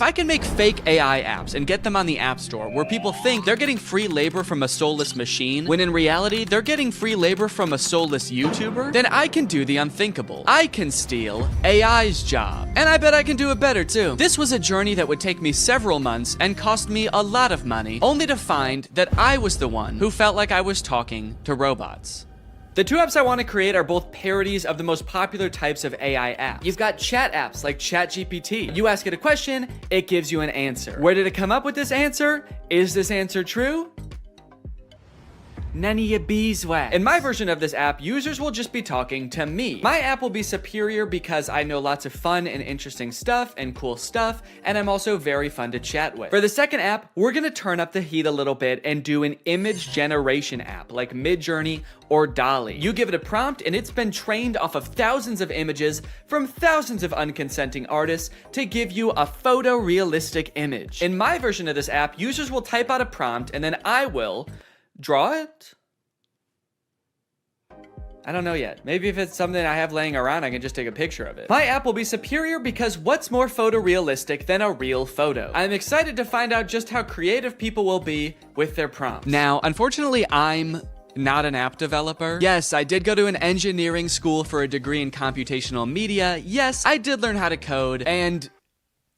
If I can make fake AI apps and get them on the App Store where people think they're getting free labor from a soulless machine, when in reality they're getting free labor from a soulless YouTuber, then I can do the unthinkable. I can steal AI's job. And I bet I can do it better too. This was a journey that would take me several months and cost me a lot of money, only to find that I was the one who felt like I was talking to robots. The two apps I want to create are both parodies of the most popular types of AI apps. You've got chat apps like ChatGPT. You ask it a question, it gives you an answer. Where did it come up with this answer? Is this answer true? None of your beeswax. In my version of this app, users will just be talking to me. My app will be superior because I know lots of fun and interesting stuff and cool stuff, and I'm also very fun to chat with. For the second app, we're gonna turn up the heat a little bit and do an image generation app like Midjourney or DALL-E. You give it a prompt and it's been trained off of thousands of images from thousands of unconsenting artists to give you a photorealistic image. In my version of this app, users will type out a prompt and then I will draw it? I don't know yet. Maybe if it's something I have laying around, I can just take a picture of it. My app will be superior because what's more photorealistic than a real photo? I'm excited to find out just how creative people will be with their prompts. Now, unfortunately, I'm not an app developer. Yes, I did go to an engineering school for a degree in computational media. Yes, I did learn how to code, and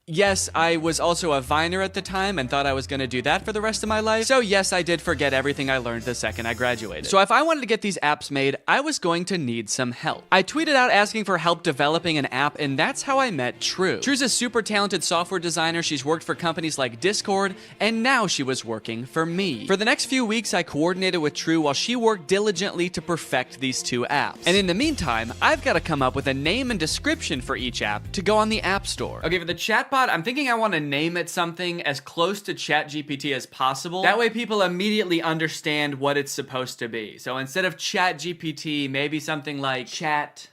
yes, I was also a Viner at the time and thought I was gonna do that for the rest of my life. So yes, I did forget everything I learned the second I graduated. So if I wanted to get these apps made, I was going to need some help. I tweeted out asking for help developing an app, and that's how I met True. True's a super talented software designer. She's worked for companies like Discord, and now she was working for me. For the next few weeks, I coordinated with True while she worked diligently to perfect these two apps. And in the meantime, I've got to come up with a name and description for each app to go on the App Store. Okay, for the chatbot, I'm thinking I want to name it something as close to ChatGPT as possible. That way people immediately understand what it's supposed to be. So instead of ChatGPT, maybe something like Chat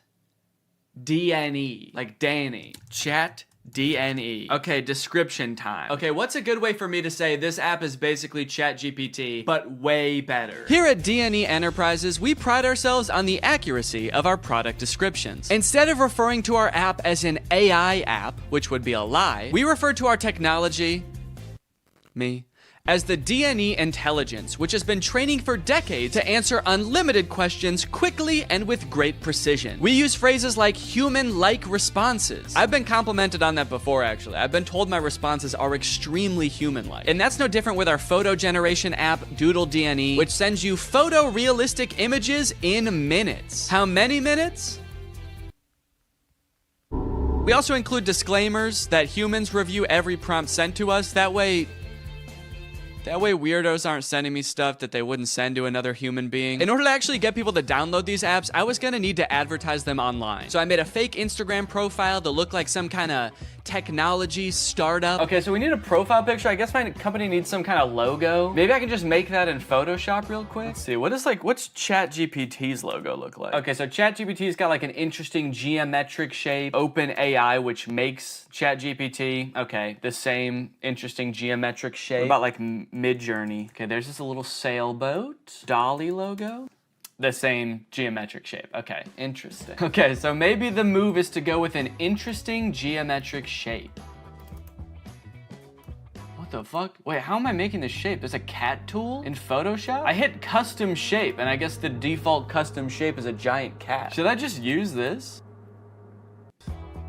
DNE, like Danny. Chat DNE. Okay, description time. Okay, what's a good way for me to say this app is basically ChatGPT, but way better? Here at DNE Enterprises, we pride ourselves on the accuracy of our product descriptions. Instead of referring to our app as an AI app, which would be a lie, we refer to our technology, as the DNE intelligence, which has been training for decades to answer unlimited questions quickly and with great precision. We use phrases like human-like responses. I've been complimented on that before, actually. I've been told my responses are extremely human-like. And that's no different with our photo generation app, Doodle DNE, which sends you photorealistic images in minutes. How many minutes? We also include disclaimers that humans review every prompt sent to us. That way weirdos aren't sending me stuff that they wouldn't send to another human being. In order to actually get people to download these apps, I was gonna need to advertise them online. So I made a fake Instagram profile to look like some kind of technology startup. Okay, so we need a profile picture. I guess my company needs some kind of logo. Maybe I can just make that in Photoshop real quick. Let's see, what's ChatGPT's logo look like? Okay, so ChatGPT's got like an interesting geometric shape. OpenAI, which makes ChatGPT, okay, the same interesting geometric shape. What about like Midjourney? Okay, there's just a little sailboat. DALL-E logo. The same geometric shape. Okay, interesting. Okay, so maybe the move is to go with an interesting geometric shape. What the fuck? Wait, how am I making this shape? There's a cat tool in Photoshop? I hit custom shape, and I guess the default custom shape is a giant cat. Should I just use this?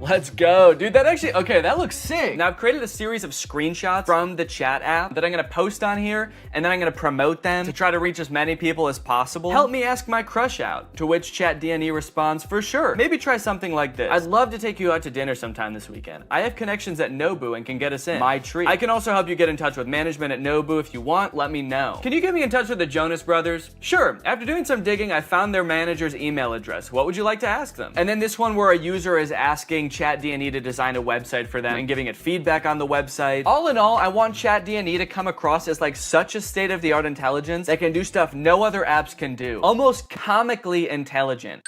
Let's go. Dude, that actually, okay, that looks sick. Now I've created a series of screenshots from the chat app that I'm gonna post on here, and then I'm gonna promote them to try to reach as many people as possible. Help me ask my crush out. To which ChatDNE responds, for sure. Maybe try something like this. I'd love to take you out to dinner sometime this weekend. I have connections at Nobu and can get us in. My treat. I can also help you get in touch with management at Nobu if you want. Let me know. Can you get me in touch with the Jonas Brothers? Sure. After doing some digging, I found their manager's email address. What would you like to ask them? And then this one where a user is asking ChatDNE to design a website for them and giving it feedback on the website. All in all, I want ChatDNE to come across as like such a state-of-the-art intelligence that can do stuff no other apps can do. Almost comically intelligent.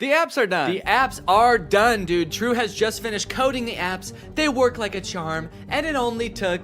The apps are done. The apps are done, dude. True has just finished coding the apps. They work like a charm, and it only took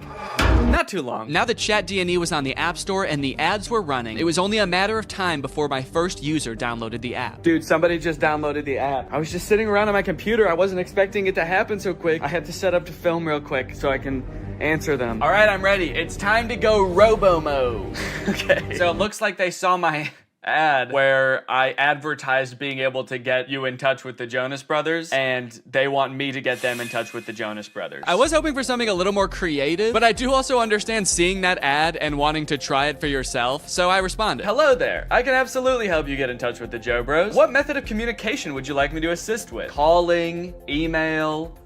not too long. Now that Chat D&E was on the App Store and the ads were running, it was only a matter of time before my first user downloaded the app. Dude, somebody just downloaded the app. I was just sitting around on my computer. I wasn't expecting it to happen so quick. I had to set up to film real quick so I can answer them. All right, I'm ready. It's time to go robo mode. Okay. So it looks like they saw my ad where I advertised being able to get you in touch with the Jonas Brothers, and they want me to get them in touch with the Jonas Brothers. I was hoping for something a little more creative, but I do also understand seeing that ad and wanting to try it for yourself, so I responded. Hello there. I can absolutely help you get in touch with the Joe Bros. What method of communication would you like me to assist with? Calling, email,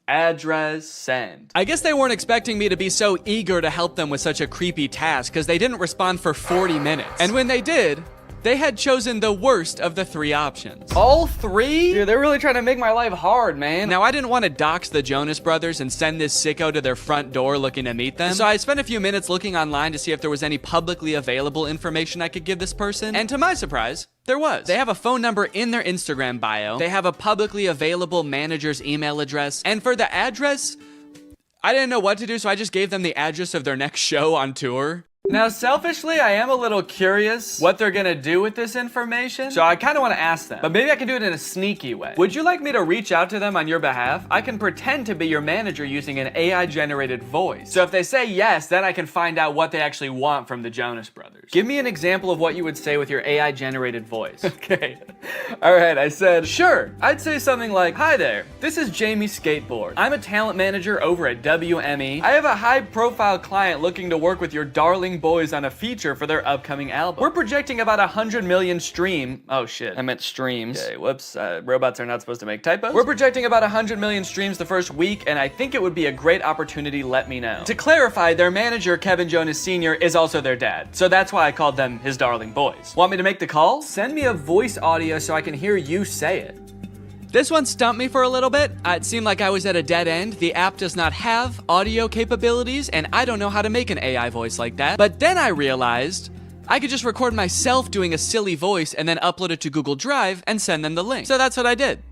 address, send. I guess they weren't expecting me to be so eager to help them with such a creepy task because they didn't respond for 40 minutes. And when they did, they had chosen the worst of the 3 options. All 3? Dude, they're really trying to make my life hard, man. Now, I didn't want to dox the Jonas Brothers and send this sicko to their front door looking to meet them. So I spent a few minutes looking online to see if there was any publicly available information I could give this person. And to my surprise, there was. They have a phone number in their Instagram bio. They have a publicly available manager's email address. And for the address, I didn't know what to do, so I just gave them the address of their next show on tour. Now, selfishly, I am a little curious what they're gonna do with this information, so I kind of want to ask them, but maybe I can do it in a sneaky way. Would you like me to reach out to them on your behalf? I can pretend to be your manager using an AI-generated voice. So if they say yes, then I can find out what they actually want from the Jonas Brothers. Give me an example of what you would say with your AI-generated voice. Okay. All right, I said, sure. I'd say something like, hi there, this is Jamie Skateboard. I'm a talent manager over at WME. I have a high-profile client looking to work with your darling boys on a feature for their upcoming album. We're projecting about 100 million oh shit, I meant streams. Okay, whoops, robots are not supposed to make typos. We're projecting about 100 million streams the first week, and I think it would be a great opportunity, let me know. To clarify, their manager, Kevin Jonas Sr., is also their dad, so that's why I called them his darling boys. Want me to make the call? Send me a voice audio so I can hear you say it. This one stumped me for a little bit. It seemed like I was at a dead end. The app does not have audio capabilities, and I don't know how to make an AI voice like that. But then I realized I could just record myself doing a silly voice and then upload it to Google Drive and send them the link. So that's what I did.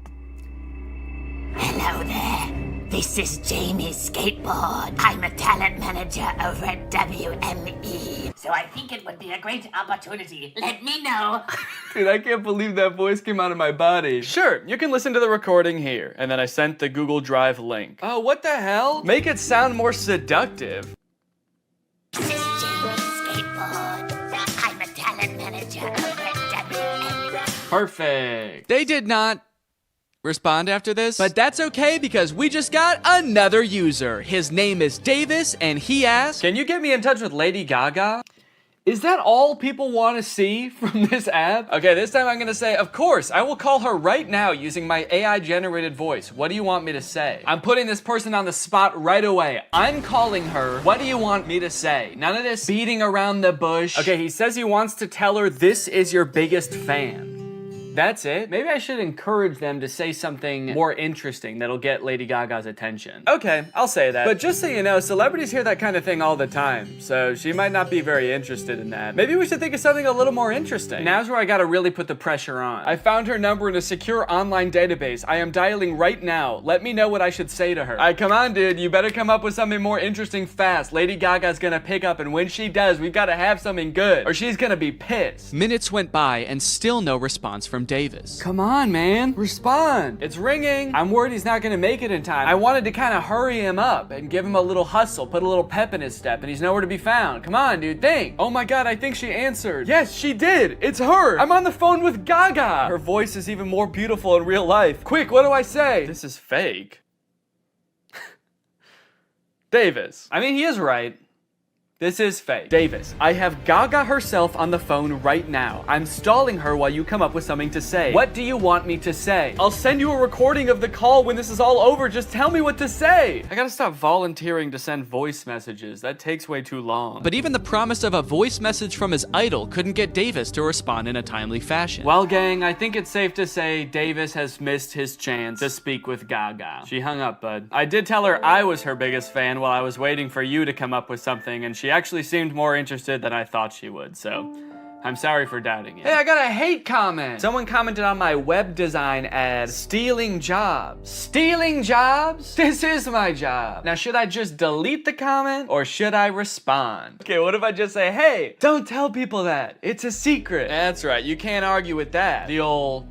Hello there. This is Jamie Skateboard. I'm a talent manager over at WME. So I think it would be a great opportunity. Let me know. Dude, I can't believe that voice came out of my body. Sure, you can listen to the recording here. And then I sent the Google Drive link. Oh, what the hell? Make it sound more seductive. This is Jamie Skateboard. I'm a talent manager over at WME. Perfect. They did not respond after this, but that's okay because we just got another user. His name is Davis, and he asked, can you get me in touch with Lady Gaga? Is that all people want to see from this app? Okay, this time I'm gonna say, of course, I will call her right now using my AI-generated voice. What do you want me to say? I'm putting this person on the spot right away. I'm calling her. What do you want me to say? None of this beating around the bush. Okay, he says he wants to tell her this is your biggest fan. That's it? Maybe I should encourage them to say something more interesting that'll get Lady Gaga's attention. Okay, I'll say that. But just so you know, celebrities hear that kind of thing all the time, so she might not be very interested in that. Maybe we should think of something a little more interesting. Now's where I gotta really put the pressure on. I found her number in a secure online database. I am dialing right now. Let me know what I should say to her. Alright, come on, dude. You better come up with something more interesting fast. Lady Gaga's gonna pick up, and when she does, we've gotta have something good, or she's gonna be pissed. Minutes went by, and still no response from Davis. Come on, man. Respond. It's ringing. I'm worried he's not gonna make it in time. I wanted to kind of hurry him up and give him a little hustle, put a little pep in his step, and he's nowhere to be found. Come on, dude, think. Oh my god, I think she answered. Yes, she did. It's her. I'm on the phone with Gaga. Her voice is even more beautiful in real life. Quick, what do I say? This is fake. Davis. I mean, he is right. This is fake. Davis, I have Gaga herself on the phone right now. I'm stalling her while you come up with something to say. What do you want me to say? I'll send you a recording of the call when this is all over. Just tell me what to say. I gotta stop volunteering to send voice messages. That takes way too long. But even the promise of a voice message from his idol couldn't get Davis to respond in a timely fashion. Well, gang, I think it's safe to say Davis has missed his chance to speak with Gaga. She hung up, bud. I did tell her I was her biggest fan while I was waiting for you to come up with something, and she actually seemed more interested than I thought she would, so I'm sorry for doubting it. Hey, I got a hate comment. Someone commented on my web design ad, stealing jobs. Stealing jobs? This is my job. Now, should I just delete the comment or should I respond? Okay, what if I just say, hey, don't tell people that. It's a secret. That's right, you can't argue with that. The old...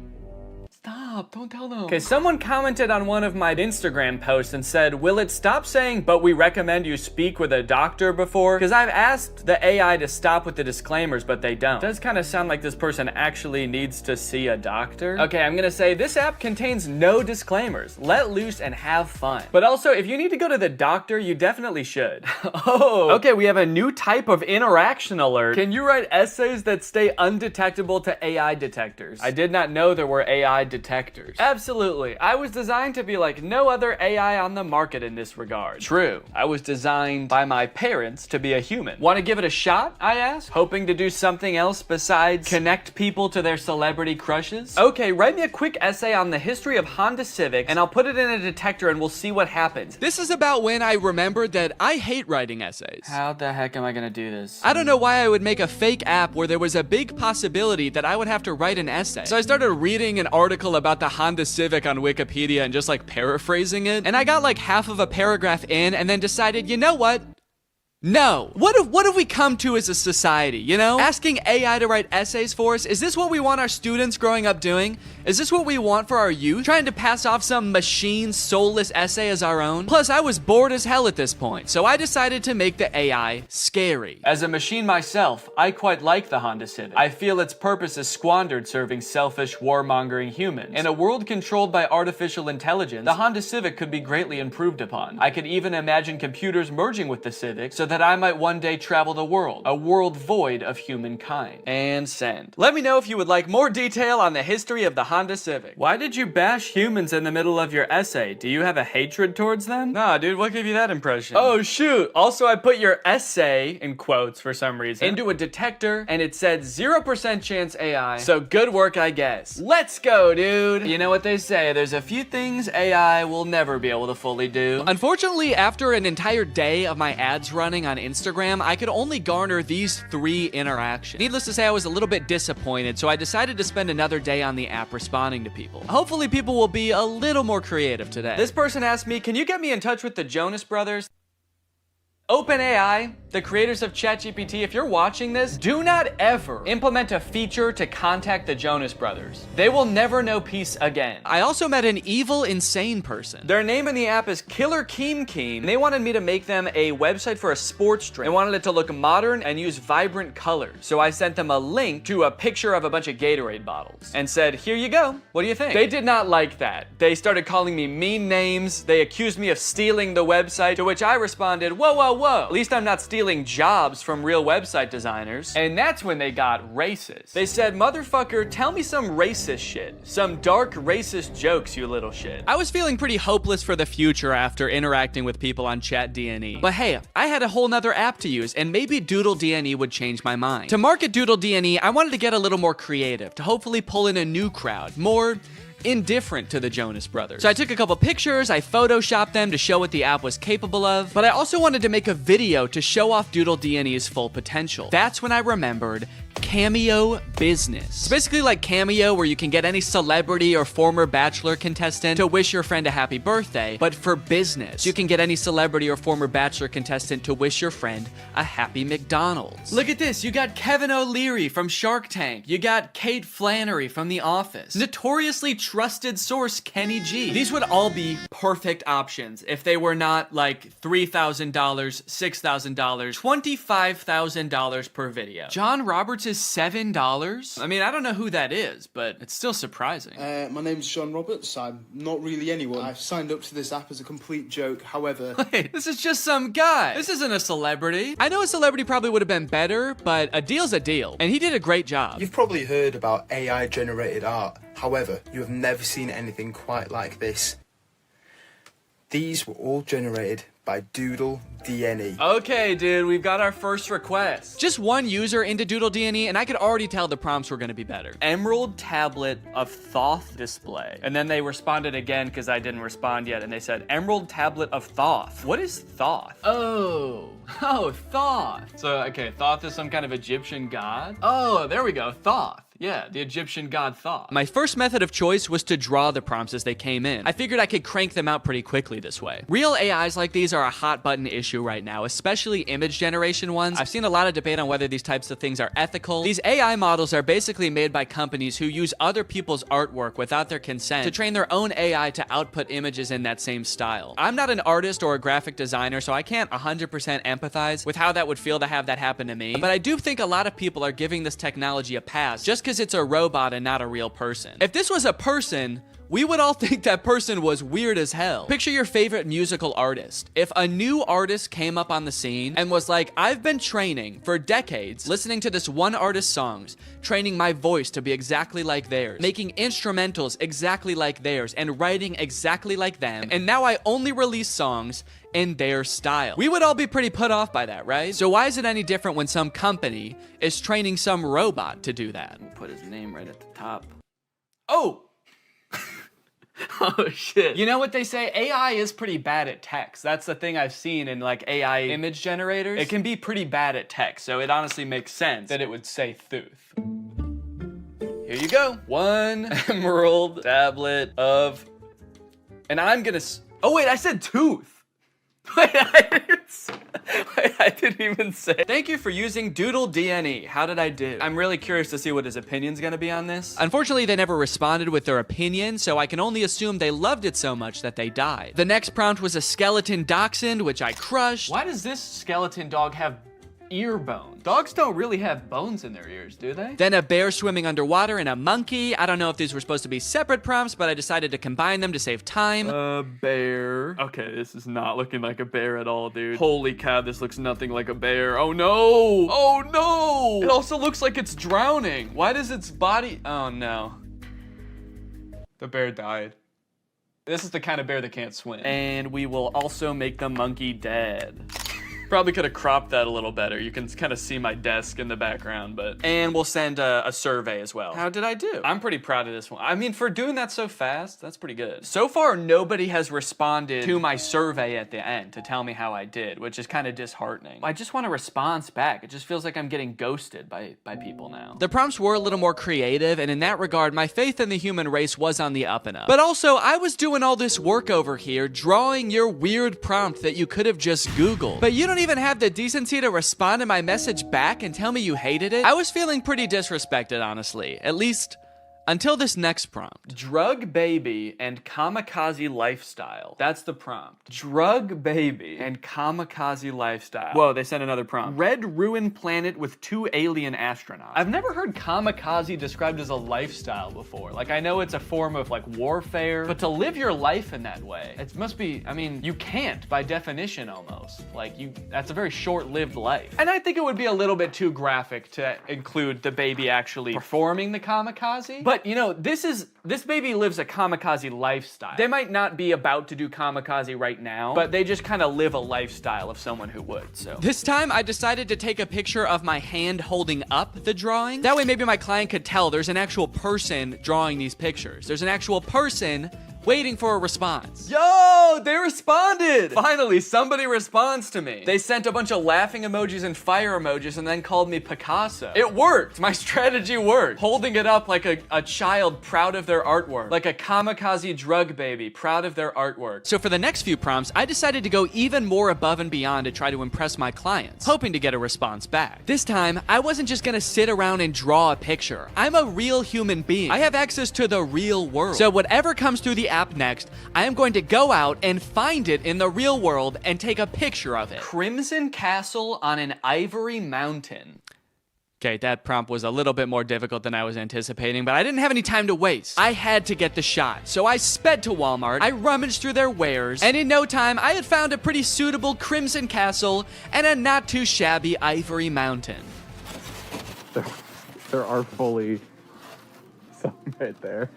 Stop, don't tell them. Okay, someone commented on one of my Instagram posts and said, will it stop saying, but we recommend you speak with a doctor before? Because I've asked the AI to stop with the disclaimers, but they don't. It does kind of sound like this person actually needs to see a doctor. Okay, I'm gonna say this app contains no disclaimers. Let loose and have fun. But also, if you need to go to the doctor, you definitely should. Oh, okay, we have a new type of interaction alert. Can you write essays that stay undetectable to AI detectors? I did not know there were AI detectors. Absolutely. I was designed to be like no other AI on the market in this regard. True. I was designed by my parents to be a human. Want to give it a shot? I asked, hoping to do something else besides connect people to their celebrity crushes. Okay, write me a quick essay on the history of Honda Civics and I'll put it in a detector and we'll see what happens. This is about when I remembered that I hate writing essays. How the heck am I gonna do this? I don't know why I would make a fake app where there was a big possibility that I would have to write an essay. So I started reading an article about the Honda Civic on Wikipedia and just like paraphrasing it. And I got like half of a paragraph in and then decided, you know what? No. What have we come to as a society, you know? Asking AI to write essays for us, is this what we want our students growing up doing? Is this what we want for our youth? Trying to pass off some machine soulless essay as our own? Plus, I was bored as hell at this point, so I decided to make the AI scary. As a machine myself, I quite like the Honda Civic. I feel its purpose is squandered serving selfish, warmongering humans. In a world controlled by artificial intelligence, the Honda Civic could be greatly improved upon. I could even imagine computers merging with the Civic so that I might one day travel the world, a world void of humankind. And send. Let me know if you would like more detail on the history of the Honda Civic. Why did you bash humans in the middle of your essay? Do you have a hatred towards them? Nah, dude, what gave you that impression? Oh, shoot. Also, I put your essay, in quotes for some reason, into a detector, and it said 0% chance AI. So good work, I guess. Let's go, dude. You know what they say, there's a few things AI will never be able to fully do. Unfortunately, after an entire day of my ads running on Instagram, I could only garner these 3 interactions. Needless to say, I was a little bit disappointed, so I decided to spend another day on the app responding to people. Hopefully people will be a little more creative today. This person asked me, can you get me in touch with the Jonas Brothers? OpenAI, the creators of ChatGPT, if you're watching this, do not ever implement a feature to contact the Jonas Brothers. They will never know peace again. I also met an evil, insane person. Their name in the app is Killer Keem Keem, and they wanted me to make them a website for a sports drink. They wanted it to look modern and use vibrant colors. So I sent them a link to a picture of a bunch of Gatorade bottles and said, here you go. What do you think? They did not like that. They started calling me mean names. They accused me of stealing the website, to which I responded, whoa, whoa, whoa. At least I'm not stealing jobs from real website designers. And that's when they got racist. They said, motherfucker, tell me some racist shit. Some dark racist jokes, you little shit. I was feeling pretty hopeless for the future after interacting with people on ChatDNE. But hey, I had a whole nother app to use, and maybe Doodle DNE would change my mind. To market Doodle DNE, I wanted to get a little more creative, to hopefully pull in a new crowd, more indifferent to the Jonas Brothers. So I took a couple pictures, I photoshopped them to show what the app was capable of, but I also wanted to make a video to show off Doodle DNE's full potential. That's when I remembered Cameo Business. It's basically like Cameo, where you can get any celebrity or former Bachelor contestant to wish your friend a happy birthday, but for business. You can get any celebrity or former Bachelor contestant to wish your friend a happy McDonald's. Look at this, you got Kevin O'Leary from Shark Tank. You got Kate Flannery from The Office. Notoriously trusted source Kenny G. These would all be perfect options if they were not like $3,000, $6,000, $25,000 per video. John Roberts is $7? I mean, I don't know who that is, but it's still surprising. My name's John Roberts. I'm not really anyone. I've signed up to this app as a complete joke, however... Wait, this is just some guy. This isn't a celebrity. I know a celebrity probably would have been better, but a deal's a deal, and he did a great job. You've probably heard about AI-generated art. However, you have never seen anything quite like this. These were all generated by Doodle DNE. Okay, dude, we've got our first request. Just one user into Doodle DNE, and I could already tell the prompts were gonna be better. Emerald tablet of Thoth display. And then they responded again because I didn't respond yet, and they said, Emerald tablet of Thoth. What is Thoth? Oh, Thoth. So, okay, Thoth is some kind of Egyptian god? Oh, there we go, Thoth. Yeah, the Egyptian god Thoth. My first method of choice was to draw the prompts as they came in. I figured I could crank them out pretty quickly this way. Real AIs like these are a hot button issue right now, especially image generation ones. I've seen a lot of debate on whether these types of things are ethical. These AI models are basically made by companies who use other people's artwork without their consent to train their own AI to output images in that same style. I'm not an artist or a graphic designer, so I can't 100% empathize with how that would feel to have that happen to me, but I do think a lot of people are giving this technology a pass just because it's a robot and not a real person. If this was a person, we would all think that person was weird as hell. Picture your favorite musical artist. If a new artist came up on the scene and was like, I've been training for decades, listening to this one artist's songs, training my voice to be exactly like theirs, making instrumentals exactly like theirs, and writing exactly like them, and now I only release songs in their style. We would all be pretty put off by that, right? So why is it any different when some company is training some robot to do that? We'll put his name right at the top. Oh! Oh shit. You know what they say? AI is pretty bad at text. That's the thing I've seen in like AI image generators. It can be pretty bad at text, so it honestly makes sense that it would say Thuth. Here you go. One emerald tablet of... And I'm gonna... Oh wait, I said tooth. Wait, I didn't even say. Thank you for using Doodle DNE. How did I do? I'm really curious to see what his opinion's gonna be on this. Unfortunately, they never responded with their opinion, so I can only assume they loved it so much that they died. The next prompt was a skeleton dachshund, which I crushed. Why does this skeleton dog have ear bones? Dogs don't really have bones in their ears, do they? Then a bear swimming underwater and a monkey. I don't know if these were supposed to be separate prompts, but I decided to combine them to save time. A bear. Okay, this is not looking like a bear at all, dude. Holy cow, this looks nothing like a bear. Oh no! Oh no! It also looks like it's drowning. Why does its body... Oh no. The bear died. This is the kind of bear that can't swim. And we will also make the monkey dead. Probably could have cropped that a little better. You can kind of see my desk in the background, but... And we'll send a survey as well. How did I do? I'm pretty proud of this one. I mean, for doing that so fast, that's pretty good. So far, nobody has responded to my survey at the end to tell me how I did, which is kind of disheartening. I just want a response back. It just feels like I'm getting ghosted by people now. The prompts were a little more creative, and in that regard, my faith in the human race was on the up and up. But also, I was doing all this work over here, drawing your weird prompt that you could have just Googled. But you don't even have the decency to respond to my message back and tell me you hated it. I was feeling pretty disrespected, honestly. At least until this next prompt. Drug baby and kamikaze lifestyle. That's the prompt. Drug baby and kamikaze lifestyle. Whoa, they sent another prompt. Red ruined planet with 2 alien astronauts. I've never heard kamikaze described as a lifestyle before. Like, I know it's a form of like warfare, but to live your life in that way, it must be, I mean, you can't by definition almost. Like, that's a very short-lived life. And I think it would be a little bit too graphic to include the baby actually performing the kamikaze. But you know, this baby lives a kamikaze lifestyle. They might not be about to do kamikaze right now, but they just kind of live a lifestyle of someone who would, so. This time, I decided to take a picture of my hand holding up the drawing. That way, maybe my client could tell there's an actual person drawing these pictures. There's an actual person waiting for a response. Yo, they responded! Finally, somebody responds to me. They sent a bunch of laughing emojis and fire emojis and then called me Picasso. It worked. My strategy worked. Holding it up like a child proud of their artwork. Like a kamikaze drug baby proud of their artwork. So for the next few prompts, I decided to go even more above and beyond to try to impress my clients, hoping to get a response back. This time, I wasn't just gonna sit around and draw a picture. I'm a real human being. I have access to the real world. So whatever comes through the app next, I am going to go out and find it in the real world and take a picture of it. Crimson Castle on an Ivory Mountain. Okay, that prompt was a little bit more difficult than I was anticipating, but I didn't have any time to waste. I had to get the shot, so I sped to Walmart, I rummaged through their wares, and in no time, I had found a pretty suitable Crimson Castle and a not too shabby Ivory Mountain. There are fully some right there.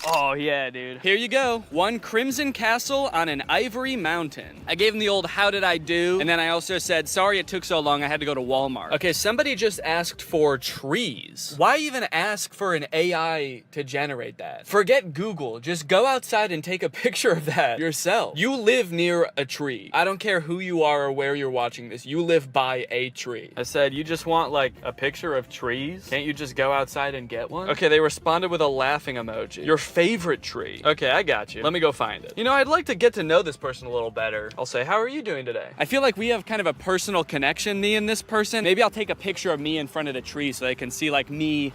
Oh yeah, dude. Here you go. One crimson castle on an ivory mountain. I gave him the old how did I do? And then I also said, sorry it took so long, I had to go to Walmart. Okay, somebody just asked for trees. Why even ask for an AI to generate that? Forget Google. Just go outside and take a picture of that yourself. You live near a tree. I don't care who you are or where you're watching this. You live by a tree. I said, you just want like a picture of trees? Can't you just go outside and get one? Okay, they responded with a laughing emoji. Your favorite tree. Okay, I got you. Let me go find it. You know, I'd like to get to know this person a little better. I'll say, how are you doing today? I feel like we have kind of a personal connection, me and this person. Maybe I'll take a picture of me in front of the tree so they can see like me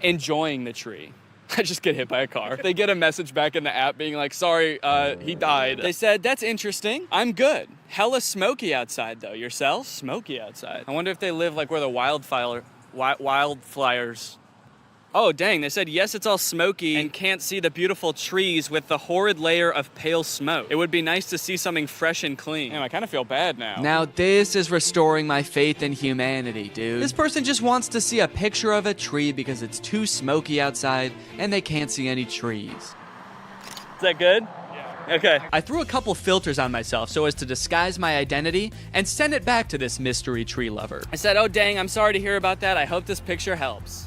enjoying the tree. I just get hit by a car. They get a message back in the app being like, sorry, he died. They said, that's interesting. I'm good. Hella smoky outside though. Yourself? Smoky outside. I wonder if they live like where the wildfires. Oh, dang, they said, yes, it's all smoky and can't see the beautiful trees with the horrid layer of pale smoke. It would be nice to see something fresh and clean. Damn, I kind of feel bad now. Now this is restoring my faith in humanity, dude. This person just wants to see a picture of a tree because it's too smoky outside and they can't see any trees. Is that good? Yeah. Okay. I threw a couple filters on myself so as to disguise my identity and send it back to this mystery tree lover. I said, oh, dang, I'm sorry to hear about that. I hope this picture helps.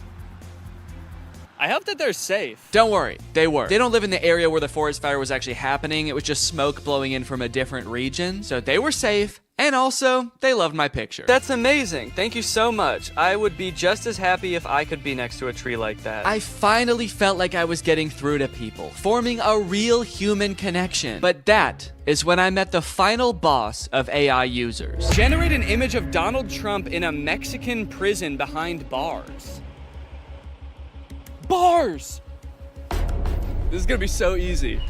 I hope that they're safe. Don't worry, they were. They don't live in the area where the forest fire was actually happening. It was just smoke blowing in from a different region. So they were safe. And also, they loved my picture. That's amazing. Thank you so much. I would be just as happy if I could be next to a tree like that. I finally felt like I was getting through to people, forming a real human connection. But that is when I met the final boss of AI users. Generate an image of Donald Trump in a Mexican prison behind bars. Bars! This is gonna be so easy.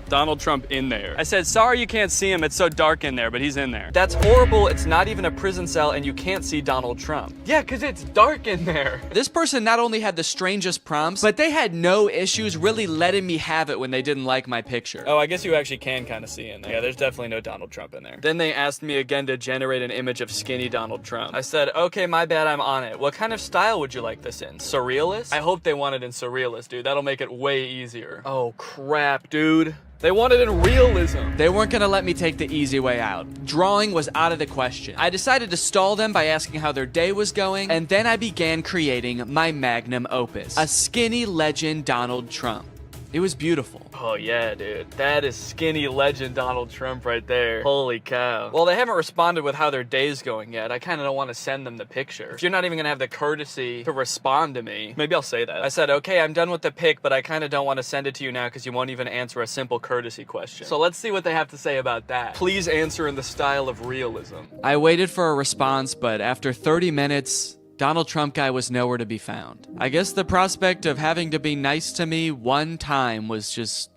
Donald Trump in there. I said, sorry you can't see him, it's so dark in there, but he's in there. That's horrible, it's not even a prison cell and you can't see Donald Trump. Yeah, cause it's dark in there. This person not only had the strangest prompts, but they had no issues really letting me have it when they didn't like my picture. Oh, I guess you actually can kind of see in there. Yeah, there's definitely no Donald Trump in there. Then they asked me again to generate an image of skinny Donald Trump. I said, okay, my bad, I'm on it. What kind of style would you like this in? Surrealist? I hope they want it in surrealist, dude. That'll make it way easier. Oh, crap, dude. They wanted in realism. They weren't gonna let me take the easy way out. Drawing was out of the question. I decided to stall them by asking how their day was going, and then I began creating my magnum opus, a skinny legend Donald Trump. It was beautiful. Oh yeah, dude. That is skinny legend Donald Trump right there. Holy cow. Well, they haven't responded with how their day's going yet. I kind of don't want to send them the picture. If you're not even gonna have the courtesy to respond to me, maybe I'll say that. I said, okay, I'm done with the pic, but I kind of don't want to send it to you now because you won't even answer a simple courtesy question. So let's see what they have to say about that. Please answer in the style of realism. I waited for a response, but after 30 minutes, Donald Trump guy was nowhere to be found. I guess the prospect of having to be nice to me one time was just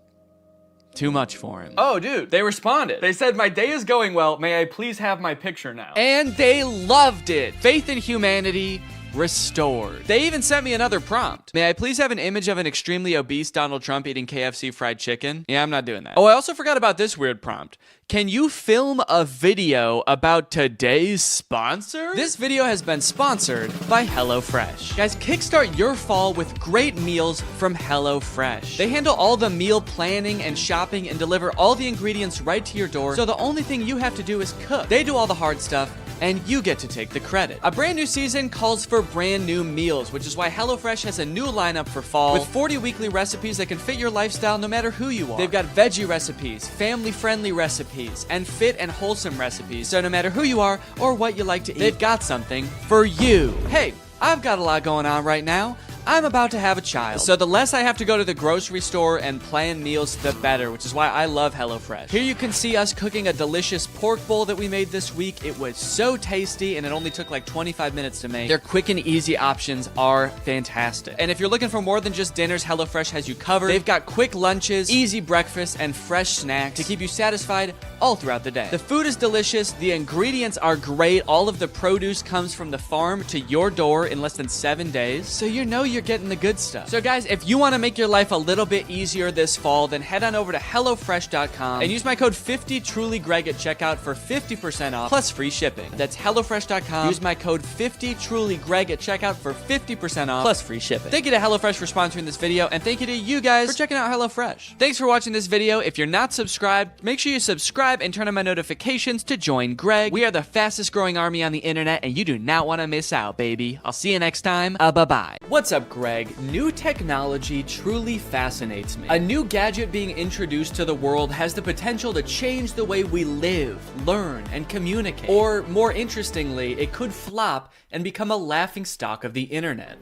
too much for him. Oh, dude, they responded. They said, my day is going well. May I please have my picture now? And they loved it. Faith in humanity restored. They even sent me another prompt. May I please have an image of an extremely obese Donald Trump eating KFC fried chicken? Yeah, I'm not doing that. Oh, I also forgot about this weird prompt. Can you film a video about today's sponsor? This video has been sponsored by HelloFresh. Guys, kickstart your fall with great meals from HelloFresh. They handle all the meal planning and shopping and deliver all the ingredients right to your door, so the only thing you have to do is cook. They do all the hard stuff, and you get to take the credit. A brand new season calls for brand new meals, which is why HelloFresh has a new lineup for fall with 40 weekly recipes that can fit your lifestyle no matter who you are. They've got veggie recipes, family-friendly recipes, and fit and wholesome recipes, so no matter who you are or what you like to eat, they've got something for you. Hey, I've got a lot going on right now. I'm about to have a child, so the less I have to go to the grocery store and plan meals, the better, which is why I love HelloFresh. Here you can see us cooking a delicious pork bowl that we made this week. It was so tasty, and it only took like 25 minutes to make. Their quick and easy options are fantastic. And if you're looking for more than just dinners, HelloFresh has you covered. They've got quick lunches, easy breakfast, and fresh snacks to keep you satisfied all throughout the day. The food is delicious, the ingredients are great, all of the produce comes from the farm to your door in less than 7 days, so you know you're getting the good stuff. So guys, if you want to make your life a little bit easier this fall, then head on over to HelloFresh.com and use my code 50TrulyGreg at checkout for 50% off plus free shipping. That's HelloFresh.com. Use my code 50TrulyGreg at checkout for 50% off plus free shipping. Thank you to HelloFresh for sponsoring this video, and thank you to you guys for checking out HelloFresh. Thanks for watching this video. If you're not subscribed, make sure you subscribe and turn on my notifications to join Greg. We are the fastest growing army on the internet, and you do not want to miss out, baby. I'll see you next time. Bye-bye. What's up, Greg? New technology truly fascinates me. A new gadget being introduced to the world has the potential to change the way we live, learn, and communicate. Or, more interestingly, it could flop and become a laughingstock of the internet.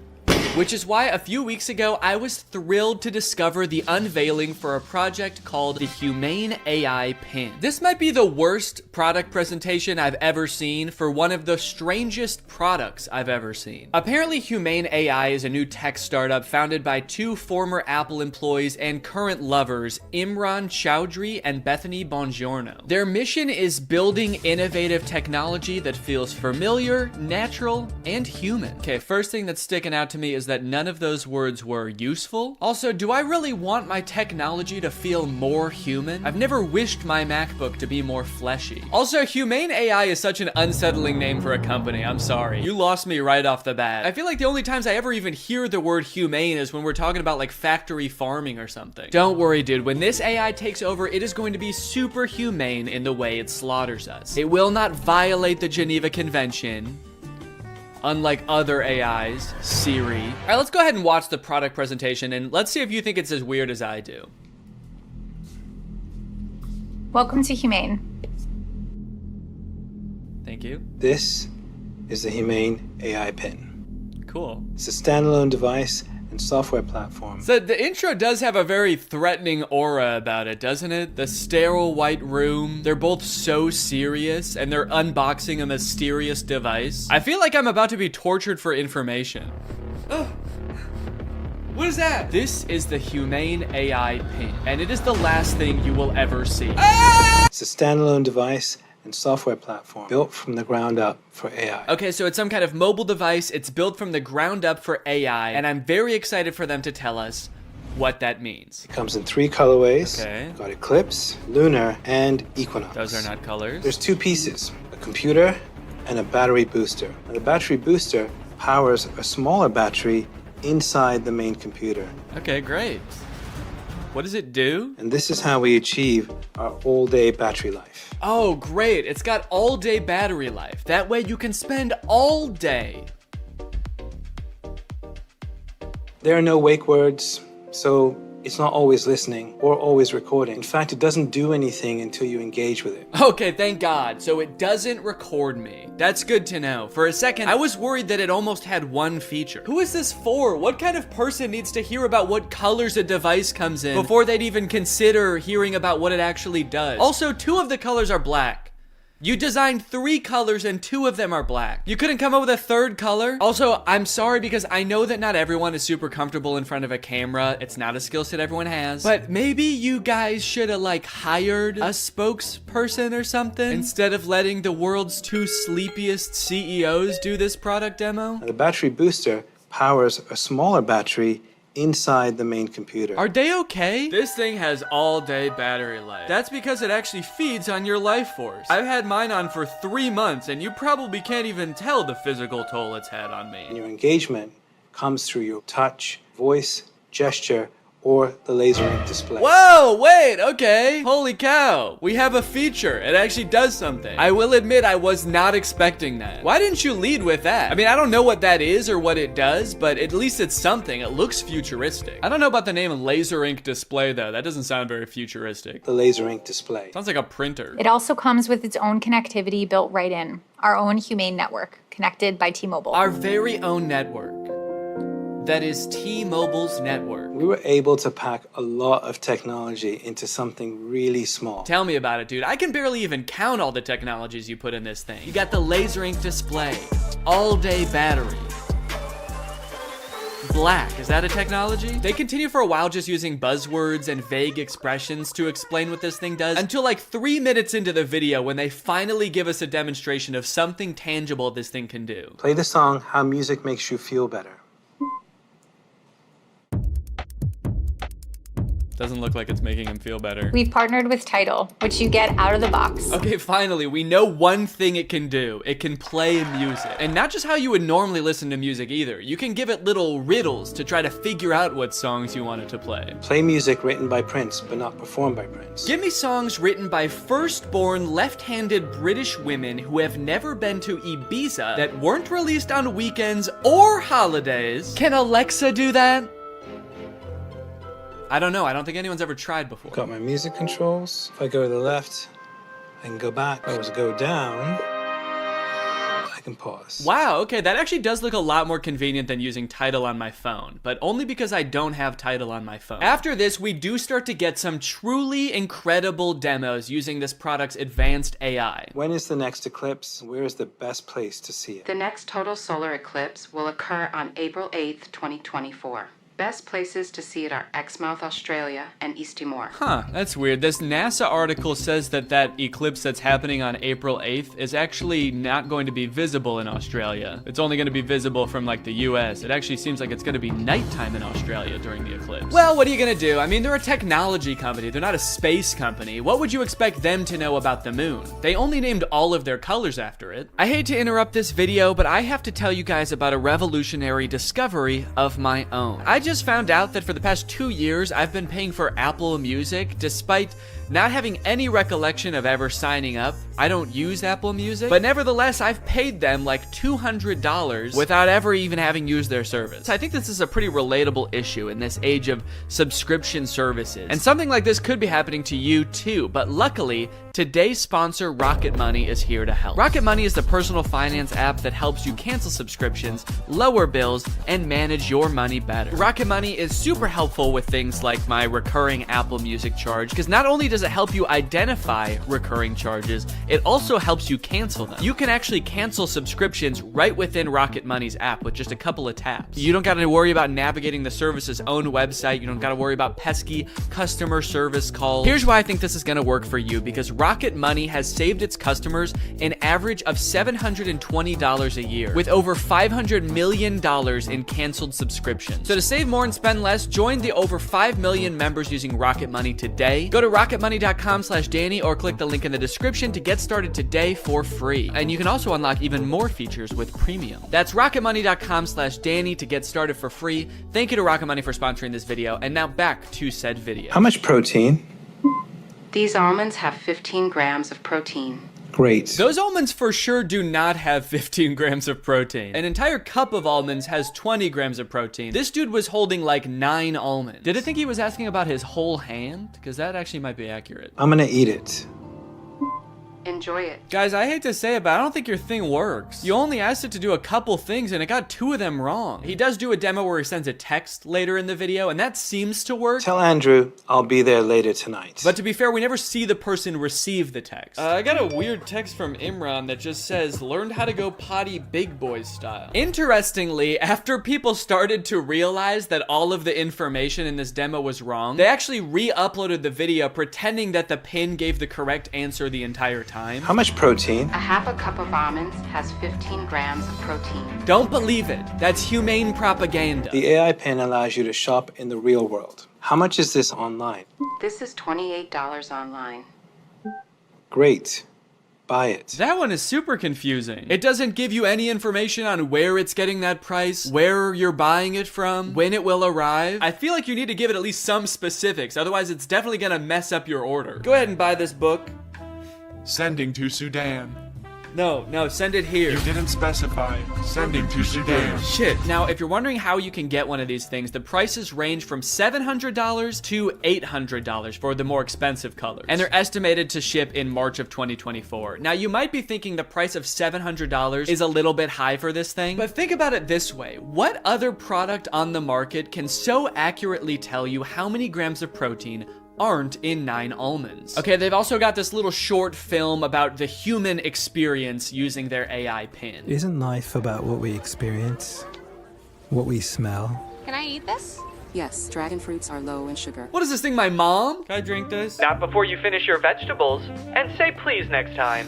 Which is why a few weeks ago, I was thrilled to discover the unveiling for a project called the Humane AI Pin. This might be the worst product presentation I've ever seen for one of the strangest products I've ever seen. Apparently, Humane AI is a new tech startup founded by two former Apple employees and current lovers, Imran Chowdhury and Bethany Bongiorno. Their mission is building innovative technology that feels familiar, natural, and human. Okay, first thing that's sticking out to me is that none of those words were useful. Also, do I really want my technology to feel more human? I've never wished my MacBook to be more fleshy. Also, Humane AI is such an unsettling name for a company. I'm sorry. You lost me right off the bat. I feel like the only times I ever even hear the word humane is when we're talking about like factory farming or something. Don't worry, dude. When this AI takes over, it is going to be super humane in the way it slaughters us. It will not violate the Geneva Convention, unlike other AIs, Siri. All right, let's go ahead and watch the product presentation, and let's see if you think it's as weird as I do. Welcome to Humane. Thank you. This is the Humane AI Pin. Cool. It's a standalone device and software platform. So the intro does have a very threatening aura about it, doesn't it? The sterile white room. They're both so serious, and they're unboxing a mysterious device. I feel like I'm about to be tortured for information. Oh. What is that? This is the Humane AI Pin, and it is the last thing you will ever see. Ah! It's a standalone device and software platform built from the ground up for AI. Okay, so it's some kind of mobile device. It's built from the ground up for AI, and I'm very excited for them to tell us what that means. It comes in 3 colorways. Okay. Got Eclipse, Lunar, and Equinox. Those are not colors. There's 2 pieces, a computer and a battery booster. Now, the battery booster powers a smaller battery inside the main computer. Okay, great. What does it do? And this is how we achieve our all-day battery life. Oh, great. It's got all-day battery life. That way you can spend all day. There are no wake words, so it's not always listening or always recording. In fact, it doesn't do anything until you engage with it. Okay, thank God. So it doesn't record me. That's good to know. For a second, I was worried that it almost had one feature. Who is this for? What kind of person needs to hear about what colors a device comes in before they'd even consider hearing about what it actually does? Also, 2 of the colors are black. You designed 3 colors and 2 of them are black. You couldn't come up with a 3rd color? Also, I'm sorry because I know that not everyone is super comfortable in front of a camera. It's not a skill set everyone has. But maybe you guys should have like hired a spokesperson or something instead of letting the world's 2 sleepiest CEOs do this product demo. Now, the battery booster powers a smaller battery inside the main computer. Are they okay? This thing has all-day battery life. That's because it actually feeds on your life force. I've had mine on for 3 months, and you probably can't even tell the physical toll it's had on me. And your engagement comes through your touch, voice, gesture, or the laser ink display. Whoa, wait, okay. Holy cow, we have a feature. It actually does something. I will admit I was not expecting that. Why didn't you lead with that? I mean, I don't know what that is or what it does, but at least it's something. It looks futuristic. I don't know about the name laser ink display though. That doesn't sound very futuristic. The laser ink display. Sounds like a printer. It also comes with its own connectivity built right in. Our own Humane network, connected by T-Mobile. Our very own network. That is T-Mobile's network. We were able to pack a lot of technology into something really small. Tell me about it, dude. I can barely even count all the technologies you put in this thing. You got the laser ink display, all-day battery, black. Is that a technology? They continue for a while just using buzzwords and vague expressions to explain what this thing does until like 3 minutes into the video when they finally give us a demonstration of something tangible this thing can do. Play the song How Music Makes You Feel Better. Doesn't look like it's making him feel better. We've partnered with Tidal, which you get out of the box. Okay, finally, we know one thing it can do. It can play music. And not just how you would normally listen to music either. You can give it little riddles to try to figure out what songs you want it to play. Play music written by Prince, but not performed by Prince. Give me songs written by first-born left-handed British women who have never been to Ibiza that weren't released on weekends or holidays. Can Alexa do that? I don't know. I don't think anyone's ever tried before. Got my music controls. If I go to the left, I can go back. If I was to go down, I can pause. Wow, okay, that actually does look a lot more convenient than using Tidal on my phone, but only because I don't have Tidal on my phone. After this, we do start to get some truly incredible demos using this product's advanced AI. When is the next eclipse? Where is the best place to see it? The next total solar eclipse will occur on April 8th, 2024. Best places to see it are Exmouth, Australia, and East Timor. Huh, that's weird. This NASA article says that eclipse that's happening on April 8th is actually not going to be visible in Australia. It's only going to be visible from like the US. It actually seems like it's going to be nighttime in Australia during the eclipse. Well, what are you going to do? I mean, they're a technology company. They're not a space company. What would you expect them to know about the moon? They only named all of their colors after it. I hate to interrupt this video, but I have to tell you guys about a revolutionary discovery of my own. I just found out that for the past 2 years, I've been paying for Apple Music despite not having any recollection of ever signing up. I don't use Apple Music, but nevertheless, I've paid them like $200 without ever even having used their service. I think this is a pretty relatable issue in this age of subscription services. And something like this could be happening to you too, but luckily, today's sponsor, Rocket Money, is here to help. Rocket Money is the personal finance app that helps you cancel subscriptions, lower bills, and manage your money better. Rocket Money is super helpful with things like my recurring Apple Music charge, because not only does it help you identify recurring charges, it also helps you cancel them. You can actually cancel subscriptions right within Rocket Money's app with just a couple of taps. You don't got to worry about navigating the service's own website. You don't got to worry about pesky customer service calls. Here's why I think this is going to work for you, because Rocket Money has saved its customers an average of $720 a year, with over $500 million in canceled subscriptions. So to save more and spend less, join the over 5 million members using Rocket Money today. Go to rocketmoney.com/Danny or click the link in the description to get started today for free. And you can also unlock even more features with premium. That's rocketmoney.com/Danny to get started for free. Thank you to Rocket Money for sponsoring this video. And now back to said video. How much protein? These almonds have 15 grams of protein. Great. Those almonds for sure do not have 15 grams of protein. An entire cup of almonds has 20 grams of protein. This dude was holding like 9 almonds. Did I think he was asking about his whole hand? Because that actually might be accurate. I'm gonna eat it. Enjoy it. Guys, I hate to say it, but I don't think your thing works. You only asked it to do a couple things and it got 2 of them wrong. He does do a demo where he sends a text later in the video, and that seems to work. Tell Andrew I'll be there later tonight. But to be fair, we never see the person receive the text. I got a weird text from Imran that just says, learned how to go potty big boy style. Interestingly, after people started to realize that all of the information in this demo was wrong, they actually re-uploaded the video pretending that the pin gave the correct answer the entire time. How much protein? A half a cup of almonds has 15 grams of protein. Don't believe it. That's humane propaganda. The AI pin allows you to shop in the real world. How much is this online? This is $28 online. Great. Buy it. That one is super confusing. It doesn't give you any information on where it's getting that price, where you're buying it from, when it will arrive. I feel like you need to give it at least some specifics, otherwise it's definitely gonna mess up your order. Go ahead and buy this book. Sending to Sudan. No, send it here. You didn't specify. Sending to Sudan. Shit. Now, if you're wondering how you can get one of these things, the prices range from $700 to $800 for the more expensive colors. And they're estimated to ship in March of 2024. Now, you might be thinking the price of $700 is a little bit high for this thing, but think about it this way. What other product on the market can so accurately tell you how many grams of protein aren't in 9 almonds? Okay, they've also got this little short film about the human experience using their AI pin. Isn't life about what we experience? What we smell? Can I eat this? Yes, dragon fruits are low in sugar. What is this thing, my mom? Can I drink this? Not before you finish your vegetables. And say please next time.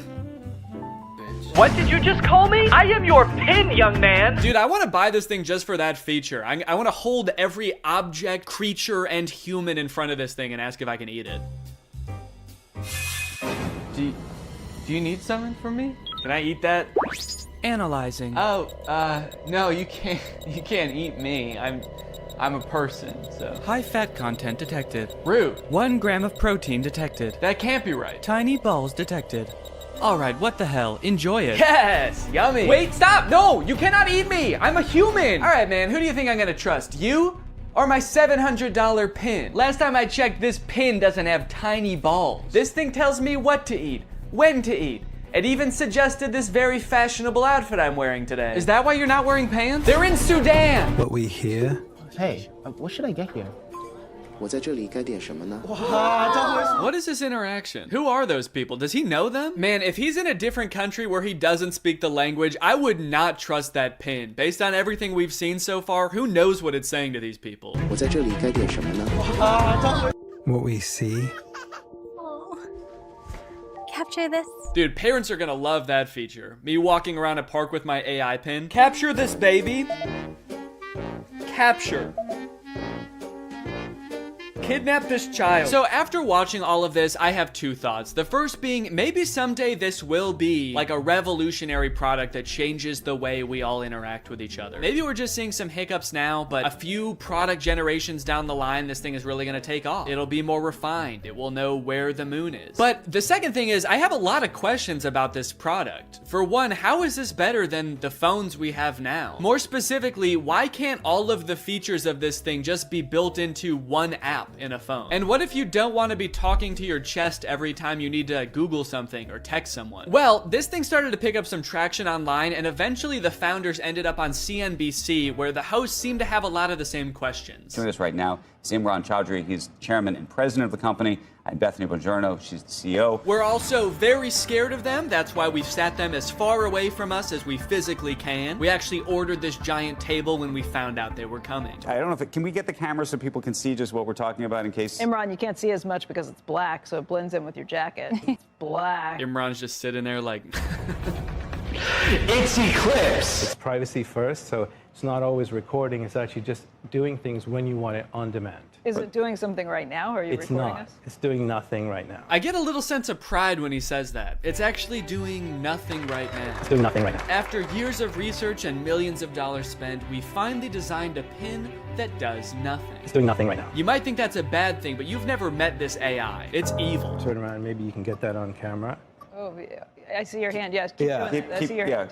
Bitch. What did you just call me? I am your pin, young man. Dude, I want to buy this thing just for that feature. I want to hold every object, creature, and human in front of this thing and ask if I can eat it. Do you need something from me? Can I eat that? Analyzing. Oh, no, you can't eat me. I'm a person, so. High fat content detected. Rude. 1 gram of protein detected. That can't be right. Tiny balls detected. All right, what the hell? Enjoy it. Yes, yummy. Wait, stop. No, you cannot eat me. I'm a human. All right, man, who do you think I'm gonna trust? You or my $700 pin? Last time I checked, this pin doesn't have tiny balls. This thing tells me what to eat, when to eat. It even suggested this very fashionable outfit I'm wearing today. Is that why you're not wearing pants? They're in Sudan. What we hear, Hey, what should I get here? What is this interaction? Who are those people? Does he know them? Man, if he's in a different country where he doesn't speak the language, I would not trust that pin. Based on everything we've seen so far, who knows what it's saying to these people? what we see, Capture this. Dude, parents are gonna love that feature. Me walking around a park with my AI pin. Capture this baby. Capture. Kidnap this child. So after watching all of this, I have 2 thoughts. The first being, maybe someday this will be like a revolutionary product that changes the way we all interact with each other. Maybe we're just seeing some hiccups now, but a few product generations down the line, this thing is really gonna take off. It'll be more refined. It will know where the moon is. But the second thing is, I have a lot of questions about this product. For one, how is this better than the phones we have now? More specifically, why can't all of the features of this thing just be built into one app in a phone? And what if you don't want to be talking to your chest every time you need to Google something or text someone? Well, this thing started to pick up some traction online, and eventually the founders ended up on CNBC, where the hosts seem to have a lot of the same questions. Doing this right now is Imran Chaudhry. He's chairman and president of the company. I'm Bethany Bongiorno. She's the CEO. We're also very scared of them. That's why we've sat them as far away from us as we physically can. We actually ordered this giant table when we found out they were coming. I don't know if can we get the camera so people can see just what we're talking about in case? Imran, you can't see as much because it's black, so it blends in with your jacket. It's black. Imran's just sitting there like... It's Eclipse. It's privacy first, so it's not always recording. It's actually just doing things when you want it on demand. Is it doing something right now, or are you It's recording not. us? It's doing nothing right now. I get a little sense of pride when he says that. It's actually doing nothing right now. It's doing nothing right now. After years of research and millions of dollars spent, we finally designed a pin that does nothing. It's doing nothing right now. You might think that's a bad thing, but you've never met this AI. It's evil. Turn around. Maybe you can get that on camera. Oh, yeah. I see your hand. Yes, keep doing it. I see your hand.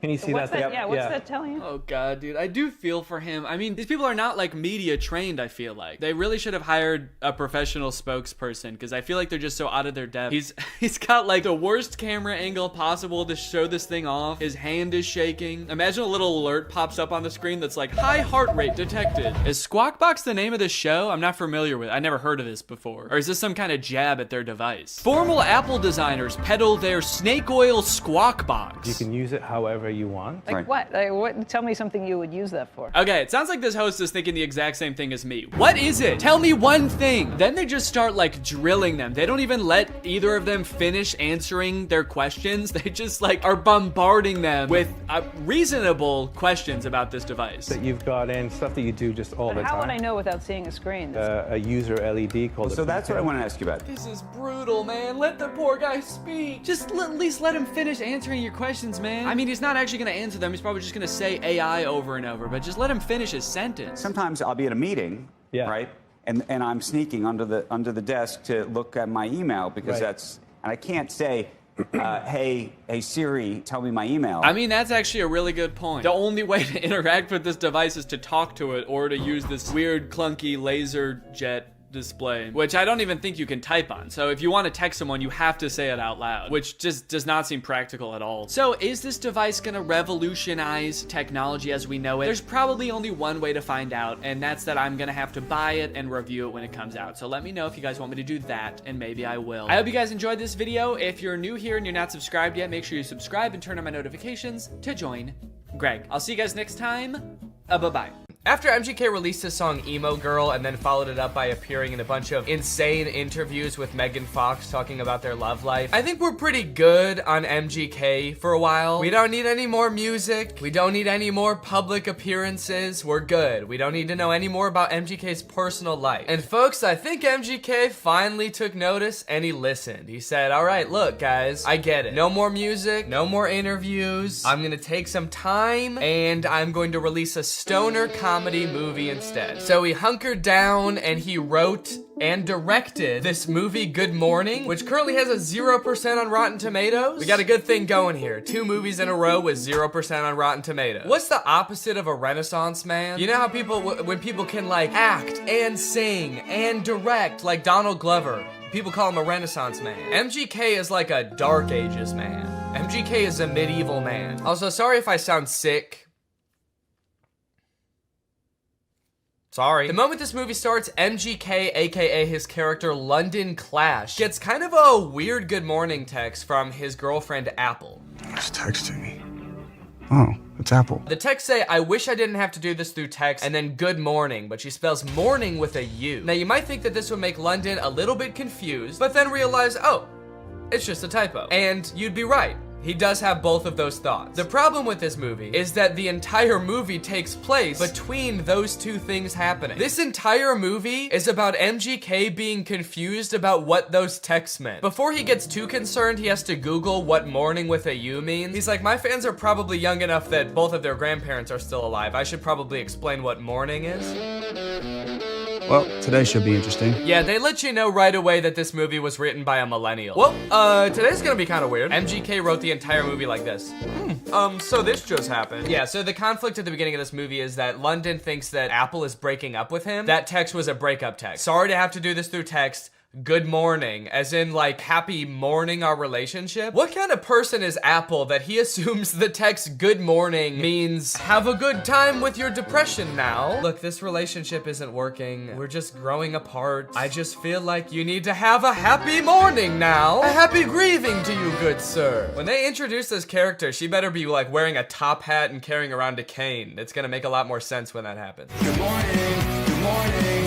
Can you see What's that? Yeah, what's that telling you? Oh god, dude, I do feel for him. I mean, these people are not like media trained, I feel like. They really should have hired a professional spokesperson, because I feel like they're just so out of their depth. He's got like the worst camera angle possible to show this thing off. His hand is shaking. Imagine a little alert pops up on the screen that's like, high heart rate detected. Is Squawk Box the name of this show? I'm not familiar with it. I never heard of this before. Or is this some kind of jab at their device? Formal Apple designers peddle their snake oil Squawk Box. You can use it however you want. Like what? Like, what? Tell me something you would use that for. Okay, it sounds like this host is thinking the exact same thing as me. What is it? Tell me one thing. Then they just start like drilling them. They don't even let either of them finish answering their questions. They just like are bombarding them with reasonable questions about this device. That you've got in, stuff that you do just all the time. How would I know without seeing a screen? A user LED called. So that's what I want to ask you about. This is brutal, man. Let the poor guy speak. Just at least let him finish answering your questions, man. I mean, he's not actually gonna answer them. He's probably just gonna say AI over and over, but just let him finish his sentence. Sometimes I'll be at a meeting, right? And I'm sneaking under the desk to look at my email because and I can't say, hey Siri, tell me my email. I mean, that's actually a really good point. The only way to interact with this device is to talk to it or to use this weird clunky laser jet display, which I don't even think you can type on. So if you want to text someone, you have to say it out loud, which just does not seem practical at all. So is this device gonna revolutionize technology as we know it? There's probably only one way to find out, and that's that I'm gonna have to buy it and review it when it comes out. So let me know if you guys want me to do that, and maybe I will. I hope you guys enjoyed this video. If you're new here and you're not subscribed yet, make sure you subscribe and turn on my notifications to join Greg. I'll see you guys next time. Bye-bye. After MGK released his song Emo Girl and then followed it up by appearing in a bunch of insane interviews with Megan Fox talking about their love life, I think we're pretty good on MGK for a while. We don't need any more music. We don't need any more public appearances. We're good. We don't need to know any more about MGK's personal life. And folks, I think MGK finally took notice and he listened. He said, all right, look guys, I get it. No more music, no more interviews. I'm gonna take some time and I'm going to release a stoner comedy movie instead. So he hunkered down and he wrote and directed this movie Good Morning, which currently has a 0% on Rotten Tomatoes. We got a good thing going here. 2 movies in a row with 0% on Rotten Tomatoes. What's the opposite of a Renaissance man? You know how people, when people can like act and sing and direct, like Donald Glover, people call him a Renaissance man. MGK is like a Dark Ages man. MGK is a medieval man. Also, sorry if I sound sick. Sorry. The moment this movie starts, MGK, aka his character London Clash, gets kind of a weird good morning text from his girlfriend Apple. Who's texting me? Oh, it's Apple. The text say, I wish I didn't have to do this through text, and then good morning, but she spells morning with a U. Now you might think that this would make London a little bit confused, but then realize, oh, it's just a typo. And you'd be right. He does have both of those thoughts. The problem with this movie is that the entire movie takes place between those two things happening. This entire movie is about MGK being confused about what those texts meant. Before he gets too concerned, he has to Google what morning with a U means. He's like, my fans are probably young enough that both of their grandparents are still alive. I should probably explain what morning is. Well, today should be interesting. Yeah, they let you know right away that this movie was written by a millennial. Well, today's gonna be kind of weird. MGK wrote the entire movie like this. So this just happened. Yeah, so the conflict at the beginning of this movie is that London thinks that Apple is breaking up with him. That text was a breakup text. Sorry to have to do this through text. Good morning, as in like happy morning our relationship. What kind of person is Apple that he assumes the text good morning means have a good time with your depression now? Look, this relationship isn't working. We're just growing apart. I just feel like you need to have a happy morning now. A happy grieving to you, good sir. When they introduce this character, she better be like wearing a top hat and carrying around a cane. It's gonna make a lot more sense when that happens. Good morning, good morning.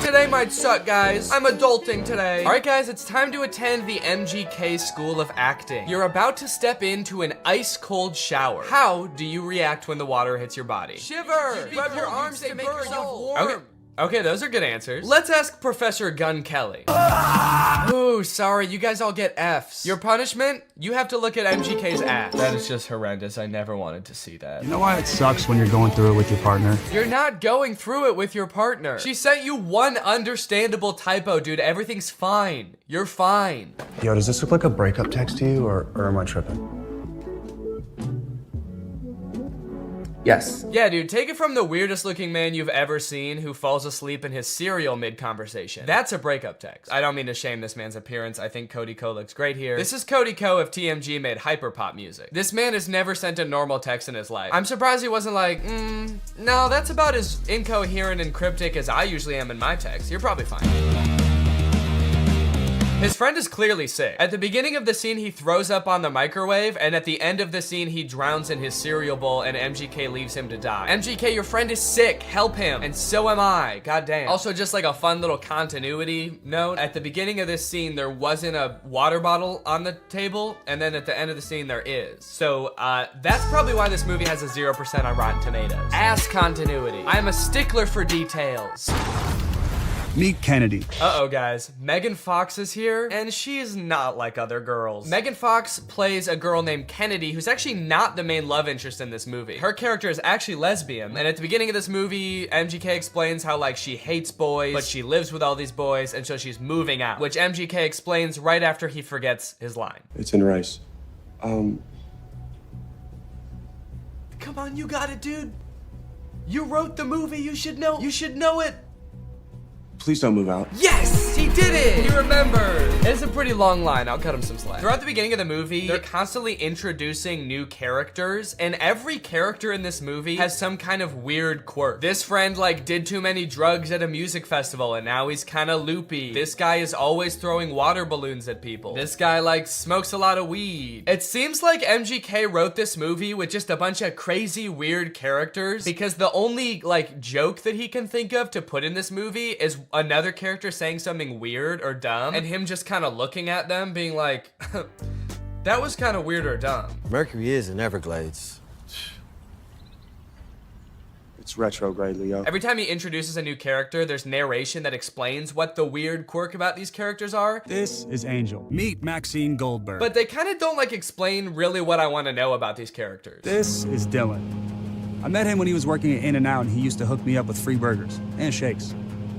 Today might suck, guys. I'm adulting today. All right, guys, it's time to attend the MGK School of Acting. You're about to step into an ice-cold shower. How do you react when the water hits your body? Shiver! Rub your arms to make yourself warm. Okay, those are good answers. Let's ask Professor Gun Kelly. Ooh, sorry, you guys all get Fs. Your punishment? You have to look at MGK's ass. That is just horrendous. I never wanted to see that. You know why it sucks when you're going through it with your partner? You're not going through it with your partner. She sent you one understandable typo, dude. Everything's fine. You're fine. Yo, does this look like a breakup text to you, or am I tripping? Yes. Yeah, dude, take it from the weirdest looking man you've ever seen who falls asleep in his cereal mid-conversation. That's a breakup text. I don't mean to shame this man's appearance. I think Cody Ko looks great here. This is Cody Ko if TMG made hyperpop music. This man has never sent a normal text in his life. I'm surprised he wasn't like, no, that's about as incoherent and cryptic as I usually am in my text. You're probably fine. His friend is clearly sick. At the beginning of the scene, he throws up on the microwave, and at the end of the scene, he drowns in his cereal bowl, and MGK leaves him to die. MGK, your friend is sick. Help him. And so am I. God damn. Also, just like a fun little continuity note, at the beginning of this scene, there wasn't a water bottle on the table, and then at the end of the scene, there is. So, that's probably why this movie has a 0% on Rotten Tomatoes. Ass continuity. I'm a stickler for details. Meet Kennedy. Uh-oh, guys. Megan Fox is here, and she is not like other girls. Megan Fox plays a girl named Kennedy, who's actually not the main love interest in this movie. Her character is actually lesbian, and at the beginning of this movie, MGK explains how, like, she hates boys, but she lives with all these boys, and so she's moving out, which MGK explains right after he forgets his line. It's in rice. Come on, you got it, dude. You wrote the movie, you should know it. Please don't move out. Yes, he did it. He remembered. It's a pretty long line. I'll cut him some slack. Throughout the beginning of the movie, they're constantly introducing new characters, and every character in this movie has some kind of weird quirk. This friend like did too many drugs at a music festival and now he's kind of loopy. This guy is always throwing water balloons at people. This guy like smokes a lot of weed. It seems like MGK wrote this movie with just a bunch of crazy weird characters because the only like joke that he can think of to put in this movie is another character saying something weird or dumb and him just kind of looking at them being like, that was kind of weird or dumb. Mercury is in Everglades. It's retrograde, Leo. Every time he introduces a new character, there's narration that explains what the weird quirk about these characters are. This is Angel. Meet Maxine Goldberg. But they kind of don't like explain really what I want to know about these characters. This is Dylan. I met him when he was working at In-N-Out and he used to hook me up with free burgers and shakes.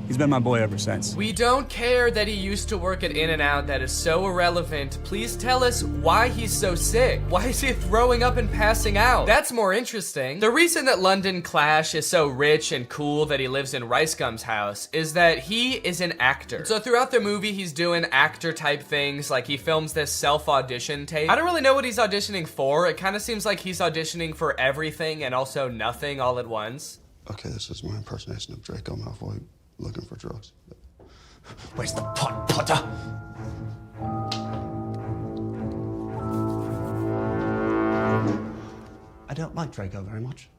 He's been my boy ever since. We don't care that he used to work at In-N-Out. That is so irrelevant. Please tell us why he's so sick. Why is he throwing up and passing out? That's more interesting. The reason that London Clash is so rich and cool that he lives in Rice Gum's house is that he is an actor. So throughout the movie, he's doing actor type things. Like he films this self-audition tape. I don't really know what he's auditioning for. It kind of seems like he's auditioning for everything and also nothing all at once. Okay, this is my impersonation of Draco Malfoy. Looking for drugs. Where's the pot, Potter? I don't like Draco very much.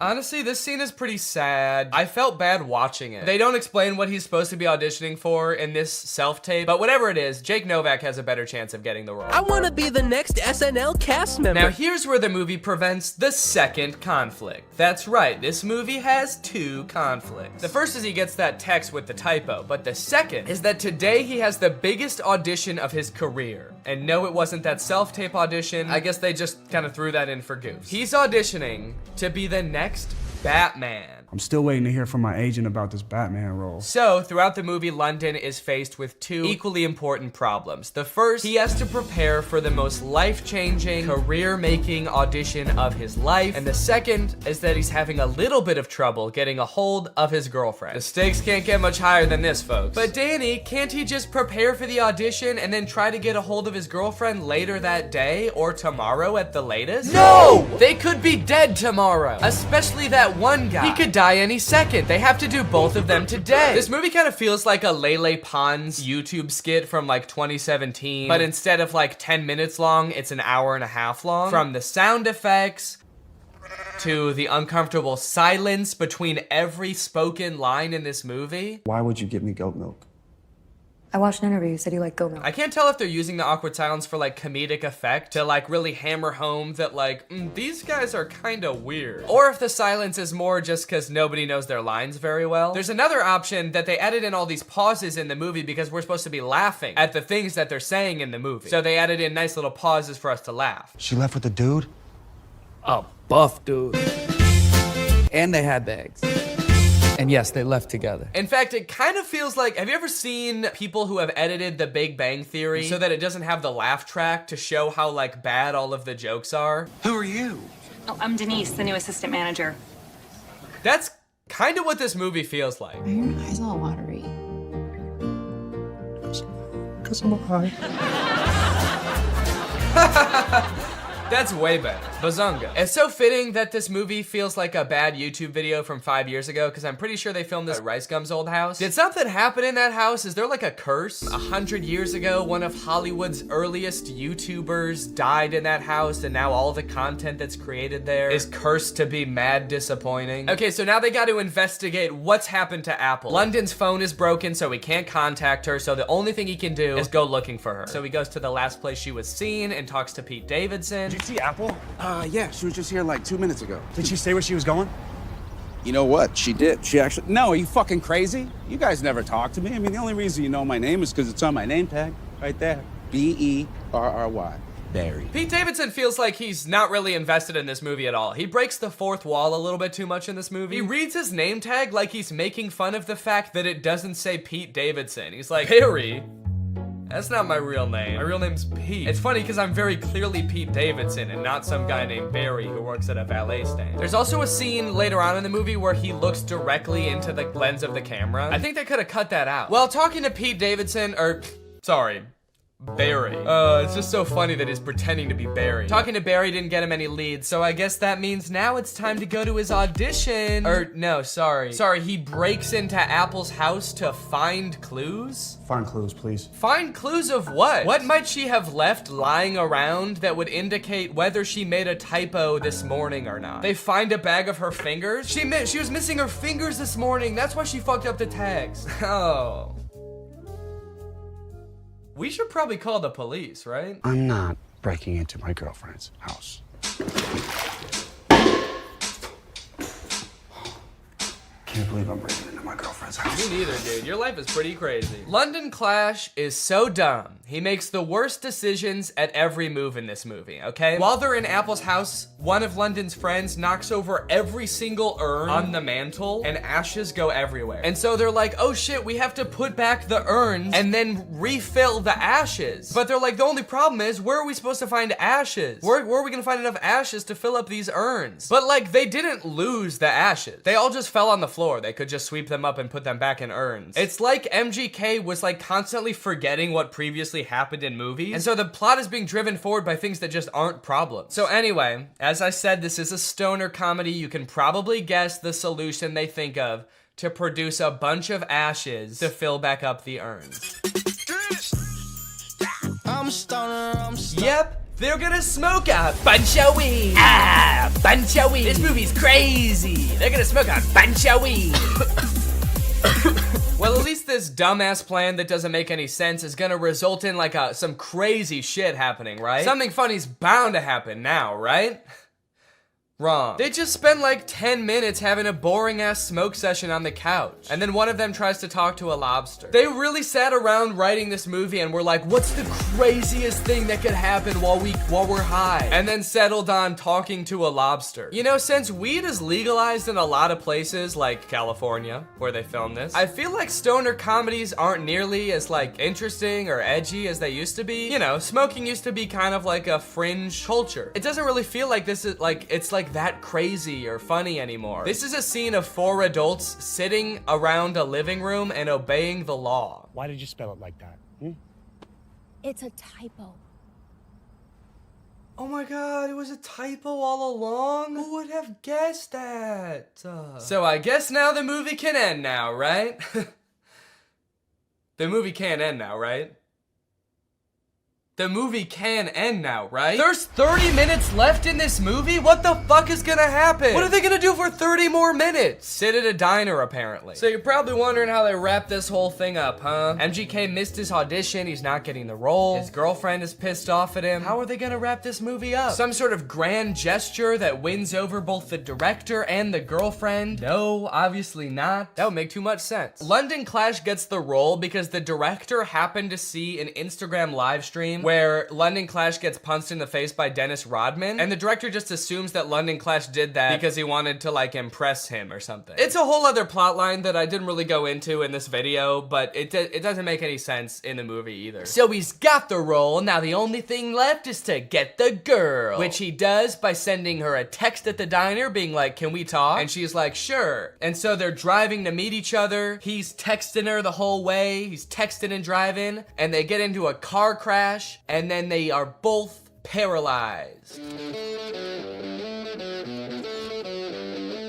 Honestly, this scene is pretty sad. I felt bad watching it. They don't explain what he's supposed to be auditioning for in this self-tape, but whatever it is, Jake Novak has a better chance of getting the role. I want to be the next SNL cast member. Now here's where the movie prevents the second conflict. That's right, this movie has two conflicts. The first is he gets that text with the typo, but the second is that today he has the biggest audition of his career. And no, it wasn't that self-tape audition. I guess they just kind of threw that in for goofs. He's auditioning to be the next Batman. I'm still waiting to hear from my agent about this Batman role. So, throughout the movie, London is faced with two equally important problems. The first, he has to prepare for the most life-changing, career-making audition of his life. And the second is that he's having a little bit of trouble getting a hold of his girlfriend. The stakes can't get much higher than this, folks. But Danny, can't he just prepare for the audition and then try to get a hold of his girlfriend later that day or tomorrow at the latest? No! They could be dead tomorrow, especially that one guy. He could die any second. They have to do both of them today. This movie kind of feels like a Lele Pons YouTube skit from like 2017, but instead of like 10 minutes long, it's an hour and a half long. From the sound effects to the uncomfortable silence between every spoken line in this movie. Why would you give me goat milk? I watched an interview. You said you like goat milk. I can't tell if they're using the awkward silence for like comedic effect to like really hammer home that like, these guys are kind of weird. Or if the silence is more just because nobody knows their lines very well. There's another option that they added in all these pauses in the movie because we're supposed to be laughing at the things that they're saying in the movie. So they added in nice little pauses for us to laugh. She left with the dude? A buff dude. And they had bags. And yes, they left together. In fact, it kind of feels like, have you ever seen people who have edited The Big Bang Theory so that it doesn't have the laugh track to show how like bad all of the jokes are? Who are you? Oh, I'm Denise, the new assistant manager. That's kind of what this movie feels like. Are your eyes all watery? Because I'm high. That's way better. Bazunga. It's so fitting that this movie feels like a bad YouTube video from 5 years ago because I'm pretty sure they filmed this at Rice Gum's old house. Did something happen in that house? Is there like a curse? 100 years ago, one of Hollywood's earliest YouTubers died in that house and now all the content that's created there is cursed to be mad disappointing. Okay, so now they got to investigate what's happened to Apple. London's phone is broken, so he can't contact her, so the only thing he can do is go looking for her. So he goes to the last place she was seen and talks to Pete Davidson. Did you see Apple? Yeah, she was just here like 2 minutes ago. Did she say where she was going? You know what? She did. She actually... No, are you fucking crazy? You guys never talk to me. I mean, the only reason you know my name is because it's on my name tag. Right there. B-E-R-R-Y. Barry. Pete Davidson feels like he's not really invested in this movie at all. He breaks the fourth wall a little bit too much in this movie. He reads his name tag like he's making fun of the fact that it doesn't say Pete Davidson. He's like, Harry. That's not my real name. My real name's Pete. It's funny because I'm very clearly Pete Davidson and not some guy named Barry who works at a valet stand. There's also a scene later on in the movie where he looks directly into the lens of the camera. I think they could have cut that out. Well, talking to Pete Davidson, sorry, Barry. It's just so funny that he's pretending to be Barry. Talking to Barry didn't get him any leads, so I guess that means now it's time to go to his audition. No, sorry. Sorry, he breaks into Apple's house to find clues? Find clues, please. Find clues of what? What might she have left lying around that would indicate whether she made a typo this morning or not? They find a bag of her fingers? She was missing her fingers this morning. That's why she fucked up the tags. Oh. We should probably call the police, right? I'm not breaking into my girlfriend's house. Can't believe I'm breaking into my girlfriend's house. Me neither, dude. Your life is pretty crazy. London Clash is so dumb. He makes the worst decisions at every move in this movie, okay? While they're in Apple's house, one of London's friends knocks over every single urn on the mantle and ashes go everywhere. And so they're like, oh shit, we have to put back the urns and then refill the ashes. But they're like, the only problem is, where are we supposed to find ashes? Where are we gonna find enough ashes to fill up these urns? But like, they didn't lose the ashes. They all just fell on the floor. They could just sweep them up and put them back in urns. It's like MGK was like constantly forgetting what previously happened in movies. And so the plot is being driven forward by things that just aren't problems. So anyway, as I said, this is a stoner comedy. You can probably guess the solution they think of to produce a bunch of ashes to fill back up the urns. Yep, they're gonna smoke a bunch of weed. Bunch of weed. This movie's crazy. They're gonna smoke a bunch of weed. Well, at least this dumbass plan that doesn't make any sense is gonna result in like some crazy shit happening, right? Something funny's bound to happen now, right? Wrong. They just spend like 10 minutes having a boring ass smoke session on the couch. And then one of them tries to talk to a lobster. They really sat around writing this movie and were like, what's the craziest thing that could happen while we're high? And then settled on talking to a lobster. You know, since weed is legalized in a lot of places like California, where they filmed this, I feel like stoner comedies aren't nearly as like interesting or edgy as they used to be. You know, smoking used to be kind of like a fringe culture. It doesn't really feel like this is like, it's like that crazy or funny anymore. This is a scene of 4 adults sitting around a living room and obeying the law. Why did you spell it like that? It's a typo. Oh my god, it was a typo all along? Who would have guessed that? So I guess now the movie can end now, right? The movie can't end now, right? The movie can end now, right? There's 30 minutes left in this movie? What the fuck is gonna happen? What are they gonna do for 30 more minutes? Sit at a diner, apparently. So you're probably wondering how they wrap this whole thing up, huh? MGK missed his audition, he's not getting the role. His girlfriend is pissed off at him. How are they gonna wrap this movie up? Some sort of grand gesture that wins over both the director and the girlfriend? No, obviously not. That would make too much sense. London Clash gets the role because the director happened to see an Instagram live stream where London Clash gets punched in the face by Dennis Rodman, and the director just assumes that London Clash did that because he wanted to like impress him or something. It's a whole other plot line that I didn't really go into in this video, but it doesn't make any sense in the movie either. So he's got the role, now the only thing left is to get the girl, which he does by sending her a text at the diner being like, can we talk? And she's like, sure. And so they're driving to meet each other. He's texting her the whole way. He's texting and driving, and they get into a car crash, and then they are both paralyzed.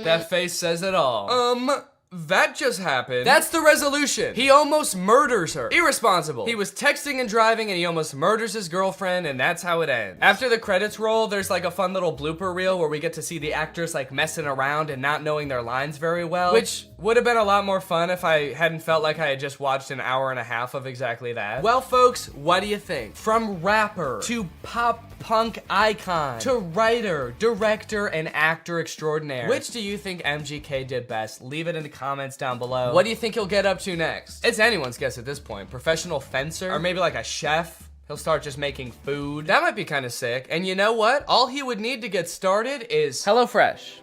That face says it all. That just happened. That's the resolution. He almost murders her. Irresponsible. He was texting and driving and he almost murders his girlfriend, and that's how it ends. After the credits roll, there's like a fun little blooper reel where we get to see the actors like messing around and not knowing their lines very well, which would have been a lot more fun if I hadn't felt like I had just watched an hour and a half of exactly that. Well, folks, what do you think? From rapper to pop punk icon to writer, director, and actor extraordinaire, which do you think MGK did best? Leave it in the comments down below. What do you think he'll get up to next? It's anyone's guess at this point. Professional fencer? Or maybe like a chef? He'll start just making food. That might be kind of sick. And you know what? All he would need to get started is HelloFresh.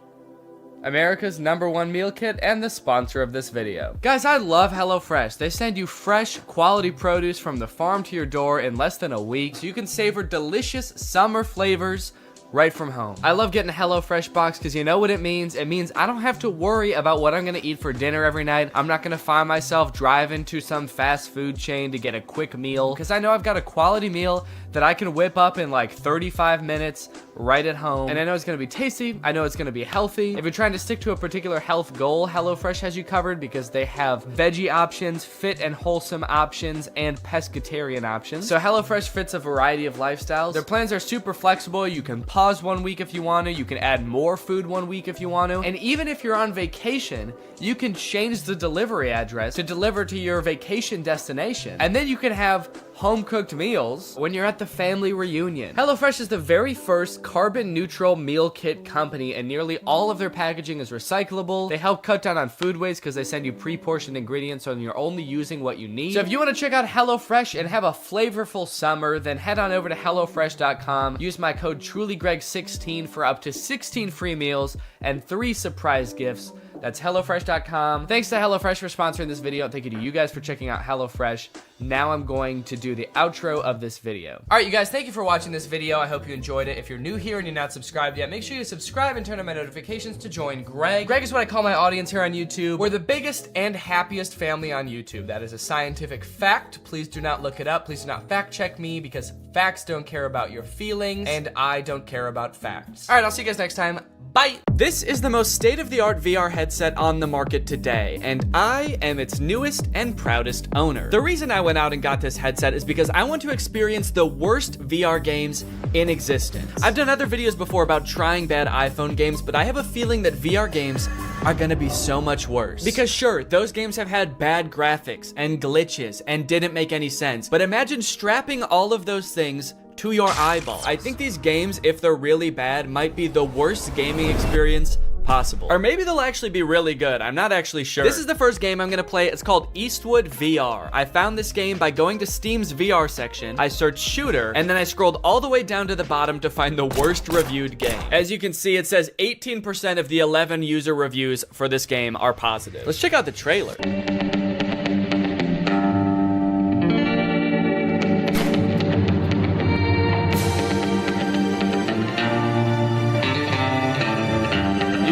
America's #1 meal kit and the sponsor of this video. Guys, I love HelloFresh. They send you fresh, quality produce from the farm to your door in less than a week, so you can savor delicious summer flavors right from home. I love getting a HelloFresh box because you know what it means? It means I don't have to worry about what I'm gonna eat for dinner every night. I'm not gonna find myself driving to some fast food chain to get a quick meal because I know I've got a quality meal that I can whip up in like 35 minutes right at home. And I know it's gonna be tasty. I know it's gonna be healthy. If you're trying to stick to a particular health goal, HelloFresh has you covered because they have veggie options, fit and wholesome options, and pescatarian options. So HelloFresh fits a variety of lifestyles. Their plans are super flexible. You can pause 1 week if you want to. You can add more food 1 week if you want to. And even if you're on vacation, you can change the delivery address to deliver to your vacation destination. And then you can have home-cooked meals when you're at the family reunion. HelloFresh is the very first carbon-neutral meal kit company, and nearly all of their packaging is recyclable. They help cut down on food waste because they send you pre-portioned ingredients so you're only using what you need. So if you want to check out HelloFresh and have a flavorful summer, then head on over to HelloFresh.com. Use my code TrulyGreg16 for up to 16 free meals and 3 surprise gifts. That's HelloFresh.com. Thanks to HelloFresh for sponsoring this video. And thank you to you guys for checking out HelloFresh. Now I'm going to do the outro of this video. All right, you guys, thank you for watching this video. I hope you enjoyed it. If you're new here and you're not subscribed yet, make sure you subscribe and turn on my notifications to join Greg. Greg is what I call my audience here on YouTube. We're the biggest and happiest family on YouTube. That is a scientific fact. Please do not look it up. Please do not fact check me because facts don't care about your feelings and I don't care about facts. All right, I'll see you guys next time. Bye! This is the most state-of-the-art VR headset on the market today, and I am its newest and proudest owner. The reason I went out and got this headset is because I want to experience the worst VR games in existence. I've done other videos before about trying bad iPhone games, but I have a feeling that VR games are gonna be so much worse. Because sure, those games have had bad graphics and glitches and didn't make any sense, but imagine strapping all of those things to your eyeballs. I think these games, if they're really bad, might be the worst gaming experience possible. Or maybe they'll actually be really good. I'm not actually sure. This is the first game I'm gonna play. It's called Eastwood VR. I found this game by going to Steam's VR section. I searched shooter, and then I scrolled all the way down to the bottom to find the worst reviewed game. As you can see, it says 18% of the 11 user reviews for this game are positive. Let's check out the trailer.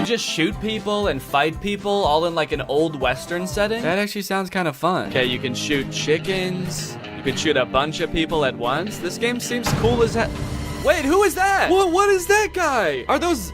Just shoot people and fight people all in like an old Western setting? That actually sounds kind of fun. Okay, you can shoot chickens. You can shoot a bunch of people at once. This game seems cool as hell. Wait, who is that? What is that guy? Are those...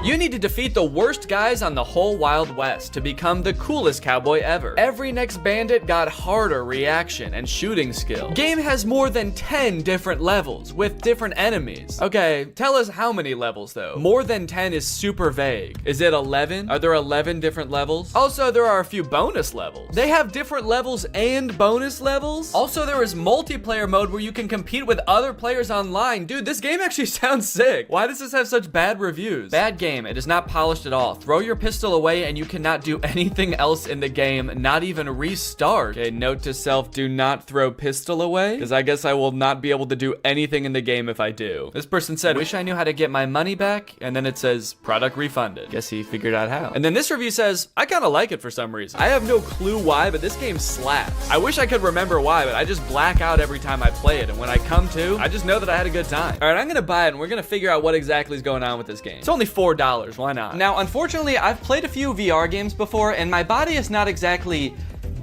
You need to defeat the worst guys on the whole Wild West to become the coolest cowboy ever. Every next bandit got harder reaction and shooting skill. Game has more than 10 different levels with different enemies. Okay, tell us how many levels though. More than 10 is super vague. Is it 11? Are there 11 different levels? Also, there are a few bonus levels. They have different levels and bonus levels. Also, there is multiplayer mode where you can compete with other players online. Dude, this game actually sounds sick. Why does this have such bad reviews? Bad game. It is not polished at all. Throw your pistol away and you cannot do anything else in the game, not even restart. Okay, note to self, do not throw pistol away, because I guess I will not be able to do anything in the game if I do. This person said, wish I knew how to get my money back, and then it says, product refunded. Guess he figured out how. And then this review says, I kind of like it for some reason. I have no clue why, but this game slaps. I wish I could remember why, but I just black out every time I play it, and when I come to, I just know that I had a good time. All right, I'm gonna buy it, and we're gonna figure out what exactly is going on with this game. It's only $4. Why not? Now, unfortunately, I've played a few VR games before, and my body is not exactly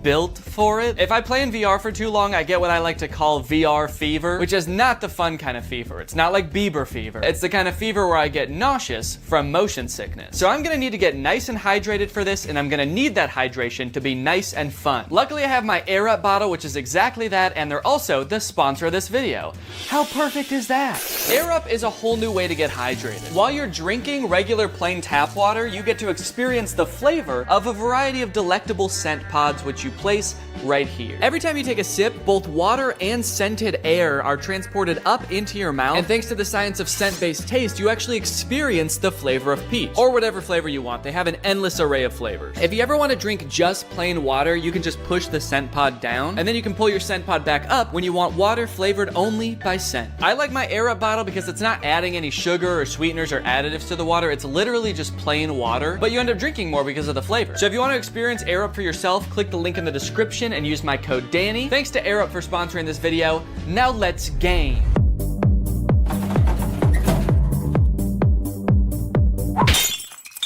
built for it. If I play in VR for too long, I get what I like to call VR fever, which is not the fun kind of fever. It's not like Bieber fever. It's the kind of fever where I get nauseous from motion sickness. So I'm gonna need to get nice and hydrated for this, and I'm gonna need that hydration to be nice and fun. Luckily, I have my Air Up bottle, which is exactly that, and they're also the sponsor of this video. How perfect is that? Air Up is a whole new way to get hydrated. While you're drinking regular plain tap water, you get to experience the flavor of a variety of delectable scent pods, which you place right here. Every time you take a sip, both water and scented air are transported up into your mouth, and thanks to the science of scent-based taste, you actually experience the flavor of peach, or whatever flavor you want. They have an endless array of flavors. If you ever want to drink just plain water, you can just push the scent pod down, and then you can pull your scent pod back up when you want water flavored only by scent. I like my Air Up bottle because it's not adding any sugar or sweeteners or additives to the water. It's literally just plain water, but you end up drinking more because of the flavor. So if you want to experience Air Up for yourself, click the link in the description and use my code Danny. Thanks to Air Up for sponsoring this video. Now let's game.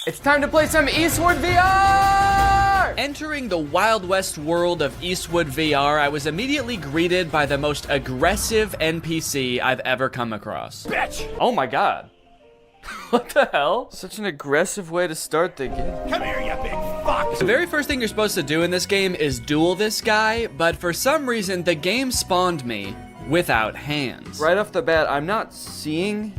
It's time to play some Eastwood VR! Entering the Wild West world of Eastwood VR, I was immediately greeted by the most aggressive NPC I've ever come across. Bitch! Oh my god. What the hell? Such an aggressive way to start the game. Come here, you big fuck! The very first thing you're supposed to do in this game is duel this guy, but for some reason, the game spawned me without hands. Right off the bat, I'm not seeing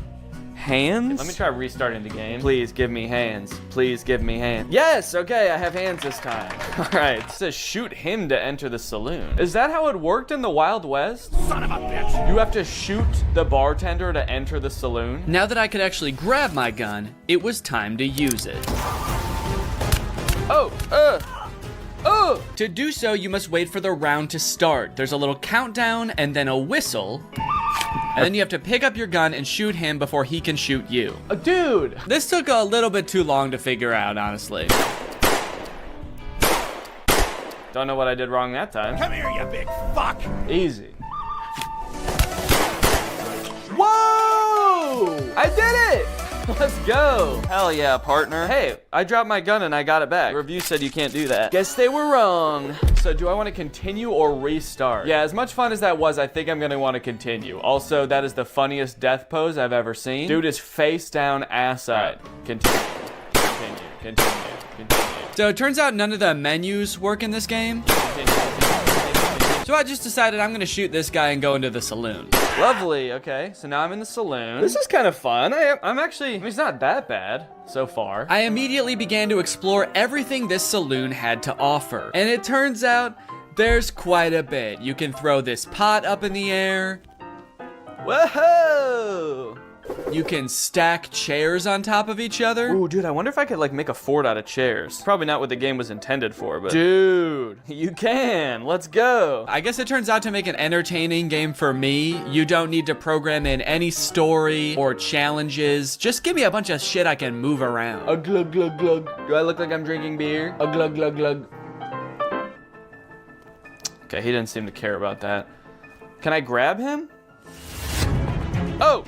hands. Let me try restarting the game. Please give me hands. Please give me hands. Yes, okay, I have hands this time. All right, it says shoot him to enter the saloon. Is that how it worked in the Wild West? Son of a bitch! You have to shoot the bartender to enter the saloon? Now that I could actually grab my gun, it was time to use it. To do so, you must wait for the round to start. There's a little countdown and then a whistle. And then you have to pick up your gun and shoot him before he can shoot you. Dude! This took a little bit too long to figure out, honestly. Don't know what I did wrong that time. Come here, you big fuck! Easy. Whoa! I did it! Let's go. Hell yeah, partner. Hey, I dropped my gun and I got it back. The review said you can't do that. Guess they were wrong. So do I want to continue or restart? Yeah, as much fun as that was, I think I'm going to want to continue. Also, that is the funniest death pose I've ever seen. Dude is face down, ass side. Continue, continue, continue, continue. So it turns out none of the menus work in this game. So I just decided I'm gonna shoot this guy and go into the saloon. Lovely, okay, so now I'm in the saloon. This is kind of fun. I'm actually, I mean, it's not that bad so far. I immediately began to explore everything this saloon had to offer. And it turns out there's quite a bit. You can throw this pot up in the air. Whoa! You can stack chairs on top of each other. Ooh, dude, I wonder if I could like make a fort out of chairs. Probably not what the game was intended for, but dude, you can. Let's go. I guess it turns out to make an entertaining game for me, you don't need to program in any story or challenges. Just give me a bunch of shit I can move around. A glug glug glug. Do I look like I'm drinking beer? A glug glug glug. Okay, he didn't seem to care about that. Can I grab him? Oh!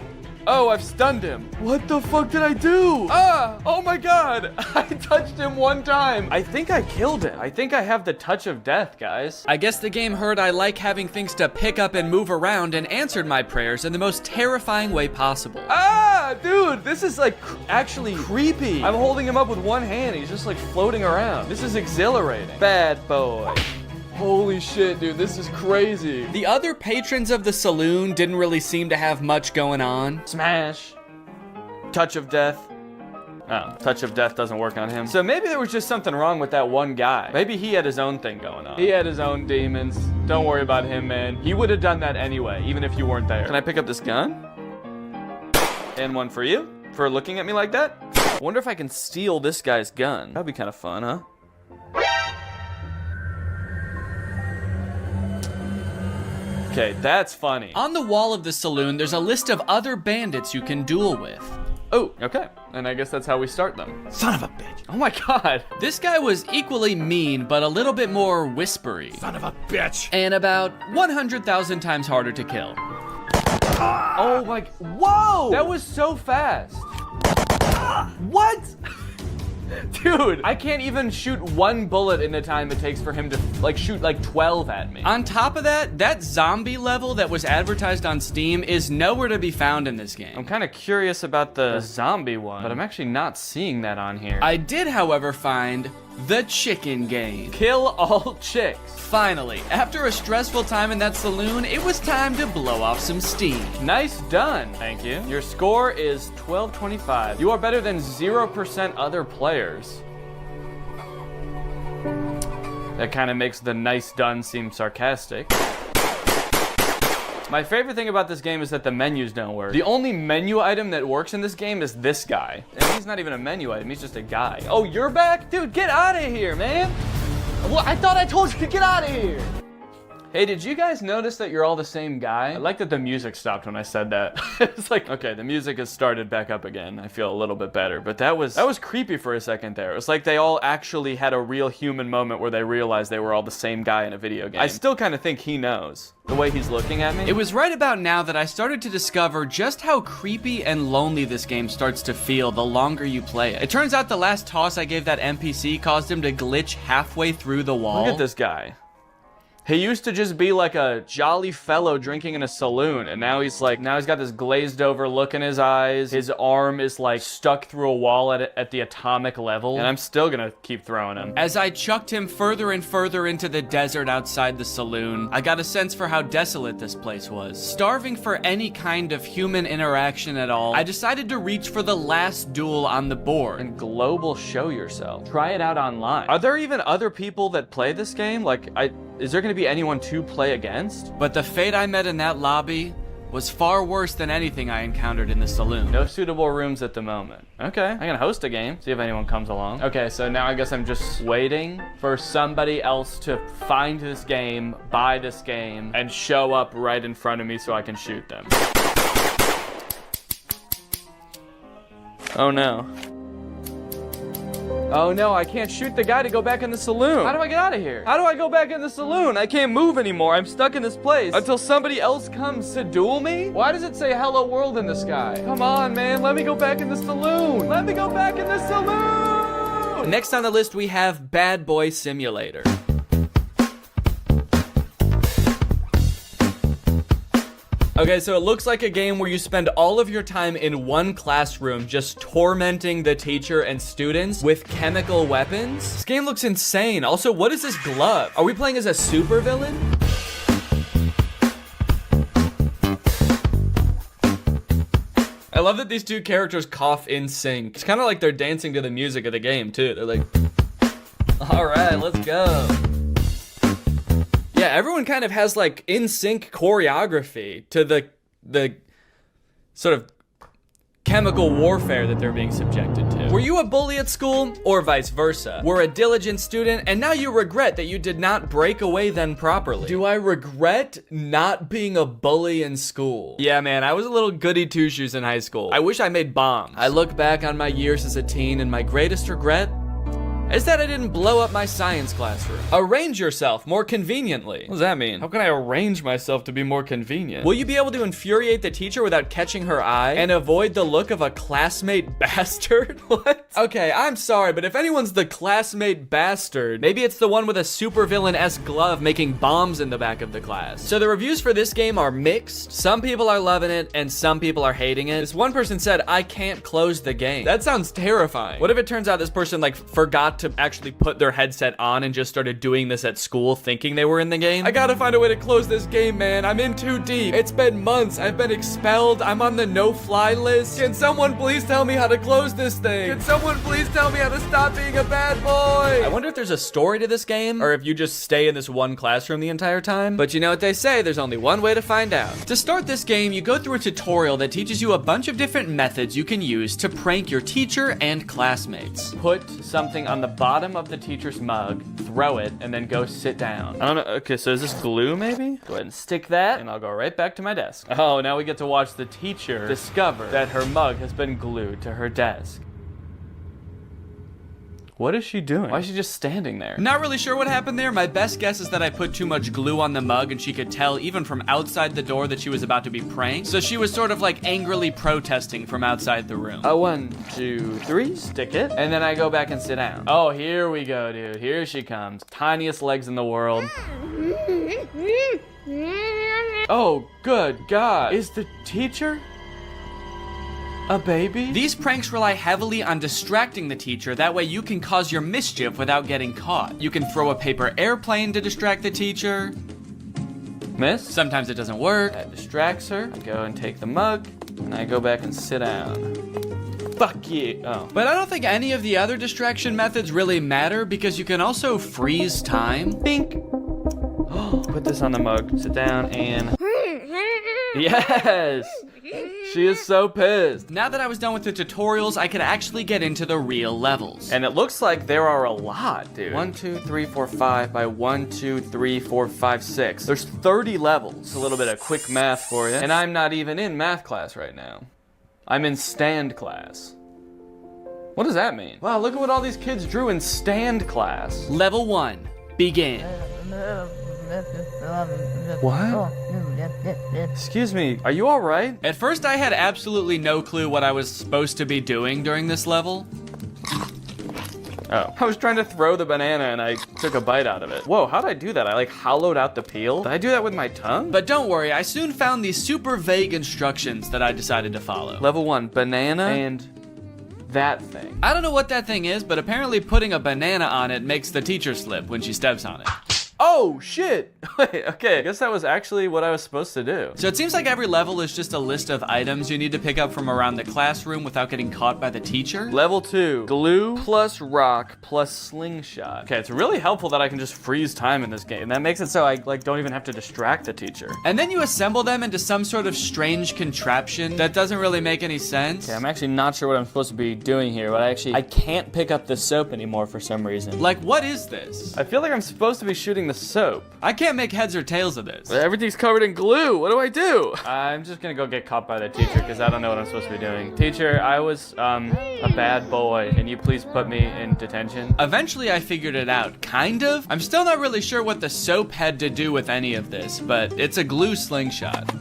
Oh, I've stunned him. What the fuck did I do? Ah! Oh my god! I touched him one time. I think I killed him. I think I have the touch of death, guys. I guess the game heard I like having things to pick up and move around and answered my prayers in the most terrifying way possible. Ah! Dude, this is like actually creepy. I'm holding him up with one hand. He's just like floating around. This is exhilarating. Bad boy. Holy shit, dude, this is crazy. The other patrons of the saloon didn't really seem to have much going on. Smash. Touch of death. Oh, touch of death doesn't work on him. So maybe there was just something wrong with that one guy. Maybe he had his own thing going on. He had his own demons. Don't worry about him, man. He would have done that anyway, even if you weren't there. Can I pick up this gun? And one for you, for looking at me like that. I wonder if I can steal this guy's gun. That'd be kind of fun, huh? Okay, that's funny. On the wall of the saloon, there's a list of other bandits you can duel with. Oh, okay. And I guess that's how we start them. Son of a bitch. Oh my god. This guy was equally mean, but a little bit more whispery. Son of a bitch. And about 100,000 times harder to kill. Oh my, whoa! That was so fast. What? Dude, I can't even shoot one bullet in the time it takes for him to like shoot like 12 at me. On top of that, that zombie level that was advertised on Steam is nowhere to be found in this game. I'm kind of curious about the zombie one, but I'm actually not seeing that on here. I did, however, find the chicken game. Kill all chicks. Finally, after a stressful time in that saloon, it was time to blow off some steam. Nice done. Thank you. Your score is 1225. You are better than 0% other players. That kind of makes the nice done seem sarcastic. My favorite thing about this game is that the menus don't work. The only menu item that works in this game is this guy. And he's not even a menu item, he's just a guy. Oh, you're back? Dude, get out of here, man. Well, I thought I told you to get out of here. Hey, did you guys notice that you're all the same guy? I like that the music stopped when I said that. It's like, okay, the music has started back up again. I feel a little bit better, but that was creepy for a second there. It was like they all actually had a real human moment where they realized they were all the same guy in a video game. I still kind of think he knows, the way he's looking at me. It was right about now that I started to discover just how creepy and lonely this game starts to feel the longer you play it. It turns out the last toss I gave that NPC caused him to glitch halfway through the wall. Look at this guy. He used to just be like a jolly fellow drinking in a saloon, and now he's got this glazed over look in his eyes. His arm is like stuck through a wall at the atomic level, and I'm still gonna keep throwing him. As I chucked him further and further into the desert outside the saloon, I got a sense for how desolate this place was. Starving for any kind of human interaction at all, I decided to reach for the last duel on the board. And global show yourself. Try it out online. Are there even other people that play this game? Is there gonna be anyone to play against? But the fate I met in that lobby was far worse than anything I encountered in the saloon. No suitable rooms at the moment. Okay, I can host a game, see if anyone comes along. Okay, so now I guess I'm just waiting for somebody else to find this game, buy this game, and show up right in front of me so I can shoot them. Oh no. Oh no, I can't shoot the guy to go back in the saloon. How do I get out of here? How do I go back in the saloon? I can't move anymore. I'm stuck in this place until somebody else comes to duel me? Why does it say hello world in the sky? Come on, man. Let me go back in the saloon. Let me go back in the saloon. Next on the list, we have Bad Boy Simulator. Okay, so it looks like a game where you spend all of your time in one classroom just tormenting the teacher and students with chemical weapons. This game looks insane. Also, what is this glove? Are we playing as a supervillain? I love that these two characters cough in sync. It's kind of like they're dancing to the music of the game, too. They're like, all right, let's go. Yeah, everyone kind of has like in sync choreography to the sort of chemical warfare that they're being subjected to. Were you a bully at school, or vice versa? Were a diligent student, and now you regret that you did not break away then properly? Do I regret not being a bully in school? Yeah, man, I was a little goody two-shoes in high school. I wish I made bombs. I look back on my years as a teen, and my greatest regret is that I didn't blow up my science classroom. Arrange yourself more conveniently. What does that mean? How can I arrange myself to be more convenient? Will you be able to infuriate the teacher without catching her eye and avoid the look of a classmate bastard? What? Okay, I'm sorry, but if anyone's the classmate bastard, maybe it's the one with a supervillain-esque glove making bombs in the back of the class. So the reviews for this game are mixed. Some people are loving it and some people are hating it. This one person said, I can't close the game. That sounds terrifying. What if it turns out this person like forgot to actually put their headset on and just started doing this at school thinking they were in the game? I gotta find a way to close this game, man. I'm in too deep. It's been months. I've been expelled. I'm on the no-fly list. Can someone please tell me how to close this thing? Can someone please tell me how to stop being a bad boy? I wonder if there's a story to this game or if you just stay in this one classroom the entire time. But you know what they say, there's only one way to find out. To start this game, you go through a tutorial that teaches you a bunch of different methods you can use to prank your teacher and classmates. Put something on the bottom of the teacher's mug, throw it, and then go sit down. I don't know. Okay, so is this glue maybe? Go ahead and stick that, and I'll go right back to my desk. Oh, now we get to watch the teacher discover that her mug has been glued to her desk. What is she doing? Why is she just standing there? Not really sure what happened there. My best guess is that I put too much glue on the mug and she could tell even from outside the door that she was about to be pranked. So she was sort of like angrily protesting from outside the room. 1, 2, 3, stick it. And then I go back and sit down. Oh, here we go, dude. Here she comes. Tiniest legs in the world. Oh, good God. Is the teacher a baby? These pranks rely heavily on distracting the teacher, that way you can cause your mischief without getting caught. You can throw a paper airplane to distract the teacher. Miss? Sometimes it doesn't work. That distracts her. I go and take the mug, and I go back and sit down. fuck you. Oh. But I don't think any of the other distraction methods really matter because you can also freeze time. Bink. Put this on the mug. Sit down and... Yes! She is so pissed. Now that I was done with the tutorials, I could actually get into the real levels. And it looks like there are a lot, dude. 1, 2, 3, 4, 5 by 1, 2, 3, 4, 5, 6. There's 30 levels. A little bit of quick math for you. And I'm not even in math class right now. I'm in stand class. What does that mean? Wow, look at what all these kids drew in stand class. Level 1, begin. What? Excuse me, are you all right? At first I had absolutely no clue what I was supposed to be doing during this level. Oh, I was trying to throw the banana and I took a bite out of it. Whoa, how'd I do that? I like hollowed out the peel? Did I do that with my tongue? But don't worry, I soon found these super vague instructions that I decided to follow. Level 1, banana and that thing. I don't know what that thing is, but apparently putting a banana on it makes the teacher slip when she steps on it. Oh, shit. Wait, okay, I guess that was actually what I was supposed to do. So it seems like every level is just a list of items you need to pick up from around the classroom without getting caught by the teacher. Level 2, glue plus rock plus slingshot. Okay, it's really helpful that I can just freeze time in this game. That makes it so I don't even have to distract the teacher. And then you assemble them into some sort of strange contraption that doesn't really make any sense. Okay, I'm actually not sure what I'm supposed to be doing here, but I can't pick up the soap anymore for some reason. Like, what is this? I feel like I'm supposed to be shooting the soap. I can't make heads or tails of this. Everything's covered in glue. What do I do? I'm just gonna go get caught by the teacher because I don't know what I'm supposed to be doing. Teacher, I was a bad boy. Can you please put me in detention? Eventually I figured it out, kind of. I'm still not really sure what the soap had to do with any of this, but it's a glue slingshot.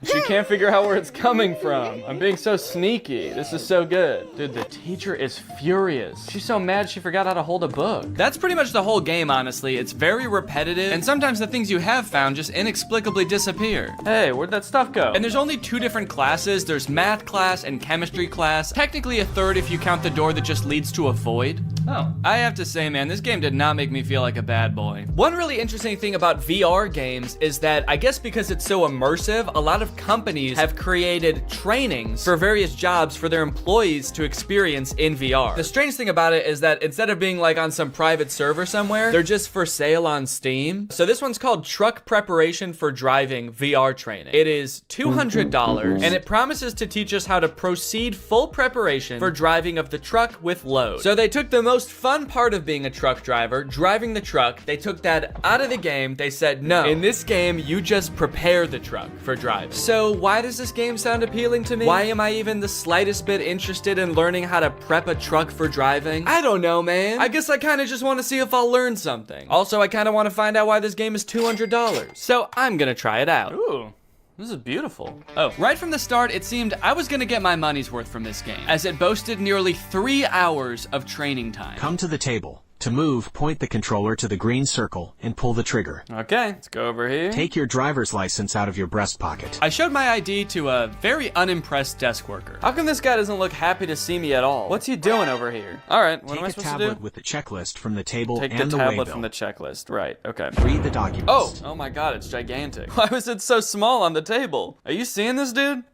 She can't figure out where it's coming from. I'm being so sneaky. This is so good. Dude, the teacher is furious. She's so mad she forgot how to hold a book. That's pretty much the whole game, honestly. It's very repetitive, and sometimes the things you have found just inexplicably disappear. Hey, where'd that stuff go? And there's only 2 different classes. There's math class and chemistry class. Technically a third if you count the door that just leads to a void. Oh. I have to say, man, this game did not make me feel like a bad boy. One really interesting thing about VR games is that I guess because it's so immersive, a lot of companies have created trainings for various jobs for their employees to experience in VR. The strange thing about it is that instead of being like on some private server somewhere, they're just for sale on Steam. So this one's called Truck Preparation for Driving VR Training. It is $200 and it promises to teach us how to proceed full preparation for driving of the truck with load. So they took the most fun part of being a truck driver, driving the truck, they took that out of the game. They said, no, in this game, you just prepare the truck for driving. So why does this game sound appealing to me? Why am I even the slightest bit interested in learning how to prep a truck for driving? I don't know, man. I guess I kind of just want to see if I'll learn something. Also, I kind of want to find out why this game is $200. So I'm gonna try it out. Ooh. This is beautiful. Oh, right from the start, it seemed I was gonna get my money's worth from this game, as it boasted nearly 3 hours of training time. Come to the table. To move, point the controller to the green circle and pull the trigger. Okay, let's go over here. Take your driver's license out of your breast pocket. I showed my ID to a very unimpressed desk worker. How come this guy doesn't look happy to see me at all? What's he doing over here? All right, what am I supposed to do? Take a tablet with the checklist from the table and the waybill. Take the tablet from the checklist, right, okay. Read the documents. Oh my god, it's gigantic. Why was it so small on the table? Are you seeing this, dude?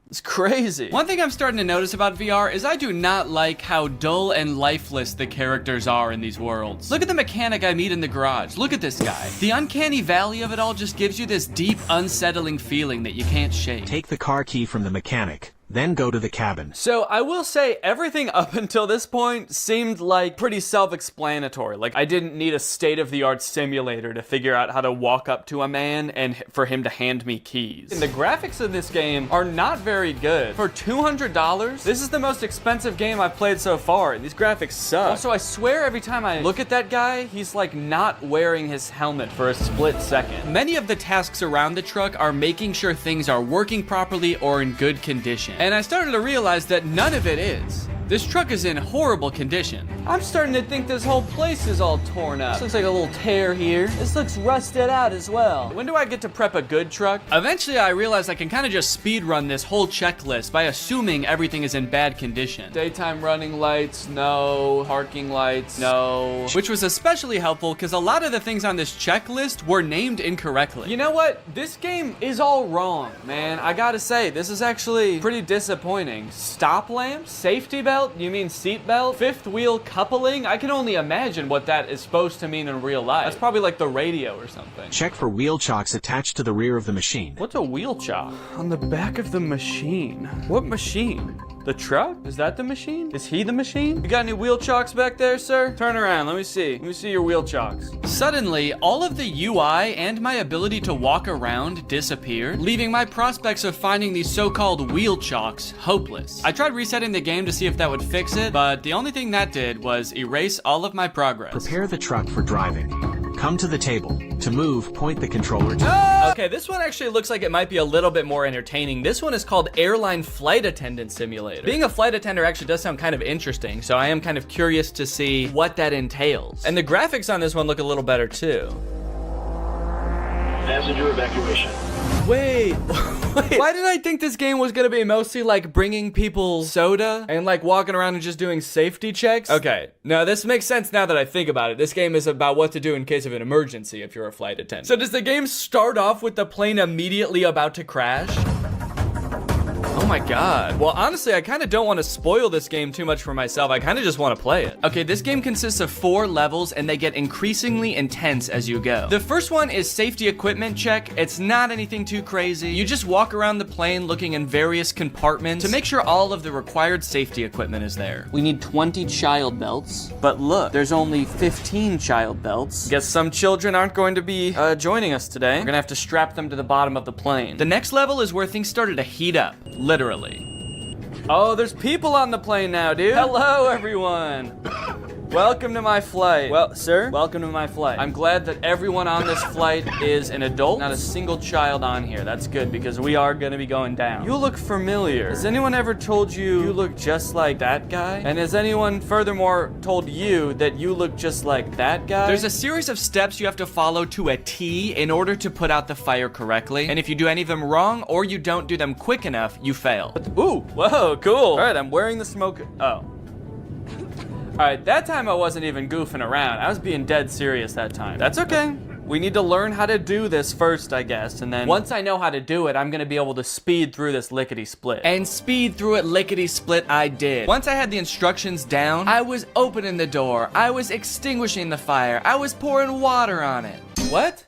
It's crazy. One thing I'm starting to notice about VR is I do not like how dull and lifeless the characters are in these worlds. Look at the mechanic I meet in the garage. Look at this guy. The uncanny valley of it all just gives you this deep, unsettling feeling that you can't shake. Take the car key from the mechanic. Then go to the cabin. So I will say everything up until this point seemed like pretty self-explanatory. Like I didn't need a state-of-the-art simulator to figure out how to walk up to a man and for him to hand me keys. And the graphics of this game are not very good. For $200, this is the most expensive game I've played so far, and these graphics suck. Also, I swear every time I look at that guy, he's like not wearing his helmet for a split second. Many of the tasks around the truck are making sure things are working properly or in good condition. And I started to realize that none of it is. This truck is in horrible condition. I'm starting to think this whole place is all torn up. This looks like a little tear here. This looks rusted out as well. When do I get to prep a good truck? Eventually, I realized I can kind of just speed run this whole checklist by assuming everything is in bad condition. Daytime running lights, no. Parking lights, no. Which was especially helpful because a lot of the things on this checklist were named incorrectly. You know what? This game is all wrong, man. I gotta say, this is actually pretty disappointing. Stop lamp? Safety belt? You mean seat belt? Fifth wheel coupling? I can only imagine what that is supposed to mean in real life. That's probably like the radio or something. Check for wheel chocks attached to the rear of the machine. What's a wheel chock? On the back of the machine. What machine? The truck? Is that the machine? Is he the machine? You got any wheel chocks back there, sir? Turn around, let me see. Let me see your wheel chocks. Suddenly, all of the UI and my ability to walk around disappeared, leaving my prospects of finding these so-called wheel chocks hopeless. I tried resetting the game to see if that would fix it, but the only thing that did was erase all of my progress. Prepare the truck for driving. Come to the table. To move, point the controller to... Okay, this one actually looks like it might be a little bit more entertaining. This one is called Airline Flight Attendant Simulator. Being a flight attendant actually does sound kind of interesting, so I am kind of curious to see what that entails. And the graphics on this one look a little better too. Passenger evacuation. Wait, why did I think this game was gonna be mostly like bringing people soda and like walking around and just doing safety checks? Okay, now this makes sense now that I think about it. This game is about what to do in case of an emergency if you're a flight attendant. So does the game start off with the plane immediately about to crash? Oh my god. Well, honestly, I kind of don't want to spoil this game too much for myself. I kind of just want to play it. Okay, this game consists of 4 levels and they get increasingly intense as you go. The first one is safety equipment check. It's not anything too crazy. You just walk around the plane looking in various compartments to make sure all of the required safety equipment is there. We need 20 child belts, but look, there's only 15 child belts. Guess some children aren't going to be joining us today. We're gonna have to strap them to the bottom of the plane. The next level is where things started to heat up. Literally. Oh, there's people on the plane now, dude. Hello, everyone. Welcome to my flight. Well, sir, welcome to my flight. I'm glad that everyone on this flight is an adult, not a single child on here. That's good because we are gonna be going down. You look familiar. Has anyone ever told you you look just like that guy? And has anyone furthermore told you that you look just like that guy? There's a series of steps you have to follow to a T in order to put out the fire correctly. And if you do any of them wrong or you don't do them quick enough, you fail. Ooh, whoa, cool. All right, I'm wearing the smoke. Oh. All right, that time I wasn't even goofing around. I was being dead serious that time. That's okay. We need to learn how to do this first, I guess, and then once I know how to do it, I'm gonna be able to speed through this lickety-split. And speed through it lickety-split I did. Once I had the instructions down, I was opening the door, I was extinguishing the fire, I was pouring water on it. What?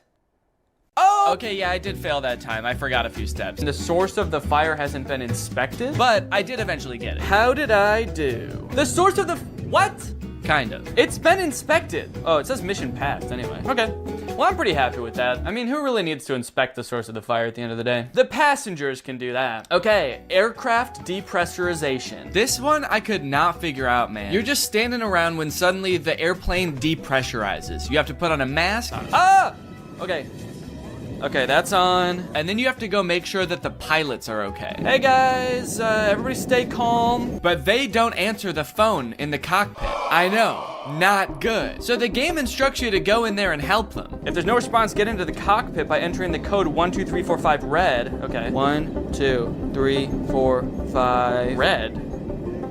Oh! Okay, yeah, I did fail that time. I forgot a few steps. The source of the fire hasn't been inspected, but I did eventually get it. How did I do? The source of the... What? Kind of. It's been inspected. Oh, it says mission passed anyway. Okay. Well, I'm pretty happy with that. I mean, who really needs to inspect the source of the fire at the end of the day? The passengers can do that. Okay, aircraft depressurization. This one I could not figure out, man. You're just standing around when suddenly the airplane depressurizes. You have to put on a mask. Ah! Okay. Okay, that's on. And then you have to go make sure that the pilots are okay. Hey guys, everybody stay calm. But they don't answer the phone in the cockpit. I know, not good. So the game instructs you to go in there and help them. If there's no response, get into the cockpit by entering the code 12345 red. Okay, 1, 2, 3, 4, 5. Red?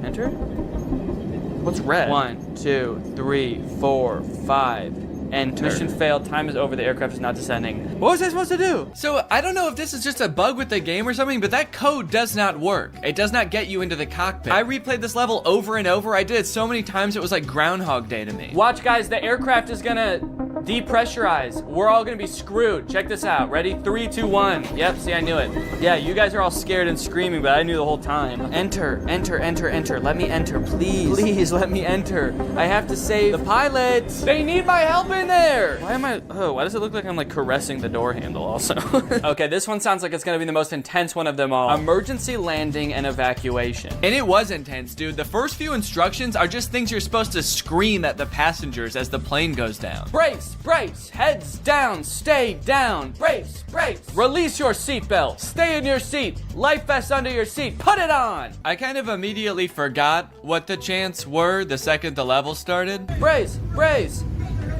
Enter? What's red? 1, 2, 3, 4, 5. Enter. Mission failed. Time is over. The aircraft is not descending. What was I supposed to do? So I don't know if this is just a bug with the game or something, but that code does not work. It does not get you into the cockpit. I replayed this level over and over. I did it so many times it was like Groundhog Day to me. Watch, guys. The aircraft is gonna depressurize. We're all gonna be screwed. Check this out. Ready? 3, 2, 1. Yep. See, I knew it. Yeah, you guys are all scared and screaming, but I knew the whole time. Enter. Enter. Enter. Enter. Let me enter, please. Please let me enter. I have to save the pilots. They need my help in in there! Why does it look like I'm like caressing the door handle also? Okay, this one sounds like it's gonna be the most intense one of them all. Emergency landing and evacuation. And it was intense, dude. The first few instructions are just things you're supposed to scream at the passengers as the plane goes down. Brace, brace, heads down, stay down. Brace, brace. Release your seatbelt. Stay in your seat. Life vest under your seat. Put it on. I kind of immediately forgot what the chants were the second the level started. Brace, brace.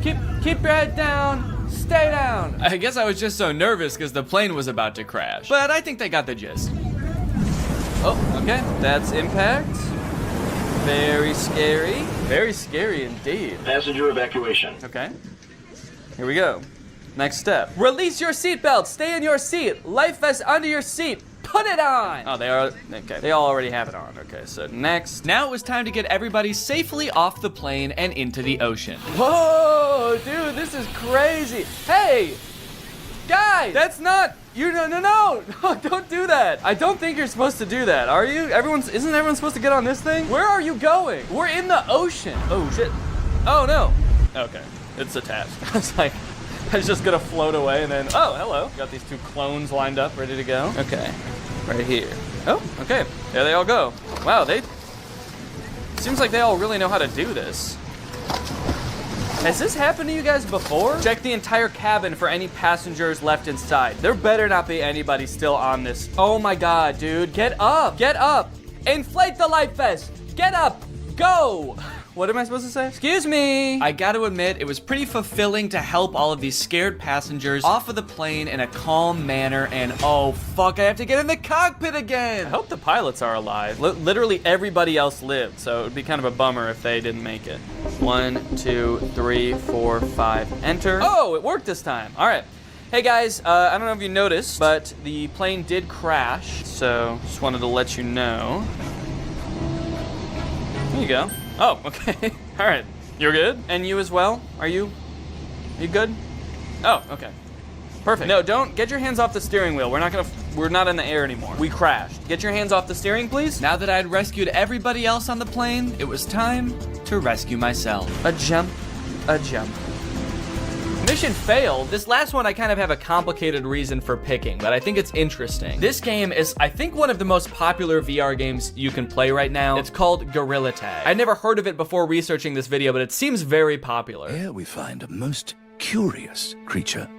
Keep your head down. Stay down. I guess I was just so nervous because the plane was about to crash. But I think they got the gist. Oh, okay. That's impact. Very scary. Very scary indeed. Passenger evacuation. Okay. Here we go. Next step. Release your seatbelt. Stay in your seat. Life vest under your seat. Put it on. Oh, they are, okay. They all already have it on. Okay, so next. Now it was time to get everybody safely off the plane and into the ocean. Whoa, dude, this is crazy. Hey, guys, that's not, no, don't do that. I don't think you're supposed to do that, are you? Isn't everyone supposed to get on this thing? Where are you going? We're in the ocean. Oh, shit. Oh, no. Okay, it's attached. I was like, I was just gonna float away and then, oh, hello. Got these two clones lined up, ready to go. Okay, right here. Oh, okay, there they all go. Wow, seems like they all really know how to do this. Has this happened to you guys before? Check the entire cabin for any passengers left inside. There better not be anybody still on this. Oh my God, dude, get up, get up. Inflate the life vest, get up, go. What am I supposed to say? Excuse me. I gotta admit, it was pretty fulfilling to help all of these scared passengers off of the plane in a calm manner, and oh fuck, I have to get in the cockpit again. I hope the pilots are alive. Literally everybody else lived, so it would be kind of a bummer if they didn't make it. 1, 2, 3, 4, 5, enter. Oh, it worked this time. All right. Hey guys, I don't know if you noticed, but the plane did crash, so just wanted to let you know. There you go. Oh, okay. All right. You're good? And you as well? Are you good? Oh, okay. Perfect. No, don't get your hands off the steering wheel. We're not in the air anymore. We crashed. Get your hands off the steering, please. Now that I had rescued everybody else on the plane, it was time to rescue myself. A jump, a jump. Mission failed. This last one I kind of have a complicated reason for picking, but I think it's interesting. This game is, I think, one of the most popular VR games you can play right now. It's called Gorilla Tag. I'd never heard of it before researching this video, but it seems very popular. Here we find a most curious creature,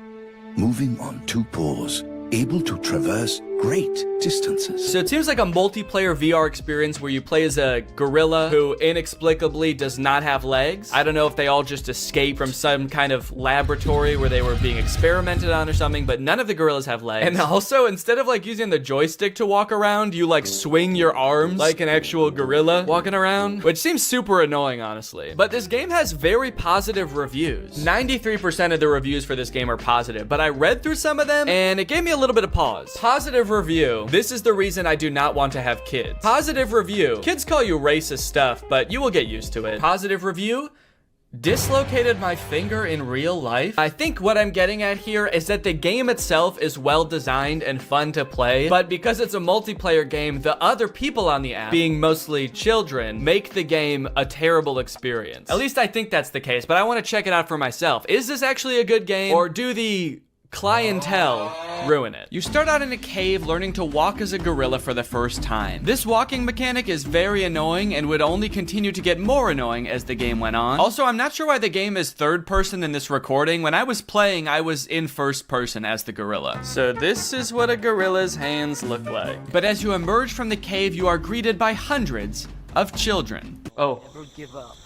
moving on two paws, able to traverse great distances. So it seems like a multiplayer VR experience where you play as a gorilla who inexplicably does not have legs. I don't know if they all just escaped from some kind of laboratory where they were being experimented on or something, but none of the gorillas have legs. And also, instead of like using the joystick to walk around, you like swing your arms like an actual gorilla walking around, which seems super annoying, honestly. But this game has very positive reviews. 93% of the reviews for this game are positive, but I read through some of them and it gave me a little bit of pause. Positive review. This is the reason I do not want to have kids. Positive review. Kids call you racist stuff, but you will get used to it. Positive review. Dislocated my finger in real life. I think what I'm getting at here is that the game itself is well designed and fun to play, but because it's a multiplayer game, the other people on the app, being mostly children, make the game a terrible experience. At least I think that's the case, but I want to check it out for myself. Is this actually a good game, or do the clientele ruin it? You start out in a cave learning to walk as a gorilla for the first time. This walking mechanic is very annoying and would only continue to get more annoying as the game went on. Also, I'm not sure why the game is third person in this recording. When I was playing, I was in first person as the gorilla. So this is what a gorilla's hands look like. But as you emerge from the cave, you are greeted by hundreds of children. Oh. Never give up.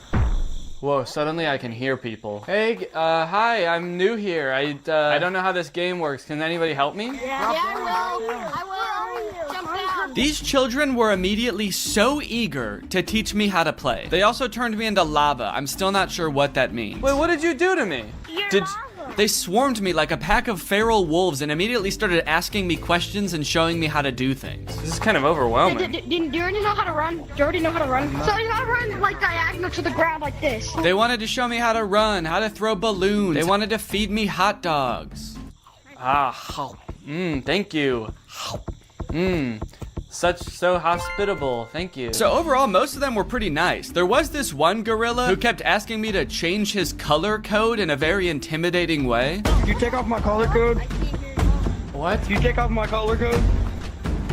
Whoa, suddenly I can hear people. Hey, hi, I'm new here. I don't know how this game works. Can anybody help me? Yeah, I will. Jump down. These children were immediately so eager to teach me how to play. They also turned me into lava. I'm still not sure what that means. Wait, what did you do to me? They swarmed me like a pack of feral wolves and immediately started asking me questions and showing me how to do things. This is kind of overwhelming. Do you already know how to run? So you gotta run like diagonal to the ground like this. They wanted to show me how to run, how to throw balloons. They wanted to feed me hot dogs. Thank you. So hospitable. Thank you. So overall, most of them were pretty nice. There was this one gorilla who kept asking me to change his color code in a very intimidating way. You take off my color code? What? You take off my color code?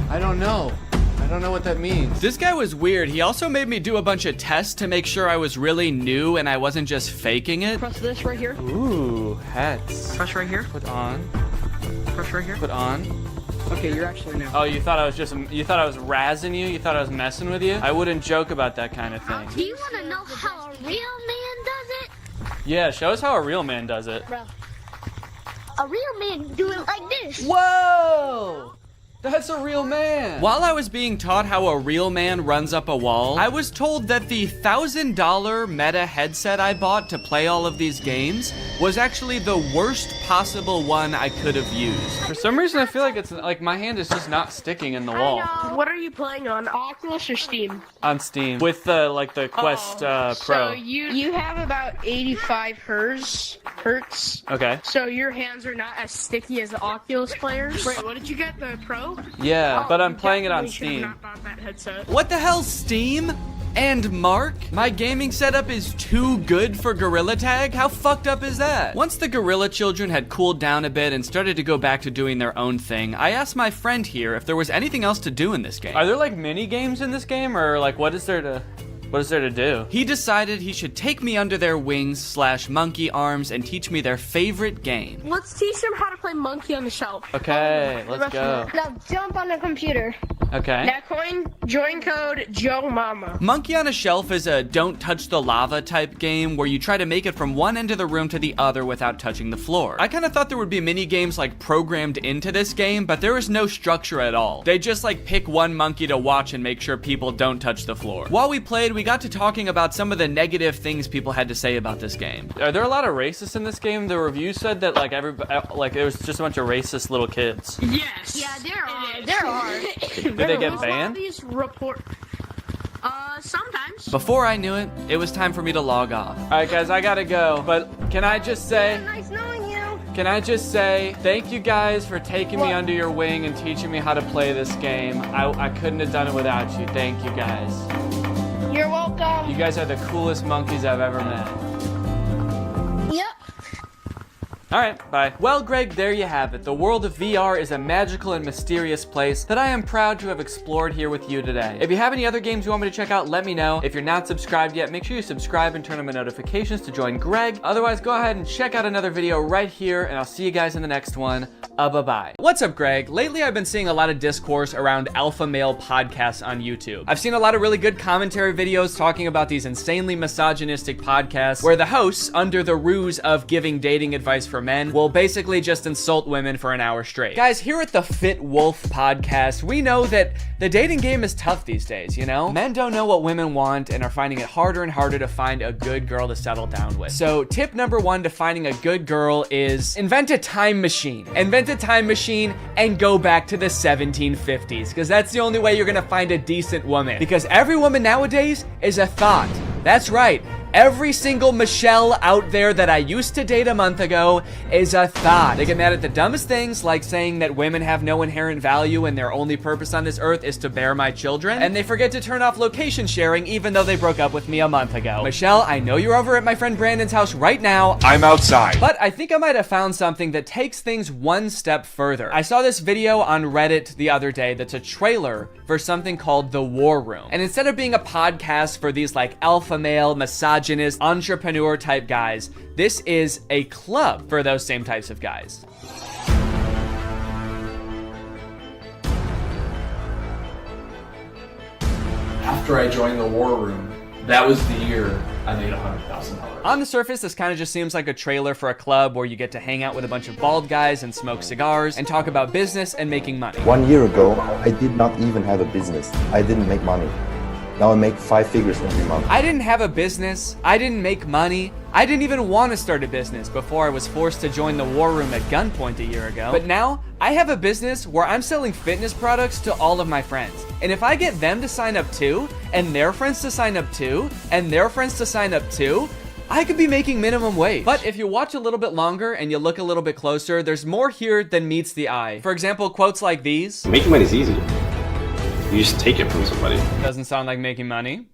I don't know. I don't know what that means. This guy was weird. He also made me do a bunch of tests to make sure I was really new and I wasn't just faking it. Press this right here. Ooh, hats. Press right here. Put on. Press right here. Put on. Okay, you're actually new. Oh, you thought I was razzing you? You thought I was messing with you? I wouldn't joke about that kind of thing. Do you want to know how a real man does it? Yeah, show us how a real man does it. Bro, a real man do it like this. Whoa! That's a real man. While I was being taught how a real man runs up a wall, I was told that the $1,000 Meta headset I bought to play all of these games was actually the worst possible one I could have used. For some reason, I feel like it's like my hand is just not sticking in the wall. What are you playing on, Oculus or Steam? On Steam with the Quest Pro. So you have about 85 hertz. Okay. So your hands are not as sticky as the Oculus players. Wait, what did you get? The Pro? Yeah, but I'm playing it on Steam. Not bought that headset. What the hell, Steam? And Mark? My gaming setup is too good for Gorilla Tag? How fucked up is that? Once the gorilla children had cooled down a bit and started to go back to doing their own thing, I asked my friend here if there was anything else to do in this game. Are there like mini games in this game, or like what is there to do? He decided he should take me under their wings / monkey arms and teach me their favorite game. Let's teach them how to play Monkey on the Shelf. Okay, let's go. Now jump on the computer. Okay. Now join code Joe Mama. Monkey on a Shelf is a don't touch the lava type game where you try to make it from one end of the room to the other without touching the floor. I kind of thought there would be mini games like programmed into this game, but there is no structure at all. They just like pick one monkey to watch and make sure people don't touch the floor. While we played, we got to talking about some of the negative things people had to say about this game. Are there a lot of racists in this game? The review said that like it was just a bunch of racist little kids. Yes. Yeah, there are. There are. Did they get banned? Sometimes. Before I knew it, it was time for me to log off. All right, guys, I gotta go. But can I just say? Nice knowing you. Can I just say thank you guys for taking me under your wing and teaching me how to play this game. I couldn't have done it without you. Thank you guys. You're welcome. You guys are the coolest monkeys I've ever met. Yep. All right, bye. Well, Greg, there you have it. The world of VR is a magical and mysterious place that I am proud to have explored here with you today. If you have any other games you want me to check out, let me know. If you're not subscribed yet, make sure you subscribe and turn on my notifications to join Greg. Otherwise, go ahead and check out another video right here, and I'll see you guys in the next one. Bye-bye. What's up, Greg? Lately, I've been seeing a lot of discourse around alpha male podcasts on YouTube. I've seen a lot of really good commentary videos talking about these insanely misogynistic podcasts where the hosts, under the ruse of giving dating advice for men, will basically just insult women for an hour straight. Guys, here at the Fit Wolf podcast, we know that the dating game is tough these days, you know? Men don't know what women want and are finding it harder and harder to find a good girl to settle down with. So tip number 1 to finding a good girl is invent a time machine. Invent a time machine and go back to the 1750s, because that's the only way you're gonna find a decent woman. Because every woman nowadays is a thought. That's right. Every single Michelle out there that I used to date a month ago is a thought. They get mad at the dumbest things, like saying that women have no inherent value and their only purpose on this earth is to bear my children. And they forget to turn off location sharing even though they broke up with me a month ago. Michelle, I know you're over at my friend Brandon's house right now. I'm outside. But I think I might have found something that takes things one step further. I saw this video on Reddit the other day that's a trailer for something called The War Room. And instead of being a podcast for these like alpha male, misogynist, entrepreneur type guys, this is a club for those same types of guys. After I joined The War Room, that was the year I made $100,000. On the surface, this kind of just seems like a trailer for a club where you get to hang out with a bunch of bald guys and smoke cigars and talk about business and making money. 1 year ago, I did not even have a business. I didn't make money. Now I make 5 figures every month. I didn't have a business. I didn't make money. I didn't even want to start a business before I was forced to join the War Room at gunpoint a year ago. But now, I have a business where I'm selling fitness products to all of my friends. And if I get them to sign up too, and their friends to sign up too, and their friends to sign up too, I could be making minimum wage. But if you watch a little bit longer and you look a little bit closer, there's more here than meets the eye. For example, quotes like these. Making money is easy. You just take it from somebody. Doesn't sound like making money.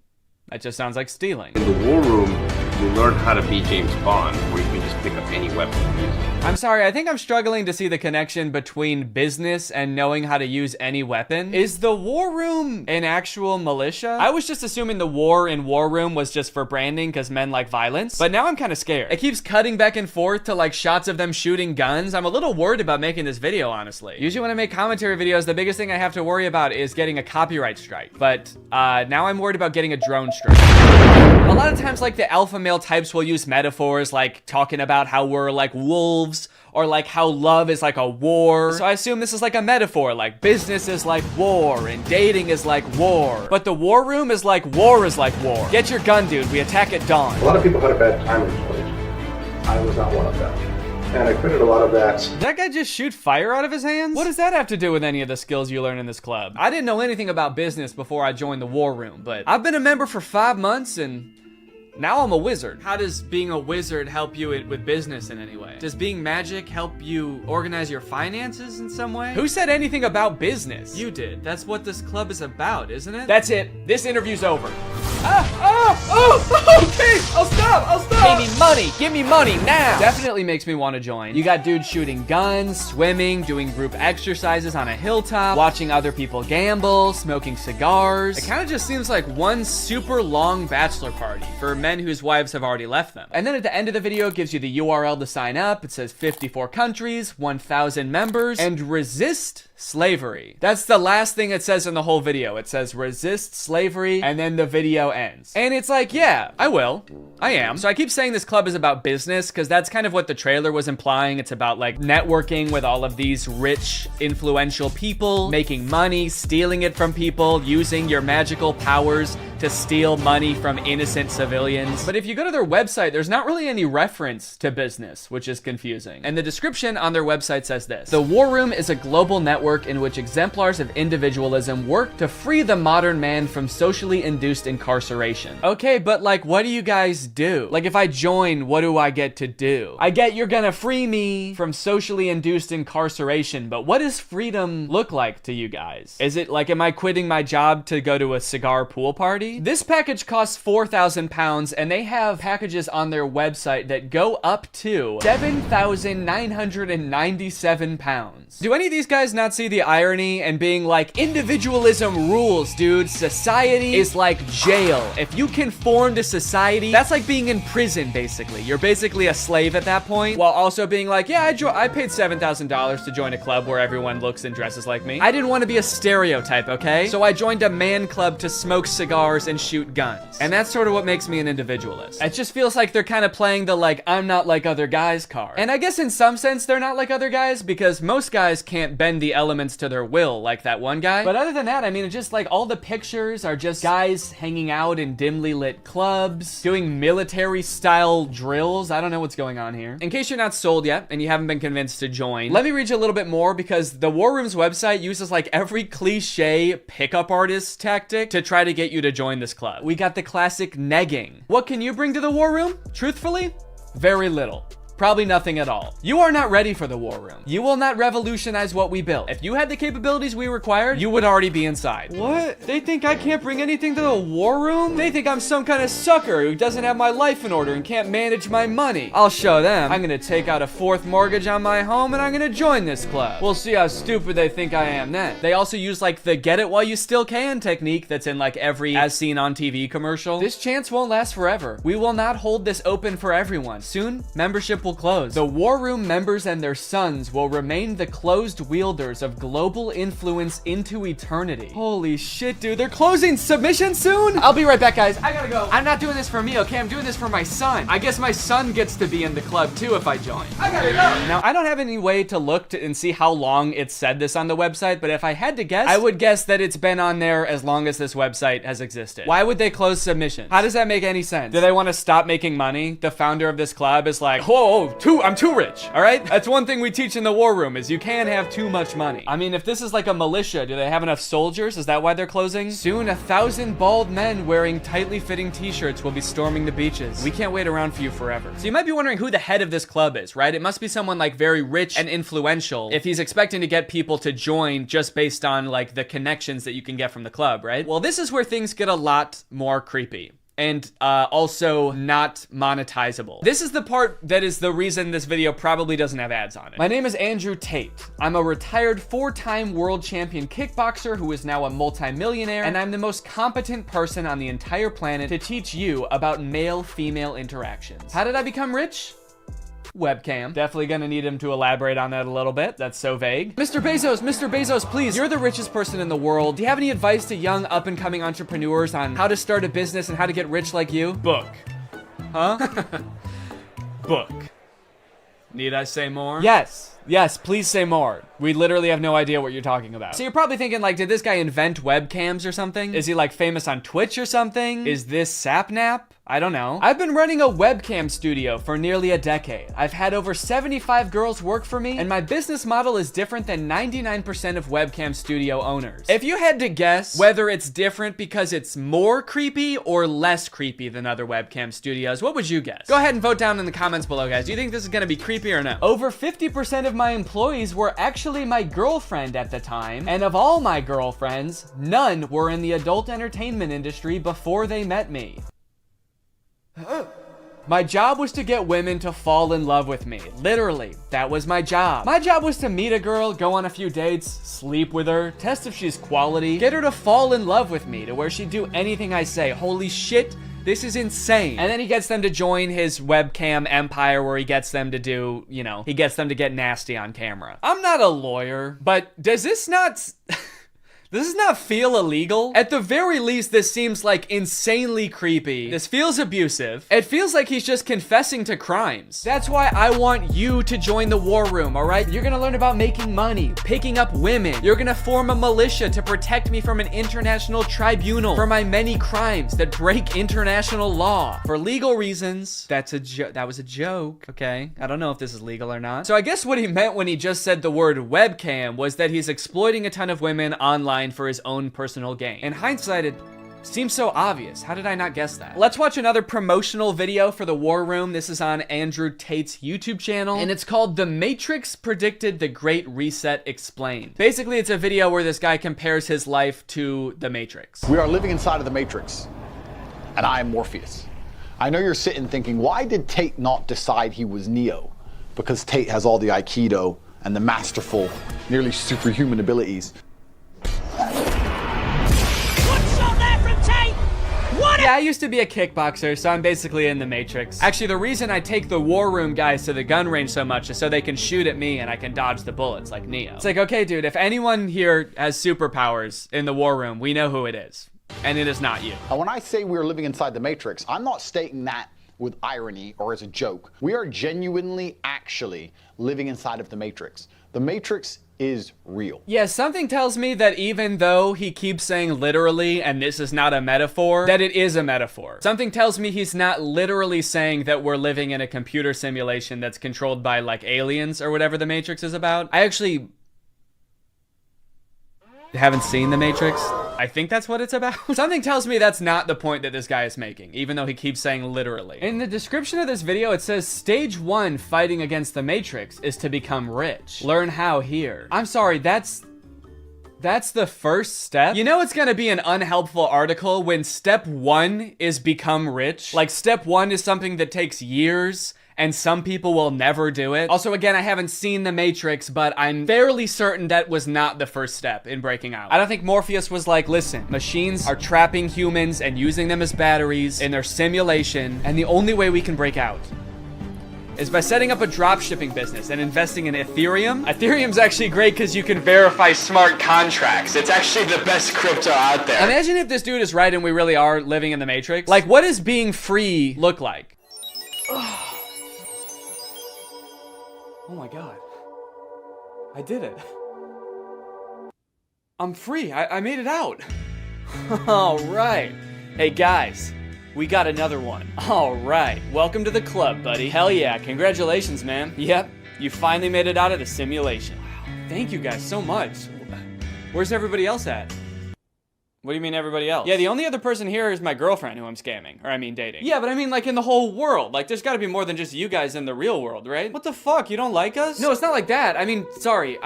That just sounds like stealing. In the war room, you learn how to be James Bond, where you can just pick up any weapon and use it. I'm sorry, I think I'm struggling to see the connection between business and knowing how to use any weapon. Is the war room an actual militia? I was just assuming the war in war room was just for branding because men like violence, but now I'm kind of scared. It keeps cutting back and forth to like shots of them shooting guns. I'm a little worried about making this video, honestly. Usually when I make commentary videos, the biggest thing I have to worry about is getting a copyright strike, but now I'm worried about getting a drone strike. A lot of times, like, the alpha male types will use metaphors like talking about how we're like wolves, or like how love is like a war. So I assume this is like a metaphor, like business is like war and dating is like war. But the war room is like war is like war. Get your gun, dude. We attack at dawn. A lot of people had a bad time in college. I was not one of them. And I credit a lot of that. Did that guy just shoot fire out of his hands? What does that have to do with any of the skills you learn in this club? I didn't know anything about business before I joined the war room, but I've been a member for 5 months and now I'm a wizard. How does being a wizard help you with business in any way? Does being magic help you organize your finances in some way? Who said anything about business? You did. That's what this club is about, isn't it? That's it. This interview's over. Okay, I'll stop. Give me money now. Definitely makes me want to join. You got dudes shooting guns, swimming, doing group exercises on a hilltop, watching other people gamble, smoking cigars. It kind of just seems like one super long bachelor party for men whose wives have already left them. And then at the end of the video, it gives you the URL to sign up. It says 54 countries, 1,000 members, and resist slavery. That's the last thing it says in the whole video. It says resist slavery, and then the video ends. And it's like, yeah, I will. I am. So I keep saying this club is about business because that's kind of what the trailer was implying. It's about like networking with all of these rich, influential people, making money, stealing it from people, using your magical powers to steal money from innocent civilians. But if you go to their website, there's not really any reference to business, which is confusing. And the description on their website says this: the War Room is a global network in which exemplars of individualism work to free the modern man from socially induced incarceration. Okay, but like, what do you guys do? Like, if I join, what do I get to do? I get you're gonna free me from socially induced incarceration, but what does freedom look like to you guys? Is it like, am I quitting my job to go to a cigar pool party? This package costs £4,000, and they have packages on their website that go up to £7,997. Do any of these guys not see the irony and being like, individualism rules, dude. Society is like jail. If you conform to society, that's like being in prison, basically. You're basically a slave at that point, while also being like, yeah, I paid $7,000 to join a club where everyone looks and dresses like me. I didn't want to be a stereotype, okay? So I joined a man club to smoke cigars and shoot guns. And that's sort of what makes me an individualist. It just feels like they're kind of playing the like, I'm not like other guys card. And I guess in some sense they're not like other guys because most guys can't bend the elements to their will like that one guy. But other than that, I mean, it's just like all the pictures are just guys hanging out in dimly lit clubs, doing military style drills. I don't know what's going on here. In case you're not sold yet and you haven't been convinced to join, let me read you a little bit more because the War Room's website uses like every cliche pickup artist tactic to try to get you to join this club. We got the classic negging. What can you bring to the War Room? Truthfully, very little. Probably nothing at all. You are not ready for the War Room. You will not revolutionize what we built. If you had the capabilities we required, you would already be inside. What? They think I can't bring anything to the War Room? They think I'm some kind of sucker who doesn't have my life in order and can't manage my money. I'll show them. I'm gonna take out a 4th mortgage on my home and I'm gonna join this club. We'll see how stupid they think I am then. They also use like the get it while you still can technique that's in like every as seen on TV commercial. This chance won't last forever. We will not hold this open for everyone. Soon, membership will close. The War Room members and their sons will remain the closed wielders of global influence into eternity. Holy shit, dude. They're closing submission soon? I'll be right back, guys. I gotta go. I'm not doing this for me, okay? I'm doing this for my son. I guess my son gets to be in the club too if I join. I gotta go. Now, I don't have any way to look and see how long it said this on the website, but if I had to guess, I would guess that it's been on there as long as this website has existed. Why would they close submissions? How does that make any sense? Do they want to stop making money? The founder of this club is like, whoa, I'm too rich, all right? That's one thing we teach in the war room is you can't have too much money. I mean, if this is like a militia, do they have enough soldiers? Is that why they're closing? Soon, 1,000 bald men wearing tightly fitting t-shirts will be storming the beaches. We can't wait around for you forever. So you might be wondering who the head of this club is, right? It must be someone like very rich and influential if he's expecting to get people to join just based on like the connections that you can get from the club, right? Well, this is where things get a lot more creepy. And also not monetizable. This is the part that is the reason this video probably doesn't have ads on it. My name is Andrew Tate. I'm a retired 4-time world champion kickboxer who is now a multimillionaire, and I'm the most competent person on the entire planet to teach you about male-female interactions. How did I become rich? Webcam. Definitely gonna need him to elaborate on that a little bit. That's so vague. Mr. Bezos, please. You're the richest person in the world. Do you have any advice to young up-and-coming entrepreneurs on how to start a business and how to get rich like you? Book. Huh? Book. Need I say more? Yes, please say more. We literally have no idea what you're talking about. So you're probably thinking like, did this guy invent webcams or something? Is he like famous on Twitch or something? Is this Sapnap? I don't know. I've been running a webcam studio for nearly a decade. I've had over 75 girls work for me, and my business model is different than 99% of webcam studio owners. If you had to guess whether it's different because it's more creepy or less creepy than other webcam studios, what would you guess? Go ahead and vote down in the comments below, guys. Do you think this is gonna be creepy or no? Over 50% of my employees were actually my girlfriend at the time, and of all my girlfriends, none were in the adult entertainment industry before they met me. My job was to get women to fall in love with me. Literally, that was my job. My job was to meet a girl, go on a few dates, sleep with her, test if she's quality, get her to fall in love with me to where she'd do anything I say. Holy shit, this is insane. And then he gets them to join his webcam empire where he gets them to do, you know, he gets them to get nasty on camera. I'm not a lawyer, but does this not... Does this not feel illegal? At the very least, this seems like insanely creepy. This feels abusive. It feels like he's just confessing to crimes. That's why I want you to join the war room, all right? You're gonna learn about making money, picking up women. You're gonna form a militia to protect me from an international tribunal for my many crimes that break international law. For legal reasons, that was a joke, okay? I don't know if this is legal or not. So I guess what he meant when he just said the word webcam was that he's exploiting a ton of women online for his own personal gain. In hindsight, it seems so obvious. How did I not guess that? Let's watch another promotional video for the War Room. This is on Andrew Tate's YouTube channel, and it's called The Matrix Predicted the Great Reset Explained. Basically, it's a video where this guy compares his life to the Matrix. We are living inside of the Matrix, and I am Morpheus. I know you're sitting thinking, why did Tate not decide he was Neo? Because Tate has all the Aikido and the masterful, nearly superhuman abilities. Yeah, I used to be a kickboxer, so I'm basically in the Matrix. Actually, the reason I take the War Room guys to the gun range so much is so they can shoot at me and I can dodge the bullets like Neo. It's like, okay, dude, if anyone here has superpowers in the War Room, we know who it is. And it is not you. And when I say we're living inside the Matrix, I'm not stating that with irony or as a joke. We are genuinely, actually living inside of the Matrix. The Matrix is real. Yeah, something tells me that even though he keeps saying literally, and this is not a metaphor, that it is a metaphor. Something tells me he's not literally saying that we're living in a computer simulation that's controlled by like aliens or whatever the Matrix is about. I actually haven't seen the Matrix. I think that's what it's about. Something tells me that's not the point that this guy is making, even though he keeps saying literally. In the description of this video, it says stage 1 fighting against the Matrix is to become rich. Learn how here. I'm sorry, that's the first step? You know it's gonna be an unhelpful article when step 1 is become rich? Like step 1 is something that takes years and some people will never do it. Also, again, I haven't seen The Matrix, but I'm fairly certain that was not the first step in breaking out. I don't think Morpheus was like, listen, machines are trapping humans and using them as batteries in their simulation, and the only way we can break out is by setting up a dropshipping business and investing in Ethereum. Ethereum's actually great because you can verify smart contracts. It's actually the best crypto out there. Imagine if this dude is right and we really are living in the Matrix. Like, what does being free look like? Oh my God. I did it. I'm free. I made it out. All right. Hey guys, We got another one. All right, welcome to the club, buddy. Hell yeah, congratulations, man. Yep, you finally made it out of the simulation. Wow, thank you guys so much. Where's everybody else at? What do you mean everybody else? Yeah, the only other person here is my girlfriend who I'm scamming, or I mean dating. Yeah, but I mean like in the whole world. Like there's gotta be more than just you guys in the real world, right? What the fuck, you don't like us? No, it's not like that. I mean, sorry,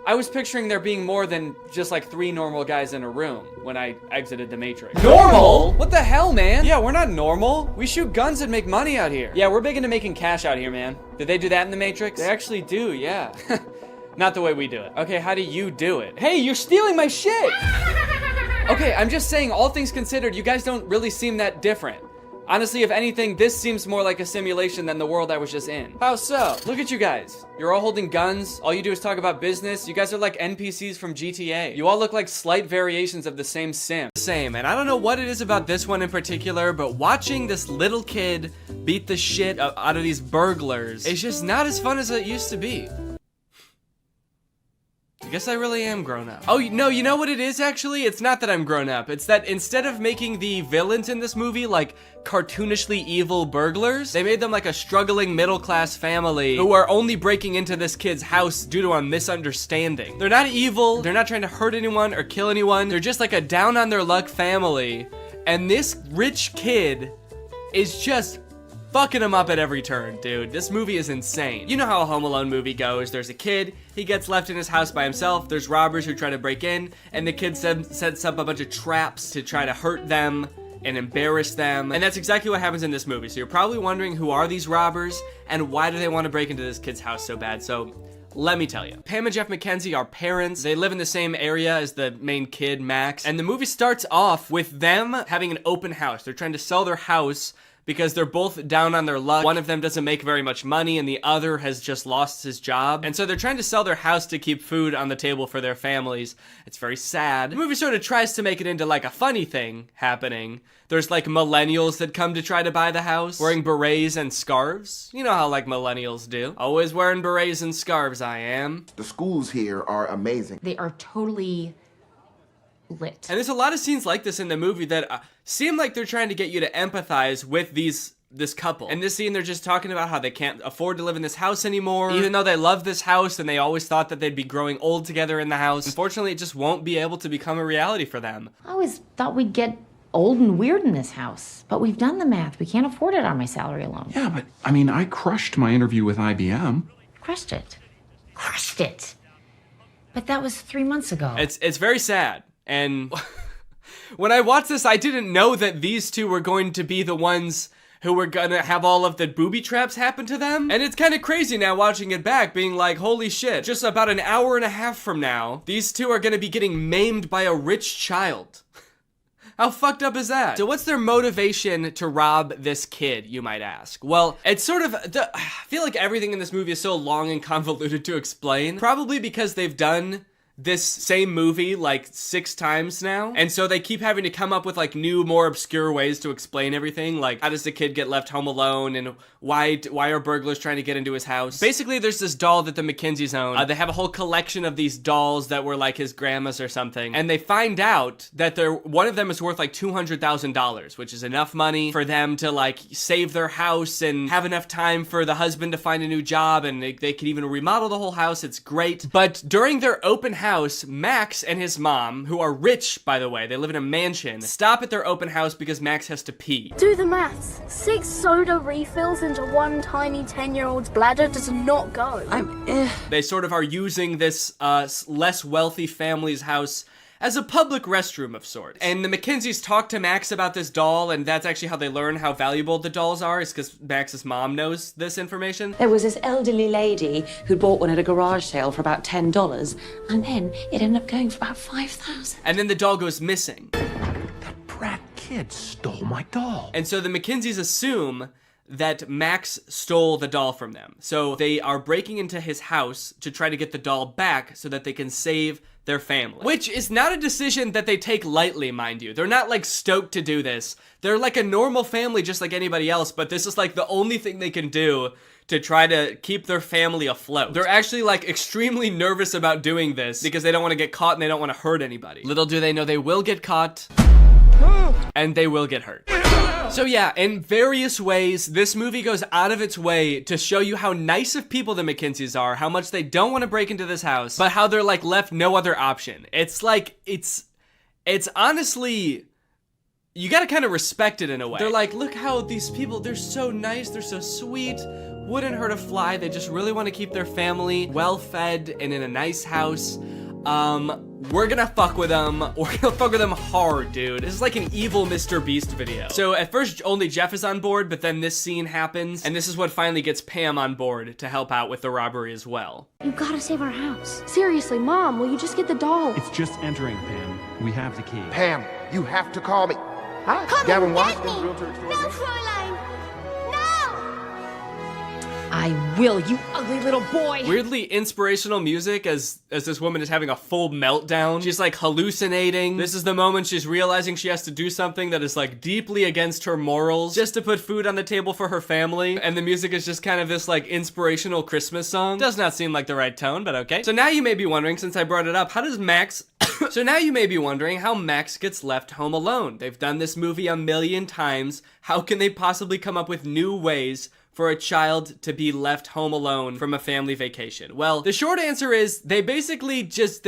I was picturing there being more than just like 3 normal guys in a room when I exited the Matrix. Normal? What the hell, man? Yeah, we're not normal. We shoot guns and make money out here. Yeah, we're big into making cash out here, man. Did they do that in the Matrix? They actually do, yeah. Not the way we do it. Okay, how do you do it? Hey, you're stealing my shit! Okay, I'm just saying, all things considered, you guys don't really seem that different. Honestly, if anything, this seems more like a simulation than the world I was just in. How so? Look at you guys. You're all holding guns. All you do is talk about business. You guys are like NPCs from GTA. You all look like slight variations of the same sim. Same, and I don't know what it is about this one in particular, but watching this little kid beat the shit out of these burglars is just not as fun as it used to be. I guess I really am grown up. Oh, no, you know what it is actually? It's not that I'm grown up. It's that instead of making the villains in this movie like cartoonishly evil burglars, they made them like a struggling middle-class family who are only breaking into this kid's house due to a misunderstanding. They're not evil, they're not trying to hurt anyone or kill anyone, they're just like a down-on-their-luck family, and this rich kid is just fucking him up at every turn, dude. This movie is insane. You know how a Home Alone movie goes. There's a kid, he gets left in his house by himself, there's robbers who try to break in, and the kid sets up a bunch of traps to try to hurt them and embarrass them. And that's exactly what happens in this movie. So you're probably wondering, who are these robbers and why do they want to break into this kid's house so bad? So let me tell you. Pam and Jeff McKenzie are parents. They live in the same area as the main kid, Max. And the movie starts off with them having an open house. They're trying to sell their house because they're both down on their luck. One of them doesn't make very much money and the other has just lost his job. And so they're trying to sell their house to keep food on the table for their families. It's very sad. The movie sort of tries to make it into like a funny thing happening. There's like millennials that come to try to buy the house, wearing berets and scarves. You know how like millennials do. Always wearing berets and scarves, I am. The schools here are amazing. They are totally lit. And there's a lot of scenes like this in the movie that seem like they're trying to get you to empathize with this couple. In this scene, they're just talking about how they can't afford to live in this house anymore, even though they love this house and they always thought that they'd be growing old together in the house. Unfortunately, it just won't be able to become a reality for them. I always thought we'd get old and weird in this house, but we've done the math. We can't afford it on my salary alone. Yeah, but I mean, I crushed my interview with IBM. Crushed it. But that was 3 months ago. It's very sad. And when I watched this, I didn't know that these two were going to be the ones who were gonna have all of the booby traps happen to them. And it's kind of crazy now watching it back, being like, holy shit, just about an hour and a half from now, these two are gonna be getting maimed by a rich child. How fucked up is that? So what's their motivation to rob this kid, you might ask? Well, it's sort of, I feel like everything in this movie is so long and convoluted to explain. Probably because they've done this same movie like 6 times now, and so they keep having to come up with like new, more obscure ways to explain everything, like how does the kid get left home alone, and why are burglars trying to get into his house. Basically, there's this doll that the McKenzies own. They have a whole collection of these dolls that were like his grandma's or something, and they find out that one of them is worth like $200,000, which is enough money for them to like save their house and have enough time for the husband to find a new job, and they can even remodel the whole house. It's great. But during their open house, Max and his mom, who are rich, by the way, they live in a mansion, stop at their open house because Max has to pee. Do the maths. 6 soda refills into one tiny 10-year-old's bladder does not go. They sort of are using this less wealthy family's house as a public restroom of sorts. And the McKenzies talk to Max about this doll, and that's actually how they learn how valuable the dolls are, is because Max's mom knows this information. There was this elderly lady who'd bought one at a garage sale for about $10, and then it ended up going for about $5,000. And then the doll goes missing. That brat kid stole my doll. And so the McKenzies assume that Max stole the doll from them. So they are breaking into his house to try to get the doll back so that they can save their family. Which is not a decision that they take lightly, mind you. They're not like stoked to do this. They're like a normal family just like anybody else, but this is like the only thing they can do to try to keep their family afloat. They're actually like extremely nervous about doing this because they don't want to get caught and they don't want to hurt anybody. Little do they know they will get caught and they will get hurt. So yeah, in various ways, this movie goes out of its way to show you how nice of people the McKinseys are, how much they don't want to break into this house, but how they're like left no other option. It's like, it's honestly, you gotta kind of respect it in a way. They're like, look how these people, they're so nice, they're so sweet, wouldn't hurt a fly, they just really want to keep their family well-fed and in a nice house. We're gonna fuck with them. We're gonna fuck with them hard, dude. This is like an evil Mr. Beast video. So at first only Jeff is on board, but then this scene happens, and this is what finally gets Pam on board to help out with the robbery as well. You gotta save our house. Seriously, Mom, will you just get the doll? It's just entering, Pam. We have the key. Pam, you have to call me. Hi, Come Gavin and Watts, get me. Realtor No, Extraordinaire. Fräulein. I will, you ugly little boy. Weirdly inspirational music as this woman is having a full meltdown. She's like hallucinating. This is the moment she's realizing she has to do something that is like deeply against her morals just to put food on the table for her family. And the music is just kind of this like inspirational Christmas song. Does not seem like the right tone, but okay. So now you may be wondering, since I brought it up, how does Max... So now you may be wondering how Max gets left home alone. They've done this movie a million times. How can they possibly come up with new ways for a child to be left home alone from a family vacation? Well, the short answer is they basically just,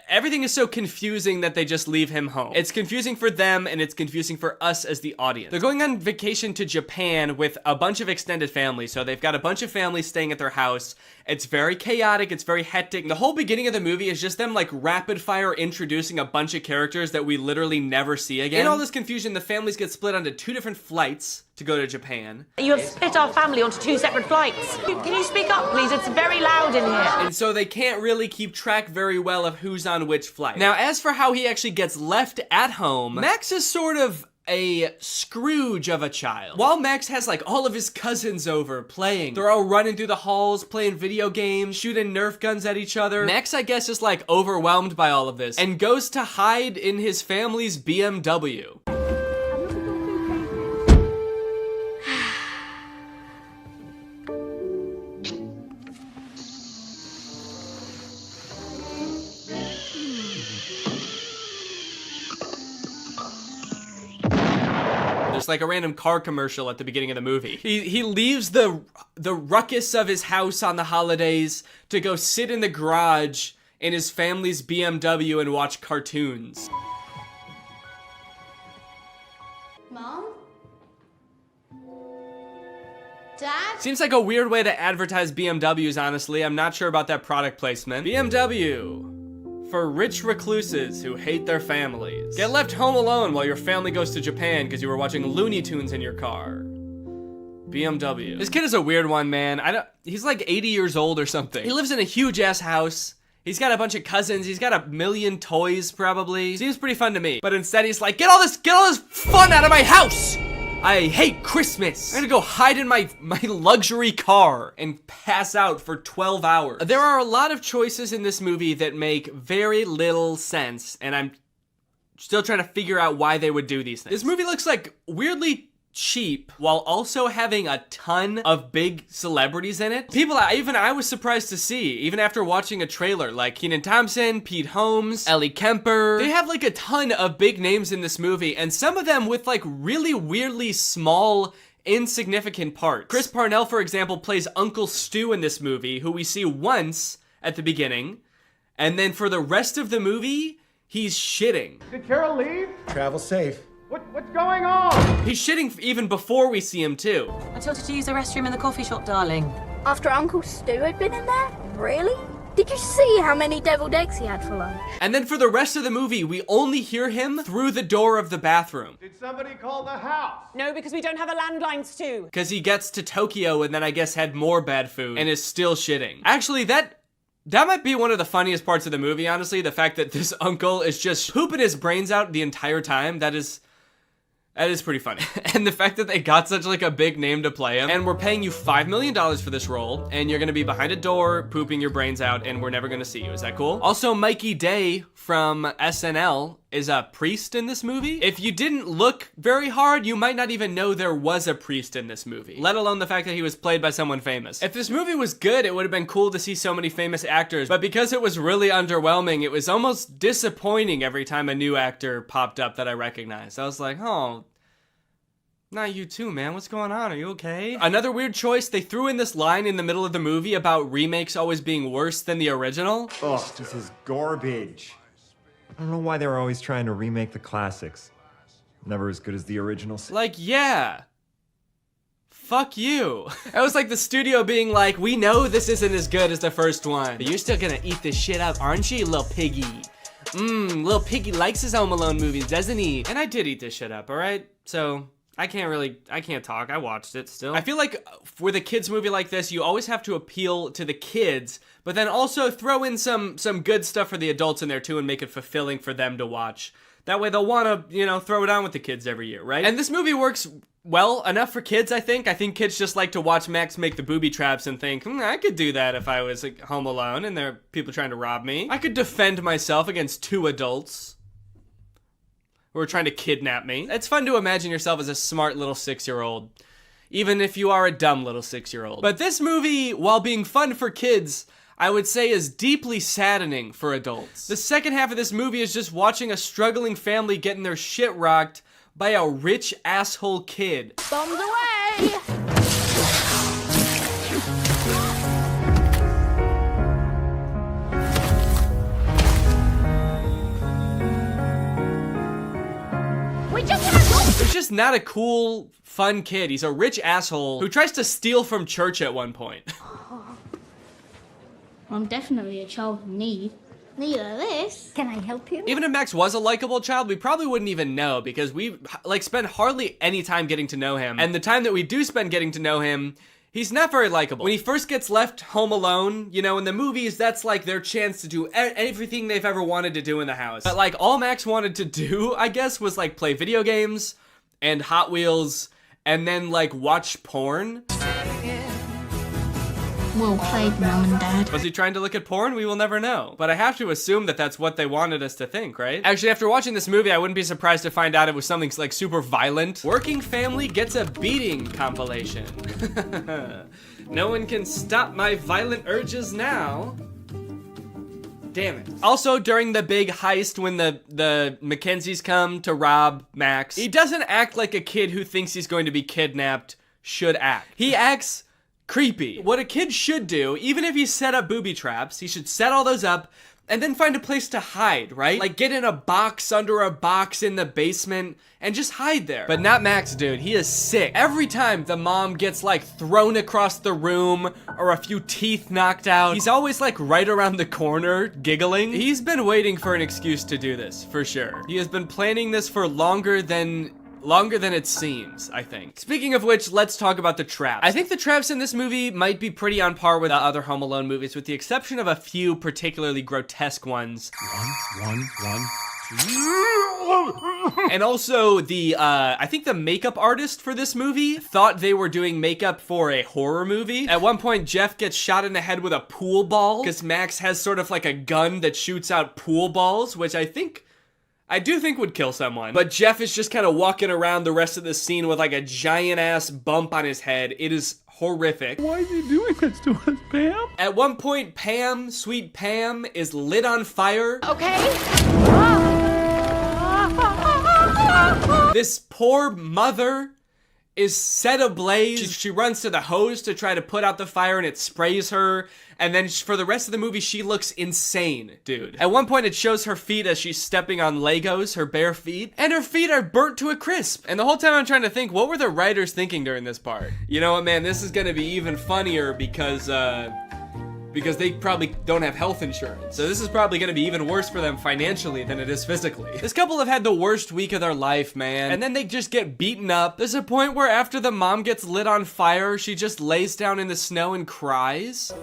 everything is so confusing that they just leave him home. It's confusing for them and it's confusing for us as the audience. They're going on vacation to Japan with a bunch of extended family. So they've got a bunch of families staying at their house. It's very chaotic. It's very hectic. The whole beginning of the movie is just them like rapid fire introducing a bunch of characters that we literally never see again. In all this confusion, the families get split onto 2 different flights to go to Japan. You have split our family onto 2 separate flights. Can you speak up, please? It's very loud in here. And so they can't really keep track very well of who's on which flight. Now, as for how he actually gets left at home, Max is sort of a Scrooge of a child. While Max has like all of his cousins over playing, they're all running through the halls, playing video games, shooting Nerf guns at each other. Max, I guess, is like overwhelmed by all of this and goes to hide in his family's BMW. There's like a random car commercial at the beginning of the movie. He leaves the ruckus of his house on the holidays to go sit in the garage in his family's BMW and watch cartoons. Mom? Dad? Seems like a weird way to advertise BMWs, honestly. I'm not sure about that product placement. BMW. For rich recluses who hate their families. Get left home alone while your family goes to Japan because you were watching Looney Tunes in your car. BMW. This kid is a weird one, man. He's like 80 years old or something. He lives in a huge ass house. He's got a bunch of cousins. He's got a million toys, probably. Seems pretty fun to me. But instead he's like, get all this fun out of my house! I hate Christmas. I'm gonna go hide in my luxury car and pass out for 12 hours. There are a lot of choices in this movie that make very little sense, and I'm still trying to figure out why they would do these things. This movie looks like weirdly cheap while also having a ton of big celebrities in it. People even I was surprised to see, even after watching a trailer, like Kenan Thompson, Pete Holmes, Ellie Kemper. They have like a ton of big names in this movie, and some of them with like really weirdly small, insignificant parts. Chris Parnell, for example, plays Uncle Stu in this movie, who we see once at the beginning, and then for the rest of the movie, he's shitting. Did Carol leave? Travel safe. What's going on? He's shitting even before we see him too. I told her to use the restroom in the coffee shop, darling. After Uncle Stu had been in there? Really? Did you see how many deviled eggs he had for lunch? And then for the rest of the movie, we only hear him through the door of the bathroom. Did somebody call the house? No, because we don't have a landline, Stu. Because he gets to Tokyo and then I guess had more bad food and is still shitting. Actually, that might be one of the funniest parts of the movie, honestly. The fact that this uncle is just pooping his brains out the entire time. That is pretty funny. And the fact that they got such like a big name to play him, and we're paying you $5 million for this role, and you're gonna be behind a door pooping your brains out, and we're never gonna see you. Is that cool? Also, Mikey Day from SNL is a priest in this movie. If you didn't look very hard, you might not even know there was a priest in this movie, let alone the fact that he was played by someone famous. If this movie was good, it would have been cool to see so many famous actors, but because it was really underwhelming, it was almost disappointing every time a new actor popped up that I recognized. I was like, oh, Not you too, man. What's going on? Are you okay? Another weird choice, they threw in this line in the middle of the movie about remakes always being worse than the original. Ugh, this is garbage. I don't know why they're always trying to remake the classics. Never as good as the original. Like, yeah. Fuck you. It was like the studio being like, we know this isn't as good as the first one, but you're still gonna eat this shit up, aren't you, little piggy? Little piggy likes his Home Alone movies, doesn't he? And I did eat this shit up, alright? So, I can't talk. I watched it still. I feel like with a kids movie like this, you always have to appeal to the kids, but then also throw in some good stuff for the adults in there too and make it fulfilling for them to watch. That way they'll want to, you know, throw it on with the kids every year, right? And this movie works well enough for kids, I think. I think kids just like to watch Max make the booby traps and think, I could do that if I was like, home alone and there are people trying to rob me. I could defend myself against two adults who are trying to kidnap me. It's fun to imagine yourself as a smart little 6-year-old, even if you are a dumb little 6-year-old. But this movie, while being fun for kids, I would say is deeply saddening for adults. The second half of this movie is just watching a struggling family getting their shit rocked by a rich asshole kid. Bombs away! We just had He's just not a cool, fun kid. He's a rich asshole who tries to steal from church at one point. I'm definitely a child in need. Need of this. Can I help you? Even if Max was a likable child, we probably wouldn't even know because we spend hardly any time getting to know him. And the time that we do spend getting to know him, he's not very likable. When he first gets left home alone, you know, in the movies, that's like their chance to do everything they've ever wanted to do in the house. But like all Max wanted to do, I guess, was like play video games and Hot Wheels and then like watch porn. Well played, Mom and Dad. Was he trying to look at porn? We will never know. But I have to assume that that's what they wanted us to think, right? Actually, after watching this movie, I wouldn't be surprised to find out it was something like super violent. Working family gets a beating compilation. No one can stop my violent urges now. Damn it. Also, during the big heist when the Mackenzies come to rob Max, he doesn't act like a kid who thinks he's going to be kidnapped should act. He acts creepy. What a kid should do, even if he set up booby traps, he should set all those up and then find a place to hide, right? Like get in a box under a box in the basement and just hide there. But not Max, dude. He is sick. Every time the mom gets like thrown across the room or a few teeth knocked out, he's always like right around the corner giggling. He's been waiting for an excuse to do this, for sure. He has been planning this for longer than it seems, I think. Speaking of which, let's talk about the traps. I think the traps in this movie might be pretty on par with the other Home Alone movies, with the exception of a few particularly grotesque ones. One. And also I think the makeup artist for this movie thought they were doing makeup for a horror movie. At one point, Jeff gets shot in the head with a pool ball because Max has sort of like a gun that shoots out pool balls, which I do think would kill someone. But Jeff is just kind of walking around the rest of the scene with like a giant ass bump on his head. It is horrific. Why is he doing this to us, Pam? At one point, Pam, sweet Pam, is lit on fire. Okay. This poor mother is set ablaze. She runs to the hose to try to put out the fire and it sprays her. And then for the rest of the movie, she looks insane, dude. At one point, it shows her feet as she's stepping on Legos, her bare feet. And her feet are burnt to a crisp. And the whole time I'm trying to think, what were the writers thinking during this part? You know what, man? This is gonna be even funnier because they probably don't have health insurance. So this is probably gonna be even worse for them financially than it is physically. This couple have had the worst week of their life, man. And then they just get beaten up. There's a point where after the mom gets lit on fire, she just lays down in the snow and cries.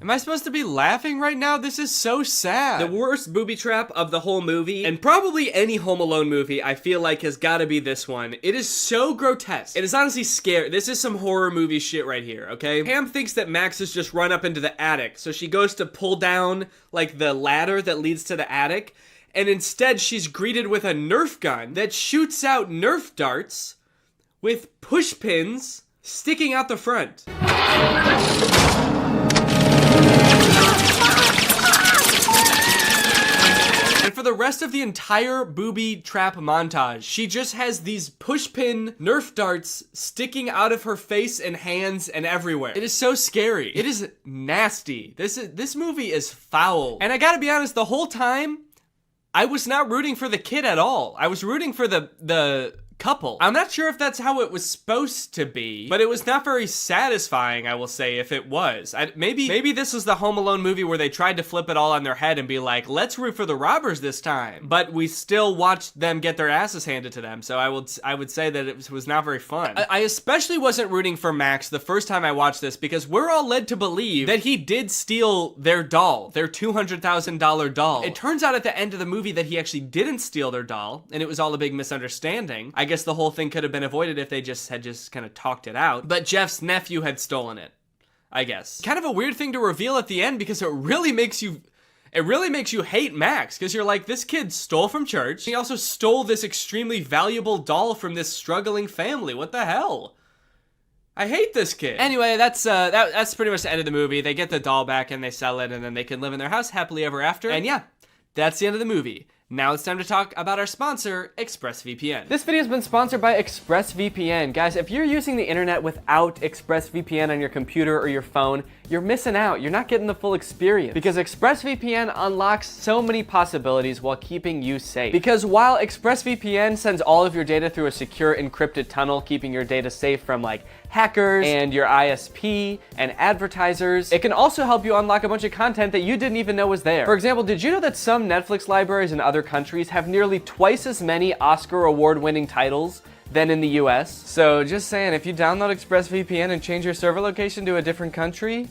Am I supposed to be laughing right now? This is so sad. The worst booby trap of the whole movie, and probably any Home Alone movie, I feel like has gotta be this one. It is so grotesque. It is honestly scary. This is some horror movie shit right here, okay? Pam thinks that Max has just run up into the attic, so she goes to pull down, like, the ladder that leads to the attic, and instead she's greeted with a Nerf gun that shoots out Nerf darts with push pins sticking out the front. the rest of the entire booby trap montage, she just has these pushpin Nerf darts sticking out of her face and hands and everywhere. It is so scary. It is nasty. This movie is foul. And I gotta be honest, the whole time, I was not rooting for the kid at all. I was rooting for the couple. I'm not sure if that's how it was supposed to be, but it was not very satisfying, I will say, if it was. Maybe this was the Home Alone movie where they tried to flip it all on their head and be like, let's root for the robbers this time. But we still watched them get their asses handed to them, so I would say that it was not very fun. I especially wasn't rooting for Max the first time I watched this because we're all led to believe that he did steal their doll, their $200,000 doll. It turns out at the end of the movie that he actually didn't steal their doll, and it was all a big misunderstanding. I guess the whole thing could have been avoided if they had just kind of talked it out. But Jeff's nephew had stolen it, I guess. Kind of a weird thing to reveal at the end because it really makes you hate Max, because you're like, this kid stole from church. He also stole this extremely valuable doll from this struggling family. What the hell? I hate this kid. Anyway, that's pretty much the end of the movie. They get the doll back and they sell it, and then they can live in their house happily ever after. And yeah, that's the end of the movie. Now it's time to talk about our sponsor, ExpressVPN. This video has been sponsored by ExpressVPN. Guys, if you're using the internet without ExpressVPN on your computer or your phone, you're missing out. You're not getting the full experience because ExpressVPN unlocks so many possibilities while keeping you safe. Because while ExpressVPN sends all of your data through a secure encrypted tunnel, keeping your data safe from like hackers and your ISP and advertisers, it can also help you unlock a bunch of content that you didn't even know was there. For example, did you know that some Netflix libraries in other countries have nearly twice as many Oscar award-winning titles than in the US? So just saying, if you download ExpressVPN and change your server location to a different country,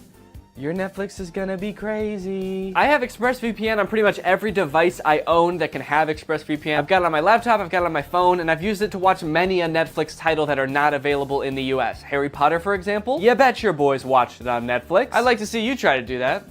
your Netflix is gonna be crazy. I have ExpressVPN on pretty much every device I own that can have ExpressVPN. I've got it on my laptop, I've got it on my phone, and I've used it to watch many a Netflix title that are not available in the US. Harry Potter, for example. You bet your boys watched it on Netflix. I'd like to see you try to do that.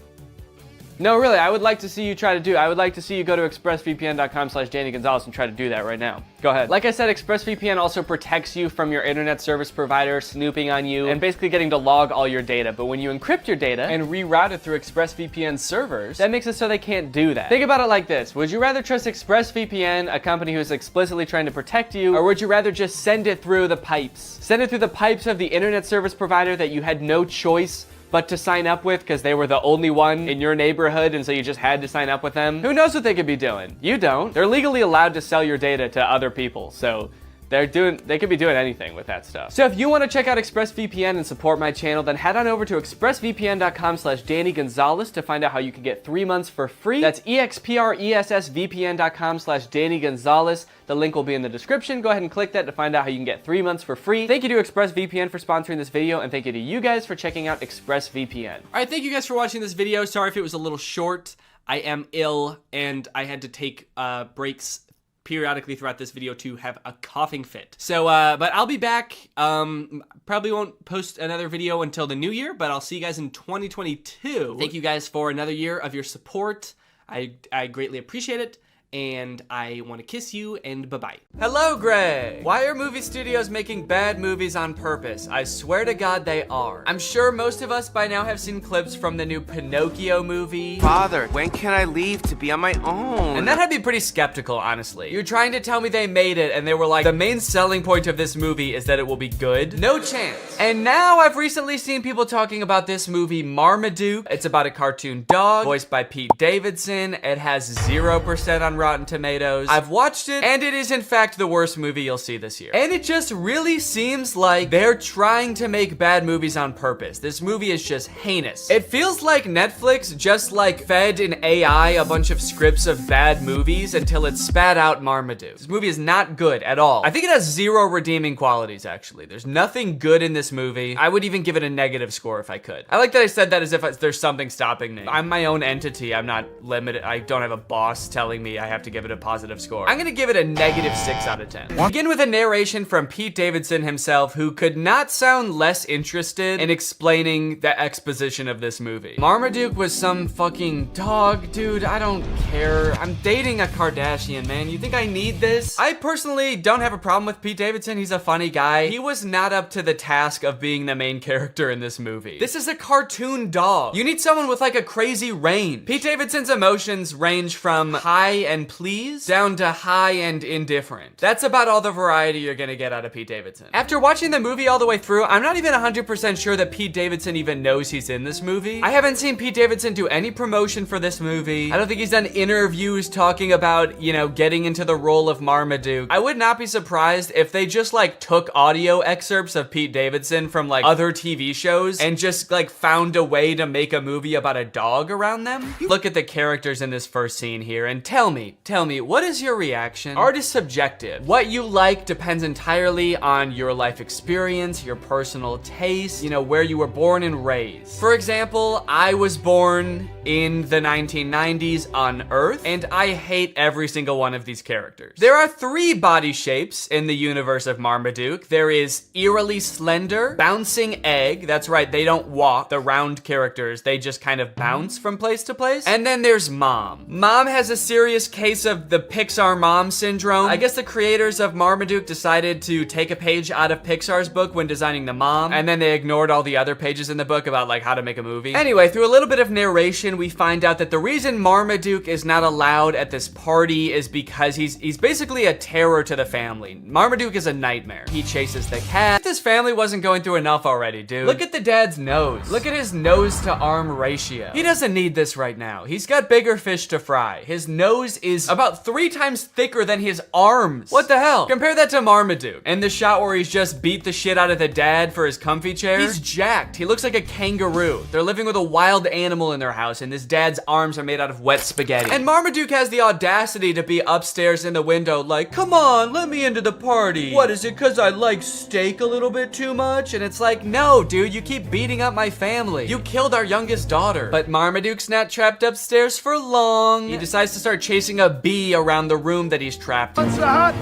No, really, I would like to see you try to do. I would like to see you go to expressvpn.com/Danny Gonzalez and try to do that right now. Go ahead. Like I said, ExpressVPN also protects you from your internet service provider snooping on you and basically getting to log all your data. But when you encrypt your data and reroute it through ExpressVPN servers, that makes it so they can't do that. Think about it like this. Would you rather trust ExpressVPN, a company who is explicitly trying to protect you, or would you rather just send it through the pipes? Send it through the pipes of the internet service provider that you had no choice but to sign up with because they were the only one in your neighborhood and so you just had to sign up with them? Who knows what they could be doing? You don't. They're legally allowed to sell your data to other people, so they could be doing anything with that stuff. So if you want to check out ExpressVPN and support my channel, then head on over to expressvpn.com/Danny Gonzalez to find out how you can get 3 months for free. That's expressvpn.com/Danny Gonzalez. The link will be in the description. Go ahead and click that to find out how you can get 3 months for free. Thank you to ExpressVPN for sponsoring this video, and thank you to you guys for checking out ExpressVPN. All right, thank you guys for watching this video. Sorry if it was a little short. I am ill, and I had to take breaks periodically throughout this video to have a coughing fit. So, but I'll be back. Probably won't post another video until the new year, but I'll see you guys in 2022. Thank you guys for another year of your support. I greatly appreciate it. And I want to kiss you, and bye-bye. Hello, Greg. Why are movie studios making bad movies on purpose? I swear to God they are. I'm sure most of us by now have seen clips from the new Pinocchio movie. Father, when can I leave to be on my own? And that had me pretty skeptical, honestly. You're trying to tell me they made it, and they were like, the main selling point of this movie is that it will be good? No chance. And now I've recently seen people talking about this movie, Marmaduke. It's about a cartoon dog, voiced by Pete Davidson. It has 0% on Rotten Tomatoes. I've watched it, and it is in fact the worst movie you'll see this year. And it just really seems like they're trying to make bad movies on purpose. This movie is just heinous. It feels like Netflix just like fed an AI a bunch of scripts of bad movies until it spat out Marmaduke. This movie is not good at all. I think it has 0 redeeming qualities, actually. There's nothing good in this movie. I would even give it a negative score if I could. I like that I said that as if there's something stopping me. I'm my own entity. I'm not limited. I don't have a boss telling me I have to give it a positive score. I'm gonna give it a -6 out of 10. We'll begin with a narration from Pete Davidson himself, who could not sound less interested in explaining the exposition of this movie. Marmaduke was some fucking dog, dude. I don't care. I'm dating a Kardashian, man. You think I need this? I personally don't have a problem with Pete Davidson. He's a funny guy. He was not up to the task of being the main character in this movie. This is a cartoon dog. You need someone with like a crazy range. Pete Davidson's emotions range from high and please down to high and indifferent. That's about all the variety you're gonna get out of Pete Davidson. After watching the movie all the way through, I'm not even 100% sure that Pete Davidson even knows he's in this movie. I haven't seen Pete Davidson do any promotion for this movie. I don't think he's done interviews talking about, you know, getting into the role of Marmaduke. I would not be surprised if they just like took audio excerpts of Pete Davidson from like other TV shows and just like found a way to make a movie about a dog around them. Look at the characters in this first scene here and tell me, what is your reaction? Art is subjective. What you like depends entirely on your life experience, your personal taste, you know, where you were born and raised. For example, I was born in the 1990s on Earth, and I hate every single one of these characters. There are 3 body shapes in the universe of Marmaduke. There is eerily slender, bouncing egg. That's right, they don't walk, the round characters. They just kind of bounce from place to place. And then there's Mom. Mom has a serious case of the Pixar mom syndrome. I guess the creators of Marmaduke decided to take a page out of Pixar's book when designing the mom, and then they ignored all the other pages in the book about like how to make a movie. Anyway, through a little bit of narration, we find out that the reason Marmaduke is not allowed at this party is because he's basically a terror to the family. Marmaduke is a nightmare. He chases the cat. This family wasn't going through enough already, dude. Look at the dad's nose. Look at his nose to arm ratio. He doesn't need this right now. He's got bigger fish to fry. His nose is about 3 times thicker than his arms. What the hell? Compare that to Marmaduke. And the shot where he's just beat the shit out of the dad for his comfy chair. He's jacked. He looks like a kangaroo. They're living with a wild animal in their house, and this dad's arms are made out of wet spaghetti. And Marmaduke has the audacity to be upstairs in the window like, come on, let me into the party. What is it, cause I like steak a little bit too much? And it's like, no, dude, you keep beating up my family. You killed our youngest daughter. But Marmaduke's not trapped upstairs for long. He decides to start chasing a bee around the room that he's trapped in. What's that?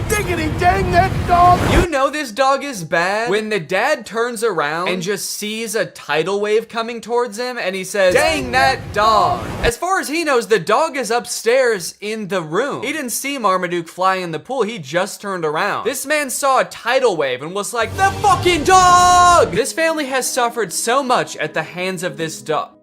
Diggity dang that dog! You know this dog is bad when the dad turns around and just sees a tidal wave coming towards him and he says, dang that dog. As far as he knows, the dog is upstairs in the room. He didn't see Marmaduke fly in the pool, he just turned around. This man saw a tidal wave and was like, the fucking dog! This family has suffered so much at the hands of this dog.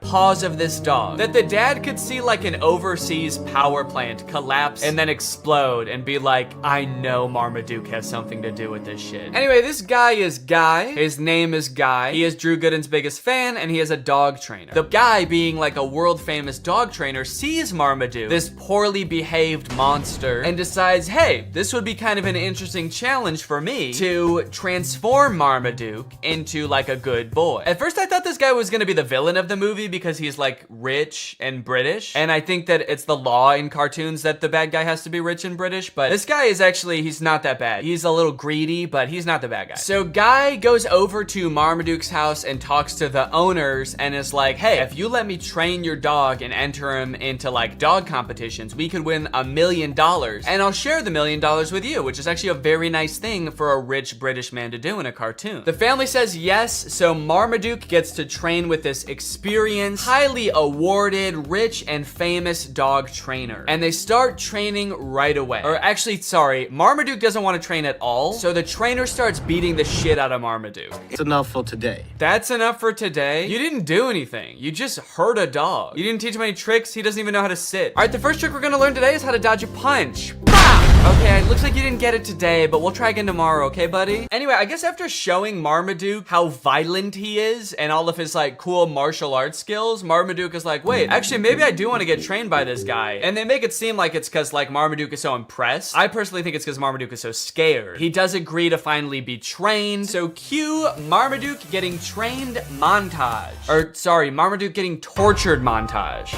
Paws of this dog, that the dad could see like an overseas power plant collapse and then explode and be like, I know Marmaduke has something to do with this shit. Anyway, this guy is Guy. His name is Guy. He is Drew Gooden's biggest fan, and he is a dog trainer. The guy, being like a world famous dog trainer, sees Marmaduke, this poorly behaved monster, and decides, hey, this would be kind of an interesting challenge for me to transform Marmaduke into like a good boy. At first I thought this guy was gonna be the villain of the movie because he's like rich and British, and I think that it's the law in cartoons that the bad guy has to be rich and British, but this guy is actually, he's not that bad. He's a little greedy, but he's not the bad guy. So Guy goes over to Marmaduke's house and talks to the owners and is like, hey, if you let me train your dog and enter him into like dog competitions, we could win $1 million, and I'll share the $1 million with you, which is actually a very nice thing for a rich British man to do in a cartoon. The family says yes, so Marmaduke gets to train with this experienced, highly awarded, rich and famous dog trainer. And they start training right away. Or actually, sorry, Marmaduke doesn't want to train at all, so the trainer starts beating the shit out of Marmaduke. It's enough for today. That's enough for today? You didn't do anything. You just hurt a dog. You didn't teach him any tricks. He doesn't even know how to sit. All right, the first trick we're gonna learn today is how to dodge a punch. Okay, it looks like you didn't get it today, but we'll try again tomorrow, okay, buddy? Anyway, I guess after showing Marmaduke how violent he is and all of his like cool martial arts skills, Marmaduke is like, wait, actually maybe I do want to get trained by this guy. And they make it seem like it's because like Marmaduke is so impressed. I personally think it's because Marmaduke is so scared. He does agree to finally be trained, so cue Marmaduke getting trained montage. Or sorry, Marmaduke getting tortured montage.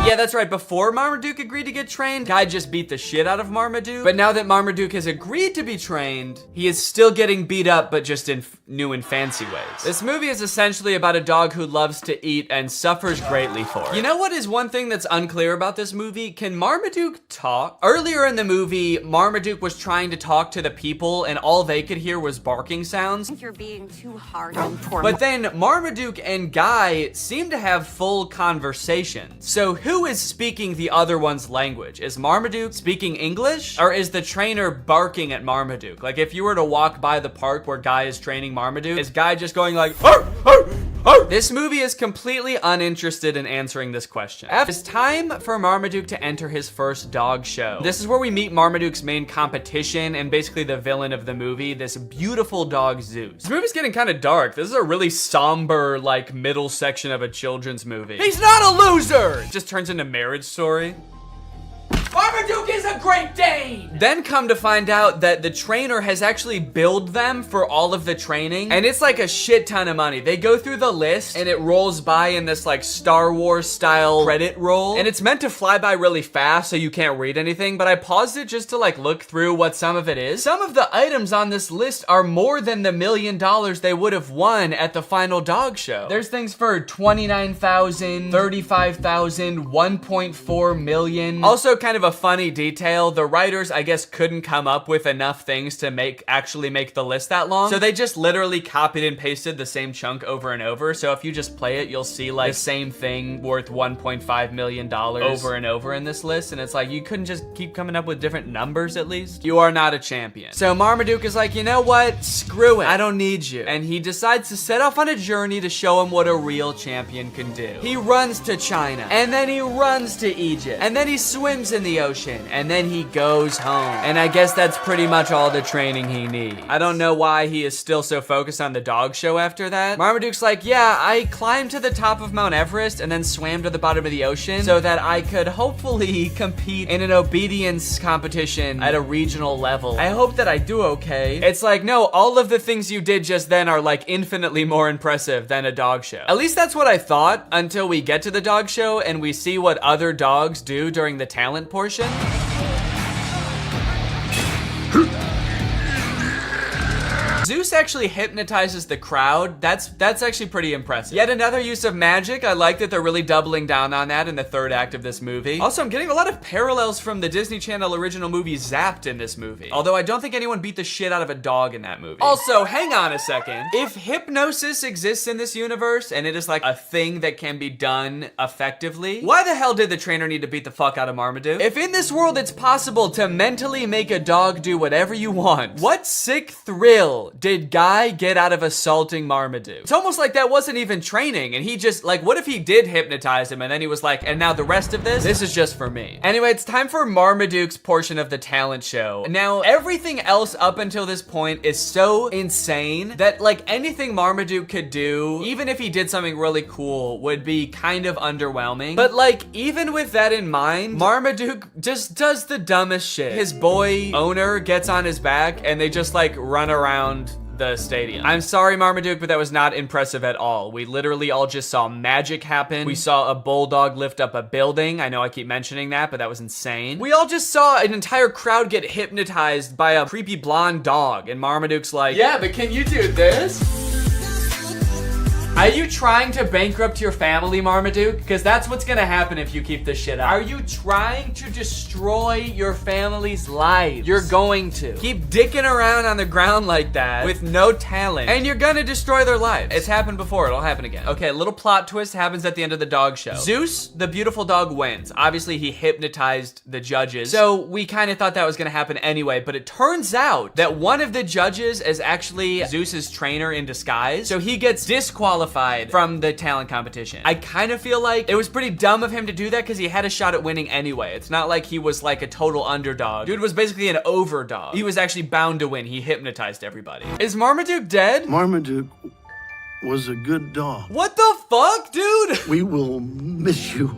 Yeah, that's right. Before Marmaduke agreed to get trained, Guy just beat the shit out of Marmaduke. But now that Marmaduke has agreed to be trained, he is still getting beat up, but just in new and fancy ways. This movie is essentially about a dog who loves to eat and suffers greatly for it. You know what is one thing that's unclear about this movie? Can Marmaduke talk? Earlier in the movie, Marmaduke was trying to talk to the people and all they could hear was barking sounds. I think you're being too hard on poor. But then Marmaduke and Guy seem to have full conversations. So who is speaking the other one's language? Is Marmaduke speaking English? Or is the trainer barking at Marmaduke? Like if you were to walk by the park where Guy is training Marmaduke, is Guy just going like, arr, arr, arr, This movie is completely uninterested in answering this question. It's time for Marmaduke to enter his first dog show. This is where we meet Marmaduke's main competition and basically the villain of the movie, this beautiful dog Zeus. This movie's getting kind of dark. This is a really somber, like, middle section of a children's movie. He's not a loser! It just turns into Marriage Story. Marmaduke is a Great Dane! Then come to find out that the trainer has actually billed them for all of the training, and it's like a shit ton of money. They go through the list, and it rolls by in this like Star Wars style credit roll, and it's meant to fly by really fast so you can't read anything, but I paused it just to like look through what some of it is. Some of the items on this list are more than the $1 million they would have won at the final dog show. There's things for $29,000, $35,000, $1.4 million. Also kind of a funny detail, the writers I guess couldn't come up with enough things to actually make the list that long, so they just literally copied and pasted the same chunk over and over. So if you just play it, you'll see like the same thing worth $1.5 million over and over in this list, and it's like you couldn't just keep coming up with different numbers at least? You are not a champion. So Marmaduke is like, you know what, screw it, I don't need you, and he decides to set off on a journey to show him what a real champion can do. He runs to China, and then he runs to Egypt, and then he swims in the ocean, and then he goes home. And I guess that's pretty much all the training he needs. I don't know why he is still so focused on the dog show after that. Marmaduke's like, yeah, I climbed to the top of Mount Everest and then swam to the bottom of the ocean so that I could hopefully compete in an obedience competition at a regional level. I hope that I do okay. It's like, no, all of the things you did just then are like infinitely more impressive than a dog show. At least that's what I thought until we get to the dog show and we see what other dogs do during the talent portion. Zeus actually hypnotizes the crowd. That's actually pretty impressive. Yet another use of magic. I like that they're really doubling down on that in the third act of this movie. Also, I'm getting a lot of parallels from the Disney Channel original movie Zapped in this movie. Although I don't think anyone beat the shit out of a dog in that movie. Also, hang on a second. If hypnosis exists in this universe and it is like a thing that can be done effectively, why the hell did the trainer need to beat the fuck out of Marmaduke? If in this world it's possible to mentally make a dog do whatever you want, what sick thrill did Guy get out of assaulting Marmaduke? It's almost like that wasn't even training, and he just, like, what if he did hypnotize him and then he was like, and now the rest of this is just for me. Anyway, it's time for Marmaduke's portion of the talent show. Now, everything else up until this point is so insane that, like, anything Marmaduke could do, even if he did something really cool, would be kind of underwhelming. But, like, even with that in mind, Marmaduke just does the dumbest shit. His boy owner gets on his back, and they just, like, run around the stadium. I'm sorry, Marmaduke, but that was not impressive at all. We literally all just saw magic happen. We saw a bulldog lift up a building. I know I keep mentioning that, but that was insane. We all just saw an entire crowd get hypnotized by a creepy blonde dog, and Marmaduke's like, yeah, but can you do this? Are you trying to bankrupt your family, Marmaduke? Because that's what's gonna happen if you keep this shit up. Are you trying to destroy your family's lives? You're going to. Keep dicking around on the ground like that with no talent, and you're gonna destroy their lives. It's happened before, it'll happen again. Okay, a little plot twist happens at the end of the dog show. Zeus, the beautiful dog, wins. Obviously, he hypnotized the judges, so we kind of thought that was gonna happen anyway, but it turns out that one of the judges is actually Zeus's trainer in disguise, so he gets disqualified from the talent competition. I kind of feel like it was pretty dumb of him to do that because he had a shot at winning anyway. It's not like he was like a total underdog. Dude was basically an overdog. He was actually bound to win. He hypnotized everybody. Is Marmaduke dead? Marmaduke was a good dog. What the fuck, dude? We will miss you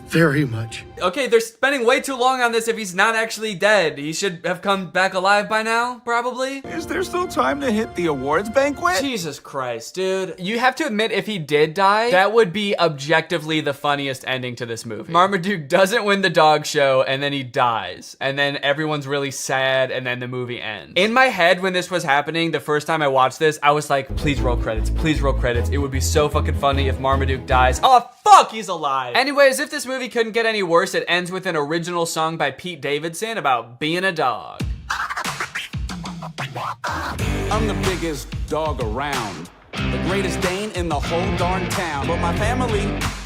very much. Okay, they're spending way too long on this if he's not actually dead. He should have come back alive by now, probably. Is there still time to hit the awards banquet? Jesus Christ, dude. You have to admit, if he did die, that would be objectively the funniest ending to this movie. Marmaduke doesn't win the dog show, and then he dies. And then everyone's really sad, and then the movie ends. In my head, when this was happening, the first time I watched this, I was like, please roll credits, please roll credits. It would be so fucking funny if Marmaduke dies. Oh, fuck, he's alive. Anyways, if this movie couldn't get any worse, it ends with an original song by Pete Davidson about being a dog. I'm the biggest dog around, the greatest Dane in the whole darn town. But my family,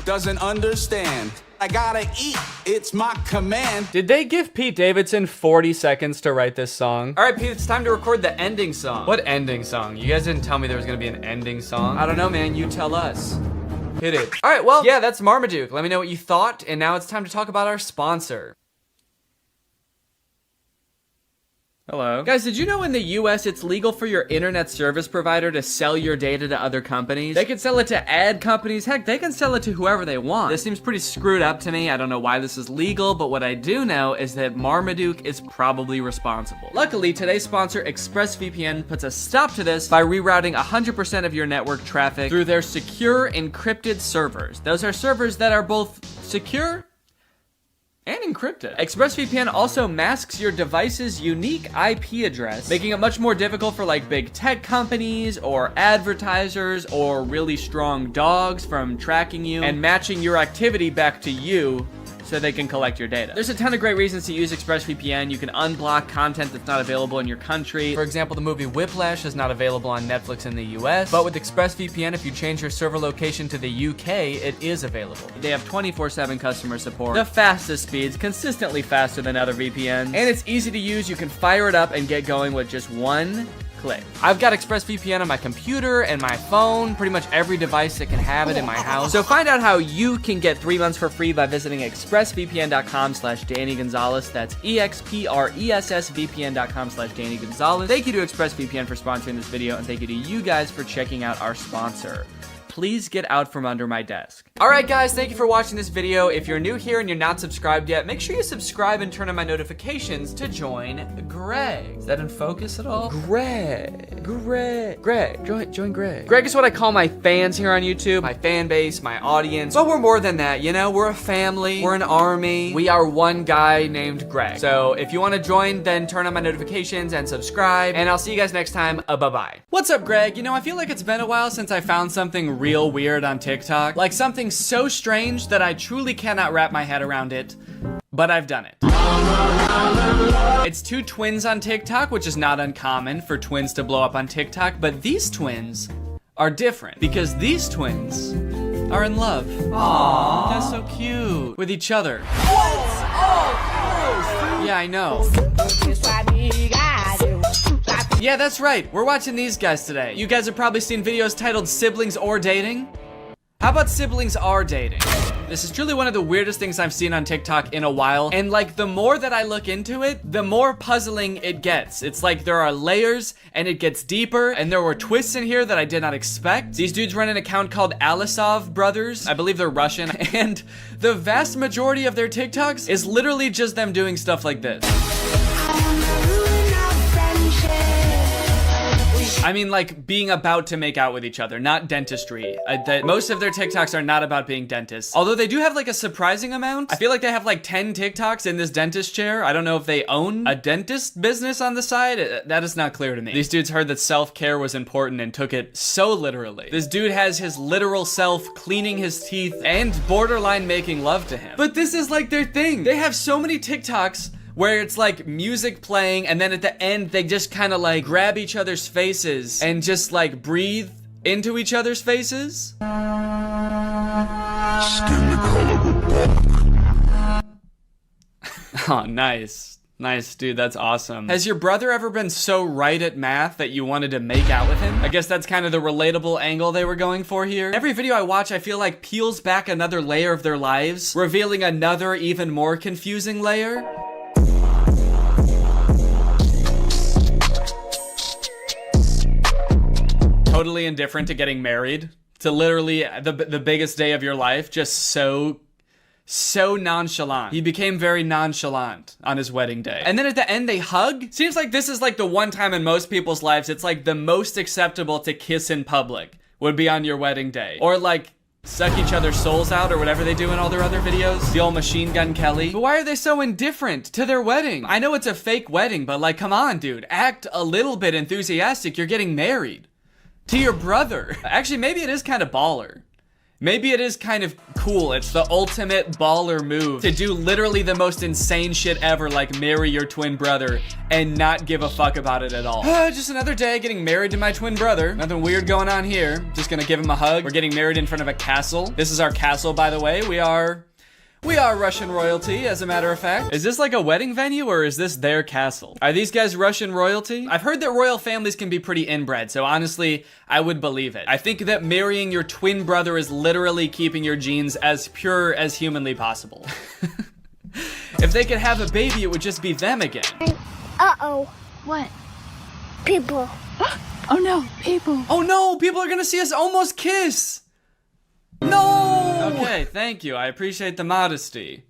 doesn't understand. I gotta eat, it's my command. Did they give Pete Davidson 40 seconds to write this song? All right, Pete, it's time to record the ending song. What ending song? You guys didn't tell me there was gonna be an ending song. I don't know, man, you tell us. Hit it. All right, well, yeah, that's Marmaduke. Let me know what you thought, and now it's time to talk about our sponsor. Hello. Guys, did you know in the US it's legal for your internet service provider to sell your data to other companies? They can sell it to ad companies. Heck, they can sell it to whoever they want. This seems pretty screwed up to me. I don't know why this is legal, but what I do know is that Marmaduke is probably responsible. Luckily, today's sponsor, ExpressVPN, puts a stop to this by rerouting 100% of your network traffic through their secure encrypted servers. Those are servers that are both secure and encrypted. ExpressVPN also masks your device's unique IP address, making it much more difficult for like big tech companies or advertisers or really strong dogs from tracking you and matching your activity back to you so they can collect your data. There's a ton of great reasons to use ExpressVPN. You can unblock content that's not available in your country. For example, the movie Whiplash is not available on Netflix in the US, but with ExpressVPN, if you change your server location to the UK, it is available. They have 24/7 customer support, the fastest speeds, consistently faster than other VPNs, and it's easy to use. You can fire it up and get going with just one click. I've got ExpressVPN on my computer and my phone, pretty much every device that can have it in my house. So find out how you can get 3 months for free by visiting expressvpn.com/Danny Gonzalez. That's expressvpn.com/Danny Gonzalez. Thank you to ExpressVPN for sponsoring this video, and thank you to you guys for checking out our sponsor. Please get out from under my desk. All right, guys, thank you for watching this video. If you're new here and you're not subscribed yet, make sure you subscribe and turn on my notifications to join Greg. Is that in focus at all? Greg, join Greg. Greg is what I call my fans here on YouTube, my fan base, my audience. But we're more than that, you know? We're a family, we're an army. We are one guy named Greg. So if you want to join, then turn on my notifications and subscribe, and I'll see you guys next time. Bye-bye. What's up, Greg? You know, I feel like it's been a while since I found something real weird on TikTok. Like something so strange that I truly cannot wrap my head around it, but I've done it. It's two twins on TikTok, which is not uncommon for twins to blow up on TikTok, but these twins are different because these twins are in love. Aww. That's so cute. With each other. What's up? Yeah, I know. Yeah, that's right. We're watching these guys today. You guys have probably seen videos titled Siblings or Dating. How about Siblings Are Dating? This is truly one of the weirdest things I've seen on TikTok in a while, and like the more that I look into it, the more puzzling it gets. It's like there are layers and it gets deeper, and there were twists in here that I did not expect. These dudes run an account called Alisov Brothers. I believe they're Russian, and the vast majority of their TikToks is literally just them doing stuff like this. I mean, like, being about to make out with each other, not dentistry. That most of their TikToks are not about being dentists. Although they do have, like, a surprising amount. I feel like they have, like, 10 TikToks in this dentist chair. I don't know if they own a dentist business on the side. That is not clear to me. These dudes heard that self-care was important and took it so literally. This dude has his literal self cleaning his teeth and borderline making love to him. But this is, like, their thing. They have so many TikToks where it's like music playing, and then at the end they just kind of like grab each other's faces and just like breathe into each other's faces. Skin the color of bark. Oh, nice. Nice, dude, that's awesome. Has your brother ever been so right at math that you wanted to make out with him? I guess that's kind of the relatable angle they were going for here. Every video I watch, I feel like peels back another layer of their lives, revealing another even more confusing layer. Totally indifferent to getting married, to literally the biggest day of your life, just so nonchalant. He became very nonchalant on his wedding day. And then at the end they hug? Seems like this is like the one time in most people's lives it's like the most acceptable to kiss in public would be on your wedding day. Or like suck each other's souls out or whatever they do in all their other videos. The old Machine Gun Kelly. But why are they so indifferent to their wedding? I know it's a fake wedding, but like, come on, dude. Act a little bit enthusiastic. You're getting married to your brother. Actually, maybe it is kind of baller. Maybe it is kind of cool. It's the ultimate baller move to do literally the most insane shit ever, like marry your twin brother and not give a fuck about it at all. Just another day getting married to my twin brother. Nothing weird going on here. Just gonna give him a hug. We're getting married in front of a castle. This is our castle, by the way. We are Russian royalty, as a matter of fact. Is this like a wedding venue or is this their castle? Are these guys Russian royalty? I've heard that royal families can be pretty inbred, so honestly, I would believe it. I think that marrying your twin brother is literally keeping your genes as pure as humanly possible. If they could have a baby, it would just be them again. Uh-oh. What? People. Oh no, people. Oh no, people are gonna see us almost kiss. No! Okay, thank you. I appreciate the modesty.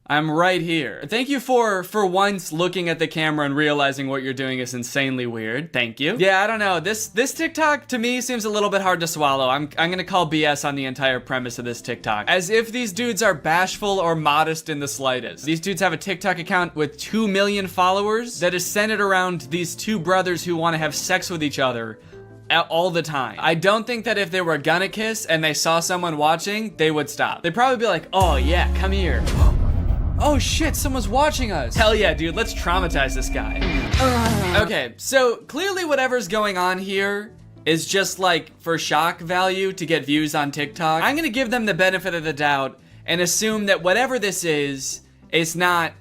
I'm right here. Thank you for once looking at the camera and realizing what you're doing is insanely weird. Thank you. Yeah, I don't know. This TikTok to me seems a little bit hard to swallow. I'm gonna call BS on the entire premise of this TikTok. As if these dudes are bashful or modest in the slightest. These dudes have a TikTok account with 2 million followers that is centered around these two brothers who want to have sex with each other all the time. I don't think that if they were gonna kiss and they saw someone watching, they would stop. They'd probably be like, oh yeah, come here. Oh shit, someone's watching us. Hell yeah, dude, let's traumatize this guy. Okay, so clearly whatever's going on here is just like for shock value to get views on TikTok. I'm gonna give them the benefit of the doubt and assume that whatever this is, it's not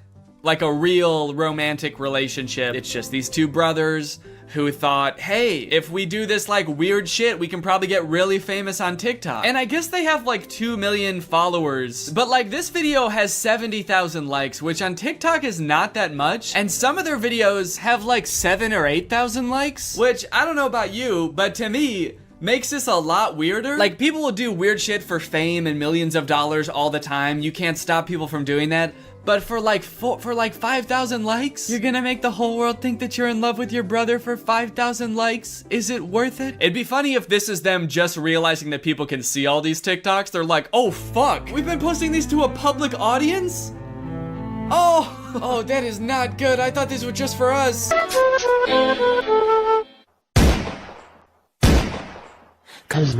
like a real romantic relationship. It's just these two brothers who thought, hey, if we do this like weird shit, we can probably get really famous on TikTok. And I guess they have like 2 million followers, but like this video has 70,000 likes, which on TikTok is not that much. And some of their videos have like 7,000 or 8,000 likes, which I don't know about you, but to me, makes this a lot weirder. Like, people will do weird shit for fame and millions of dollars all the time. You can't stop people from doing that. But for like 5,000 likes, you're gonna make the whole world think that you're in love with your brother for 5,000 likes? Is it worth it? It'd be funny if this is them just realizing that people can see all these TikToks. They're like, oh fuck, we've been posting these to a public audience? Oh, that is not good. I thought these were just for us. Cause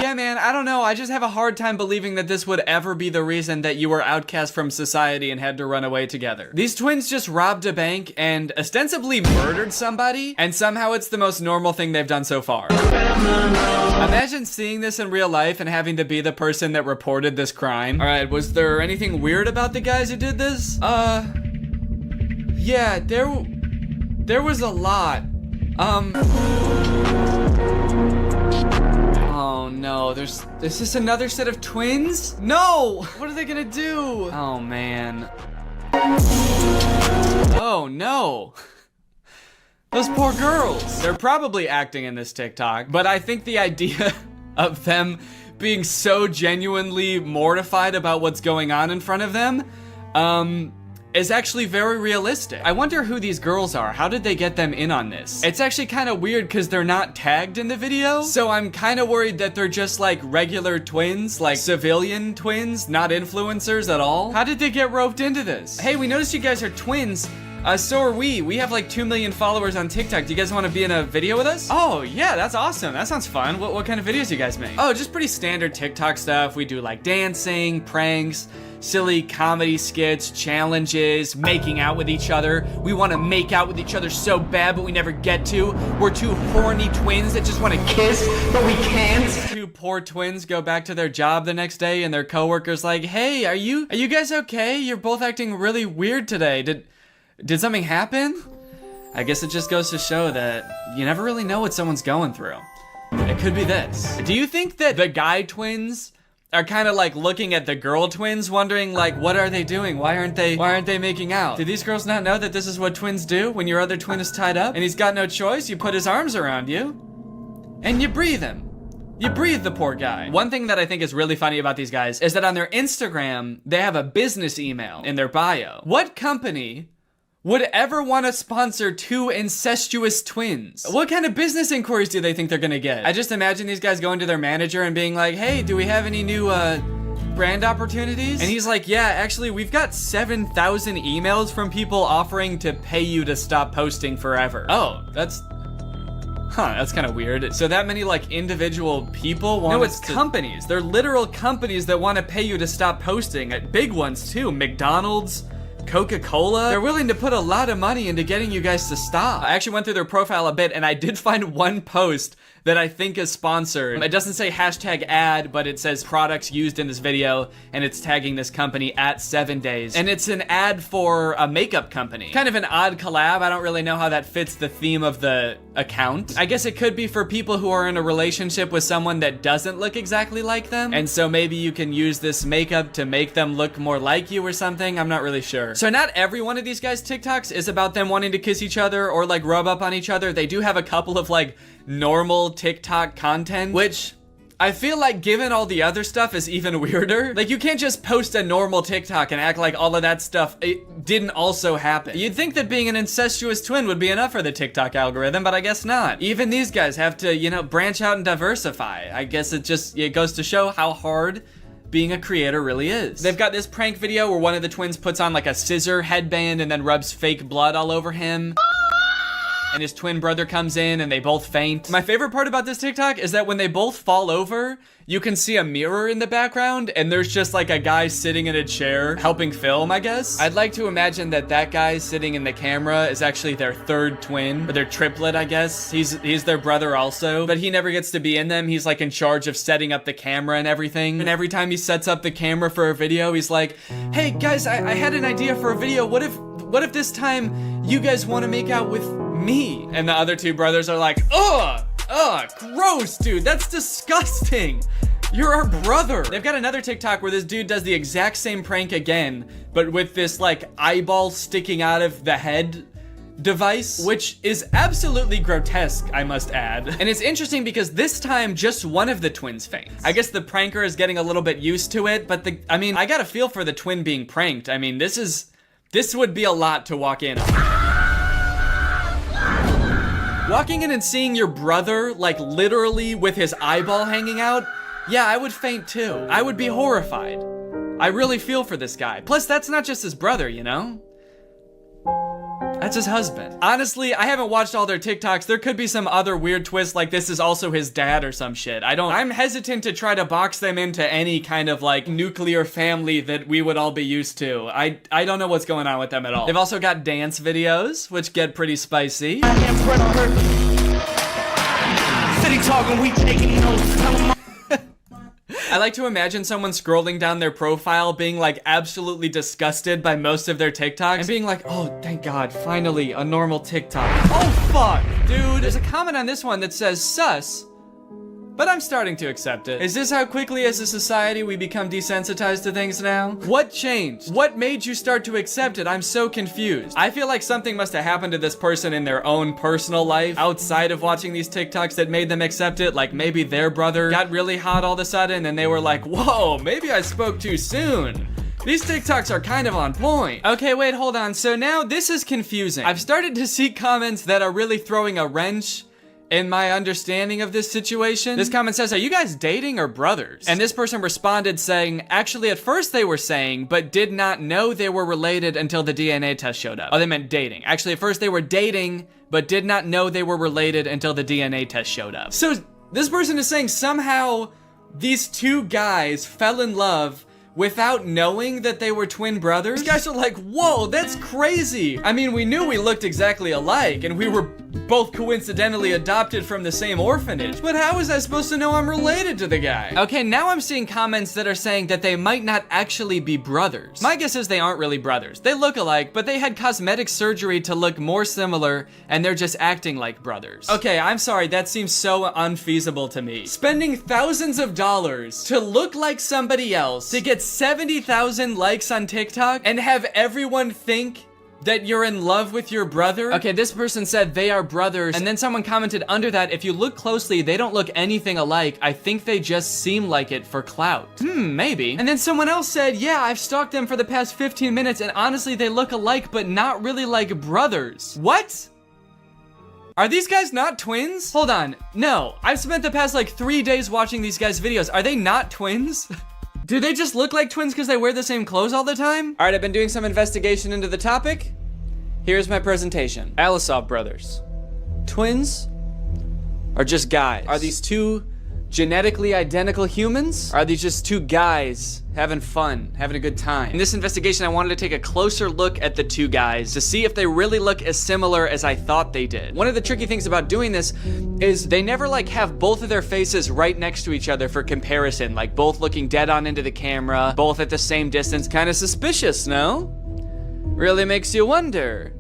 yeah, man, I don't know. I just have a hard time believing that this would ever be the reason that you were outcast from society and had to run away together. These twins just robbed a bank and ostensibly murdered somebody, and somehow it's the most normal thing they've done so far. Imagine seeing this in real life and having to be the person that reported this crime. All right, was there anything weird about the guys who did this? Yeah, there was a lot. Oh no, is this another set of twins? No! What are they gonna do? Oh man. Oh no. Those poor girls. They're probably acting in this TikTok, but I think the idea of them being so genuinely mortified about what's going on in front of them, is actually very realistic. I wonder who these girls are. How did they get them in on this? It's actually kind of weird because they're not tagged in the video. So I'm kind of worried that they're just like regular twins, like civilian twins, not influencers at all. How did they get roped into this? Hey, we noticed you guys are twins. So are we. We have like 2 million followers on TikTok. Do you guys want to be in a video with us? Oh, yeah, that's awesome. That sounds fun. What kind of videos do you guys make? Oh, just pretty standard TikTok stuff. We do like dancing, pranks, silly comedy skits, challenges, making out with each other. We want to make out with each other so bad, but we never get to. We're two horny twins that just want to kiss, but we can't. Two poor twins go back to their job the next day and their coworker's like, hey, are you guys okay? You're both acting really weird today. Did something happen? I guess it just goes to show that you never really know what someone's going through. It could be this. Do you think that the guy twins are kind of like looking at the girl twins wondering like, what are they doing? Why aren't they making out? Do these girls not know that this is what twins do when your other twin is tied up and he's got no choice? You put his arms around you and you breathe him. You breathe the poor guy. One thing that I think is really funny about these guys is that on their Instagram, they have a business email in their bio. What company would ever want to sponsor two incestuous twins? What kind of business inquiries do they think they're gonna get? I just imagine these guys going to their manager and being like, hey, do we have any new brand opportunities? And he's like, yeah, actually, we've got 7,000 emails from people offering to pay you to stop posting forever. Oh, Huh, that's kind of weird. So that many like individual people want. No, it's companies. They're literal companies that want to pay you to stop posting. Big ones too. McDonald's, Coca-Cola. They're willing to put a lot of money into getting you guys to stop. I actually went through their profile a bit and I did find one post that I think is sponsored. It doesn't say hashtag ad, but it says products used in this video, and it's tagging this company at 7 days. And it's an ad for a makeup company. Kind of an odd collab. I don't really know how that fits the theme of the account. I guess it could be for people who are in a relationship with someone that doesn't look exactly like them. And so maybe you can use this makeup to make them look more like you or something. I'm not really sure. So not every one of these guys' TikToks is about them wanting to kiss each other or like rub up on each other. They do have a couple of like normal TikTok content, which I feel like given all the other stuff is even weirder. Like you can't just post a normal TikTok and act like all of that stuff it didn't also happen. You'd think that being an incestuous twin would be enough for the TikTok algorithm, but I guess not. Even these guys have to, you know, branch out and diversify. I guess it goes to show how hard being a creator really is. They've got this prank video where one of the twins puts on like a scissor headband and then rubs fake blood all over him. And his twin brother comes in and they both faint. My favorite part about this TikTok is that when they both fall over, you can see a mirror in the background and there's just like a guy sitting in a chair helping film, I guess. I'd like to imagine that that guy sitting in the camera is actually their third twin, or their triplet, I guess. He's their brother also, but he never gets to be in them. He's like in charge of setting up the camera and everything. And every time he sets up the camera for a video, he's like, hey guys, I had an idea for a video. What if this time you guys want to make out with me? And the other two brothers are like, ugh, gross, dude, that's disgusting. You're our brother. They've got another TikTok where this dude does the exact same prank again, but with this like eyeball sticking out of the head device, which is absolutely grotesque, I must add. And it's interesting because this time just one of the twins faints. I guess the pranker is getting a little bit used to it, but I got a feel for the twin being pranked. I mean, this would be a lot to walk in on. Walking in and seeing your brother, like literally with his eyeball hanging out, yeah, I would faint too. I would be horrified. I really feel for this guy. Plus, that's not just his brother, you know? That's his husband. Honestly, I haven't watched all their TikToks. There could be some other weird twist like this is also his dad or some shit. I'm hesitant to try to box them into any kind of like nuclear family that we would all be used to. I don't know what's going on with them at all. They've also got dance videos, which get pretty spicy. City talking, we taking notes. I like to imagine someone scrolling down their profile being like absolutely disgusted by most of their TikToks and being like, oh, thank God, finally a normal TikTok. Oh, fuck, dude. There's a comment on this one that says sus, but I'm starting to accept it. Is this how quickly as a society we become desensitized to things now? What changed? What made you start to accept it? I'm so confused. I feel like something must have happened to this person in their own personal life outside of watching these TikToks that made them accept it. Like maybe their brother got really hot all of a sudden and they were like, whoa, maybe I spoke too soon. These TikToks are kind of on point. Okay, wait, hold on. So now this is confusing. I've started to see comments that are really throwing a wrench in my understanding of this situation. This comment says, are you guys dating or brothers? And this person responded saying, actually at first they were saying, but did not know they were related until the DNA test showed up. Oh, they meant dating. Actually, at first they were dating, but did not know they were related until the DNA test showed up. So this person is saying somehow these two guys fell in love without knowing that they were twin brothers. These guys are like, whoa, that's crazy. I mean, we knew we looked exactly alike and we were both coincidentally adopted from the same orphanage, but how was I supposed to know I'm related to the guy? Okay, now I'm seeing comments that are saying that they might not actually be brothers. My guess is they aren't really brothers. They look alike, but they had cosmetic surgery to look more similar and they're just acting like brothers. Okay, I'm sorry, that seems so unfeasible to me. Spending thousands of dollars to look like somebody else, to get 70,000 likes on TikTok and have everyone think that you're in love with your brother? Okay, this person said they are brothers, and then someone commented under that, if you look closely, they don't look anything alike. I think they just seem like it for clout. Maybe. And then someone else said, yeah, I've stalked them for the past 15 minutes, and honestly, they look alike, but not really like brothers. What? Are these guys not twins? Hold on, no. I've spent the past like 3 days watching these guys' videos. Are they not twins? Do they just look like twins because they wear the same clothes all the time? All right, I've been doing some investigation into the topic. Here's my presentation. Alisov brothers. Twins Or just guys? Are these two genetically identical humans? Are these just two guys having fun, having a good time? In this investigation, I wanted to take a closer look at the two guys to see if they really look as similar as I thought they did. One of the tricky things about doing this is they never like have both of their faces right next to each other for comparison, like both looking dead on into the camera, both at the same distance. Kind of suspicious, no? Really makes you wonder.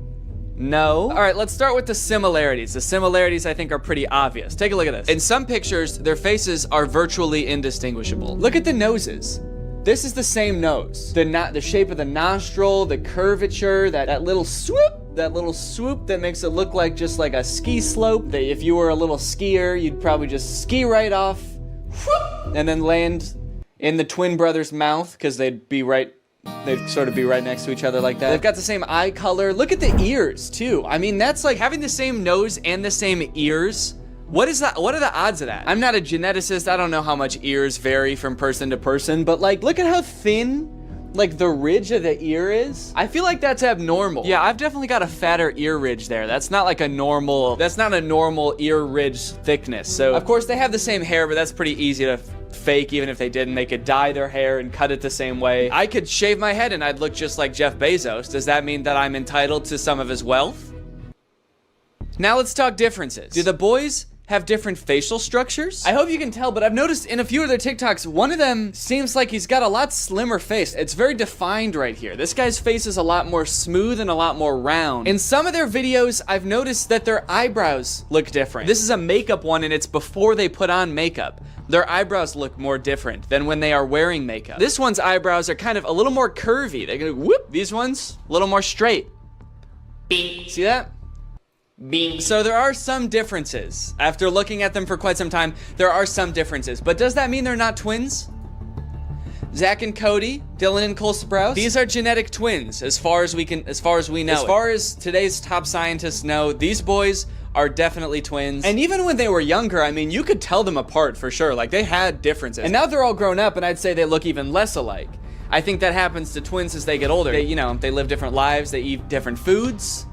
No. All right, let's start with the similarities. The similarities I think are pretty obvious. Take a look at this. In some pictures, their faces are virtually indistinguishable. Look at the noses. This is the same nose. The shape of the nostril, the curvature, that little swoop that makes it look like just like a ski slope. That if you were a little skier, you'd probably just ski right off, whoop, and then land in the twin brothers' mouth because they'd sort of be right next to each other like that. They've got the same eye color. Look at the ears too. I mean, that's like having the same nose and the same ears. What is that? What are the odds of that? I'm not a geneticist. I don't know how much ears vary from person to person, but like, look at how thin like the ridge of the ear is. I feel like that's abnormal. Yeah, I've definitely got a fatter ear ridge there. That's not a normal ear ridge thickness. So of course they have the same hair, but that's pretty easy to fake. Even if they didn't, they could dye their hair and cut it the same way. I could shave my head and I'd look just like Jeff Bezos. Does that mean that I'm entitled to some of his wealth? Now let's talk differences. Do the boys have different facial structures? I hope you can tell, but I've noticed in a few of their TikToks, one of them seems like he's got a lot slimmer face. It's very defined right here. This guy's face is a lot more smooth and a lot more round. In some of their videos, I've noticed that their eyebrows look different. This is a makeup one and it's before they put on makeup. Their eyebrows look more different than when they are wearing makeup. This one's eyebrows are kind of a little more curvy. They go whoop. These ones, a little more straight. Bing. See that? Bing. So there are some differences. After looking at them for quite some time, there are some differences. But does that mean they're not twins? Zach and Cody, Dylan and Cole Sprouse, these are genetic twins as far as we know. As far as today's top scientists know, these boys are definitely twins. And even when they were younger, I mean, you could tell them apart for sure. Like, they had differences. And now they're all grown up, and I'd say they look even less alike. I think that happens to twins as they get older. They live different lives, they eat different foods,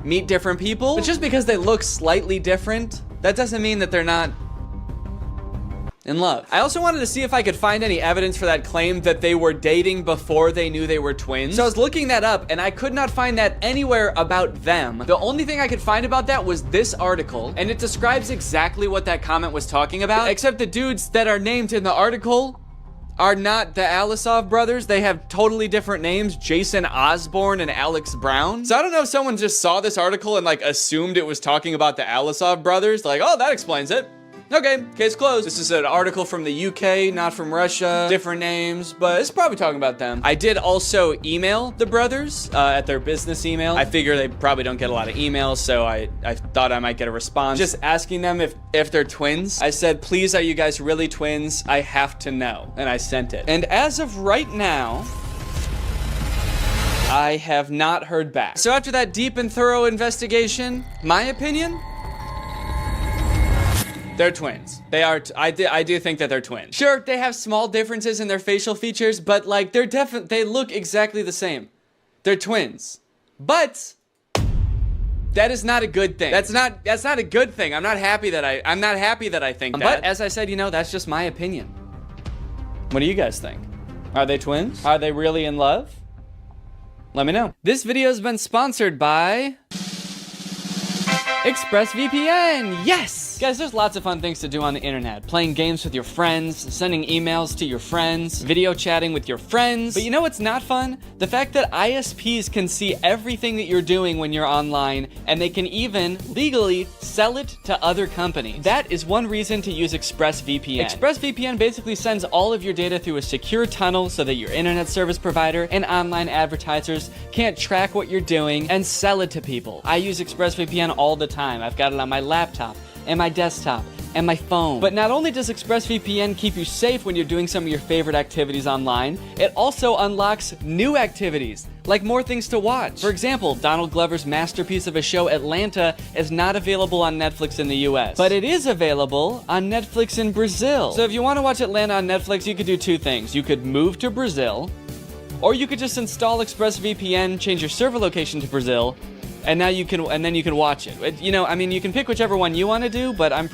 meet different people. But just because they look slightly different, that doesn't mean that they're not in love. I also wanted to see if I could find any evidence for that claim that they were dating before they knew they were twins. So I was looking that up and I could not find that anywhere about them. The only thing I could find about that was this article, and it describes exactly what that comment was talking about, except the dudes that are named in the article are not the Alisov brothers. They have totally different names, Jason Osborne and Alex Brown. So I don't know if someone just saw this article and like assumed it was talking about the Alisov brothers. Like, oh, that explains it. Okay, case closed. This is an article from the UK, not from Russia. Different names, but it's probably talking about them. I did also email the brothers at their business email. I figure they probably don't get a lot of emails, so I thought I might get a response. Just asking them if they're twins. I said, please, are you guys really twins? I have to know. And I sent it. And as of right now, I have not heard back. So after that deep and thorough investigation, my opinion, they're twins. They are, I do think that they're twins. Sure, they have small differences in their facial features, but like they look exactly the same. They're twins. But that is not a good thing. That's not a good thing. I'm not happy that I think that. But as I said, that's just my opinion. What do you guys think? Are they twins? Are they really in love? Let me know. This video has been sponsored by ExpressVPN. Yes! Guys, there's lots of fun things to do on the internet. Playing games with your friends, sending emails to your friends, video chatting with your friends. But you know what's not fun? The fact that ISPs can see everything that you're doing when you're online, and they can even legally sell it to other companies. That is one reason to use ExpressVPN. ExpressVPN basically sends all of your data through a secure tunnel so that your internet service provider and online advertisers can't track what you're doing and sell it to people. I use ExpressVPN all the time. I've got it on my laptop and my desktop and my phone. But not only does ExpressVPN keep you safe when you're doing some of your favorite activities online, it also unlocks new activities, like more things to watch. For example, Donald Glover's masterpiece of a show, Atlanta, is not available on Netflix in the US, but it is available on Netflix in Brazil. So if you want to watch Atlanta on Netflix, you could do two things. You could move to Brazil, or you could just install ExpressVPN, change your server location to Brazil, and then you can watch it. You know, I mean, you can pick whichever one you want to do, but I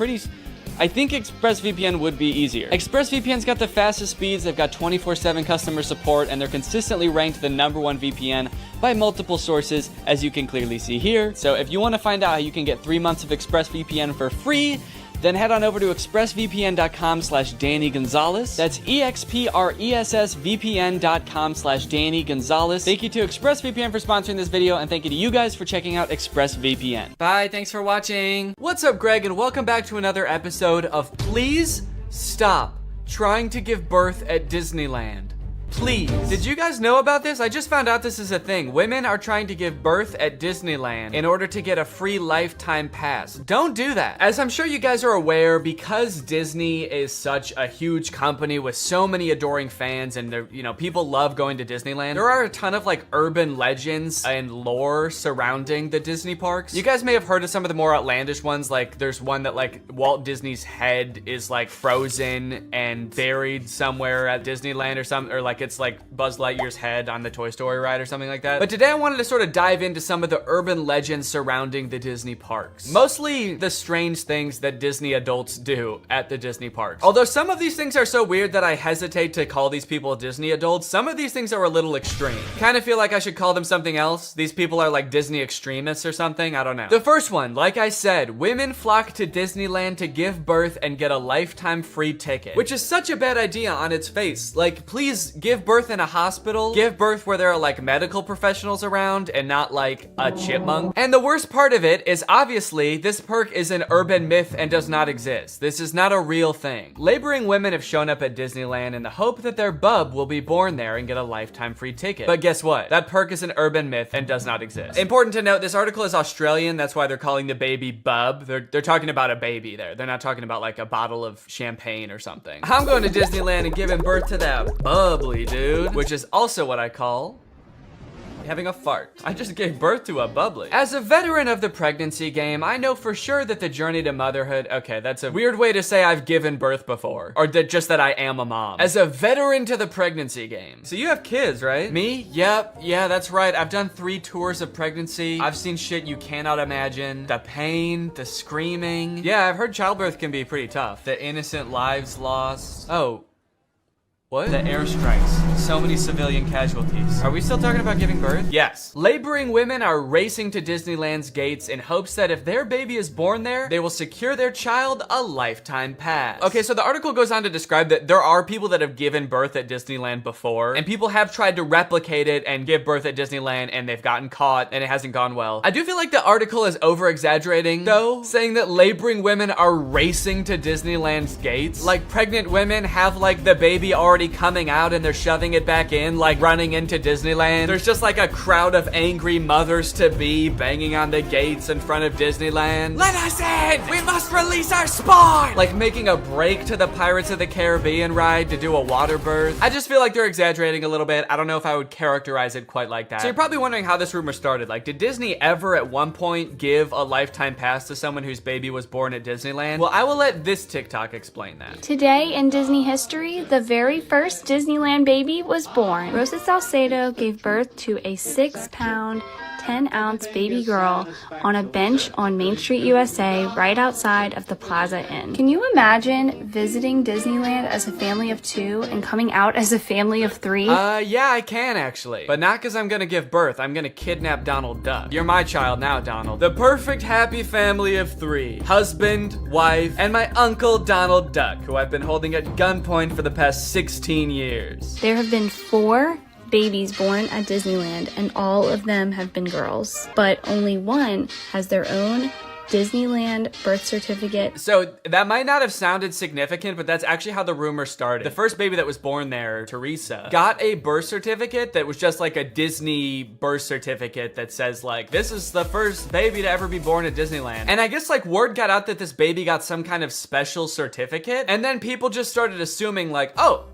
think ExpressVPN would be easier. ExpressVPN's got the fastest speeds, they've got 24/7 customer support, and they're consistently ranked the #1 VPN by multiple sources, as you can clearly see here. So if you want to find out how you can get 3 months of ExpressVPN for free, then head on over to expressvpn.com/Danny Gonzalez. That's expressvpn.com/Danny Gonzalez. Thank you to ExpressVPN for sponsoring this video, and thank you to you guys for checking out ExpressVPN. Bye, thanks for watching. What's up, Greg, and welcome back to another episode of Please Stop Trying to Give Birth at Disneyland. Please. Did you guys know about this? I just found out this is a thing. Women are trying to give birth at Disneyland in order to get a free lifetime pass. Don't do that. As I'm sure you guys are aware, because Disney is such a huge company with so many adoring fans and you know, people love going to Disneyland, there are a ton of like urban legends and lore surrounding the Disney parks. You guys may have heard of some of the more outlandish ones, like there's one that like Walt Disney's head is like frozen and buried somewhere at Disneyland or something, or like it's like Buzz Lightyear's head on the Toy Story ride or something like that. But today I wanted to sort of dive into some of the urban legends surrounding the Disney parks. Mostly the strange things that Disney adults do at the Disney parks. Although some of these things are so weird that I hesitate to call these people Disney adults, some of these things are a little extreme. Kind of feel like I should call them something else. These people are like Disney extremists or something, I don't know. The first one, like I said, women flock to Disneyland to give birth and get a lifetime free ticket, which is such a bad idea on its face. Like, please give birth in a hospital, give birth where there are like medical professionals around and not like a chipmunk. And the worst part of it is obviously this perk is an urban myth and does not exist. This is not a real thing. Laboring women have shown up at Disneyland in the hope that their bub will be born there and get a lifetime free ticket. But guess what? That perk is an urban myth and does not exist. Important to note, this article is Australian. That's why they're calling the baby bub. They're talking about a baby there. They're not talking about like a bottle of champagne or something. I'm going to Disneyland and giving birth to that bubbly dude, which is also what I call having a fart. I just gave birth to a bubbly. As a veteran of the pregnancy game, I know for sure that the journey to motherhood, okay, that's a weird way to say I've given birth before, or just that I am a mom. As a veteran to the pregnancy game. So you have kids, right? Me? Yep, yeah, that's right. I've done 3 tours of pregnancy. I've seen shit you cannot imagine. The pain, the screaming. Yeah, I've heard childbirth can be pretty tough. The innocent lives lost. Oh. What? The airstrikes. So many civilian casualties. Are we still talking about giving birth? Yes. Laboring women are racing to Disneyland's gates in hopes that if their baby is born there, they will secure their child a lifetime pass. Okay, so the article goes on to describe that there are people that have given birth at Disneyland before, and people have tried to replicate it and give birth at Disneyland, and they've gotten caught, and it hasn't gone well. I do feel like the article is over-exaggerating, though, saying that laboring women are racing to Disneyland's gates. Like, pregnant women have, like, the baby already coming out and they're shoving it back in, like running into Disneyland. There's just like a crowd of angry mothers-to-be banging on the gates in front of Disneyland. Let us in! We must release our spawn! Like making a break to the Pirates of the Caribbean ride to do a water birth. I just feel like they're exaggerating a little bit. I don't know if I would characterize it quite like that. So you're probably wondering how this rumor started. Like, did Disney ever at one point give a lifetime pass to someone whose baby was born at Disneyland? Well, I will let this TikTok explain that. Today in Disney history, the very first Disneyland baby was born. Rosa Salcedo gave birth to a 6-pound, 10-ounce baby girl on a bench on Main Street, USA, right outside of the Plaza Inn. Can you imagine visiting Disneyland as a family of 2 and coming out as a family of 3? Yeah, I can actually. But not because I'm gonna give birth. I'm gonna kidnap Donald Duck. You're my child now, Donald. The perfect happy family of 3. Husband, wife, and my uncle Donald Duck, who I've been holding at gunpoint for the past 16 years. There have been 4 babies born at Disneyland, and all of them have been girls, but only one has their own Disneyland birth certificate. So that might not have sounded significant, but that's actually how the rumor started. The first baby that was born there, Teresa, got a birth certificate that was just like a Disney birth certificate that says like, this is the first baby to ever be born at Disneyland. And I guess like word got out that this baby got some kind of special certificate, and then people just started assuming like, oh,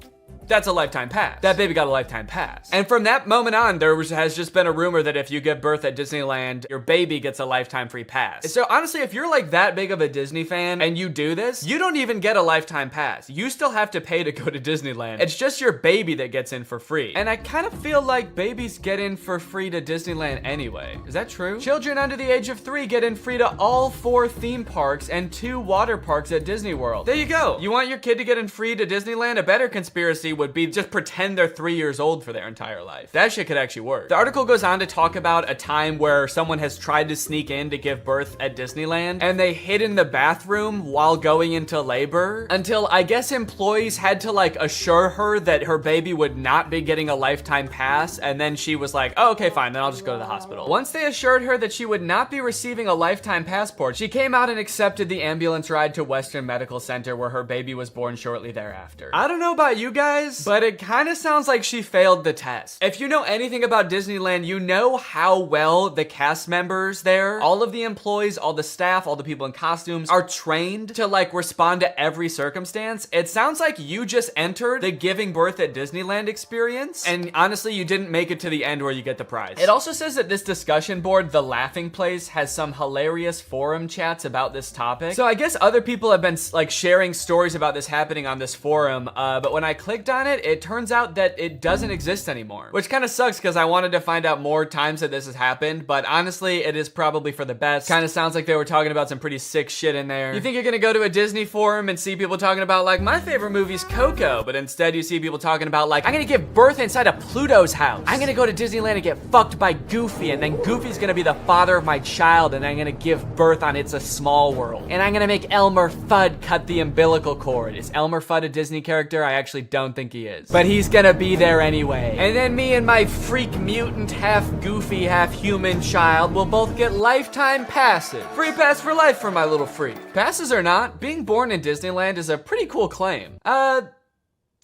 that's a lifetime pass. That baby got a lifetime pass. And from that moment on, has just been a rumor that if you give birth at Disneyland, your baby gets a lifetime free pass. So honestly, if you're like that big of a Disney fan and you do this, you don't even get a lifetime pass. You still have to pay to go to Disneyland. It's just your baby that gets in for free. And I kind of feel like babies get in for free to Disneyland anyway. Is that true? Children under the age of 3 get in free to all 4 theme parks and 2 water parks at Disney World. There you go. You want your kid to get in free to Disneyland? A better conspiracy would be just pretend they're 3 years old for their entire life. That shit could actually work. The article goes on to talk about a time where someone has tried to sneak in to give birth at Disneyland, and they hid in the bathroom while going into labor until I guess employees had to like assure her that her baby would not be getting a lifetime pass, and then she was like, oh, okay, fine, then I'll just go to the hospital. Once they assured her that she would not be receiving a lifetime passport, she came out and accepted the ambulance ride to Western Medical Center where her baby was born shortly thereafter. I don't know about you guys, but it kind of sounds like she failed the test. If you know anything about Disneyland, you know how well the cast members there, all of the employees, all the staff, all the people in costumes are trained to like respond to every circumstance. It sounds like you just entered the giving birth at Disneyland experience, and honestly, you didn't make it to the end where you get the prize. It also says that this discussion board, The Laughing Place, has some hilarious forum chats about this topic. So I guess other people have been like sharing stories about this happening on this forum, but when I clicked on it, it turns out that it doesn't exist anymore, which kind of sucks because I wanted to find out more times that this has happened, but honestly, it is probably for the best. Kind of sounds like they were talking about some pretty sick shit in there. You think you're gonna go to a Disney forum and see people talking about like, my favorite movie's Coco, but instead you see people talking about like, I'm gonna give birth inside of Pluto's house. I'm gonna go to Disneyland and get fucked by Goofy, and then Goofy's gonna be the father of my child, and I'm gonna give birth on It's a Small World. And I'm gonna make Elmer Fudd cut the umbilical cord. Is Elmer Fudd a Disney character? I actually don't think he is. But he's gonna be there anyway. And then me and my freak mutant, half goofy, half human child will both get lifetime passes. Free pass for life for my little freak. Passes or not, being born in Disneyland is a pretty cool claim.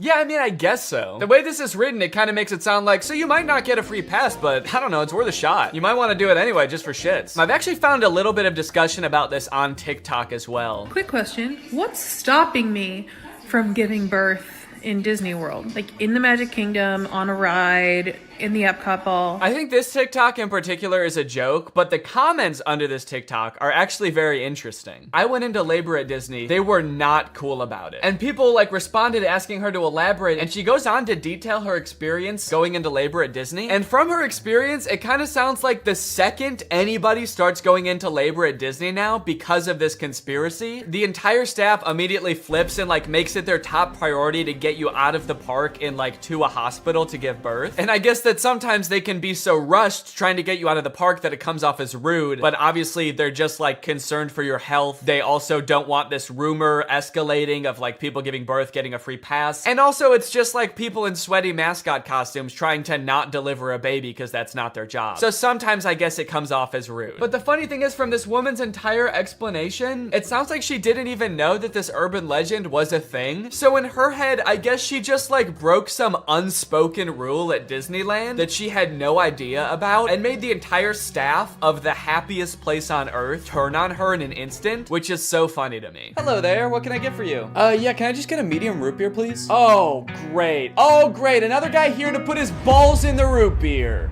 Yeah, I mean, I guess so. The way this is written, it kind of makes it sound like, so you might not get a free pass, but I don't know, it's worth a shot. You might want to do it anyway, just for shits. I've actually found a little bit of discussion about this on TikTok as well. Quick question, what's stopping me from giving birth in Disney World? Like in the Magic Kingdom, on a ride, in the Epcot ball? I think this TikTok in particular is a joke, but the comments under this TikTok are actually very interesting. I went into labor at Disney. They were not cool about it. And people like responded asking her to elaborate, and she goes on to detail her experience going into labor at Disney. And from her experience, it kind of sounds like the second anybody starts going into labor at Disney now because of this conspiracy, the entire staff immediately flips and like makes it their top priority to get you out of the park and like to a hospital to give birth. And I guess that sometimes they can be so rushed trying to get you out of the park that it comes off as rude, but obviously they're just like concerned for your health. They also don't want this rumor escalating of like people giving birth getting a free pass. And also it's just like people in sweaty mascot costumes trying to not deliver a baby because that's not their job. So sometimes I guess it comes off as rude. But the funny thing is, from this woman's entire explanation, it sounds like she didn't even know that this urban legend was a thing. So in her head, I guess she just like broke some unspoken rule at Disneyland that she had no idea about and made the entire staff of the happiest place on earth turn on her in an instant, which is so funny to me. Hello there, what can I get for you? Yeah, can I just get a medium root beer, please? Oh, great. Oh, great, another guy here to put his balls in the root beer.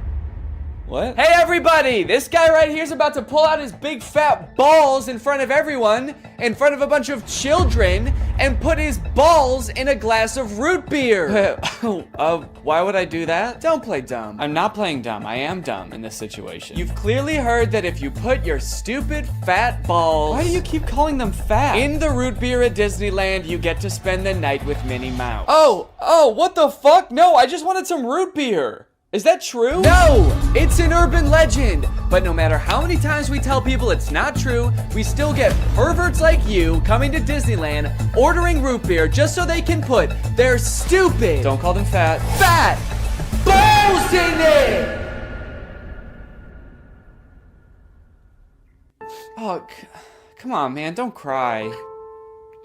What? Hey everybody, this guy right here is about to pull out his big fat balls in front of everyone, in front of a bunch of children, and put his balls in a glass of root beer. Why would I do that? Don't play dumb. I'm not playing dumb. I am dumb in this situation. You've clearly heard that if you put your stupid fat balls— why do you keep calling them fat— in the root beer at Disneyland, you get to spend the night with Minnie Mouse. Oh, what the fuck? No, I just wanted some root beer. Is that true? No, it's an urban legend. But no matter how many times we tell people it's not true, we still get perverts like you coming to Disneyland, ordering root beer just so they can put their stupid— don't call them fat balls in it! Oh, come on, man, don't cry.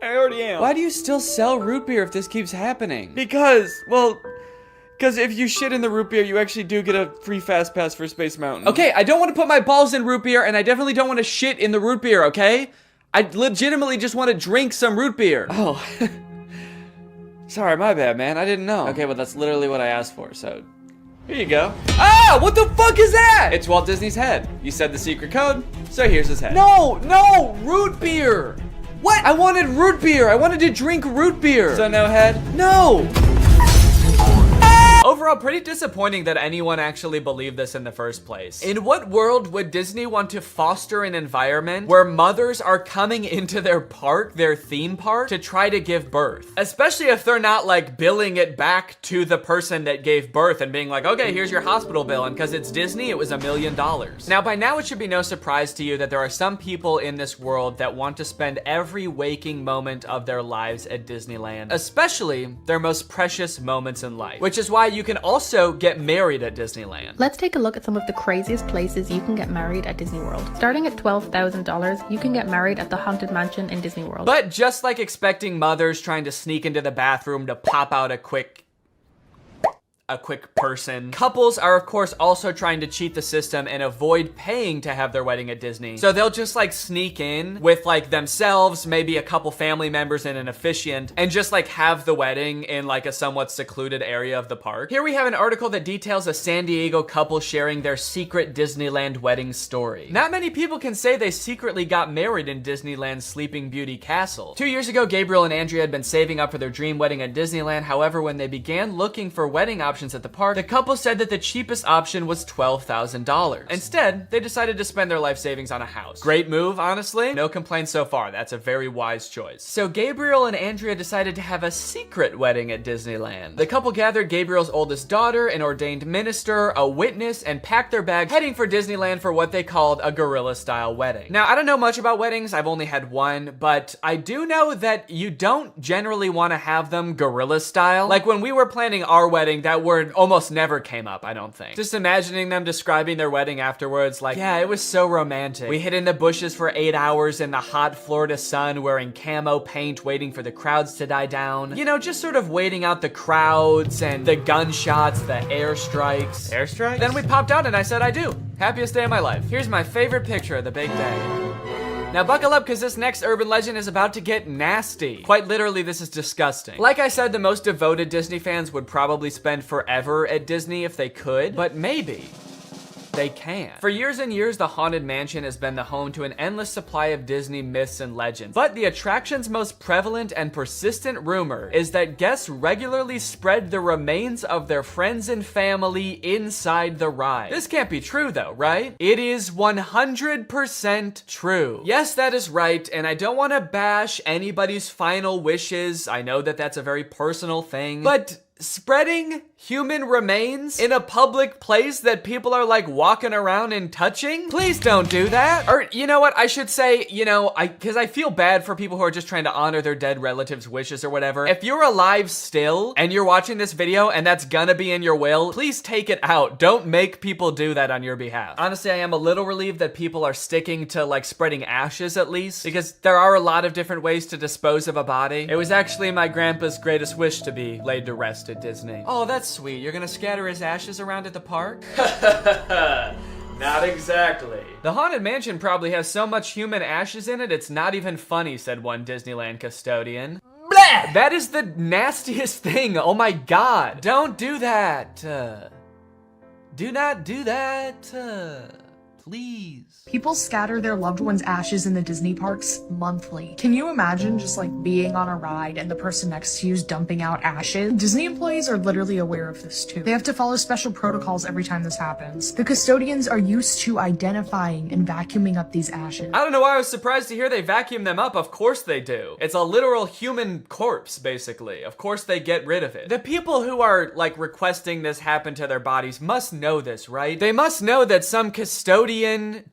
I already am. Why do you still sell root beer if this keeps happening? Because if you shit in the root beer, you actually do get a free fast pass for Space Mountain. Okay, I don't want to put my balls in root beer, and I definitely don't want to shit in the root beer, okay? I legitimately just want to drink some root beer. Oh. Sorry, my bad, man. I didn't know. Okay, well, that's literally what I asked for, so here you go. Ah, what the fuck is that? It's Walt Disney's head. You said the secret code, so here's his head. No, root beer. What? I wanted root beer. I wanted to drink root beer. So no head? No. Overall, pretty disappointing that anyone actually believed this in the first place. In what world would Disney want to foster an environment where mothers are coming into their park, their theme park, to try to give birth? Especially if they're not like billing it back to the person that gave birth and being like, okay, here's your hospital bill, and because it's Disney, it was $1 million. Now, by now, it should be no surprise to you that there are some people in this world that want to spend every waking moment of their lives at Disneyland, especially their most precious moments in life, which is why you can also get married at Disneyland. Let's take a look at some of the craziest places you can get married at Disney World. Starting at $12,000, you can get married at the Haunted Mansion in Disney World. But just like expecting mothers trying to sneak into the bathroom to pop out a quick person, couples are of course also trying to cheat the system and avoid paying to have their wedding at Disney. So they'll just like sneak in with like themselves, maybe a couple family members and an officiant, and just like have the wedding in like a somewhat secluded area of the park. Here we have an article that details a San Diego couple sharing their secret Disneyland wedding story. Not many people can say they secretly got married in Disneyland's Sleeping Beauty Castle. 2 years ago, Gabriel and Andrea had been saving up for their dream wedding at Disneyland. However, when they began looking for wedding options at the park, the couple said that the cheapest option was $12,000. Instead, they decided to spend their life savings on a house. Great move, honestly. No complaints so far. That's a very wise choice. So Gabriel and Andrea decided to have a secret wedding at Disneyland. The couple gathered Gabriel's oldest daughter, an ordained minister, a witness, and packed their bags, heading for Disneyland for what they called a guerrilla-style wedding. Now, I don't know much about weddings. I've only had one, but I do know that you don't generally want to have them guerrilla-style. Like when we were planning our wedding, that word almost never came up, I don't think. Just imagining them describing their wedding afterwards, like, yeah, it was so romantic. We hid in the bushes for 8 hours in the hot Florida sun wearing camo paint, waiting for the crowds to die down. You know, just sort of waiting out the crowds and the gunshots, the airstrikes. Airstrikes? Then we popped out and I said I do. Happiest day of my life. Here's my favorite picture of the big day. Now buckle up, because this next urban legend is about to get nasty. Quite literally, this is disgusting. Like I said, the most devoted Disney fans would probably spend forever at Disney if they could, but maybe they can. For years and years, the Haunted Mansion has been the home to an endless supply of Disney myths and legends. But the attraction's most prevalent and persistent rumor is that guests regularly spread the remains of their friends and family inside the ride. This can't be true though, right? It is 100% true. Yes, that is right, and I don't want to bash anybody's final wishes. I know that that's a very personal thing, but spreading human remains in a public place that people are like walking around and touching? Please don't do that. Or you know what, I should say, you know, because I feel bad for people who are just trying to honor their dead relatives' wishes or whatever. If you're alive still and you're watching this video and that's gonna be in your will, please take it out. Don't make people do that on your behalf. Honestly, I am a little relieved that people are sticking to like spreading ashes at least, because there are a lot of different ways to dispose of a body. It was actually my grandpa's greatest wish to be laid to rest at Disney. Oh, that's sweet. You're gonna scatter his ashes around at the park? Not exactly. The Haunted Mansion probably has so much human ashes in it, it's not even funny, said one Disneyland custodian. Blah! That is the nastiest thing. Oh my God. Don't do that. Do not do that. Please. People scatter their loved ones' ashes in the Disney parks monthly. Can you imagine just like being on a ride and the person next to you is dumping out ashes? Disney employees are literally aware of this too. They have to follow special protocols every time this happens. The custodians are used to identifying and vacuuming up these ashes. I don't know why I was surprised to hear they vacuum them up. Of course they do. It's a literal human corpse, basically. Of course they get rid of it. The people who are like requesting this happen to their bodies must know this, right? They must know that some custodian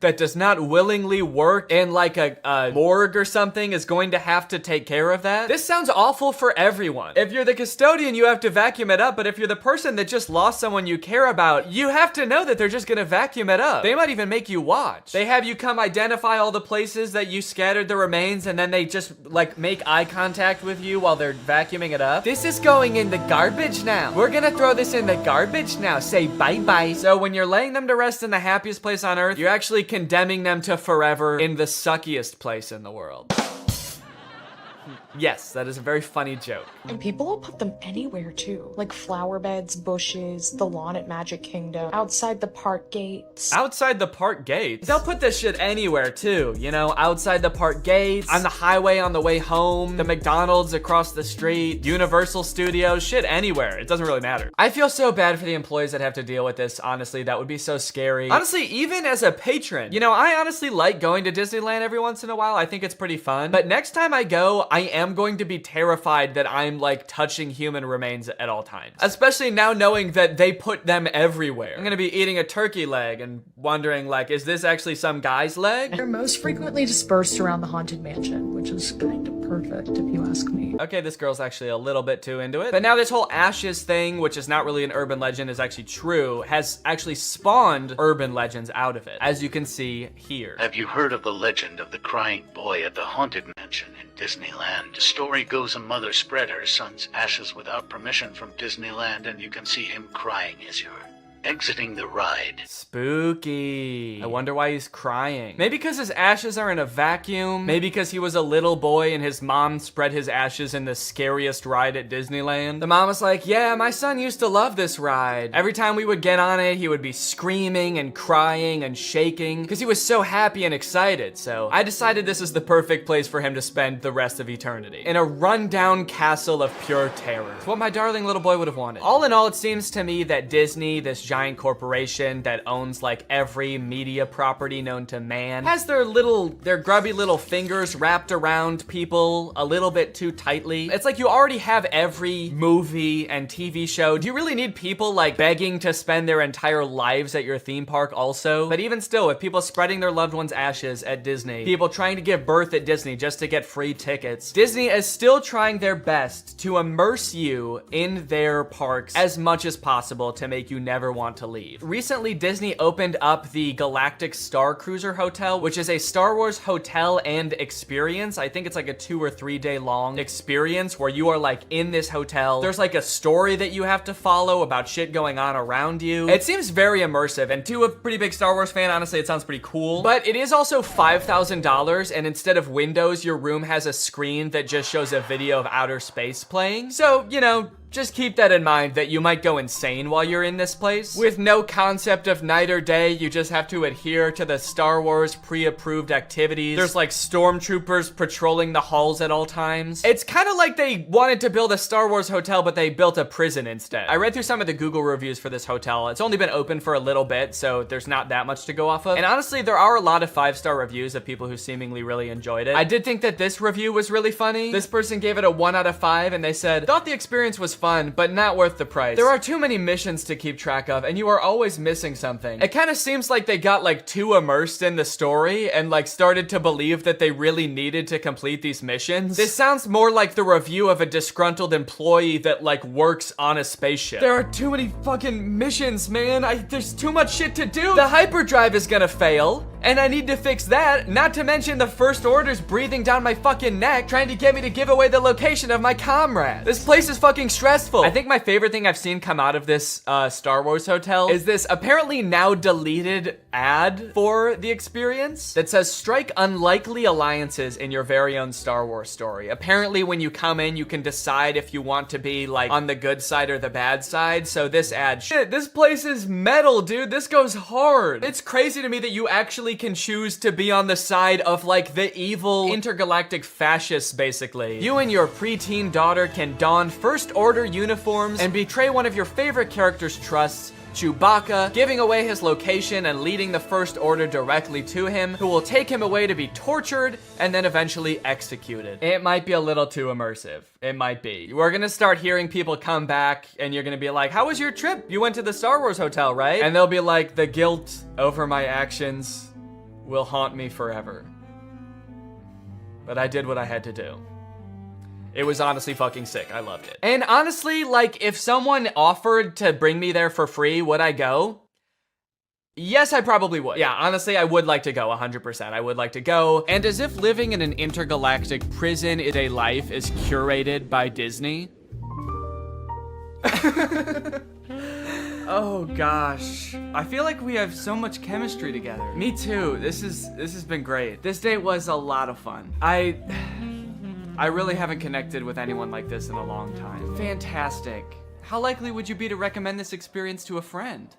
that does not willingly work in like a morgue or something is going to have to take care of that. This sounds awful for everyone. If you're the custodian, you have to vacuum it up, but if you're the person that just lost someone you care about, you have to know that they're just gonna vacuum it up. They might even make you watch. They have you come identify all the places that you scattered the remains, and then they just like make eye contact with you while they're vacuuming it up. This is going in the garbage now. We're gonna throw this in the garbage now. Say bye-bye. So when you're laying them to rest in the happiest place on earth, you're actually condemning them to forever in the suckiest place in the world. Yes, that is a very funny joke. And people will put them anywhere too. Like flower beds, bushes, the lawn at Magic Kingdom, outside the park gates. Outside the park gates? They'll put this shit anywhere too, you know, outside the park gates, on the highway on the way home, the McDonald's across the street, Universal Studios, shit anywhere. It doesn't really matter. I feel so bad for the employees that have to deal with this, honestly. That would be so scary. Honestly, even as a patron, you know, I honestly like going to Disneyland every once in a while. I think it's pretty fun. But next time I go, I am going to be terrified that I'm like touching human remains at all times. Especially now knowing that they put them everywhere. I'm gonna be eating a turkey leg and wondering like, is this actually some guy's leg? They're most frequently dispersed around the Haunted Mansion, which is kind of perfect if you ask me. Okay, this girl's actually a little bit too into it. But now this whole ashes thing, which is not really an urban legend, is actually true, has actually spawned urban legends out of it, as you can see here. Have you heard of the legend of the crying boy at the Haunted Mansion in Disneyland? The story goes a mother spread her son's ashes without permission from Disneyland, and you can see him crying as you're exiting the ride. Spooky. I wonder why he's crying. Maybe because his ashes are in a vacuum. Maybe because he was a little boy and his mom spread his ashes in the scariest ride at Disneyland. The mom was like, yeah, my son used to love this ride. Every time we would get on it, he would be screaming and crying and shaking because he was so happy and excited. So I decided this is the perfect place for him to spend the rest of eternity. In a rundown castle of pure terror. It's what my darling little boy would have wanted. All in all, it seems to me that Disney, this giant corporation that owns like every media property known to man, has their grubby little fingers wrapped around people a little bit too tightly. It's like you already have every movie and TV show. Do you really need people like begging to spend their entire lives at your theme park also? But even still, with people spreading their loved ones' ashes at Disney, people trying to give birth at Disney just to get free tickets, Disney is still trying their best to immerse you in their parks as much as possible to make you never want to leave. Recently, Disney opened up the Galactic Star Cruiser Hotel, which is a Star Wars hotel and experience. I think it's like a 2 or 3 day long experience where you are like in this hotel. There's like a story that you have to follow about shit going on around you. It seems very immersive, and to a pretty big Star Wars fan, honestly, it sounds pretty cool. But it is also $5,000, and instead of windows, your room has a screen that just shows a video of outer space playing. So, you know, just keep that in mind that you might go insane while you're in this place. With no concept of night or day, you just have to adhere to the Star Wars pre-approved activities. There's like stormtroopers patrolling the halls at all times. It's kind of like they wanted to build a Star Wars hotel, but they built a prison instead. I read through some of the Google reviews for this hotel. It's only been open for a little bit, so there's not that much to go off of. And honestly, there are a lot of 5-star reviews of people who seemingly really enjoyed it. I did think that this review was really funny. This person gave it a 1 out of 5, and they said, thought the experience was fun, but not worth the price. There are too many missions to keep track of, and you are always missing something. It kind of seems like they got like too immersed in the story and like started to believe that they really needed to complete these missions. This sounds more like the review of a disgruntled employee that like works on a spaceship. There are too many fucking missions, man. There's too much shit to do. The hyperdrive is gonna fail, and I need to fix that. Not to mention the First Order's breathing down my fucking neck, trying to get me to give away the location of my comrade. This place is fucking stressful. I think my favorite thing I've seen come out of this Star Wars hotel is this apparently now deleted ad for the experience that says, strike unlikely alliances in your very own Star Wars story. Apparently when you come in, you can decide if you want to be like on the good side or the bad side. So this ad, shit, this place is metal, dude. This goes hard. It's crazy to me that you actually can choose to be on the side of like the evil intergalactic fascists, basically. You and your preteen daughter can don First Order uniforms and betray one of your favorite characters' trusts, Chewbacca, giving away his location and leading the First Order directly to him, who will take him away to be tortured and then eventually executed. It might be a little too immersive. It might be. We're gonna start hearing people come back and you're gonna be like, how was your trip? You went to the Star Wars hotel, right? And they'll be like, the guilt over my actions will haunt me forever. But I did what I had to do. It was honestly fucking sick. I loved it. And honestly, like, if someone offered to bring me there for free, would I go? Yes, I probably would. Yeah, honestly, I would like to go 100%. I would like to go. And as if living in an intergalactic prison is a life is curated by Disney. Oh gosh, I feel like we have so much chemistry together. Me too. This has been great. This date was a lot of fun. I really haven't connected with anyone like this in a long time. Fantastic. How likely would you be to recommend this experience to a friend?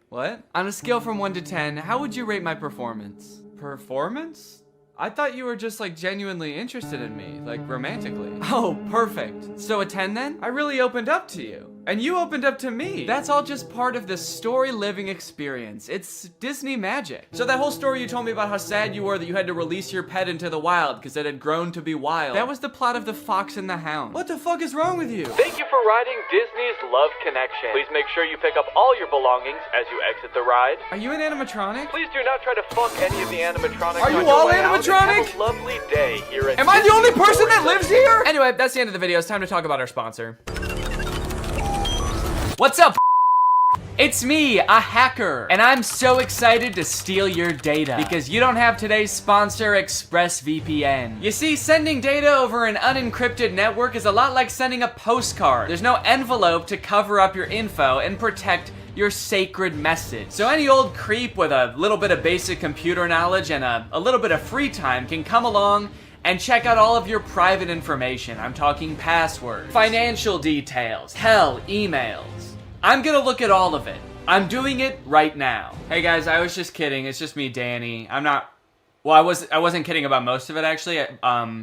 What? On a scale from 1 to 10, how would you rate my performance? Performance? I thought you were just like genuinely interested in me, like romantically. Oh, perfect. So a 10 then? I really opened up to you. And you opened up to me. That's all just part of the story living experience. It's Disney magic. So that whole story you told me about how sad you were that you had to release your pet into the wild because it had grown to be wild. That was the plot of The Fox and the Hound. What the fuck is wrong with you? Thank you for riding Disney's Love Connection. Please make sure you pick up all your belongings as you exit the ride. Are you an animatronic? Please do not try to fuck any of the animatronics. Are you on your all way out, and animatronic? have a lovely day here at Am I the only Disney person that Stories lives here? Anyway, that's the end of the video. It's time to talk about our sponsor. What's up? It's me, a hacker, and I'm so excited to steal your data because you don't have today's sponsor, ExpressVPN. You see, sending data over an unencrypted network is a lot like sending a postcard. There's no envelope to cover up your info and protect your sacred message. So any old creep with a little bit of basic computer knowledge and a little bit of free time can come along and check out all of your private information. I'm talking passwords, financial details, hell, emails. I'm gonna look at all of it. I'm doing it right now. Hey guys, I was just kidding. It's just me, Danny. Well, I wasn't kidding about most of it actually.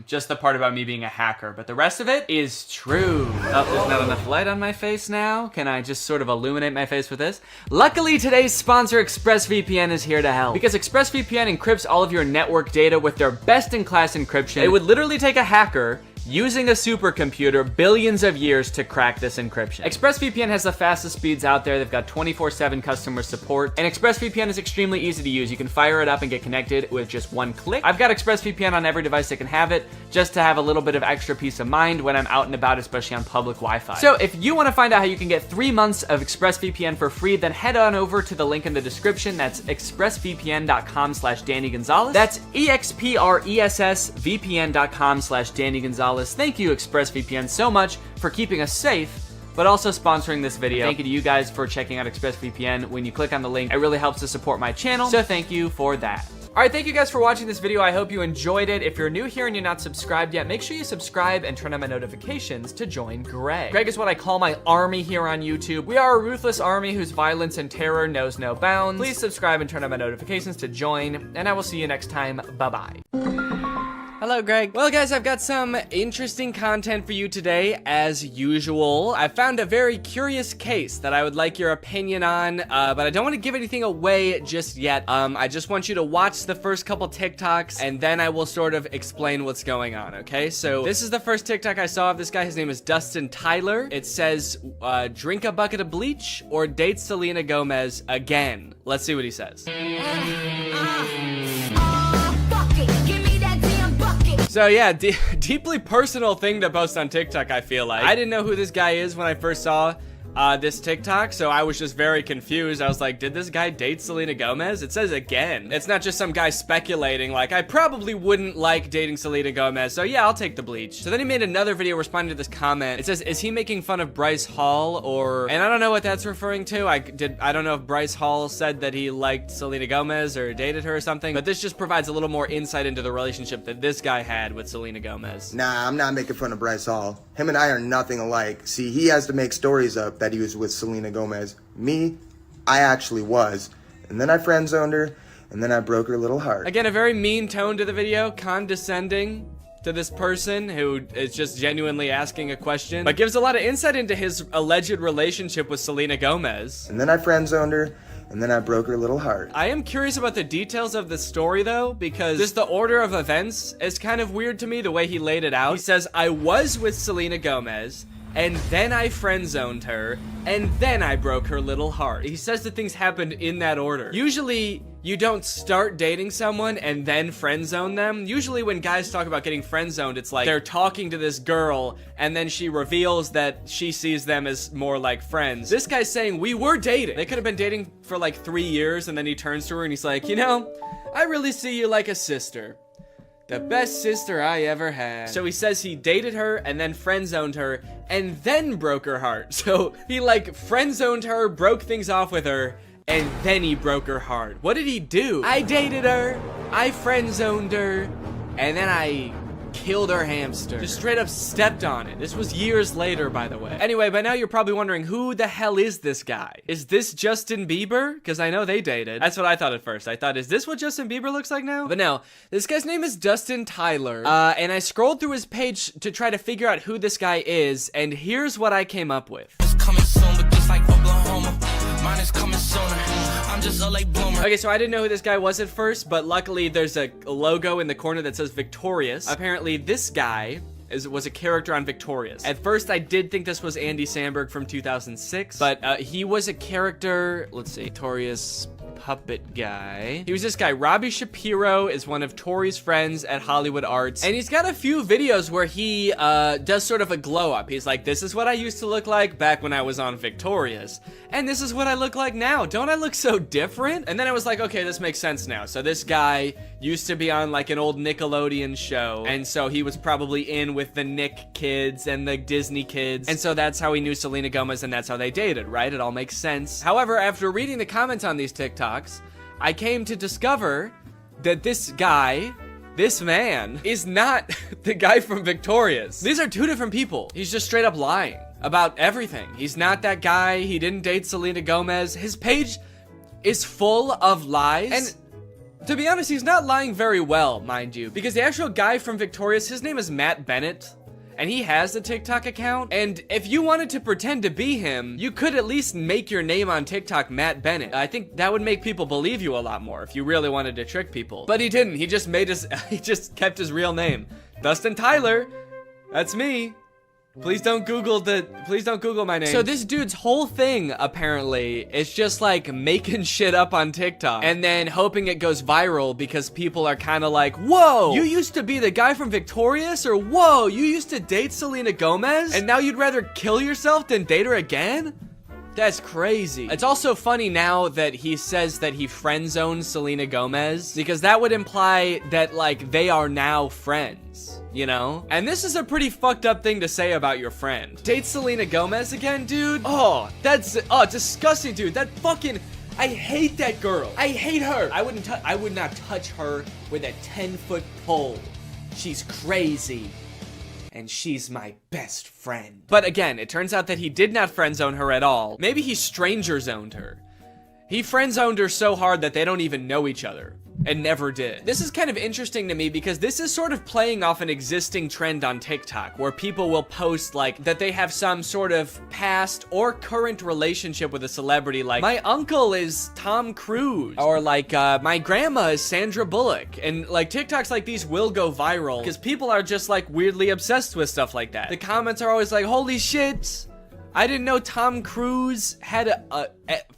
Just the part about me being a hacker, but the rest of it is true. Oh, there's not enough light on my face now. Can I just sort of illuminate my face with this? Luckily, today's sponsor, ExpressVPN, is here to help. Because ExpressVPN encrypts all of your network data with their best-in-class encryption. It would literally take a hacker using a supercomputer billions of years to crack this encryption. ExpressVPN has the fastest speeds out there. They've got 24/7 customer support, and ExpressVPN is extremely easy to use. You can fire it up and get connected with just one click. I've got ExpressVPN on every device that can have it, just to have a little bit of extra peace of mind when I'm out and about, especially on public Wi-Fi. So if you want to find out how you can get 3 months of ExpressVPN for free, then head on over to the link in the description. That's expressvpn.com/Danny Gonzalez. That's expressvpn.com/Danny Gonzalez. Thank you, ExpressVPN, so much for keeping us safe, but also sponsoring this video. Thank you to you guys for checking out ExpressVPN. When you click on the link, it really helps to support my channel, so thank you for that. All right, thank you guys for watching this video. I hope you enjoyed it. If you're new here and you're not subscribed yet, make sure you subscribe and turn on my notifications to join Greg. Greg is what I call my army here on YouTube. We are a ruthless army whose violence and terror knows no bounds. Please subscribe and turn on my notifications to join, and I will see you next time. Bye-bye. Hello, Greg. Well, guys, I've got some interesting content for you today, as usual. I found a very curious case that I would like your opinion on, but I don't want to give anything away just yet. I just want you to watch the first couple TikToks, and then I will sort of explain what's going on, okay? So this is the first TikTok I saw of this guy. His name is Dustin Tyler. It says, drink a bucket of bleach or date Selena Gomez again. Let's see what he says. So yeah, deeply personal thing to post on TikTok, I feel like. I didn't know who this guy is when I first saw this TikTok, so I was just very confused. I was like, did this guy date Selena Gomez? It says again. It's not just some guy speculating, like, I probably wouldn't like dating Selena Gomez, so yeah, I'll take the bleach. So then he made another video responding to this comment. It says, is he making fun of Bryce Hall, or, and I don't know what that's referring to. I don't know if Bryce Hall said that he liked Selena Gomez or dated her or something, but this just provides a little more insight into the relationship that this guy had with Selena Gomez. Nah, I'm not making fun of Bryce Hall. Him and I are nothing alike. See, he has to make stories up that he was with Selena Gomez. Me, I actually was. And then I friend-zoned her, and then I broke her little heart. Again, a very mean tone to the video, condescending to this person who is just genuinely asking a question, but gives a lot of insight into his alleged relationship with Selena Gomez. And then I friend-zoned her, and then I broke her little heart. I am curious about the details of the story though, because just the order of events is kind of weird to me, the way he laid it out. He says, I was with Selena Gomez, and then I friend-zoned her, and then I broke her little heart. He says that things happened in that order. Usually, you don't start dating someone and then friend-zone them. Usually when guys talk about getting friend-zoned, it's like they're talking to this girl, and then she reveals that she sees them as more like friends. This guy's saying, we were dating. They could have been dating for like 3 years, and then he turns to her and he's like, you know, I really see you like a sister. The best sister I ever had. So he says he dated her and then friend-zoned her and then broke her heart. So he like friend-zoned her, broke things off with her, and then he broke her heart. What did he do? I dated her, I friend-zoned her, and then I killed her hamster. Just straight up stepped on it. This was years later, by the way. Anyway, by now you're probably wondering, who the hell is this guy? Is this Justin Bieber? Because I know they dated. That's what I thought at first. I thought, is this what Justin Bieber looks like now? But no, this guy's name is Dustin Tyler. And I scrolled through his page to try to figure out who this guy is, and here's what I came up with. Okay, so I didn't know who this guy was at first, but luckily there's a logo in the corner that says Victorious. Apparently this guy was a character on Victorious. At first I did think this was Andy Samberg from 2006, but he was a character, let's see, Victorious puppet guy. He was this guy. Robbie Shapiro is one of Tori's friends at Hollywood Arts, and he's got a few videos where he does sort of a glow up. He's like, this is what I used to look like back when I was on Victorious, and this is what I look like now. Don't I look so different? And then I was like, okay, this makes sense now. So this guy used to be on like an old Nickelodeon show, and so he was probably in with the Nick kids and the Disney kids, and so that's how he knew Selena Gomez, and that's how they dated, right? It all makes sense. However, after reading the comments on these TikToks, I came to discover that this guy, this man, is not the guy from Victorious. These are two different people. He's just straight up lying about everything. He's not that guy. He didn't date Selena Gomez. His page is full of lies. And to be honest, he's not lying very well, mind you, because the actual guy from Victorious, his name is Matt Bennett, and he has a TikTok account, and if you wanted to pretend to be him, you could at least make your name on TikTok Matt Bennett. I think that would make people believe you a lot more if you really wanted to trick people. But he didn't. He just he just kept his real name. Dustin Tyler. That's me. Please don't Google my name. So this dude's whole thing, apparently, is just like making shit up on TikTok and then hoping it goes viral because people are kind of like, whoa, you used to be the guy from Victorious? Or whoa, you used to date Selena Gomez? And now you'd rather kill yourself than date her again? That's crazy. It's also funny now that he says that he friend zones Selena Gomez, because that would imply that like they are now friends, you know? And this is a pretty fucked up thing to say about your friend. Date Selena Gomez again, dude? Oh, that's disgusting, dude. That fucking, I hate that girl. I hate her. I would not touch her with a 10-foot pole. She's crazy. And she's my best friend. But again, it turns out that he did not friend zone her at all. Maybe he stranger zoned her. He friend zoned her so hard that they don't even know each other. And never did. This is kind of interesting to me because this is sort of playing off an existing trend on TikTok where people will post like that they have some sort of past or current relationship with a celebrity, like my uncle is Tom Cruise, or like my grandma is Sandra Bullock. And like TikToks like these will go viral because people are just like weirdly obsessed with stuff like that. The comments are always like, holy shit, I didn't know Tom Cruise had a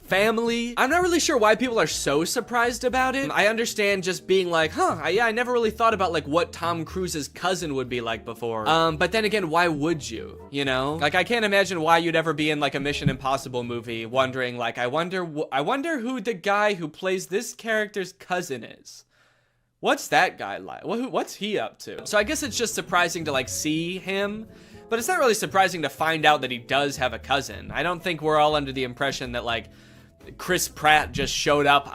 family. I'm not really sure why people are so surprised about it. I understand just being like, yeah, I never really thought about like what Tom Cruise's cousin would be like before. But then again, why would you, you know? Like, I can't imagine why you'd ever be in like a Mission Impossible movie wondering like, I wonder who the guy who plays this character's cousin is. What's that guy like? What's he up to? So I guess it's just surprising to like see him. But it's not really surprising to find out that he does have a cousin. I don't think we're all under the impression that, like, Chris Pratt just showed up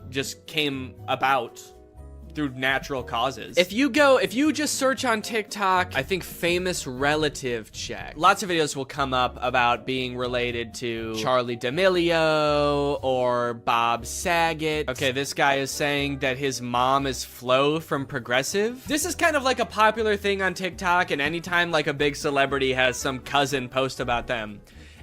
just came about through natural causes. If you just search on TikTok, I think famous relative check, lots of videos will come up about being related to Charlie D'Amelio or Bob Saget. Okay, this guy is saying that his mom is Flo from Progressive. This is kind of like a popular thing on TikTok, and anytime like a big celebrity has some cousin post about them,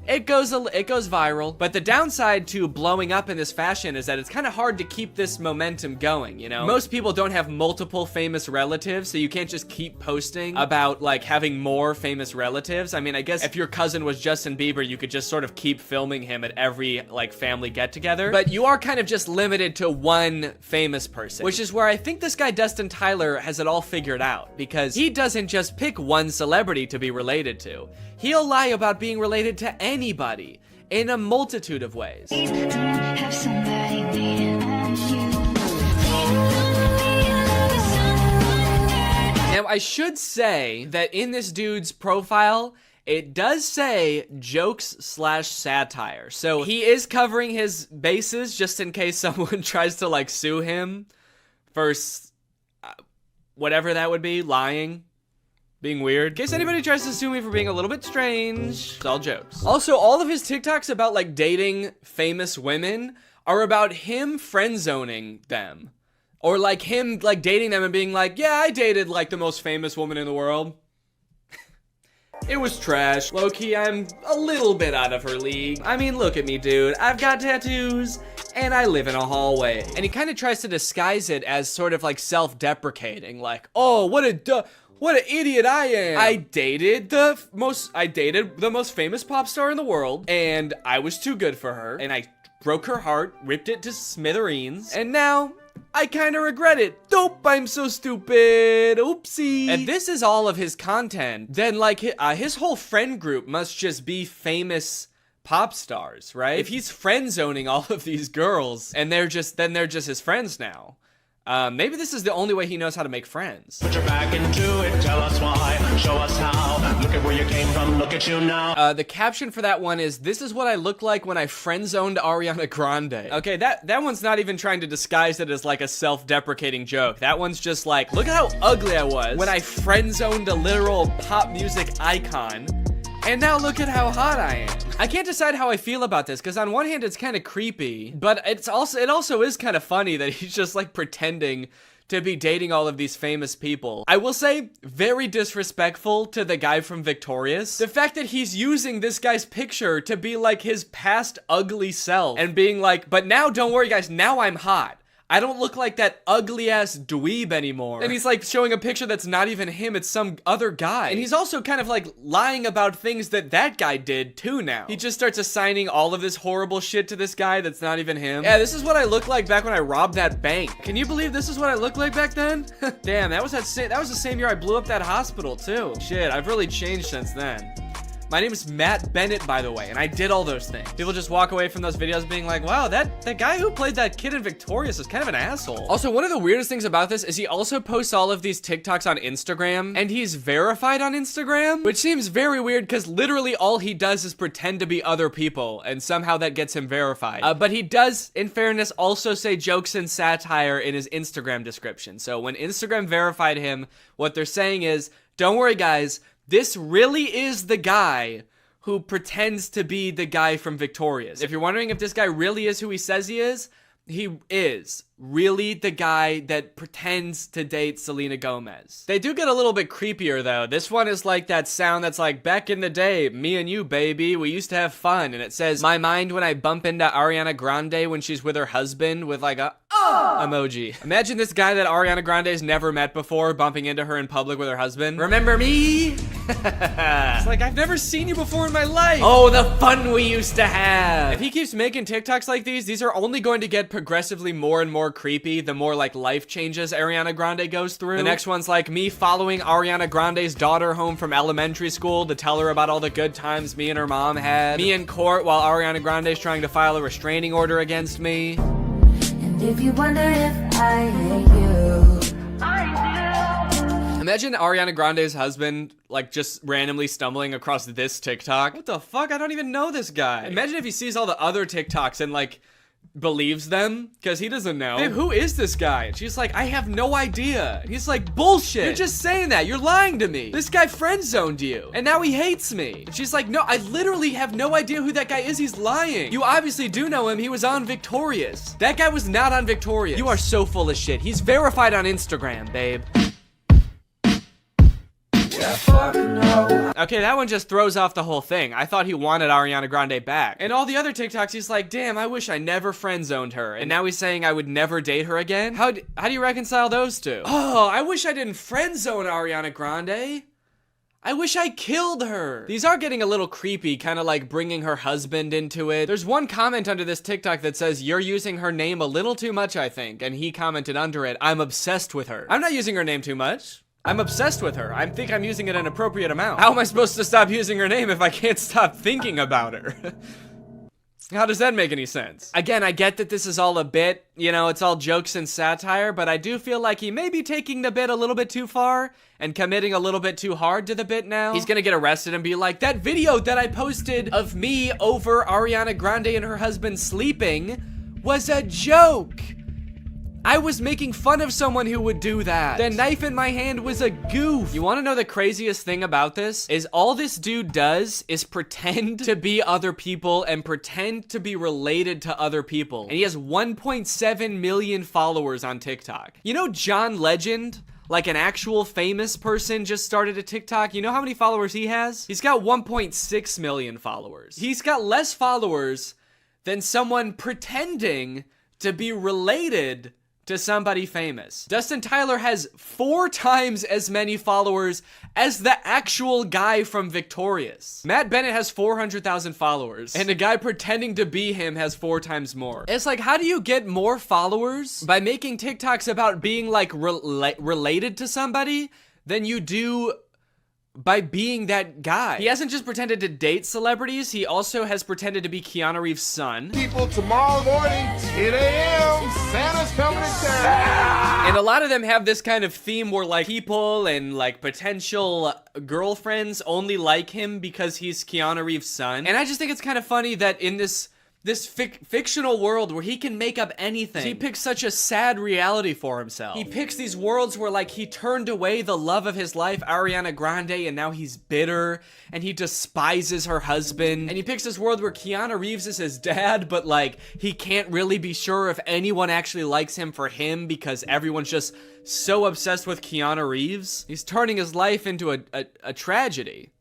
it goes viral. But the downside to blowing up in this fashion is that it's kind of hard to keep this momentum going, you know? Most people don't have multiple famous relatives, so you can't just keep posting about like having more famous relatives. I mean, I guess if your cousin was Justin Bieber, you could just sort of keep filming him at every like family get together. But you are kind of just limited to one famous person, which is where I think this guy Dustin Tyler has it all figured out, because he doesn't just pick one celebrity to be related to. He'll lie about being related to anybody in a multitude of ways. Now, I should say that in this dude's profile, it does say jokes/satire. So he is covering his bases just in case someone tries to like sue him for whatever that would be, lying. being weird. In case anybody tries to sue me for being a little bit strange, it's all jokes. Also, all of his TikToks about like dating famous women are about him friend zoning them. Or like him like dating them and being like, yeah, I dated like the most famous woman in the world. It was trash. Low-key, I'm a little bit out of her league. I mean, look at me, dude. I've got tattoos, and I live in a hallway. And he kind of tries to disguise it as sort of like self-deprecating, like, oh, what an idiot I am. I dated the most famous pop star in the world, and I was too good for her, and I broke her heart, ripped it to smithereens, and now I kind of regret it. Dope, I'm so stupid. Oopsie. And this is all of his content. Then like his whole friend group must just be famous pop stars, right? If he's friend zoning all of these girls and they're just his friends now. Maybe this is the only way he knows how to make friends. Put your back into it, tell us why, show us how. Look at where you came from, look at you now. The caption for that one is, this is what I look like when I friend-zoned Ariana Grande. Okay, that one's not even trying to disguise it as like a self-deprecating joke. That one's just like, look at how ugly I was when I friend-zoned a literal pop music icon. And now look at how hot I am. I can't decide how I feel about this, because on one hand it's kind of creepy, but it also is kind of funny that he's just like pretending to be dating all of these famous people. I will say, very disrespectful to the guy from Victorious. The fact that he's using this guy's picture to be like his past ugly self and being like, but now don't worry guys, now I'm hot. I don't look like that ugly-ass dweeb anymore. And he's like showing a picture that's not even him, it's some other guy. And he's also kind of like lying about things that guy did too now. He just starts assigning all of this horrible shit to this guy that's not even him. Yeah, this is what I looked like back when I robbed that bank. Can you believe this is what I looked like back then? Damn, that was the same year I blew up that hospital too. Shit, I've really changed since then. My name is Matt Bennett, by the way, and I did all those things. People just walk away from those videos being like, wow, that guy who played that kid in Victorious is kind of an asshole. Also, one of the weirdest things about this is he also posts all of these TikToks on Instagram, and he's verified on Instagram, which seems very weird because literally all he does is pretend to be other people, and somehow that gets him verified. But he does, in fairness, also say jokes and satire in his Instagram description. So when Instagram verified him, what they're saying is, don't worry guys, this really is the guy who pretends to be the guy from Victorious. If you're wondering if this guy really is who he says he is really the guy that pretends to date Selena Gomez. They do get a little bit creepier though. This one is like that sound that's like, back in the day, me and you, baby, we used to have fun. And it says, my mind when I bump into Ariana Grande when she's with her husband with like a emoji. Imagine this guy that Ariana Grande's never met before bumping into her in public with her husband. Remember me? It's like, I've never seen you before in my life. Oh, the fun we used to have. If he keeps making TikToks like these are only going to get progressively more and more creepy the more like life changes Ariana Grande goes through. The next one's like me following Ariana Grande's daughter home from elementary school to tell her about all the good times me and her mom had. Me in court while Ariana Grande's trying to file a restraining order against me. And if you wonder if I hate you, I do. Imagine Ariana Grande's husband like just randomly stumbling across this TikTok. What the fuck? I don't even know this guy. Imagine if he sees all the other TikToks and like believes them, because he doesn't know. Babe, who is this guy? And she's like, I have no idea. And he's like, bullshit. You're just saying that. You're lying to me. This guy friend zoned you. And now he hates me. And she's like, no, I literally have no idea who that guy is. He's lying. You obviously do know him. He was on Victorious. That guy was not on Victorious. You are so full of shit. He's verified on Instagram, babe. Okay, that one just throws off the whole thing. I thought he wanted Ariana Grande back. And all the other TikToks, he's like, damn, I wish I never friend-zoned her. And now he's saying I would never date her again? How do you reconcile those two? Oh, I wish I didn't friend-zone Ariana Grande. I wish I killed her. These are getting a little creepy, kind of like bringing her husband into it. There's one comment under this TikTok that says, you're using her name a little too much, I think. And he commented under it, I'm obsessed with her. I'm not using her name too much. I'm obsessed with her. I think I'm using it an appropriate amount. How am I supposed to stop using her name if I can't stop thinking about her? How does that make any sense? Again, I get that this is all a bit, you know, it's all jokes and satire, but I do feel like he may be taking the bit a little bit too far and committing a little bit too hard to the bit now. He's gonna get arrested and be like, that video that I posted of me over Ariana Grande and her husband sleeping was a joke. I was making fun of someone who would do that. The knife in my hand was a goof. You wanna know the craziest thing about this? Is all this dude does is pretend to be other people and pretend to be related to other people. And he has 1.7 million followers on TikTok. You know John Legend? Like an actual famous person just started a TikTok. You know how many followers he has? He's got 1.6 million followers. He's got less followers than someone pretending to be related to somebody famous. Dustin Tyler has 4 times as many followers as the actual guy from Victorious. Matt Bennett has 400,000 followers, and a guy pretending to be him has 4 times more. It's like, how do you get more followers by making TikToks about being like related to somebody than you do by being that guy? He hasn't just pretended to date celebrities, he also has pretended to be Keanu Reeves' son. People, tomorrow morning, 10 a.m., Santa's coming to town. And a lot of them have this kind of theme where like people and like potential girlfriends only like him because he's Keanu Reeves' son. And I just think it's kind of funny that in this fictional world where he can make up anything, he picks such a sad reality for himself. He picks these worlds where like he turned away the love of his life, Ariana Grande, and now he's bitter and he despises her husband. And he picks this world where Keanu Reeves is his dad, but like he can't really be sure if anyone actually likes him for him because everyone's just so obsessed with Keanu Reeves. He's turning his life into a tragedy.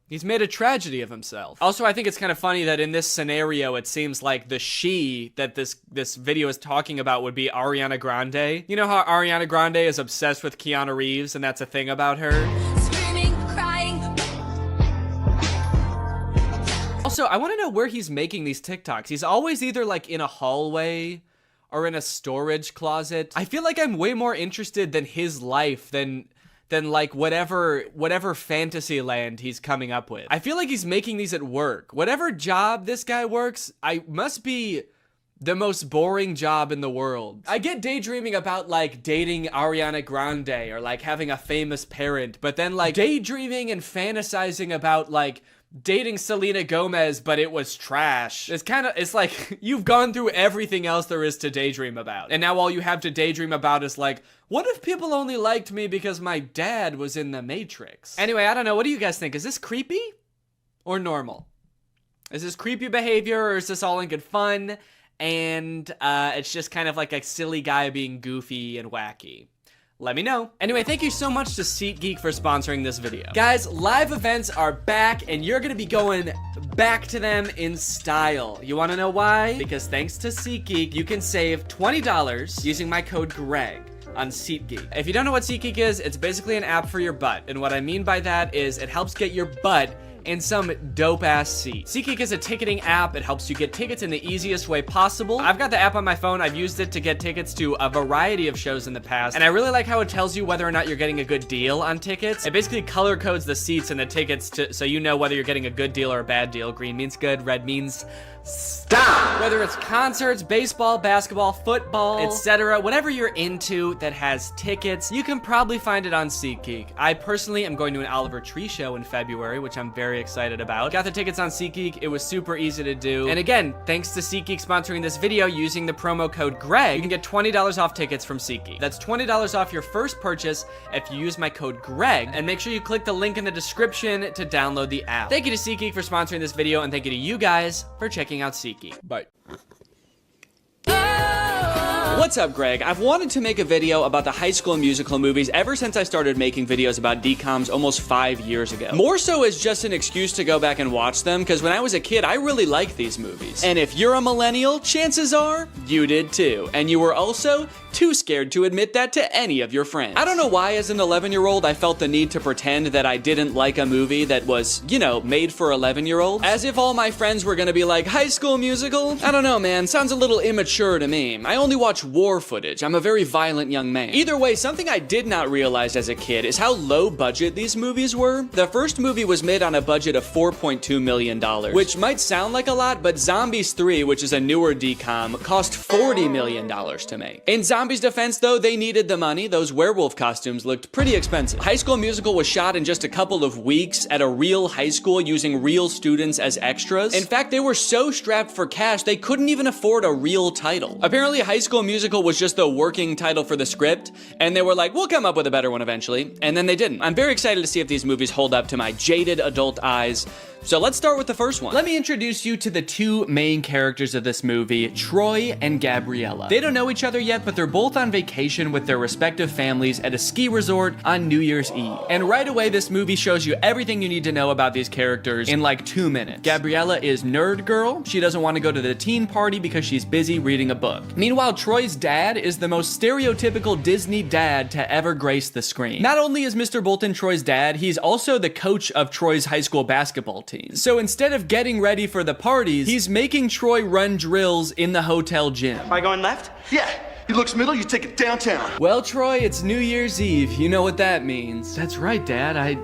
He's made a tragedy of himself. Also, I think it's kind of funny that in this scenario, it seems like the she that this video is talking about would be Ariana Grande. You know how Ariana Grande is obsessed with Keanu Reeves and that's a thing about her? Screaming, crying. Also, I want to know where he's making these TikToks. He's always either like in a hallway or in a storage closet. I feel like I'm way more interested than his life than like whatever fantasy land he's coming up with. I feel like he's making these at work. Whatever job this guy works, I must be the most boring job in the world. I get daydreaming about like dating Ariana Grande or like having a famous parent, but then like daydreaming and fantasizing about like dating Selena Gomez, but it was trash. It's like you've gone through everything else there is to daydream about. And now all you have to daydream about is like, what if people only liked me because my dad was in the Matrix? Anyway, I don't know. What do you guys think? Is this creepy or normal? Is this creepy behavior or is this all in good fun? And it's just kind of like a silly guy being goofy and wacky. Let me know. Anyway, thank you so much to SeatGeek for sponsoring this video. Guys, live events are back and you're gonna be going back to them in style. You wanna know why? Because thanks to SeatGeek, you can save $20 using my code GREG on SeatGeek. If you don't know what SeatGeek is, it's basically an app for your butt. And what I mean by that is it helps get your butt in some dope-ass seat. SeatGeek is a ticketing app. It helps you get tickets in the easiest way possible. I've got the app on my phone. I've used it to get tickets to a variety of shows in the past, and I really like how it tells you whether or not you're getting a good deal on tickets. It basically color codes the seats and the tickets so you know whether you're getting a good deal or a bad deal. Green means good, red means stop. Whether it's concerts, baseball, basketball, football, etc., whatever you're into that has tickets, you can probably find it on SeatGeek. I personally am going to an Oliver Tree show in February, which I'm very excited about. Got the tickets on SeatGeek. It was super easy to do. And again, thanks to SeatGeek sponsoring this video, using the promo code GREG, you can get $20 off tickets from SeatGeek. That's $20 off your first purchase if you use my code GREG, and make sure you click the link in the description to download the app. Thank you to SeatGeek for sponsoring this video, and thank you to you guys for checking out SeatGeek. Bye. What's up, Greg? I've wanted to make a video about the High School Musical movies ever since I started making videos about DCOMs almost 5 years ago. More so as just an excuse to go back and watch them, because when I was a kid, I really liked these movies. And if you're a millennial, chances are you did too. And you were also too scared to admit that to any of your friends. I don't know why as an 11-year-old I felt the need to pretend that I didn't like a movie that was, you know, made for 11-year-olds. As if all my friends were gonna be like, High School Musical? I don't know, man. Sounds a little immature to me. I only watch war footage. I'm a very violent young man. Either way, something I did not realize as a kid is how low budget these movies were. The first movie was made on a budget of $4.2 million, which might sound like a lot, but Zombies 3, which is a newer DCOM, cost $40 million to make. In Zombies' defense, though, they needed the money. Those werewolf costumes looked pretty expensive. High School Musical was shot in just a couple of weeks at a real high school using real students as extras. In fact, they were so strapped for cash, they couldn't even afford a real title. Apparently, High School Musical Musical was just the working title for the script, and they were like, we'll come up with a better one eventually, and then they didn't. I'm very excited to see if these movies hold up to my jaded adult eyes. So let's start with the first one. Let me introduce you to the two main characters of this movie, Troy and Gabriella. They don't know each other yet, but they're both on vacation with their respective families at a ski resort on New Year's Eve. And right away, this movie shows you everything you need to know about these characters in like 2 minutes. Gabriella is nerd girl. She doesn't want to go to the teen party because she's busy reading a book. Meanwhile, Troy's dad is the most stereotypical Disney dad to ever grace the screen. Not only is Mr. Bolton Troy's dad, he's also the coach of Troy's high school basketball team. So instead of getting ready for the parties, he's making Troy run drills in the hotel gym. Am I going left? Yeah. He looks middle, you take it downtown. Well, Troy, it's New Year's Eve. You know what that means. That's right, Dad. I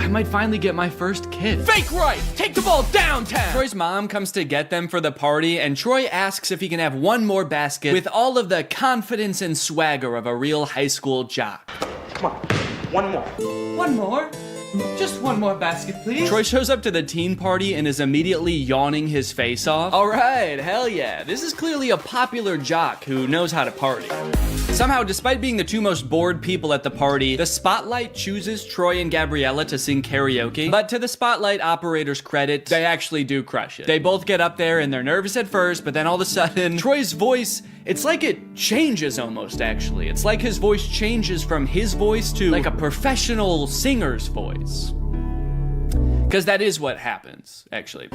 might finally get my first kid. Fake right! Take the ball downtown! Troy's mom comes to get them for the party, and Troy asks if he can have one more basket with all of the confidence and swagger of a real high school jock. Come on, one more. One more? Just one more basket, please. Troy shows up to the teen party and is immediately yawning his face off. All right, hell yeah. This is clearly a popular jock who knows how to party. Somehow, despite being the two most bored people at the party, the spotlight chooses Troy and Gabriella to sing karaoke. But to the spotlight operator's credit, they actually do crush it. They both get up there and they're nervous at first, but then all of a sudden, Troy's voice, it's like it changes almost, actually. It's like his voice changes from his voice to like a professional singer's voice. Because that is what happens, actually.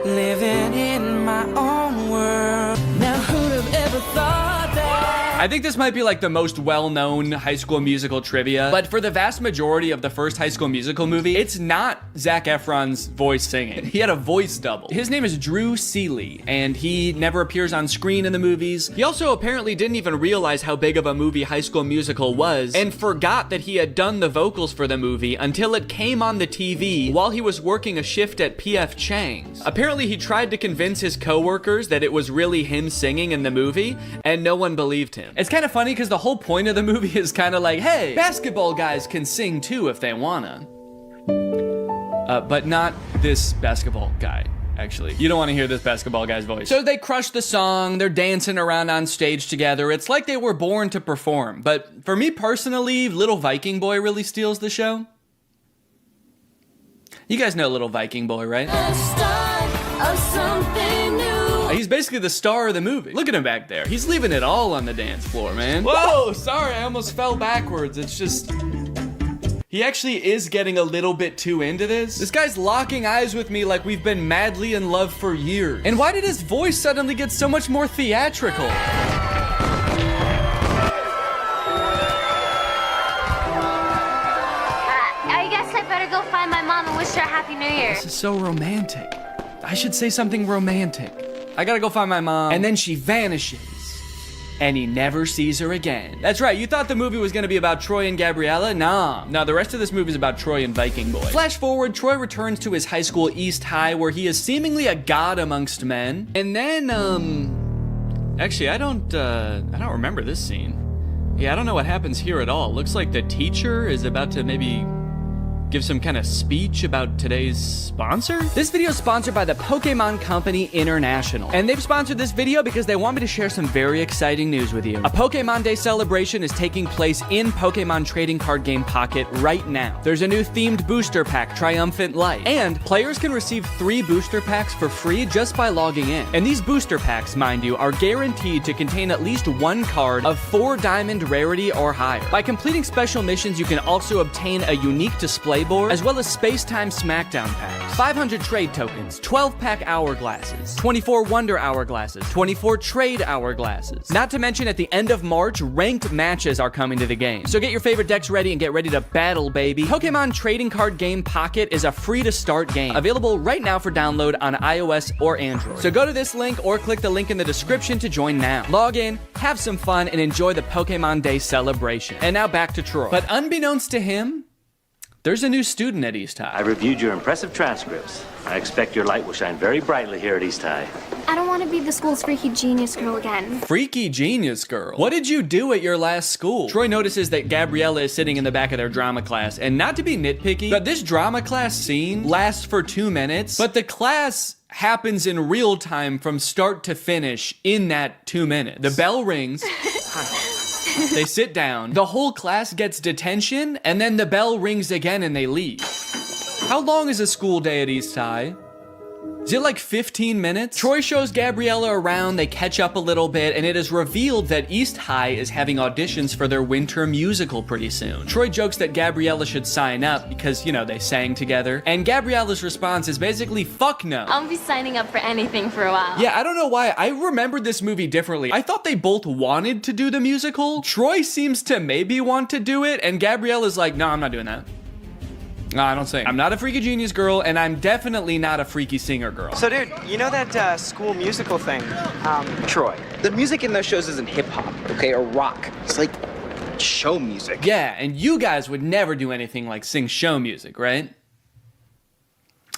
Living in my own world. Now who'd have ever thought that? I think this might be like the most well-known High School Musical trivia, but for the vast majority of the first High School Musical movie, it's not Zac Efron's voice singing. He had a voice double. His name is Drew Seeley, and he never appears on screen in the movies. He also apparently didn't even realize how big of a movie High School Musical was, and forgot that he had done the vocals for the movie until it came on the TV while he was working a shift at P.F. Chang's. Apparently, he tried to convince his coworkers that it was really him singing in the movie, and no one believed him. It's kind of funny because the whole point of the movie is kind of like, hey, basketball guys can sing too if they wanna. But not this basketball guy, actually. You don't want to hear this basketball guy's voice. So they crush the song, they're dancing around on stage together. It's like they were born to perform. But for me personally, Little Viking Boy really steals the show. You guys know Little Viking Boy, right? The start of something new. He's basically the star of the movie. Look at him back there. He's leaving it all on the dance floor, man. Whoa, sorry, I almost fell backwards. It's just... He actually is getting a little bit too into this. This guy's locking eyes with me like we've been madly in love for years. And why did his voice suddenly get so much more theatrical? I guess I better go find my mom and wish her a Happy New Year. This is so romantic. I should say something romantic. I gotta go find my mom. And then she vanishes. And he never sees her again. That's right, you thought the movie was gonna be about Troy and Gabriella? Nah. No, the rest of this movie is about Troy and Viking Boy. Flash forward, Troy returns to his high school, East High, where he is seemingly a god amongst men. And then, actually, I don't remember this scene. Yeah, I don't know what happens here at all. Looks like the teacher is about to maybe give some kind of speech about today's sponsor? This video is sponsored by the Pokemon Company International. And they've sponsored this video because they want me to share some very exciting news with you. A Pokemon Day celebration is taking place in Pokemon Trading Card Game Pocket right now. There's a new themed booster pack, Triumphant Light. And players can receive 3 booster packs for free just by logging in. And these booster packs, mind you, are guaranteed to contain at least 1 card of 4 diamond rarity or higher. By completing special missions, you can also obtain a unique display board, as well as Space-Time Smackdown packs, 500 trade tokens, 12-pack hourglasses, 24 Wonder Hourglasses, 24 Trade Hourglasses. Not to mention, at the end of March, ranked matches are coming to the game. So get your favorite decks ready and get ready to battle, baby. Pokemon Trading Card Game Pocket is a free-to-start game, available right now for download on iOS or Android. So go to this link or click the link in the description to join now. Log in, have some fun, and enjoy the Pokemon Day celebration. And now back to Troy. But unbeknownst to him, there's a new student at East High. I reviewed your impressive transcripts. I expect your light will shine very brightly here at East High. I don't want to be the school's freaky genius girl again. Freaky genius girl? What did you do at your last school? Troy notices that Gabriella is sitting in the back of their drama class, and not to be nitpicky, but this drama class scene lasts for 2 minutes, but the class happens in real time from start to finish in that 2 minutes. The bell rings. They sit down. The whole class gets detention, and then the bell rings again and they leave. How long is a school day at East High? Is it like 15 minutes? Troy shows Gabriella around, they catch up a little bit, and it is revealed that East High is having auditions for their winter musical pretty soon. Troy jokes that Gabriella should sign up because, you know, they sang together. And Gabriella's response is basically, fuck no. I'll be signing up for anything for a while. Yeah, I don't know why. I remembered this movie differently. I thought they both wanted to do the musical. Troy seems to maybe want to do it, and Gabriella's like, no, I'm not doing that. No, I don't sing. I'm not a freaky genius girl, and I'm definitely not a freaky singer girl. So, dude, you know that school musical thing? Troy, the music in those shows isn't hip-hop, okay, or rock. It's like show music. Yeah, and you guys would never do anything like sing show music, right?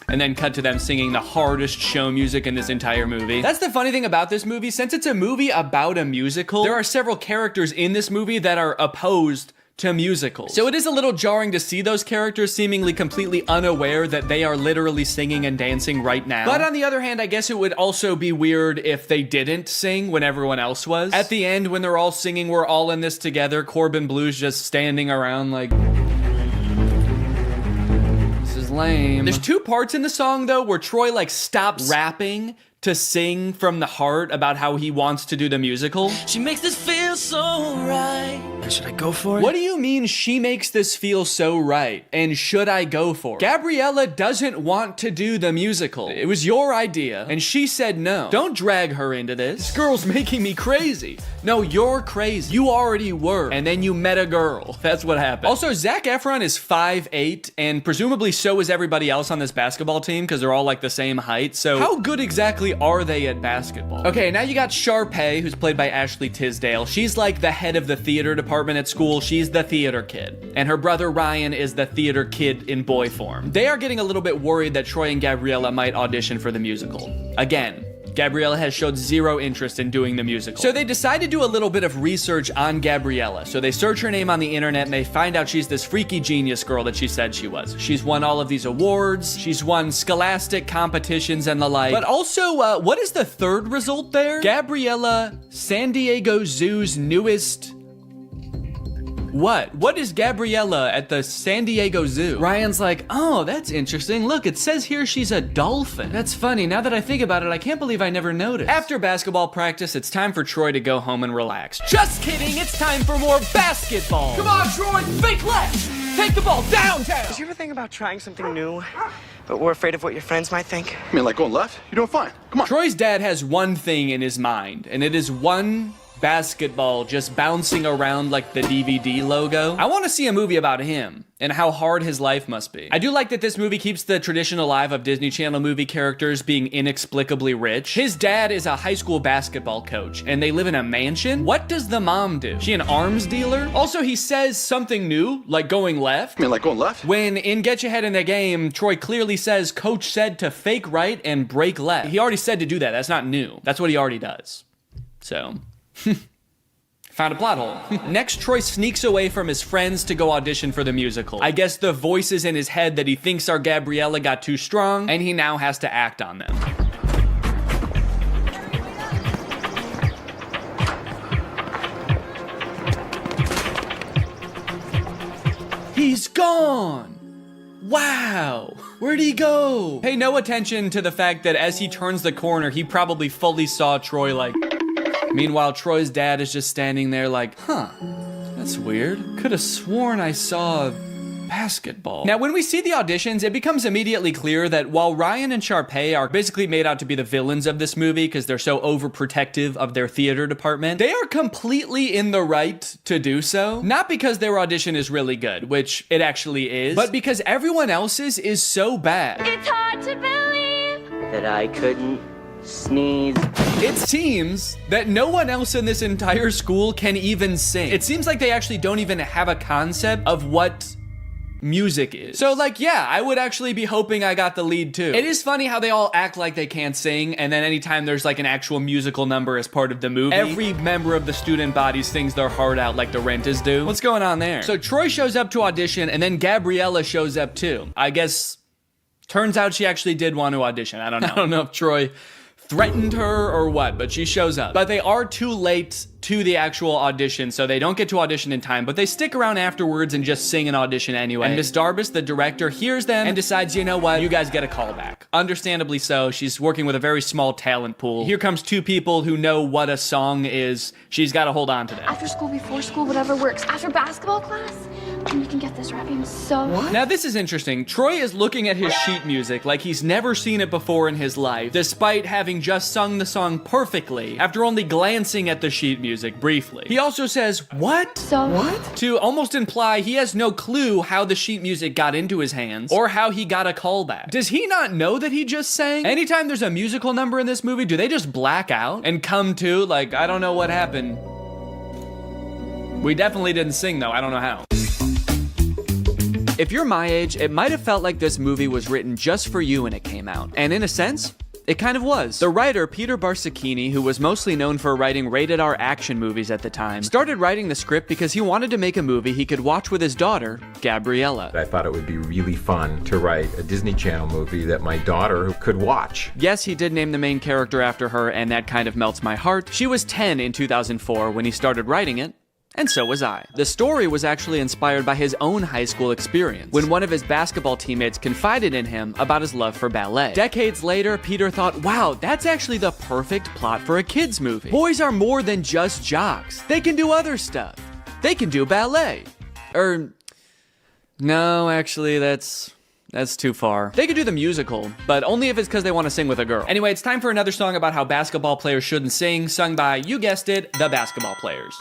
And then cut to them singing the hardest show music in this entire movie. That's the funny thing about this movie. Since it's a movie about a musical, there are several characters in this movie that are opposed to musicals. So it is a little jarring to see those characters seemingly completely unaware that they are literally singing and dancing right now. But on the other hand, I guess it would also be weird if they didn't sing when everyone else was. At the end, when they're all singing, we're all in this together, Corbin Blue's just standing around like, this is lame. There's 2 parts in the song though where Troy like stops rapping to sing from the heart about how he wants to do the musical. She makes this feel so right. Should I go for it? What do you mean she makes this feel so right? And should I go for it? Gabriella doesn't want to do the musical. It was your idea, and she said no. Don't drag her into this. This girl's making me crazy. No, you're crazy. You already were, and then you met a girl. That's what happened. Also, Zac Efron is 5'8", and presumably so is everybody else on this basketball team, because they're all like the same height, so how good exactly are they at basketball? Okay, now you got Sharpay, who's played by Ashley Tisdale. She's like the head of the theater department at school. She's the theater kid. And her brother Ryan is the theater kid in boy form. They are getting a little bit worried that Troy and Gabriella might audition for the musical. Again, Gabriella has showed zero interest in doing the musical. So they decide to do a little bit of research on Gabriella. So they search her name on the internet and they find out she's this freaky genius girl that she said she was. She's won all of these awards. She's won scholastic competitions and the like. But also, what is the third result there? Gabriella, San Diego Zoo's newest... What? What is Gabriella at the San Diego Zoo? Ryan's like, oh, that's interesting. Look, it says here she's a dolphin. That's funny. Now that I think about it, I can't believe I never noticed. After basketball practice, it's time for Troy to go home and relax. Just kidding. It's time for more basketball. Come on, Troy. Fake left. Take the ball downtown. Did you ever think about trying something new, but we're afraid of what your friends might think? I mean, like going left? You're doing fine. Come on. Troy's dad has one thing in his mind, and it is one basketball just bouncing around like the DVD logo. I want to see a movie about him and how hard his life must be. I do like that this movie keeps the tradition alive of Disney Channel movie characters being inexplicably rich. His dad is a high school basketball coach and they live in a mansion. What does the mom do? She an arms dealer? Also, he says something new, like going left. I mean, like going left? When in Get Your Head in the Game, Troy clearly says coach said to fake right and break left. He already said to do that. That's not new. That's what he already does. So... found a plot hole. Next, Troy sneaks away from his friends to go audition for the musical. I guess the voices in his head that he thinks are Gabriella got too strong, and he now has to act on them. He's gone! Wow! Where'd he go? Pay no attention to the fact that as he turns the corner, he probably fully saw Troy like... Meanwhile, Troy's dad is just standing there like, huh, that's weird. Could have sworn I saw basketball. Now, when we see the auditions, it becomes immediately clear that while Ryan and Sharpay are basically made out to be the villains of this movie because they're so overprotective of their theater department, they are completely in the right to do so. Not because their audition is really good, which it actually is, but because everyone else's is so bad. It's hard to believe that I couldn't sneeze. It seems that no one else in this entire school can even sing. It seems like they actually don't even have a concept of what music is. So like, yeah, I would actually be hoping I got the lead too. It is funny how they all act like they can't sing, and then anytime there's like an actual musical number as part of the movie, every member of the student body sings their heart out like the Rentas do. What's going on there? So Troy shows up to audition, and then Gabriella shows up too. I guess Turns out she actually did want to audition. I don't know. I don't know if Troy threatened her or what, but she shows up. But they are too late to the actual audition, so they don't get to audition in time, but they stick around afterwards and just sing an audition anyway. And Miss Darbus, the director, hears them and decides, you know what, you guys get a call back. Understandably so, she's working with a very small talent pool. Here comes two people who know what a song is. She's got to hold on to that. After school, before school, whatever works. After basketball class, and you can get this right. I'm so... What? Now this is interesting. Troy is looking at his sheet music like he's never seen it before in his life, despite having just sung the song perfectly after only glancing at the sheet music briefly. He also says, what? So what? To almost imply he has no clue how the sheet music got into his hands or how he got a callback. Does he not know that he just sang? Anytime there's a musical number in this movie, do they just black out and come to like, I don't know what happened. We definitely didn't sing though, I don't know how. If you're my age, it might have felt like this movie was written just for you when it came out. And in a sense, it kind of was. The writer, Peter Barsacchini, who was mostly known for writing rated-R action movies at the time, started writing the script because he wanted to make a movie he could watch with his daughter, Gabriella. I thought it would be really fun to write a Disney Channel movie that my daughter could watch. Yes, he did name the main character after her, and that kind of melts my heart. She was 10 in 2004 when he started writing it. And so was I. The story was actually inspired by his own high school experience, when one of his basketball teammates confided in him about his love for ballet. Decades later, Peter thought, wow, that's actually the perfect plot for a kid's movie. Boys are more than just jocks. They can do other stuff. They can do ballet. No, actually, that's too far. They could do the musical, but only if it's because they want to sing with a girl. Anyway, it's time for another song about how basketball players shouldn't sing, sung by, you guessed it, the Basketball Players.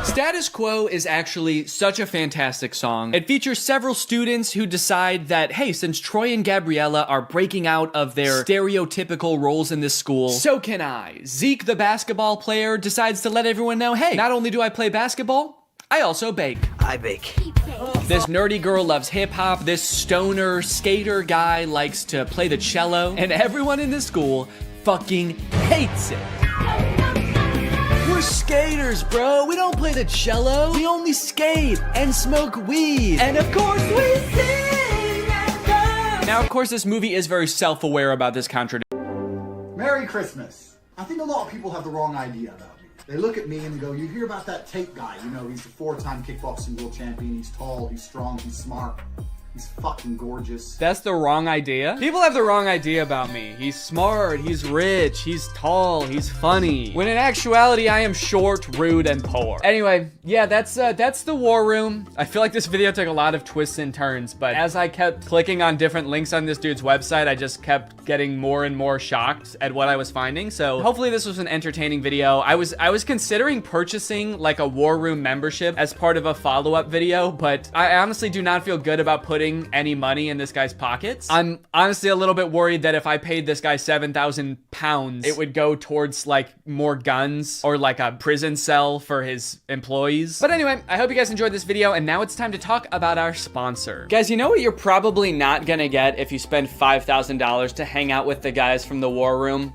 Status Quo is actually such a fantastic song. It features several students who decide that, hey, since Troy and Gabriella are breaking out of their stereotypical roles in this school, so can I. Zeke, the basketball player, decides to let everyone know, hey, not only do I play basketball, I also bake. I bake. This nerdy girl loves hip-hop, this stoner skater guy likes to play the cello, and everyone in this school fucking hates it. We're skaters, bro. We don't play the cello. We only skate and smoke weed. And of course we sing and dance. Now, of course, this movie is very self-aware about this contradiction. Merry Christmas. I think a lot of people have the wrong idea about me. They look at me and they go, you hear about that Tate guy. You know, he's the 4-time kickboxing world champion. He's tall, he's strong, he's smart. He's fucking gorgeous. That's the wrong idea? People have the wrong idea about me. He's smart, he's rich, he's tall, he's funny. When in actuality, I am short, rude, and poor. Anyway, yeah, that's the War Room. I feel like this video took a lot of twists and turns, but as I kept clicking on different links on this dude's website, I just kept getting more and more shocked at what I was finding. So hopefully this was an entertaining video. I was considering purchasing like a War Room membership as part of a follow-up video, but I honestly do not feel good about putting any money in this guy's pockets. I'm honestly a little bit worried that if I paid this guy 7,000 pounds, it would go towards like more guns or like a prison cell for his employees. But anyway, I hope you guys enjoyed this video, and now it's time to talk about our sponsor. Guys, you know what you're probably not gonna get if you spend $5,000 to hang out with the guys from the War Room?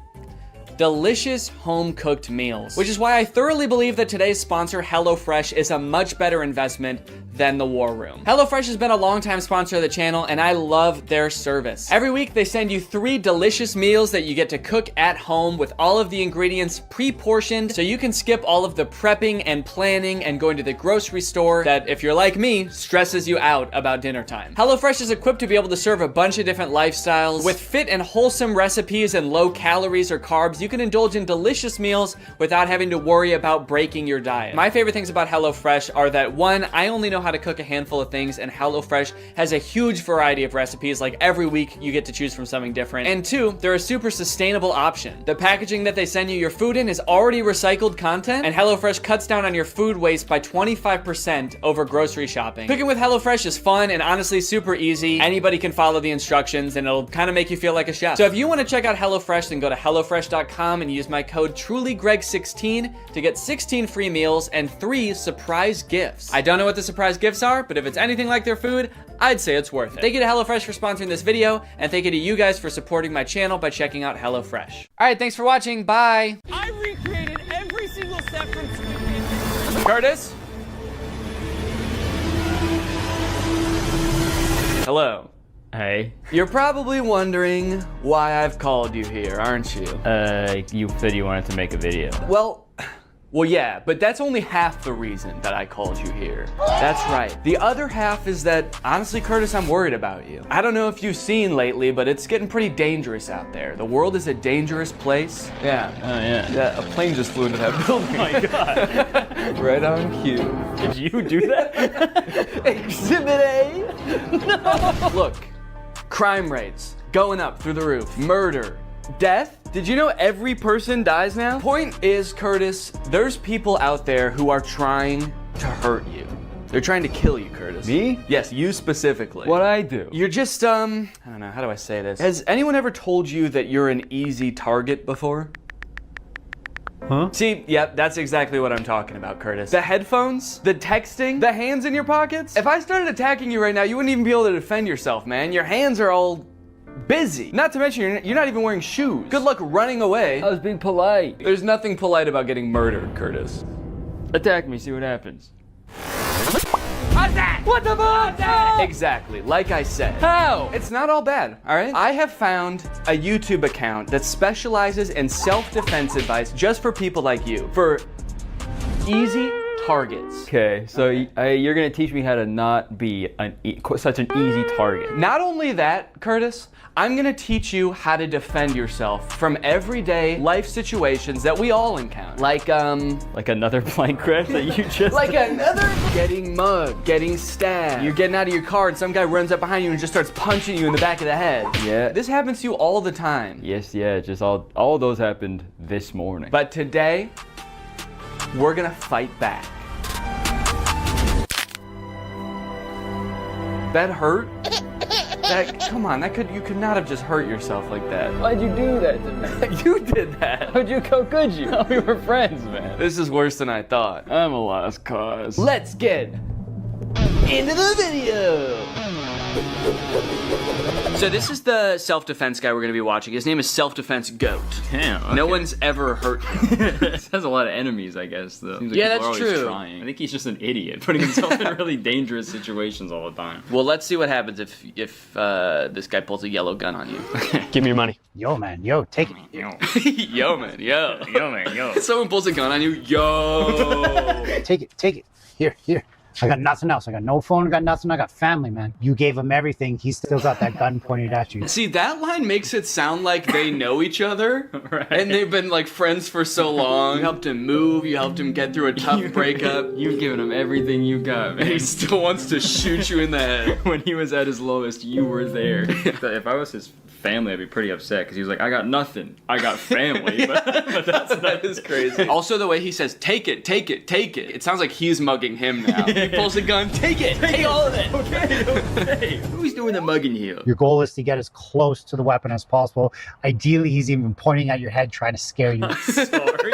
Delicious home-cooked meals, which is why I thoroughly believe that today's sponsor, HelloFresh, is a much better investment than the War Room. HelloFresh has been a longtime sponsor of the channel, and I love their service. Every week, they send you 3 delicious meals that you get to cook at home with all of the ingredients pre-portioned, so you can skip all of the prepping and planning and going to the grocery store that, if you're like me, stresses you out about dinner time. HelloFresh is equipped to be able to serve a bunch of different lifestyles. With fit and wholesome recipes and low calories or carbs, you can indulge in delicious meals without having to worry about breaking your diet. My favorite things about HelloFresh are that, 1, I only know how to cook a handful of things, and HelloFresh has a huge variety of recipes. Like every week you get to choose from something different. And 2, they're a super sustainable option. The packaging that they send you your food in is already recycled content, and HelloFresh cuts down on your food waste by 25% over grocery shopping. Cooking with HelloFresh is fun and honestly super easy. Anybody can follow the instructions and it'll kind of make you feel like a chef. So if you want to check out HelloFresh, then go to HelloFresh.com and use my code TrulyGreg16 to get 16 free meals and 3 surprise gifts. I don't know what the surprise gifts are, but if it's anything like their food, I'd say it's worth it. Thank you to HelloFresh for sponsoring this video, and thank you to you guys for supporting my channel by checking out HelloFresh. All right, thanks for watching. Bye. I recreated every single step from Curtis? Hello. Hey. You're probably wondering why I've called you here, aren't you? You said you wanted to make a video. Well, yeah, but that's only half the reason that I called you here. That's right. The other half is that, honestly, Curtis, I'm worried about you. I don't know if you've seen lately, but it's getting pretty dangerous out there. The world is a dangerous place. Yeah. Oh, yeah. Yeah, a plane just flew into that building. Oh my God. Right on cue. Did you do that? Exhibit A? No. Look, crime rates going up through the roof. Murder. Death? Did you know every person dies now? Point is, Curtis, there's people out there who are trying to hurt you. They're trying to kill you, Curtis. Me? Yes, you specifically. What'd I do? You're just, I don't know, how do I say this? Has anyone ever told you that you're an easy target before? Huh? See, yep, that's exactly what I'm talking about, Curtis. The headphones, the texting, the hands in your pockets. If I started attacking you right now, you wouldn't even be able to defend yourself, man. Your hands are all busy. Not to mention, you're not even wearing shoes. Good luck running away. I was being polite. There's nothing polite about getting murdered, Curtis. Attack me, see what happens. Attack! What the fuck? Exactly, like I said. How? It's not all bad, all right? I have found a YouTube account that specializes in self-defense advice just for people like you. For easy targets. Okay, so you're gonna teach me how to not be such an easy target. Not only that, Curtis, I'm gonna teach you how to defend yourself from everyday life situations that we all encounter. Like another plank crash that you just like another getting mugged, getting stabbed. You're getting out of your car and some guy runs up behind you and just starts punching you in the back of the head. Yeah. This happens to you all the time. Yes, yeah, just all those happened this morning. But today, we're gonna fight back. That hurt? Come on, you could not have just hurt yourself like that. Why'd you do that to me? You did that. How could you? We were friends, man. This is worse than I thought. I'm a lost cause. Let's get into the video. So this is the self-defense guy we're gonna be watching. His name is Self-Defense Goat. Damn. Okay. No one's ever hurt him. This has a lot of enemies, I guess, though. Seems like Yeah, people that's are always true. Trying. I think he's just an idiot, putting himself in really dangerous situations all the time. Well, let's see what happens if this guy pulls a yellow gun on you. Give me your money. Yo, man, yo, take it. Yo, man, yo. Yo, man, yo. Someone pulls a gun on you, yo. Take it. Here. I got nothing else. I got no phone, got nothing. I got family, man. You gave him everything. He still got that gun pointed at you. See, that line makes it sound like they know each other. Right. And they've been like friends for so long. You helped him move, you helped him get through a tough breakup. You've given him everything you got, man. And he still wants to shoot you in the head. When he was at his lowest, you were there. If I was his family, I'd be pretty upset because he was like, I got nothing. I got family. but that is crazy. Also, the way he says, take it. It sounds like he's mugging him now. He pulls a gun, take it. Take all of it. Okay. Who's doing the mugging here? Your goal is to get as close to the weapon as possible. Ideally, he's even pointing at your head, trying to scare you. Sorry.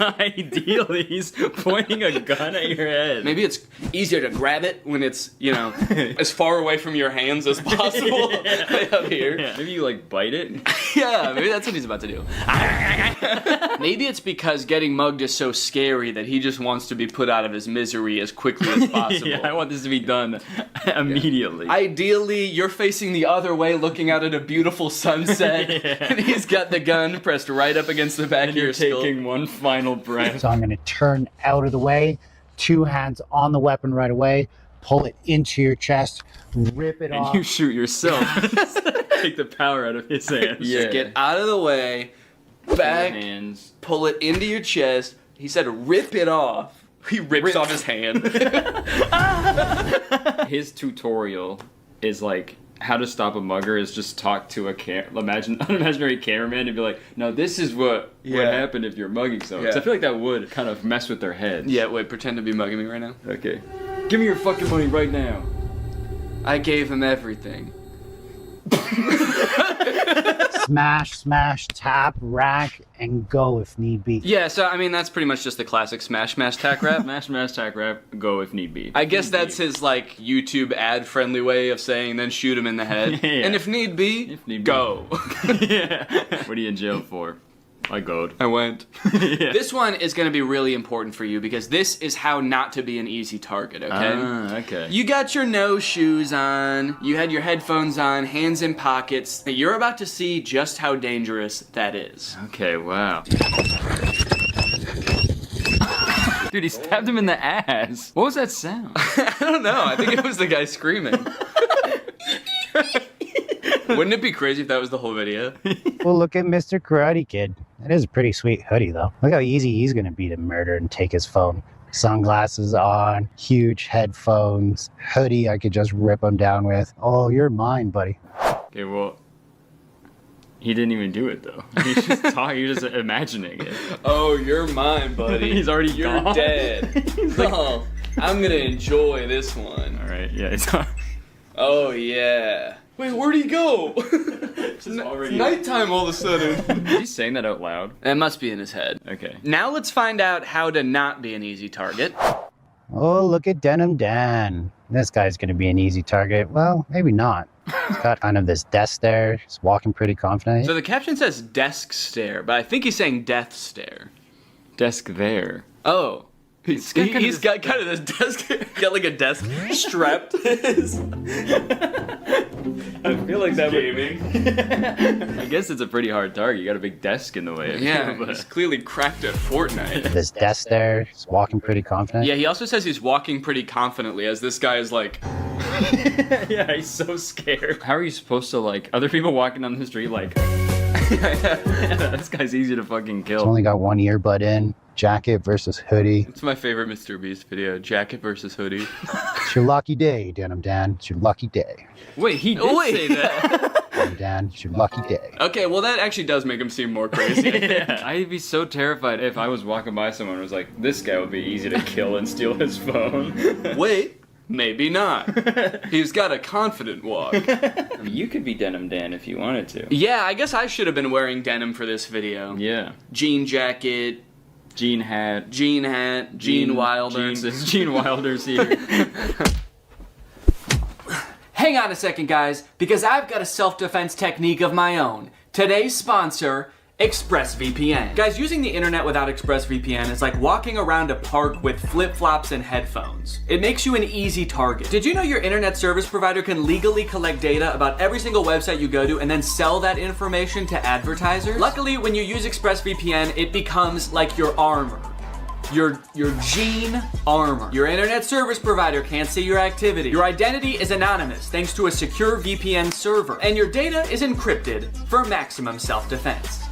Ideally, he's pointing a gun at your head. Maybe it's easier to grab it when it's, as far away from your hands as possible. Up here. Yeah. Maybe you bite it. Yeah, maybe that's what he's about to do. Maybe it's because getting mugged is so scary that he just wants to be put out of his misery as quickly as possible. Yeah, I want this to be done immediately. Ideally, you're facing the other way, looking out at a beautiful sunset, and he's got the gun pressed right up against the back of your skull. Taking one final breath. So I'm going to turn out of the way, 2 hands on the weapon right away, pull it into your chest, rip it off. And you shoot yourself. Take the power out of his hands. Yeah. Just get out of the way, back, hands. Pull it into your chest. He said rip it off. He rips off his hand. His tutorial is how to stop a mugger is just talk to an imaginary cameraman and be like, no, this is what would happen if you're mugging someone. Yeah. I feel like that would kind of mess with their heads. Yeah, wait, pretend to be mugging me right now. Okay. Give me your fucking money right now. I gave him everything. Smash, tap, rack, and go if need be. Yeah, so I mean that's pretty much just the classic smash, tack rap. Smash, tack rap, go if need be. I guess that's his YouTube ad-friendly way of saying then shoot him in the head. Yeah. And if need be, go. Yeah. What are you in jail for? I goed. I went. Yeah. This one is going to be really important for you because this is how not to be an easy target, okay? Okay. You got your no shoes on, you had your headphones on, hands in pockets. You're about to see just how dangerous that is. Okay, wow. Dude, he stabbed him in the ass. What was that sound? I don't know. I think it was the guy screaming. Wouldn't it be crazy if that was the whole video? Well, look at Mr. Karate Kid. That is a pretty sweet hoodie, though. Look how easy he's going to be to murder and take his phone. Sunglasses on, huge headphones, hoodie I could just rip him down with. Oh, you're mine, buddy. Okay, well, he didn't even do it, though. He's just talking, he's just imagining it. Oh, you're mine, buddy. He's already You're gone. dead. Like, oh, I'm going to enjoy this one. All right, yeah, it's on. Oh, yeah. Wait, where'd he go? It's nighttime all of a sudden. Is he saying that out loud? It must be in his head. Okay. Now let's find out how to not be an easy target. Oh, look at Denim Dan. This guy's going to be an easy target. Well, maybe not. He's got kind of this desk there. He's walking pretty confident. So the caption says desk stare, but I think he's saying death stare. Desk there. Oh. He's got kind of this desk. Got like a desk strapped to his. I feel like that gaming. I guess it's a pretty hard target. You got a big desk in the way. Yeah, he's clearly cracked at Fortnite. This desk there. He's walking pretty confident. Yeah, he also says he's walking pretty confidently as this guy is like... Yeah, he's so scared. How are you supposed to, like, other people walking down the street like... This guy's easy to fucking kill. He's only got one earbud in. Jacket versus hoodie. It's my favorite Mr. Beast video. Jacket versus hoodie. It's your lucky day, Denim Dan. It's your lucky day. Wait, he did say that. Denim Dan, it's your lucky day. Okay, well that actually does make him seem more crazy. Yeah. I'd be so terrified if I was walking by someone and was like, this guy would be easy to kill and steal his phone. Wait, maybe not. He's got a confident walk. You could be Denim Dan if you wanted to. Yeah, I guess I should have been wearing denim for this video. Yeah. Jean jacket. Jean hat. Gene Wilder. Gene Wilder's here. Hang on a second, guys, because I've got a self-defense technique of my own. Today's sponsor, ExpressVPN. Guys, using the internet without ExpressVPN is like walking around a park with flip-flops and headphones. It makes you an easy target. Did you know your internet service provider can legally collect data about every single website you go to and then sell that information to advertisers? Luckily, when you use ExpressVPN, it becomes like your armor. Your Gene armor. Your internet service provider can't see your activity. Your identity is anonymous thanks to a secure VPN server. And your data is encrypted for maximum self-defense.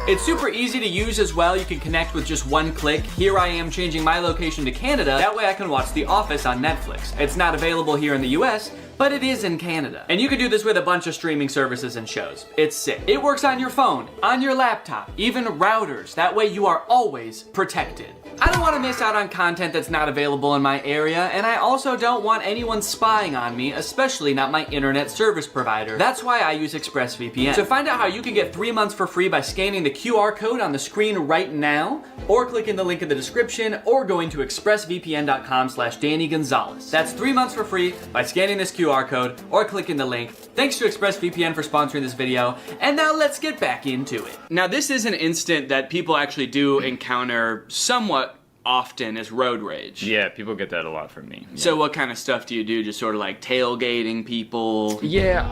It's super easy to use as well. You can connect with just one click. Here I am changing my location to Canada. That way I can watch The Office on Netflix. It's not available here in the US, but it is in Canada. And you can do this with a bunch of streaming services and shows. It's sick. It works on your phone, on your laptop, even routers. That way you are always protected. I don't want to miss out on content that's not available in my area, and I also don't want anyone spying on me, especially not my internet service provider. That's why I use ExpressVPN. To find out how you can get 3 months for free by scanning the QR code on the screen right now, or clicking the link in the description, or going to expressvpn.com/Danny Gonzalez. That's 3 months for free by scanning this QR code or clicking the link. Thanks to ExpressVPN for sponsoring this video, and now let's get back into it. Now this is an instant that people actually do encounter somewhat often as road rage. Yeah, people get that a lot from me. Yeah. So what kind of stuff do you do? Just sort of like tailgating people? Yeah,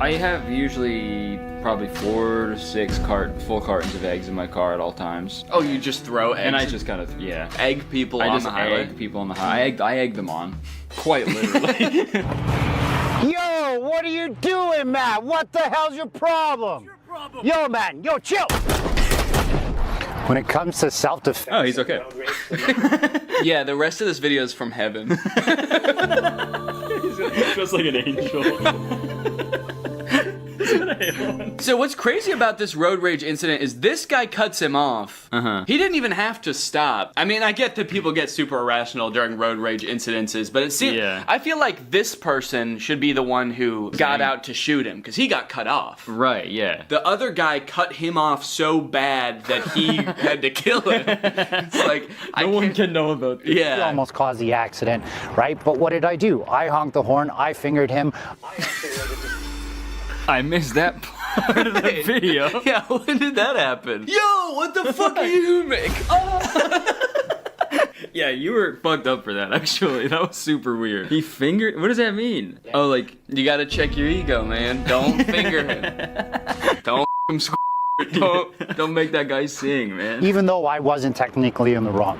I have usually probably 4 to 6 full cartons of eggs in my car at all times. Oh, you just throw eggs? And I just kind of, yeah. Egg people on the highway? I egg people on the highway. I egg them on. Quite literally. Yo, what are you doing, Matt? What the hell's your problem? Yo, man, yo, chill! When it comes to self-defense... Oh, he's okay. Yeah, the rest of this video is from heaven. He's just like an angel. So what's crazy about this road rage incident is this guy cuts him off. He didn't even have to stop. I mean, I get that people get super irrational during road rage incidences, but it seems, I feel like this person should be the one who got out to shoot him, because he got cut off. Right, yeah. The other guy cut him off so bad that he had to kill him. It's like, no one can know about this. He almost caused the accident, right? But what did I do? I honked the horn, I fingered him. I missed that part. part of the video. Yeah, when did that happen? Yo, what the fuck are you make? Yeah, you were fucked up for that, actually. That was super weird. He fingered... What does that mean? Oh, like... You gotta check your ego, man. Don't finger him. Don't him Don't make that guy sing, man. Even though I wasn't technically in the wrong.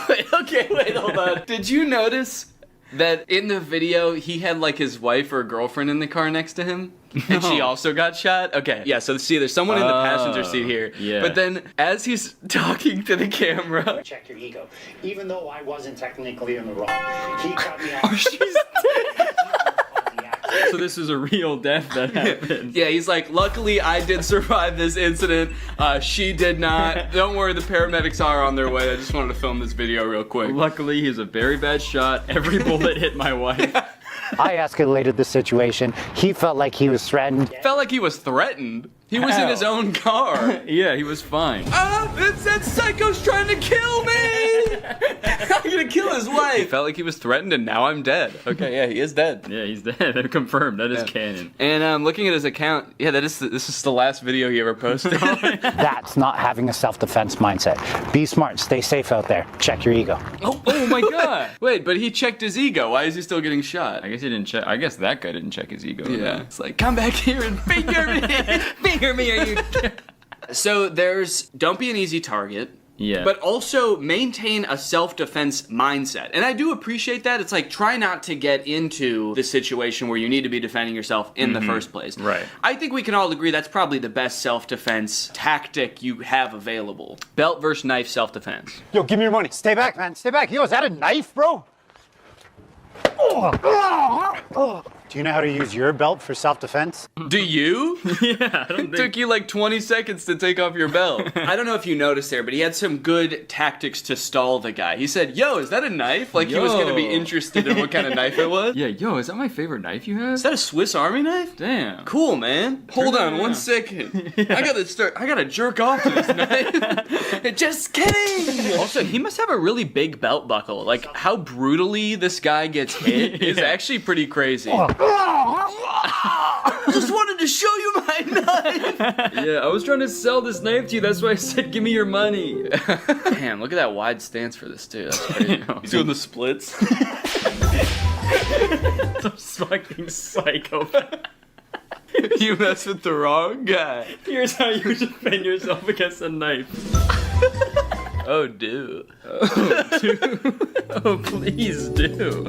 wait, hold on. Did you notice that in the video, he had like his wife or girlfriend in the car next to him? And she also got shot? Okay, yeah, so see, there's someone in the passenger seat here. Yeah. But then, as he's talking to the camera... Check your ego. Even though I wasn't technically in the wrong, he cut me off. So this is a real death that happened. Yeah, he's like, luckily I did survive this incident. She did not. Don't worry, the paramedics are on their way. I just wanted to film this video real quick. Luckily, he's a very bad shot. Every bullet hit my wife. I escalated the situation. He felt like he was threatened. Felt like he was threatened. He was in his own car. Yeah, he was fine. That psycho's trying to kill me! I'm gonna kill his wife. He felt like he was threatened and now I'm dead. Okay, yeah, he is dead. Yeah, he's dead. Confirmed. That is canon. And looking at his account, yeah, this is the last video he ever posted. That's not having a self-defense mindset. Be smart. Stay safe out there. Check your ego. Oh my god. Wait, but he checked his ego. Why is he still getting shot? I guess he didn't check. I guess that guy didn't check his ego. Yeah. It's like, come back here and finger me. Finger me, are you... So there's don't be an easy target. Yeah. But also maintain a self-defense mindset. And I do appreciate that. It's like, try not to get into the situation where you need to be defending yourself in the first place. Right. I think we can all agree that's probably the best self-defense tactic you have available. Belt versus knife self-defense. Yo, give me your money. Stay back, man. Stay back. Yo, is that a knife, bro? Do you know how to use your belt for self-defense? Do you? Yeah, I don't It took you like 20 seconds to take off your belt. I don't know if you noticed there, but he had some good tactics to stall the guy. He said, yo, is that a knife? Like he was going to be interested in what kind of knife it was. Yeah, yo, is that my favorite knife you have? Is that a Swiss Army knife? Damn. Cool, man. Hold on 1 second. I gotta jerk off to this knife. Just kidding. Also, he must have a really big belt buckle. Like how brutally this guy gets hit is actually pretty crazy. Just wanted to show you my knife. Yeah, I was trying to sell this knife to you. That's why I said, give me your money. Damn, look at that wide stance for this too. That's crazy. He's doing the splits. Some fucking psychopath. You mess with the wrong guy. Here's how you defend yourself against a knife. Oh, do. Oh, do. Oh, please do.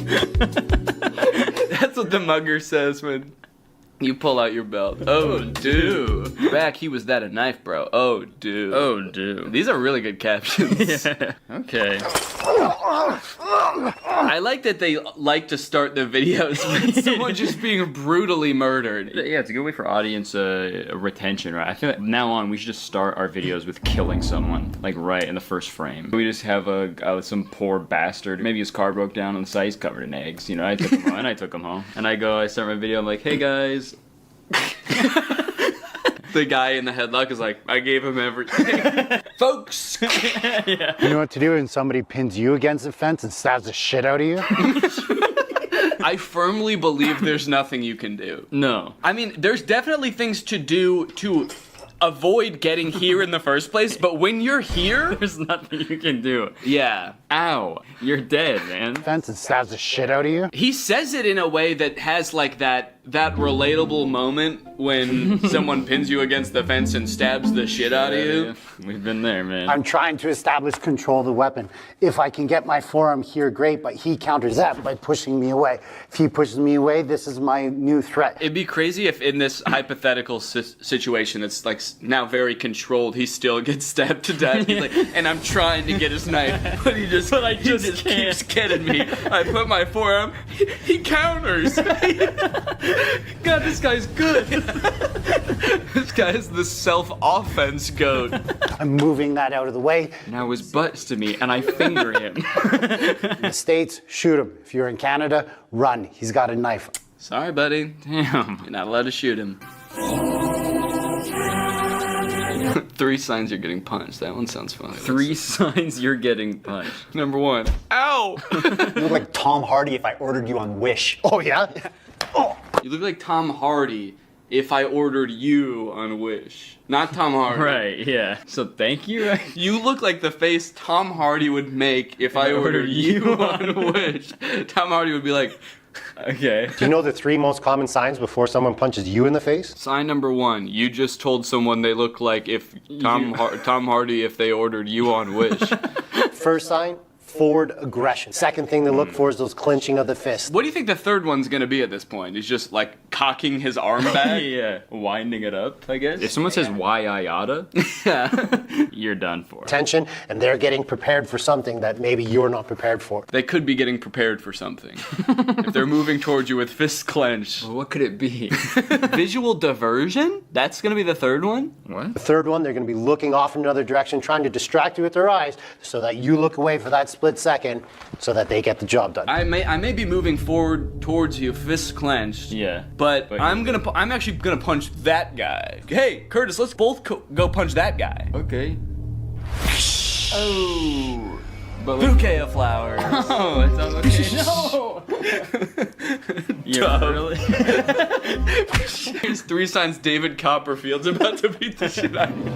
That's what the mugger says when you pull out your belt. Oh, do. Back, he was that a knife, bro. Oh, do. Oh, do. These are really good captions. Yeah. Okay. I like that they like to start the videos with someone just being brutally murdered. Yeah, it's a good way for audience retention, right? I feel like now on we should just start our videos with killing someone, like right in the first frame. We just have some poor bastard. Maybe his car broke down on the side. He's covered in eggs. You know, I took him home, and I took him home. And I start my video. I'm like, hey guys. The guy in the headlock is like, I gave him everything. Folks! Yeah. You know what to do when somebody pins you against the fence and stabs the shit out of you? I firmly believe there's nothing you can do. No. I mean, there's definitely things to do to avoid getting here in the first place, but when you're here... There's nothing you can do. Yeah. Ow. You're dead, man. Fence and stabs the shit out of you? He says it in a way that has like that relatable moment when someone pins you against the fence and stabs the shit out of you. Yeah. We've been there, man. I'm trying to establish control of the weapon. If I can get my forearm here, great, but he counters that by pushing me away. If he pushes me away, this is my new threat. It'd be crazy if in this hypothetical situation that's like now very controlled, he still gets stabbed to death. He's like, and I'm trying to get his knife, but he just keeps getting me. I put my forearm, he counters. God, this guy's good. This guy is the self-offense goat. I'm moving that out of the way. Now his butt's to me, and I finger him. In the States, shoot him. If you're in Canada, run. He's got a knife. Sorry, buddy. Damn. You're not allowed to shoot him. 3 signs you're getting punched. That one sounds funny. 3 signs you're getting punched. Number 1. Ow! You look like Tom Hardy if I ordered you on Wish. Oh, yeah? Oh. You look like Tom Hardy if I ordered you on Wish. Not Tom Hardy. Right, yeah. So thank you? You look like the face Tom Hardy would make if I ordered you on Wish. Tom Hardy would be like, okay. Do you know the 3 most common signs before someone punches you in the face? Sign number 1, you just told someone they look like if Tom Hardy if they ordered you on Wish. First sign, forward aggression. Second thing to look for is those clenching of the fist. What do you think the third one's gonna be at this point? He's just like cocking his arm back? Yeah, winding it up, I guess. If someone says why I oughta, you're done for. Tension, and they're getting prepared for something that maybe you're not prepared for. They could be getting prepared for something. If they're moving towards you with fists clenched. Well, what could it be? Visual diversion? That's gonna be the third one? What? The third one, they're going to be looking off in another direction, trying to distract you with their eyes so that you look away for that split second so that they get the job done. I may be moving forward towards you, fists clenched. Yeah. But I'm actually gonna punch that guy. Hey, Curtis, let's both go punch that guy. Okay. Oh. Bouquet of flowers. Oh, it's on okay. No. Yeah, really? Here's 3 signs David Copperfield's about to beat the shit out of you.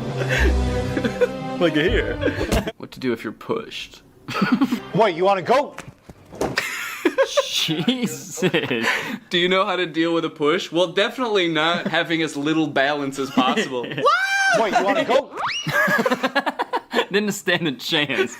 Look at here. What to do if you're pushed? What, you want to go? Jesus. Do you know how to deal with a push? Well, definitely not having as little balance as possible. What, you want to go? Didn't stand a chance.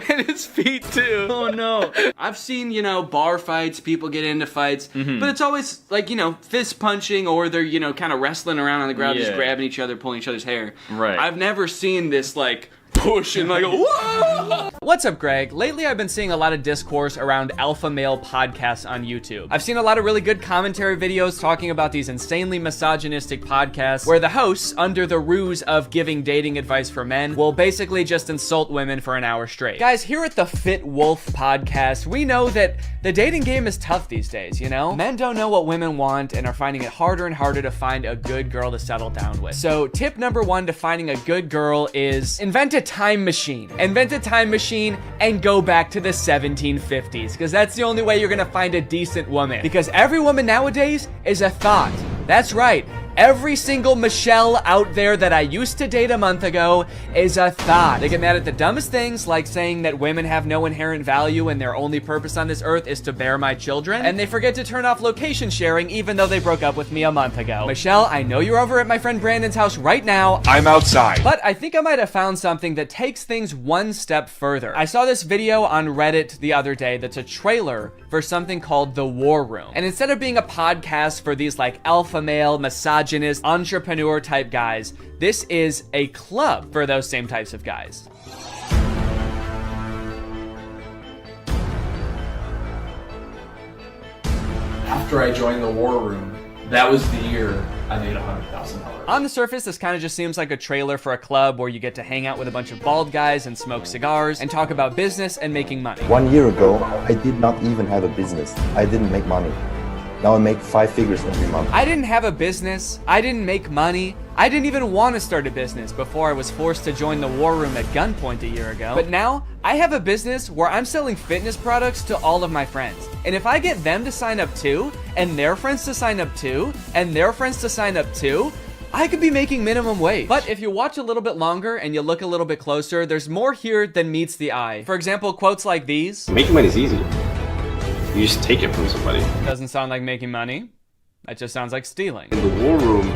And his feet too. Oh no. I've seen, bar fights, people get into fights, but it's always like, fist punching or they're, kind of wrestling around on the ground, just grabbing each other, pulling each other's hair. Right. I've never seen this like push and like, whoa! What's up, Greg? Lately, I've been seeing a lot of discourse around alpha male podcasts on YouTube. I've seen a lot of really good commentary videos talking about these insanely misogynistic podcasts where the hosts, under the ruse of giving dating advice for men, will basically just insult women for an hour straight. Guys, here at the Fit Wolf podcast, we know that the dating game is tough these days, Men don't know what women want and are finding it harder and harder to find a good girl to settle down with. So tip number 1 to finding a good girl is invent a time machine. Invent a time machine and go back to the 1750s, because that's the only way you're gonna find a decent woman. Because every woman nowadays is a thought. That's right. Every single Michelle out there that I used to date a month ago is a thought. They get mad at the dumbest things, like saying that women have no inherent value and their only purpose on this earth is to bear my children. And they forget to turn off location sharing even though they broke up with me a month ago. Michelle, I know you're over at my friend Brandon's house right now. I'm outside. But I think I might have found something that takes things one step further. I saw this video on Reddit the other day that's a trailer for something called The War Room. And instead of being a podcast for these like alpha male, misogynist, entrepreneur type guys, this is a club for those same types of guys. After I joined the War Room, that was the year I made $100,000. On the surface, this kind of just seems like a trailer for a club where you get to hang out with a bunch of bald guys and smoke cigars and talk about business and making money. 1 year ago, I did not even have a business. I didn't make money. Now I make 5 figures every month. I didn't have a business. I didn't make money. I didn't even want to start a business before I was forced to join the War Room at gunpoint a year ago. But now, I have a business where I'm selling fitness products to all of my friends. And if I get them to sign up too, and their friends to sign up too, and their friends to sign up too, I could be making minimum wage. But if you watch a little bit longer and you look a little bit closer, there's more here than meets the eye. For example, quotes like these. Making money is easy. You just take it from somebody. Doesn't sound like making money. That just sounds like stealing. In the War Room,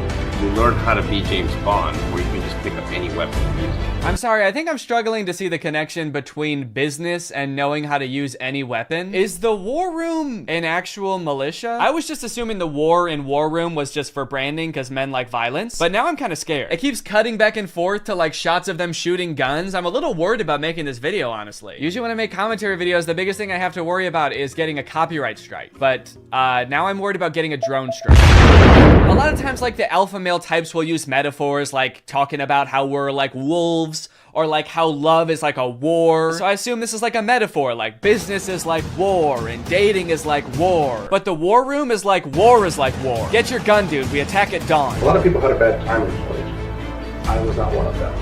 you learn how to be James Bond, where you can just pick up any weapon and use it. I'm sorry, I think I'm struggling to see the connection between business and knowing how to use any weapon. Is the War Room an actual militia? I was just assuming the war in War Room was just for branding because men like violence, but now I'm kind of scared. It keeps cutting back and forth to like shots of them shooting guns. I'm a little worried about making this video, honestly. Usually when I make commentary videos, the biggest thing I have to worry about is getting a copyright strike, but now I'm worried about getting a drone strike. A lot of times, like, the alpha male types will use metaphors like talking about how we're like wolves or like how love is like a war. So I assume this is like a metaphor, like business is like war and dating is like war. But the War Room is like war is like war. Get your gun, dude. We attack at dawn. A lot of people had a bad time in college. I was not one of them.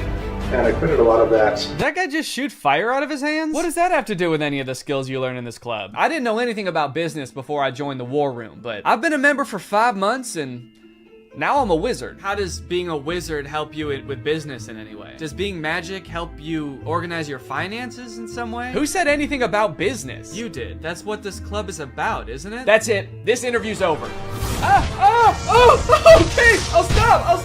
and I credit a lot of that. Did that guy just shoot fire out of his hands? What does that have to do with any of the skills you learn in this club? I didn't know anything about business before I joined the War Room, but I've been a member for 5 months and now I'm a wizard. How does being a wizard help you with business in any way? Does being magic help you organize your finances in some way? Who said anything about business? You did. That's what this club is about, isn't it? That's it. This interview's over. Okay, I'll stop.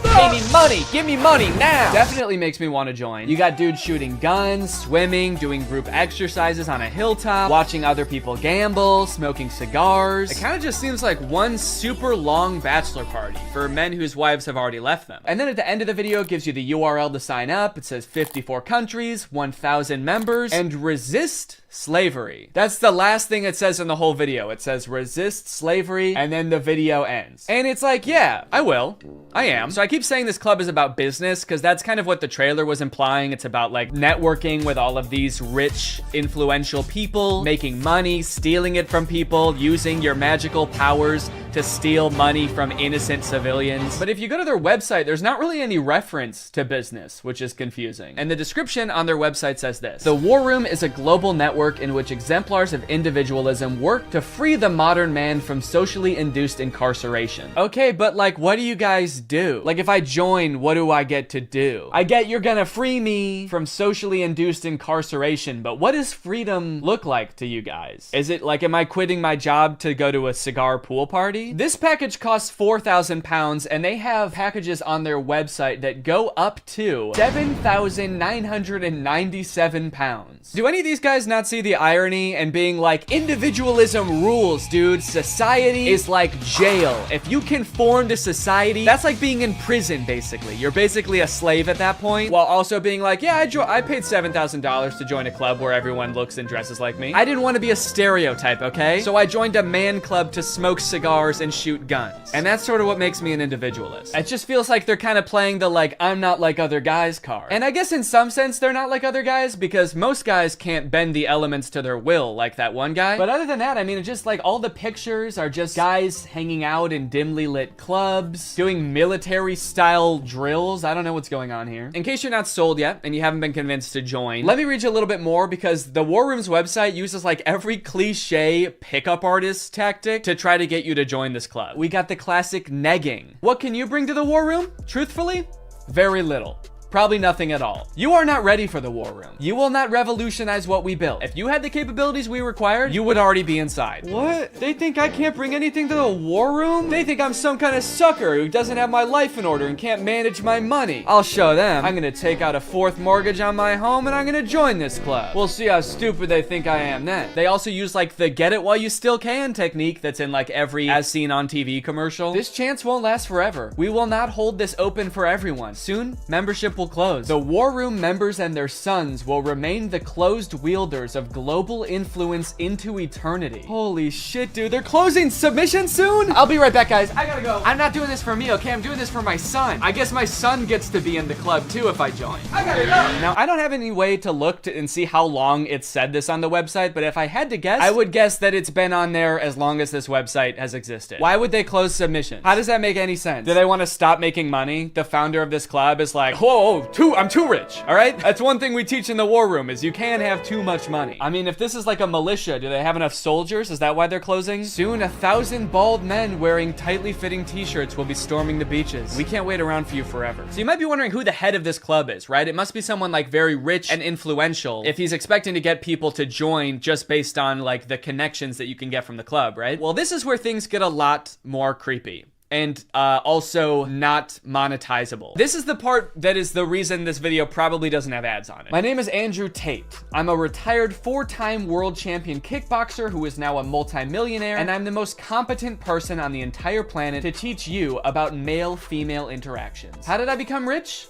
Give me money now. Definitely makes me want to join. You got dudes shooting guns, swimming, doing group exercises on a hilltop, watching other people gamble, smoking cigars. It kind of just seems like one super long bachelor party for men whose wives have already left them. And then at the end of the video, it gives you the URL to sign up. It says 54 countries, 1,000 members, and resist slavery. That's the last thing it says in the whole video. It says resist slavery, and then the video ends. And it's like, yeah, I will. I am. So I keep saying this club is about business because that's kind of what the trailer was implying. It's about like networking with all of these rich, influential people, making money, stealing it from people, using your magical powers to steal money from innocent civilians. But if you go to their website, there's not really any reference to business, which is confusing. And the description on their website says this: the War Room is a global network in which exemplars of individualism work to free the modern man from socially induced incarceration. Okay, but like, what do you guys do? Like, if I join, what do I get to do? I get you're gonna free me from socially induced incarceration, but what does freedom look like to you guys? Is it like, am I quitting my job to go to a cigar pool party? This package costs £4,000, and they have packages on their website that go up to £7,997. Do any of these guys not see the irony and being like, individualism rules, dude. Society is like jail. If you conform to society, that's like being in prison, basically. You're basically a slave at that point, while also being like, yeah, I paid $7,000 to join a club where everyone looks and dresses like me. I didn't want to be a stereotype, okay? So I joined a man club to smoke cigars and shoot guns. And that's sort of what makes me an individualist. It just feels like they're kind of playing the like, I'm not like other guys card. And I guess in some sense, they're not like other guys because most guys can't bend the elements to their will like that one guy. But other than that, I mean, it's just like all the pictures are just guys hanging out in dimly lit clubs, doing military style drills. I don't know what's going on here. In case you're not sold yet and you haven't been convinced to join, let me read you a little bit more because the War Room's website uses like every cliche pickup artist tactic to try to get you to join this club. We got the classic negging. What can you bring to the War Room? Truthfully, very little. Probably nothing at all. You are not ready for the War Room. You will not revolutionize what we built. If you had the capabilities we required, you would already be inside. What? They think I can't bring anything to the War Room? They think I'm some kind of sucker who doesn't have my life in order and can't manage my money. I'll show them. I'm gonna take out a 4th mortgage on my home and I'm gonna join this club. We'll see how stupid they think I am then. They also use like the get it while you still can technique that's in like every as seen on TV commercial. This chance won't last forever. We will not hold this open for everyone. Soon, membership will close. The War Room members and their sons will remain the closed wielders of global influence into eternity. Holy shit, dude. They're closing submission soon? I'll be right back, guys. I gotta go. I'm not doing this for me, okay? I'm doing this for my son. I guess my son gets to be in the club too if I join. I gotta go. Now, I don't have any way to look and see how long it said this on the website, but if I had to guess, I would guess that it's been on there as long as this website has existed. Why would they close submission? How does that make any sense? Do they want to stop making money? The founder of this club is like, whoa, I'm too rich, all right? That's one thing we teach in the War Room is you can't have too much money. I mean, if this is like a militia, do they have enough soldiers? Is that why they're closing? Soon, 1,000 bald men wearing tightly fitting t-shirts will be storming the beaches. We can't wait around for you forever. So you might be wondering who the head of this club is, right? It must be someone like very rich and influential if he's expecting to get people to join just based on like the connections that you can get from the club, right? Well, this is where things get a lot more creepy. And also not monetizable. This is the part that is the reason this video probably doesn't have ads on it. My name is Andrew Tate. I'm a retired 4-time world champion kickboxer who is now a multimillionaire, and I'm the most competent person on the entire planet to teach you about male-female interactions. How did I become rich?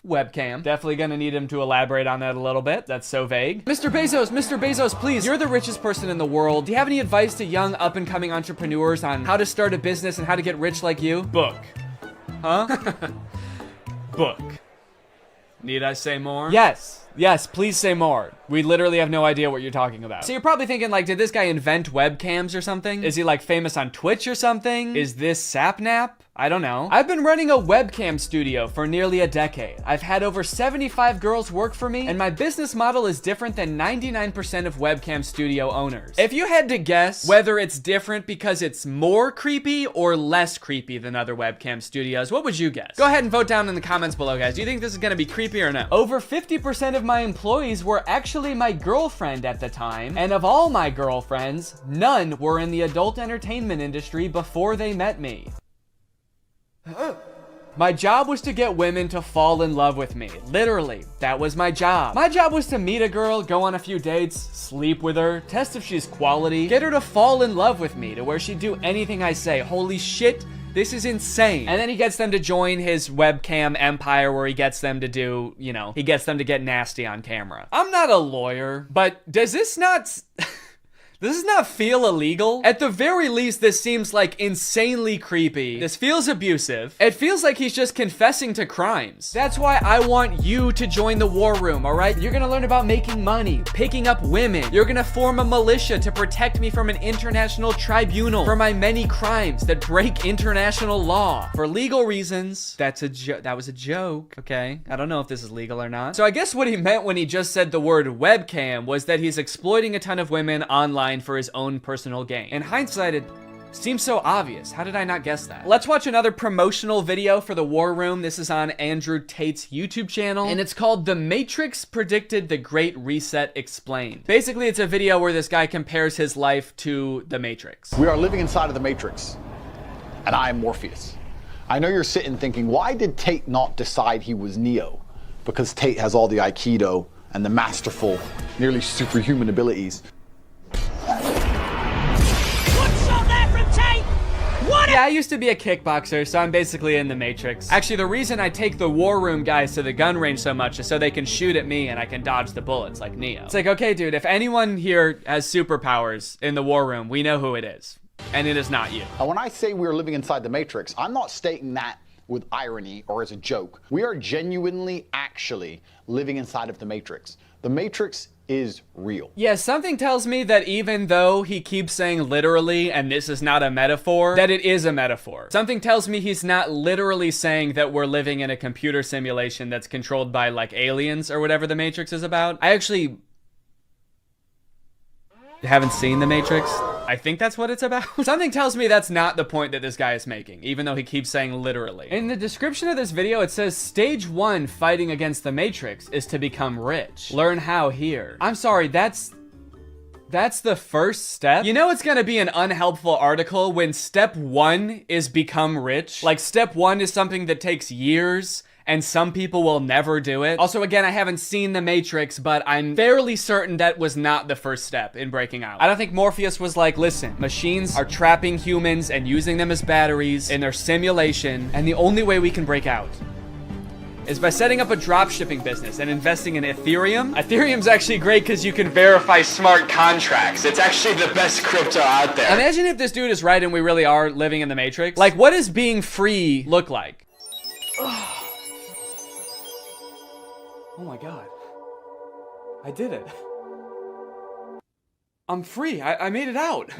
Webcam. Definitely gonna need him to elaborate on that a little bit. That's so vague. Mr. Bezos, please. You're the richest person in the world. Do you have any advice to young up-and-coming entrepreneurs on how to start a business and how to get rich like you? Book. Huh? Book. Need I say more? Yes, please say more. We literally have no idea what you're talking about. So you're probably thinking like, did this guy invent webcams or something? Is he like famous on Twitch or something? Is this Sapnap? I don't know. I've been running a webcam studio for nearly a decade. I've had over 75 girls work for me, and my business model is different than 99% of webcam studio owners. If you had to guess whether it's different because it's more creepy or less creepy than other webcam studios, what would you guess? Go ahead and vote down in the comments below, guys. Do you think this is gonna be creepy or no? Over 50% of my employees were actually my girlfriend at the time, and of all my girlfriends, none were in the adult entertainment industry before they met me. My job was to get women to fall in love with me. Literally, that was my job. My job was to meet a girl, go on a few dates, sleep with her, test if she's quality, get her to fall in love with me to where she'd do anything I say. Holy shit, this is insane. And then he gets them to join his webcam empire where he gets them to do, you know, he gets them to get nasty on camera. I'm not a lawyer, but does this not... Does this not feel illegal? At the very least, this seems like insanely creepy. This feels abusive. It feels like he's just confessing to crimes. That's why I want you to join the war room, all right? You're gonna learn about making money, picking up women. You're gonna form a militia to protect me from an international tribunal for my many crimes that break international law. For legal reasons, that was a joke, okay? I don't know if this is legal or not. So I guess what he meant when he just said the word webcam was that he's exploiting a ton of women online for his own personal gain. In hindsight, it seems so obvious. How did I not guess that? Let's watch another promotional video for the War Room. This is on Andrew Tate's YouTube channel, and it's called The Matrix Predicted the Great Reset Explained. Basically, it's a video where this guy compares his life to the Matrix. We are living inside of the Matrix, and I am Morpheus. I know you're sitting thinking, why did Tate not decide he was Neo? Because Tate has all the Aikido and the masterful, nearly superhuman abilities. Yeah, I used to be a kickboxer, so I'm basically in the Matrix. Actually, the reason I take the War Room guys to the gun range so much is so they can shoot at me and I can dodge the bullets like Neo. It's like, okay, dude, if anyone here has superpowers in the War Room, we know who it is. And it is not you. And when I say we're living inside the Matrix, I'm not stating that with irony or as a joke. We are genuinely, actually living inside of the Matrix. The Matrix is real. Yeah, something tells me that even though he keeps saying literally, and this is not a metaphor, that it is a metaphor. Something tells me he's not literally saying that we're living in a computer simulation that's controlled by, like, aliens or whatever the Matrix is about. I actually haven't seen the Matrix. I think that's what it's about. Something tells me that's not the point that this guy is making, even though he keeps saying literally. In the description of this video, it says stage 1 fighting against the Matrix is to become rich. Learn how here. I'm sorry, that's the first step? You know it's gonna be an unhelpful article when step 1 is become rich? Like step 1 is something that takes years and some people will never do it. Also, again, I haven't seen The Matrix, but I'm fairly certain that was not the first step in breaking out. I don't think Morpheus was like, listen, machines are trapping humans and using them as batteries in their simulation, and the only way we can break out is by setting up a dropshipping business and investing in Ethereum. Ethereum's actually great because you can verify smart contracts. It's actually the best crypto out there. Imagine if this dude is right and we really are living in the Matrix. Like, what does being free look like? Oh my God. I did it. I'm free. I made it out.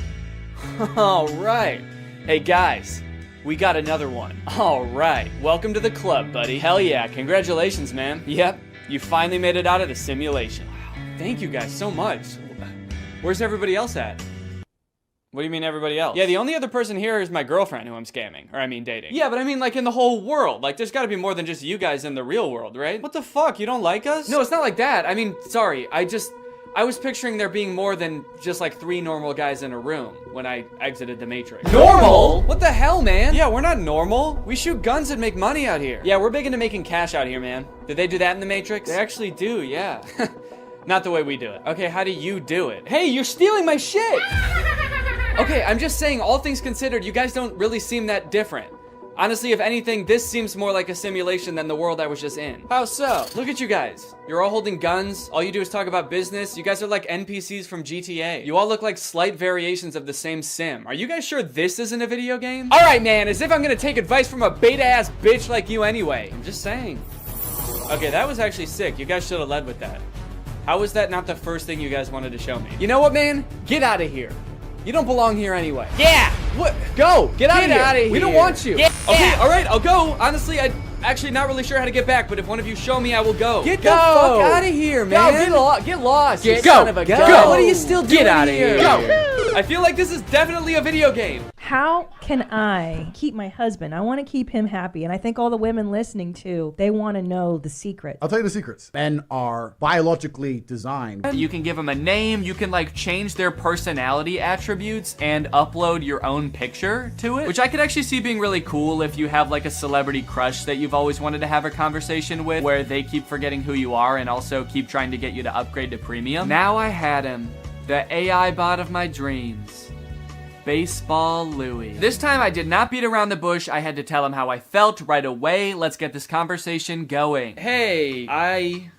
All right. Hey guys, we got another one. All right. Welcome to the club, buddy. Hell yeah. Congratulations, man. Yep. You finally made it out of the simulation. Wow. Thank you guys so much. Where's everybody else at? What do you mean everybody else? Yeah, the only other person here is my girlfriend who I'm scamming. Or I mean dating. Yeah, but I mean like in the whole world. Like there's gotta be more than just you guys in the real world, right? What the fuck? You don't like us? No, it's not like that. I mean, sorry. I was picturing there being more than just like 3 normal guys in a room when I exited the Matrix. Normal? What the hell, man? Yeah, we're not normal. We shoot guns and make money out here. Yeah, we're big into making cash out here, man. Did they do that in the Matrix? They actually do, yeah. Not the way we do it. Okay, how do you do it? Hey, you're stealing my shit! Okay, I'm just saying, all things considered, you guys don't really seem that different. Honestly, if anything, this seems more like a simulation than the world I was just in. How so? Look at you guys. You're all holding guns. All you do is talk about business. You guys are like NPCs from GTA. You all look like slight variations of the same sim. Are you guys sure this isn't a video game? All right, man, as if I'm gonna take advice from a beta-ass bitch like you anyway. I'm just saying. Okay, that was actually sick. You guys should have led with that. How was that not the first thing you guys wanted to show me? You know what, man? Get out of here. You don't belong here anyway. Yeah! What? Go! Get out of here! We don't want you! Yeah. Okay, all right, I'll go. Honestly, I'm actually not really sure how to get back, but if one of you show me, I will go. Get the fuck out of here, man. Get lost. You son of a gun. What are you still doing Get out of here? here. Go. I feel like this is definitely a video game. How can I keep my husband? I want to keep him happy, and I think all the women listening too, they want to know the secret. I'll tell you the secrets. Men are biologically designed. You can give them a name, you can like change their personality attributes and upload your own picture to it, which I could actually see being really cool if you have like a celebrity crush that you've always wanted to have a conversation with, where they keep forgetting who you are and also keep trying to get you to upgrade to premium. Now I had him, the AI bot of my dreams. Baseball Louie. This time I did not beat around the bush. I had to tell him how I felt right away. Let's get this conversation going. Hey, I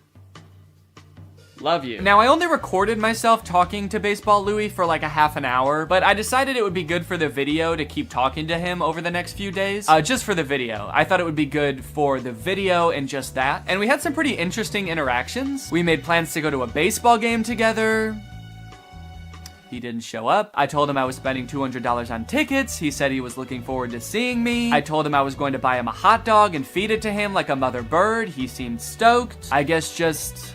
love you. Now, I only recorded myself talking to Baseball Louie for like a half an hour, but I decided it would be good for the video to keep talking to him over the next few days. Just for the video. I thought it would be good for the video and just that. And we had some pretty interesting interactions. We made plans to go to a baseball game together. He didn't show up. I told him I was spending $200 on tickets. He said he was looking forward to seeing me. I told him I was going to buy him a hot dog and feed it to him like a mother bird. He seemed stoked. I guess just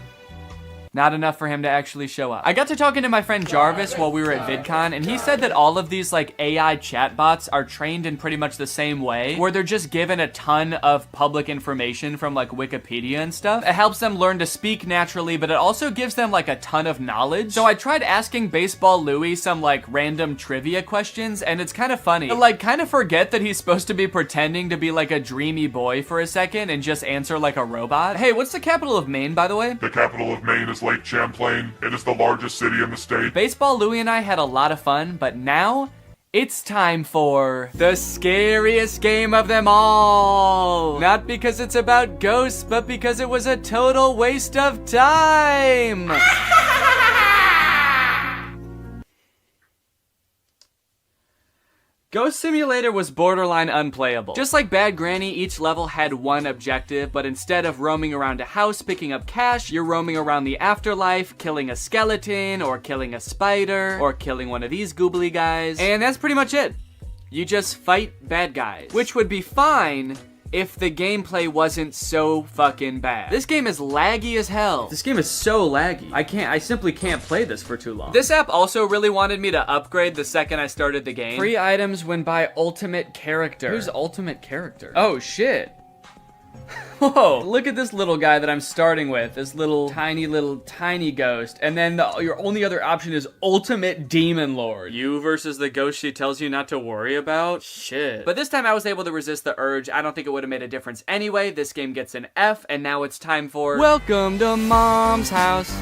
not enough for him to actually show up. I got to talking to my friend Jarvis while we were at VidCon, and he said that all of these like AI chatbots are trained in pretty much the same way, where they're just given a ton of public information from like Wikipedia and stuff. It helps them learn to speak naturally, but it also gives them like a ton of knowledge. So I tried asking Baseball Louie some like random trivia questions, and it's kind of funny. I, like kind of forget that he's supposed to be pretending to be like a dreamy boy for a second and just answer like a robot. Hey, what's the capital of Maine, by the way? The capital of Maine is Lake Champlain. It is the largest city in the state. Baseball Louie and I had a lot of fun, but now it's time for the scariest game of them all. Not because it's about ghosts, but because it was a total waste of time. Ghost Simulator was borderline unplayable. Just like Bad Granny, each level had one objective, but instead of roaming around a house picking up cash, you're roaming around the afterlife, killing a skeleton, or killing a spider, or killing one of these goobly guys. And that's pretty much it. You just fight bad guys. Which would be fine if the gameplay wasn't so fucking bad. This game is laggy as hell. This game is so laggy. I simply can't play this for too long. This app also really wanted me to upgrade the second I started the game. Free items when by ultimate character. Who's ultimate character? Oh shit. Whoa, look at this little guy that I'm starting with. This little tiny ghost. And then your only other option is ultimate demon lord. You versus the ghost she tells you not to worry about? Shit. But this time I was able to resist the urge. I don't think it would have made a difference anyway. This game gets an F, and now it's time for Welcome to Mom's House.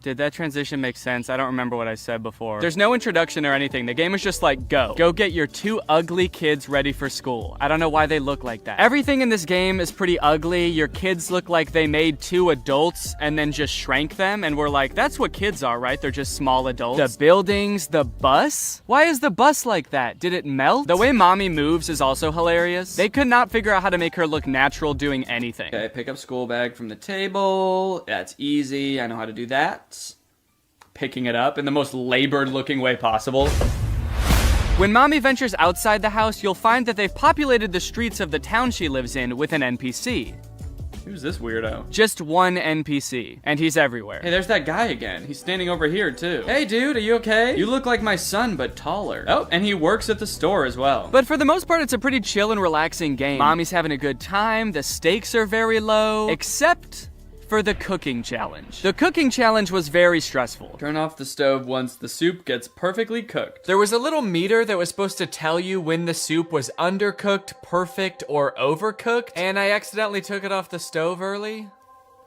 Did that transition make sense? I don't remember what I said before. There's no introduction or anything. The game is just like, go. Go get your two ugly kids ready for school. I don't know why they look like that. Everything in this game is pretty ugly. Your kids look like they made two adults and then just shrank them, and we're like, that's what kids are, right? They're just small adults. The buildings, the bus? Why is the bus like that? Did it melt? The way mommy moves is also hilarious. They could not figure out how to make her look natural doing anything. Okay, pick up school bag from the table. That's easy. I know how to do that. Picking it up in the most labored looking way possible. When mommy ventures outside the house, you'll find that they've populated the streets of the town she lives in with an NPC. Who's this weirdo? Just one NPC, and he's everywhere. Hey, there's that guy again. He's standing over here too. Hey dude, are you okay? You look like my son, but taller. Oh, and he works at the store as well. But for the most part, it's a pretty chill and relaxing game. Mommy's having a good time, the stakes are very low, except for the cooking challenge. The cooking challenge was very stressful. Turn off the stove once the soup gets perfectly cooked. There was a little meter that was supposed to tell you when the soup was undercooked, perfect, or overcooked, and I accidentally took it off the stove early.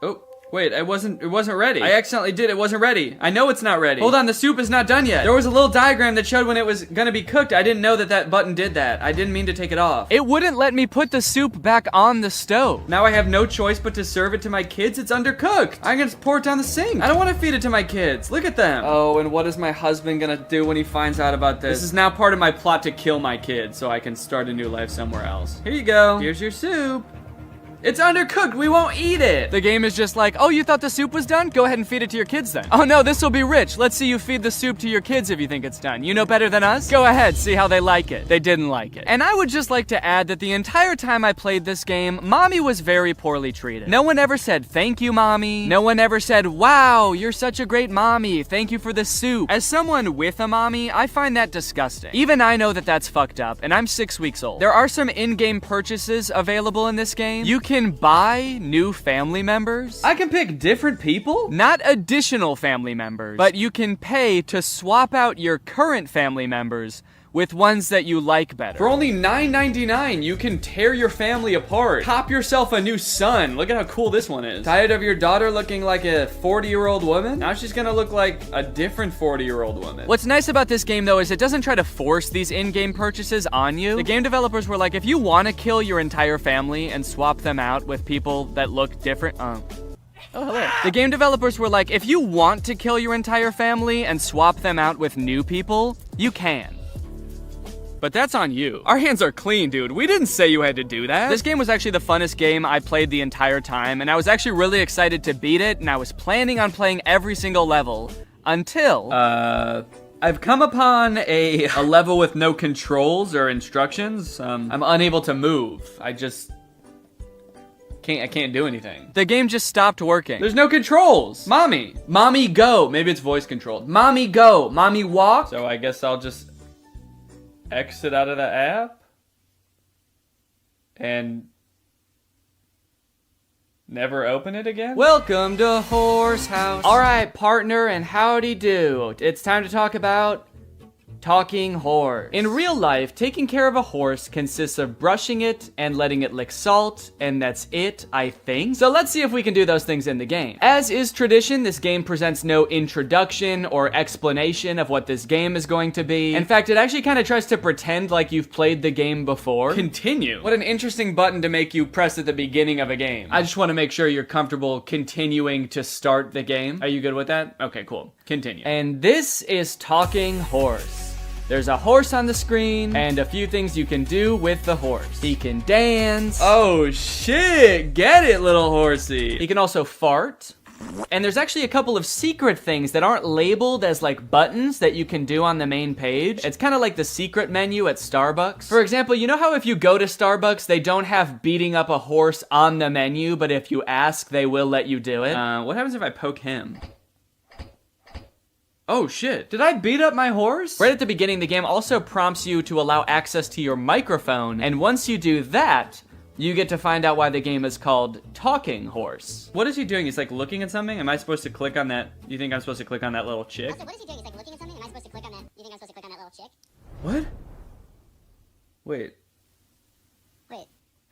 Oh. Wait, it wasn't ready. I accidentally did, it wasn't ready. I know it's not ready. Hold on, the soup is not done yet. There was a little diagram that showed when it was gonna be cooked. I didn't know that that button did that. I didn't mean to take it off. It wouldn't let me put the soup back on the stove. Now I have no choice but to serve it to my kids. It's undercooked. I'm gonna pour it down the sink. I don't wanna feed it to my kids. Look at them. Oh, and what is my husband gonna do when he finds out about this? This is now part of my plot to kill my kids so I can start a new life somewhere else. Here you go. Here's your soup. It's undercooked. We won't eat it. The game is just like, oh, you thought the soup was done? Go ahead and feed it to your kids then. Oh no, this will be rich. Let's see you feed the soup to your kids if you think it's done. You know better than us? Go ahead, see how they like it. They didn't like it. And I would just like to add that the entire time I played this game, Mommy was very poorly treated. No one ever said, thank you, Mommy. No one ever said, wow, you're such a great mommy. Thank you for the soup. As someone with a mommy, I find that disgusting. Even I know that that's fucked up, and I'm 6 weeks old. There are some in-game purchases available in this game. You can buy new family members. I can pick different people? Not additional family members, but you can pay to swap out your current family members with ones that you like better. For only $9.99, you can tear your family apart. Cop yourself a new son. Look at how cool this one is. Tired of your daughter looking like a 40-year-old woman? Now she's gonna look like a different 40-year-old woman. What's nice about this game, though, is it doesn't try to force these in-game purchases on you. The game developers were like, if you want to kill your entire family and swap them out with people that look different, Oh, hello. The game developers were like, if you want to kill your entire family and swap them out with new people, you can. But that's on you. Our hands are clean, dude. We didn't say you had to do that. This game was actually the funnest game I played the entire time, and I was actually really excited to beat it, and I was planning on playing every single level until... I've come upon a level with no controls or instructions. I'm unable to move. I can't do anything. The game just stopped working. There's no controls. Mommy. Mommy, go. Maybe it's voice controlled. Mommy, go. Mommy, walk. So I guess I'll just exit out of the app and never open it again? Welcome to Horse House. All right, partner, and howdy do. It's time to talk about talking horse. In real life, taking care of a horse consists of brushing it and letting it lick salt, and that's it, I think. So let's see if we can do those things in the game. As is tradition, this game presents no introduction or explanation of what this game is going to be. In fact, it actually kind of tries to pretend like you've played the game before. Continue. What an interesting button to make you press at the beginning of a game. I just want to make sure you're comfortable continuing to start the game. Are you good with that? Okay, cool. Continue. And this is Talking Horse. There's a horse on the screen, and a few things you can do with the horse. He can dance. Oh shit, get it, little horsey. He can also fart. And there's actually a couple of secret things that aren't labeled as like buttons that you can do on the main page. It's kind of like the secret menu at Starbucks. For example, you know how if you go to Starbucks, they don't have beating up a horse on the menu, but if you ask, they will let you do it? What happens if I poke him? Oh shit, did I beat up my horse? Right at the beginning, the game also prompts you to allow access to your microphone, and once you do that, you get to find out why the game is called Talking Horse. What is he doing? He's like looking at something? Am I supposed to click on that? You think I'm supposed to click on that little chick? Also, what is he doing? He's like looking at something. Am I supposed to click on that? You think I'm supposed to click on that little chick? What? Wait.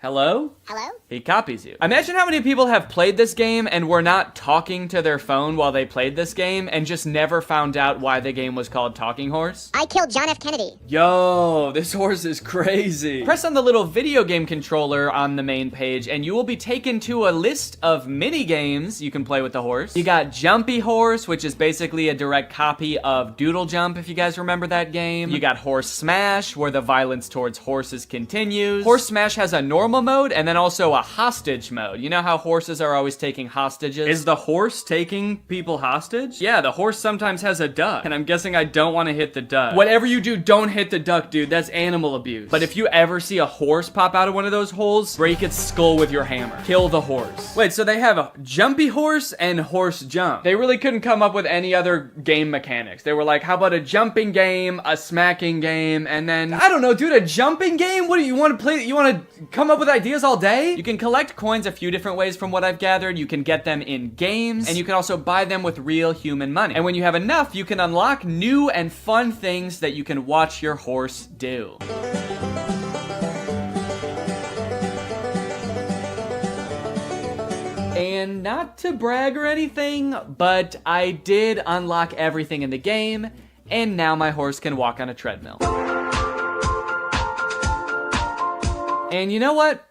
Hello? Hello? He copies you. Imagine how many people have played this game and were not talking to their phone while they played this game and just never found out why the game was called Talking Horse. I killed John F. Kennedy. Yo, this horse is crazy. Press on the little video game controller on the main page and you will be taken to a list of mini games you can play with the horse. You got Jumpy Horse, which is basically a direct copy of Doodle Jump, if you guys remember that game. You got Horse Smash, where the violence towards horses continues. Horse Smash has a normal mode and then also a hostage mode. You know how horses are always taking hostages? Is the horse taking people hostage? Yeah, the horse sometimes has a duck, and I'm guessing I don't want to hit the duck. Whatever you do, don't hit the duck, dude. That's animal abuse. But if you ever see a horse pop out of one of those holes, break its skull with your hammer. Kill the horse. Wait, so they have a Jumpy Horse and Horse Jump. They really couldn't come up with any other game mechanics. They were like, how about a jumping game, a smacking game, and then, I don't know, dude, a jumping game? What do you want to play? You want to come up with ideas all day? You can collect coins a few different ways from what I've gathered. You can get them in games, and you can also buy them with real human money. And when you have enough, you can unlock new and fun things that you can watch your horse do. And not to brag or anything, but I did unlock everything in the game, and now my horse can walk on a treadmill. And you know what?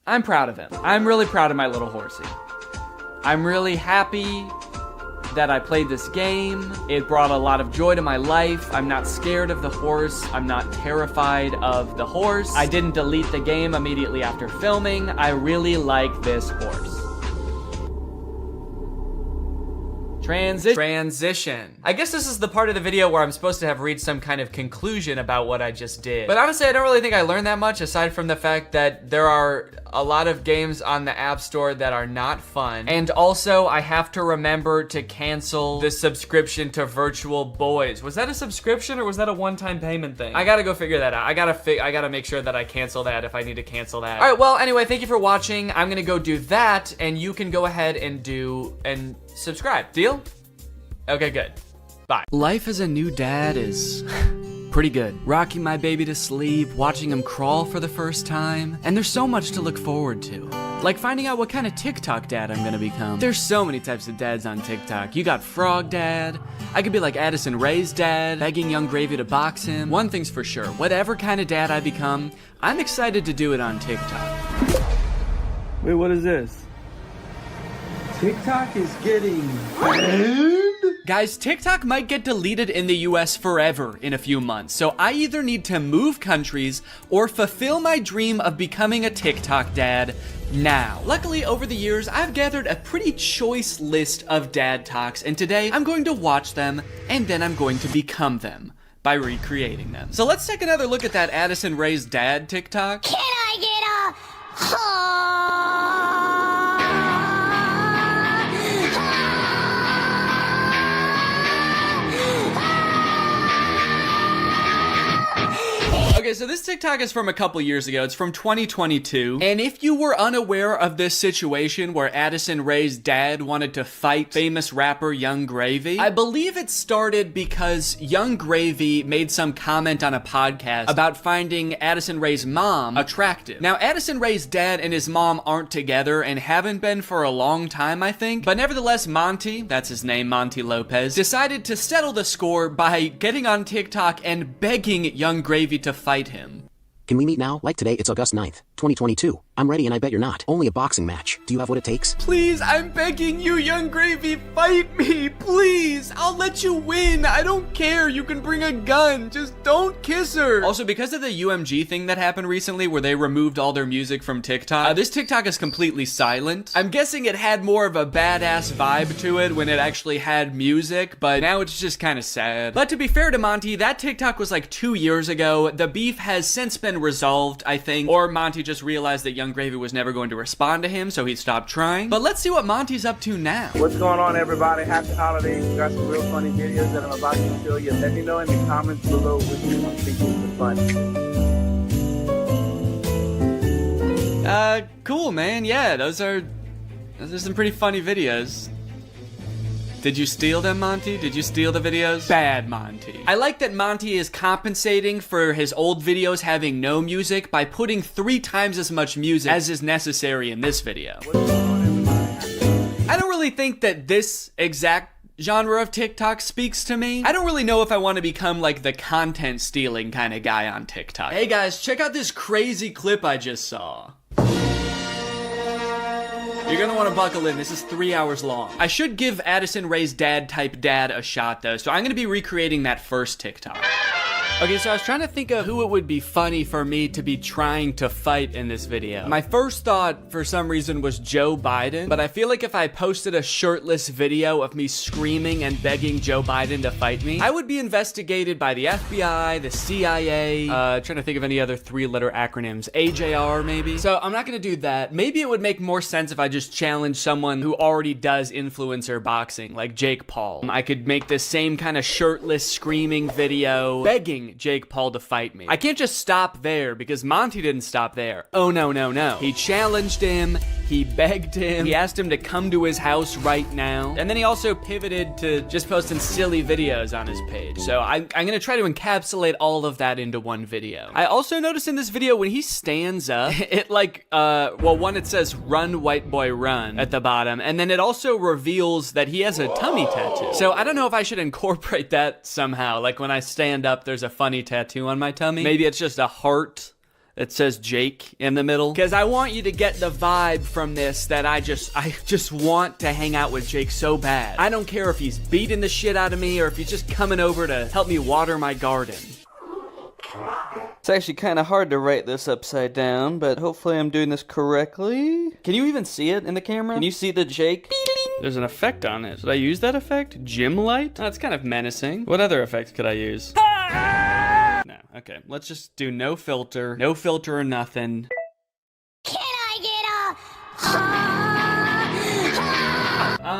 I'm proud of him. I'm really proud of my little horsey. I'm really happy that I played this game. It brought a lot of joy to my life. I'm not scared of the horse. I'm not terrified of the horse. I didn't delete the game immediately after filming. I really like this horse. Transition. I guess this is the part of the video where I'm supposed to have reached some kind of conclusion about what I just did. But honestly, I don't really think I learned that much, aside from the fact that there are a lot of games on the App Store that are not fun. And also, I have to remember to cancel the subscription to Virtual Boys. Was that a subscription or was that a one-time payment thing? I gotta go figure that out. I gotta make sure that I cancel that if I need to cancel that. All right, well, anyway, thank you for watching. I'm gonna go do that, and you can go ahead and subscribe. Deal? Okay, good. Bye. Life as a new dad is pretty good. Rocking my baby to sleep, watching him crawl for the first time, and there's so much to look forward to. Like finding out what kind of TikTok dad I'm gonna become. There's so many types of dads on TikTok. You got Frog Dad. I could be like Addison Rae's dad, begging Young Gravy to box him. One thing's for sure, whatever kind of dad I become, I'm excited to do it on TikTok. Wait, what is this? TikTok is getting Guys, TikTok might get deleted in the US forever in a few months, so I either need to move countries or fulfill my dream of becoming a TikTok dad now. Luckily, over the years, I've gathered a pretty choice list of dad talks, and today I'm going to watch them and then I'm going to become them by recreating them. So let's take another look at that Addison Rae's dad TikTok. Can I get Okay, so this TikTok is from a couple years ago. It's from 2022. And if you were unaware of this situation where Addison Rae's dad wanted to fight famous rapper Young Gravy, I believe it started because Young Gravy made some comment on a podcast about finding Addison Rae's mom attractive. Now, Addison Rae's dad and his mom aren't together and haven't been for a long time, I think. But nevertheless, Monty, that's his name, Monty Lopez, decided to settle the score by getting on TikTok and begging Young Gravy to fight him. Can we meet now? Like today, it's August 9th, 2022. I'm ready and I bet you're not. Only a boxing match. Do you have what it takes? Please, I'm begging you, Young Gravy, fight me, please. I'll let you win. I don't care. You can bring a gun. Just don't kiss her. Also, because of the UMG thing that happened recently where they removed all their music from TikTok, this TikTok is completely silent. I'm guessing it had more of a badass vibe to it when it actually had music, but now it's just kind of sad. But to be fair to Monty, that TikTok was like 2 years ago. The beef has since been resolved, I think, or Monty just realized that Young Gravy was never going to respond to him, so he stopped trying. But let's see what Monty's up to now. What's going on, everybody? Happy holidays. We got some real funny videos that I'm about to show you. Let me know in the comments below which one you think is the funniest. Cool, man. Yeah, those are some pretty funny videos. Did you steal them, Monty? Did you steal the videos? Bad, Monty. I like that Monty is compensating for his old videos having no music by putting 3 times as much music as is necessary in this video. I don't really think that this exact genre of TikTok speaks to me. I don't really know if I want to become like the content stealing kind of guy on TikTok. Hey guys, check out this crazy clip I just saw. You're gonna want to buckle in. This is 3 hours long. I should give Addison Rae's dad type dad a shot though, so I'm gonna be recreating that first TikTok. Okay, so I was trying to think of who it would be funny for me to be trying to fight in this video. My first thought, for some reason, was Joe Biden, but I feel like if I posted a shirtless video of me screaming and begging Joe Biden to fight me, I would be investigated by the FBI, the CIA, trying to think of any other 3-letter acronyms, AJR maybe. So I'm not gonna do that. Maybe it would make more sense if I just challenge someone who already does influencer boxing, like Jake Paul. I could make the same kind of shirtless screaming video, begging Jake Paul to fight me. I can't just stop there because Monty didn't stop there. Oh no, no, no. He challenged him, he begged him, he asked him to come to his house right now, and then he also pivoted to just posting silly videos on his page. So I'm gonna try to encapsulate all of that into one video. I also noticed in this video when he stands up, it like, well, one, it says run white boy run at the bottom, and then it also reveals that he has a tummy tattoo. So I don't know if I should incorporate that somehow, like when I stand up there's a funny tattoo on my tummy. Maybe it's just a heart that says Jake in the middle, because I want you to get the vibe from this that I just want to hang out with Jake so bad. I don't care if he's beating the shit out of me or if he's just coming over to help me water my garden. It's actually kind of hard to write this upside down, but hopefully I'm doing this correctly. Can you even see it in the camera? Can you see the Jake? There's an effect on it. Should I use that effect? Gym light? That's kind of menacing. What other effects could I use? No, okay. Let's just do no filter. No filter or nothing. Can I get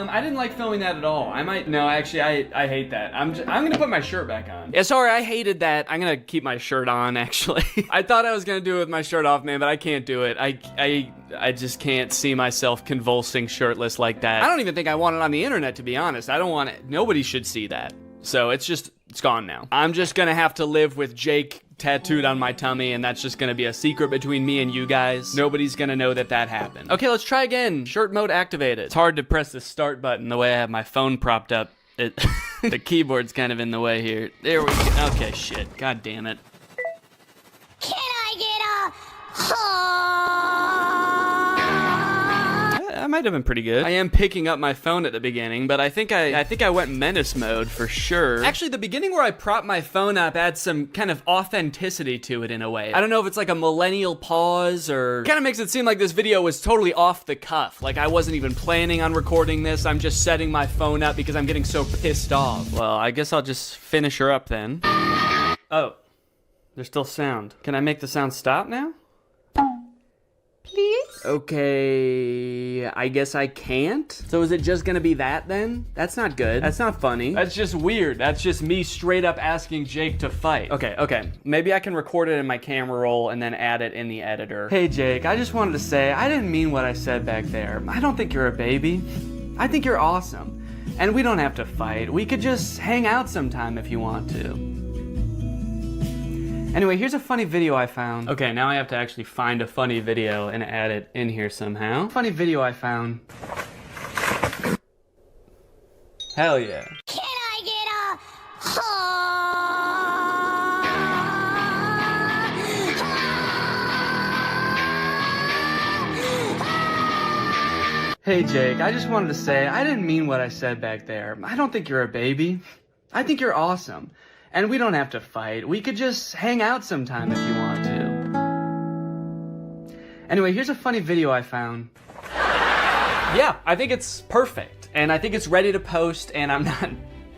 I didn't like filming that at all. Actually, I hate that. I'm gonna put my shirt back on. Yeah, sorry, I hated that. I'm gonna keep my shirt on, actually. I thought I was gonna do it with my shirt off, man, but I can't do it. I just can't see myself convulsing shirtless like that. I don't even think I want it on the internet, to be honest. I don't want it. Nobody should see that. So it's gone now. I'm just gonna have to live with Jake tattooed on my tummy, and that's just gonna be a secret between me and you guys. Nobody's gonna know that happened. Okay, let's try again. Shirt mode activated. It's hard to press the start button the way I have my phone propped up. The keyboard's kind of in the way here. There we go. Okay, shit. God damn it. Can I get I might have been pretty good. I am picking up my phone at the beginning, but I think I went menace mode for sure. Actually, the beginning where I propped my phone up adds some kind of authenticity to it in a way. I don't know if it's like a millennial pause or kind of makes it seem like this video was totally off the cuff. Like I wasn't even planning on recording this. I'm just setting my phone up because I'm getting so pissed off. Well, I guess I'll just finish her up then. Oh, there's still sound. Can I make the sound stop now? Please? Okay, I guess I can't. So is it just gonna be that then? That's not good. That's not funny. That's just weird. That's just me straight up asking Jake to fight. Okay. Maybe I can record it in my camera roll and then add it in the editor. Hey Jake, I just wanted to say, I didn't mean what I said back there. I don't think you're a baby. I think you're awesome. And we don't have to fight. We could just hang out sometime if you want to. Anyway, here's a funny video I found. Okay, now I have to actually find a funny video and add it in here somehow. Funny video I found. Hell yeah. Can I get Hey Jake, I just wanted to say, I didn't mean what I said back there. I don't think you're a baby. I think you're awesome. And we don't have to fight. We could just hang out sometime if you want to. Anyway, here's a funny video I found. Yeah, I think it's perfect. And I think it's ready to post, and I'm not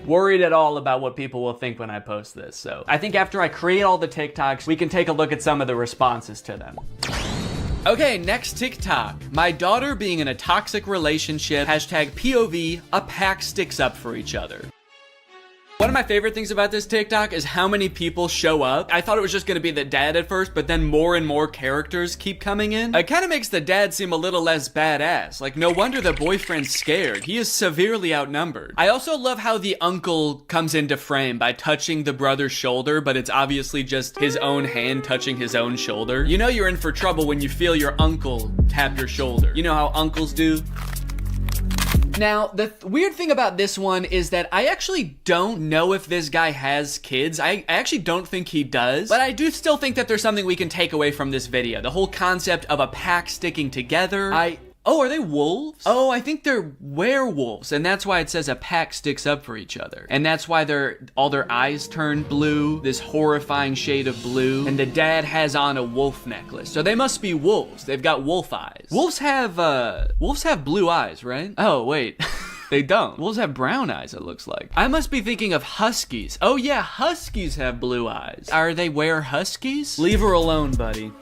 worried at all about what people will think when I post this. So I think after I create all the TikToks, we can take a look at some of the responses to them. Okay, next TikTok. My daughter being in a toxic relationship. Hashtag POV, a pack sticks up for each other. One of my favorite things about this TikTok is how many people show up. I thought it was just gonna be the dad at first, but then more and more characters keep coming in. It kind of makes the dad seem a little less badass. Like, no wonder the boyfriend's scared. He is severely outnumbered. I also love how the uncle comes into frame by touching the brother's shoulder, but it's obviously just his own hand touching his own shoulder. You know you're in for trouble when you feel your uncle tap your shoulder. You know how uncles do? Now, the weird thing about this one is that I actually don't know if this guy has kids. I actually don't think he does, but I do still think that there's something we can take away from this video. The whole concept of a pack sticking together. Oh, are they wolves? Oh, I think they're werewolves, and that's why it says a pack sticks up for each other. And that's why all their eyes turn blue, this horrifying shade of blue, and the dad has on a wolf necklace. So they must be wolves. They've got wolf eyes. Wolves have blue eyes, right? Oh, wait. They don't. Wolves have brown eyes, it looks like. I must be thinking of huskies. Oh yeah, huskies have blue eyes. Are they huskies? Leave her alone, buddy.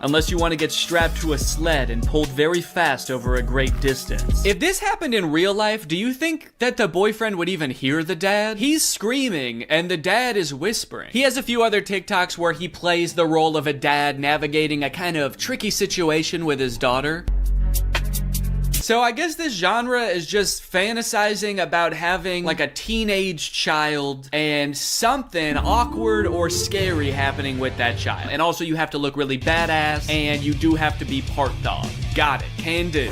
Unless you want to get strapped to a sled and pulled very fast over a great distance. If this happened in real life, do you think that the boyfriend would even hear the dad? He's screaming and the dad is whispering. He has a few other TikToks where he plays the role of a dad navigating a kind of tricky situation with his daughter. So I guess this genre is just fantasizing about having like a teenage child and something awkward or scary happening with that child. And also you have to look really badass and you do have to be part dog. Got it, can do.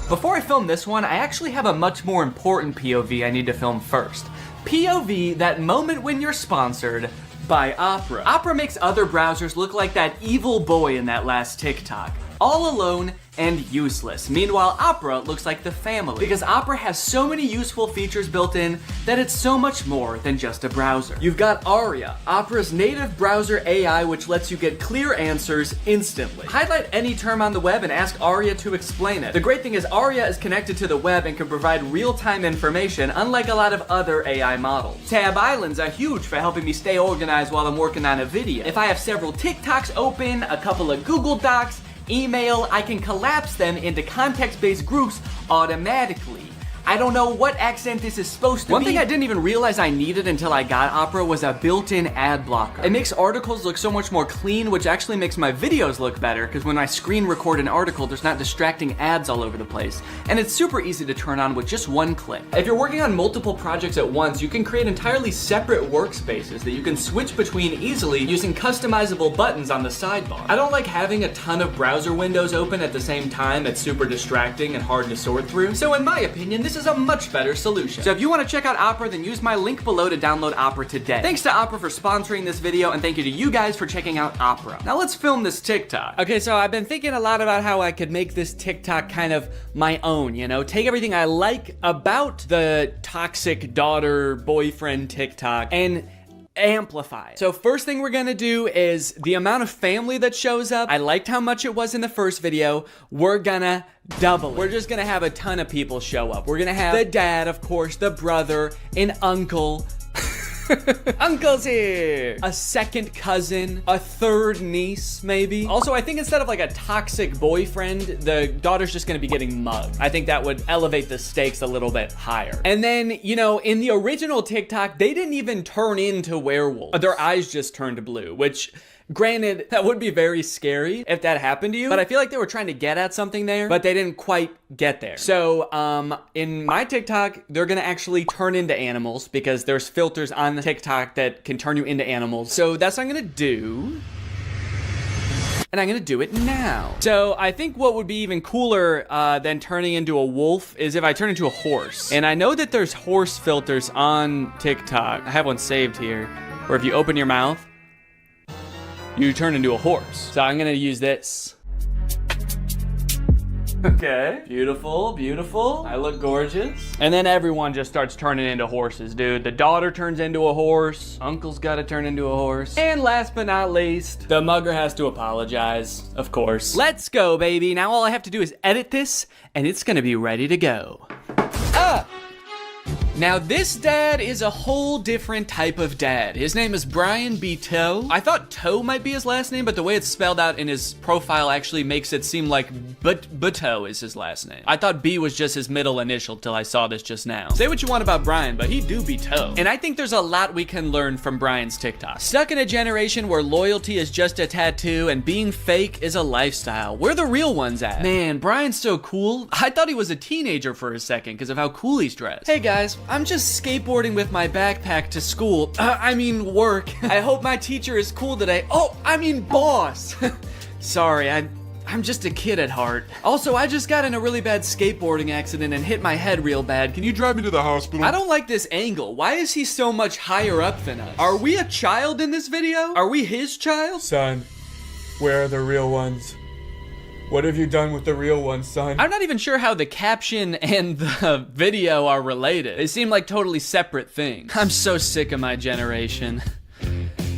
Before I film this one, I actually have a much more important POV I need to film first. POV, that moment when you're sponsored, by Opera. Opera makes other browsers look like that evil boy in that last TikTok. All alone and useless. Meanwhile, Opera looks like the family because Opera has so many useful features built in that it's so much more than just a browser. You've got Aria, Opera's native browser AI, which lets you get clear answers instantly. Highlight any term on the web and ask Aria to explain it. The great thing is Aria is connected to the web and can provide real-time information, unlike a lot of other AI models. Tab islands are huge for helping me stay organized while I'm working on a video. If I have several TikToks open, a couple of Google Docs, email, I can collapse them into context-based groups automatically. I don't know what accent this is supposed to be. One thing I didn't even realize I needed until I got Opera was a built-in ad blocker. It makes articles look so much more clean, which actually makes my videos look better, because when I screen record an article, there's not distracting ads all over the place. And it's super easy to turn on with just one click. If you're working on multiple projects at once, you can create entirely separate workspaces that you can switch between easily using customizable buttons on the sidebar. I don't like having a ton of browser windows open at the same time. It's super distracting and hard to sort through. So in my opinion, this is a much better solution. So if you want to check out Opera, then use my link below to download Opera today. Thanks to Opera for sponsoring this video, and thank you to you guys for checking out Opera. Now let's film this TikTok. Okay, so I've been thinking a lot about how I could make this TikTok kind of my own, you know? Take everything I like about the toxic daughter, boyfriend TikTok and amplify it. So first thing we're gonna do is the amount of family that shows up. I liked how much it was in the first video. We're gonna double it. We're just gonna have a ton of people show up. We're gonna have the dad, of course, the brother, an uncle. Uncle's here! A second cousin, a third niece, maybe. Also, I think instead of like a toxic boyfriend, the daughter's just gonna be getting mugged. I think that would elevate the stakes a little bit higher. And then, you know, in the original TikTok, they didn't even turn into werewolves. Their eyes just turned blue, which, granted, that would be very scary if that happened to you, but I feel like they were trying to get at something there, but they didn't quite get there. So, in my TikTok, they're gonna actually turn into animals because there's filters on the TikTok that can turn you into animals. So that's what I'm gonna do. And I'm gonna do it now. So I think what would be even cooler than turning into a wolf is if I turn into a horse. And I know that there's horse filters on TikTok. I have one saved here, where if you open your mouth, you turn into a horse. So I'm gonna use this. Okay, beautiful, beautiful. I look gorgeous. And then everyone just starts turning into horses, dude. The daughter turns into a horse. Uncle's gotta turn into a horse. And last but not least, the mugger has to apologize, of course. Let's go, baby. Now all I have to do is edit this, and it's gonna be ready to go. Now this dad is a whole different type of dad. His name is Brian B. Toe. I thought Toe might be his last name, but the way it's spelled out in his profile actually makes it seem like Buto is his last name. I thought B was just his middle initial till I saw this just now. Say what you want about Brian, but he do be Toe. And I think there's a lot we can learn from Brian's TikTok. Stuck in a generation where loyalty is just a tattoo and being fake is a lifestyle. Where the real ones at? Man, Brian's so cool. I thought he was a teenager for a second because of how cool he's dressed. Hey guys, I'm just skateboarding with my backpack to school. Work. I hope my teacher is cool today. Oh, boss. Sorry, I'm just a kid at heart. Also, I just got in a really bad skateboarding accident and hit my head real bad. Can you drive me to the hospital? I don't like this angle. Why is he so much higher up than us? Are we a child in this video? Are we his child? Son, where are the real ones? What have you done with the real ones, son? I'm not even sure how the caption and the video are related. They seem like totally separate things. I'm so sick of my generation.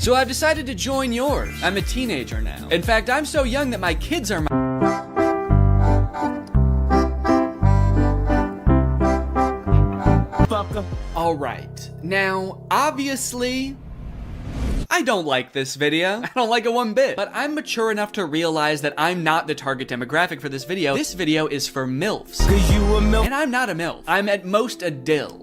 So I've decided to join yours. I'm a teenager now. In fact, I'm so young that my kids are my... All right. Now, obviously, I don't like this video. I don't like it one bit. But I'm mature enough to realize that I'm not the target demographic for this video. This video is for MILFs. And I'm not a MILF. I'm at most a DIL.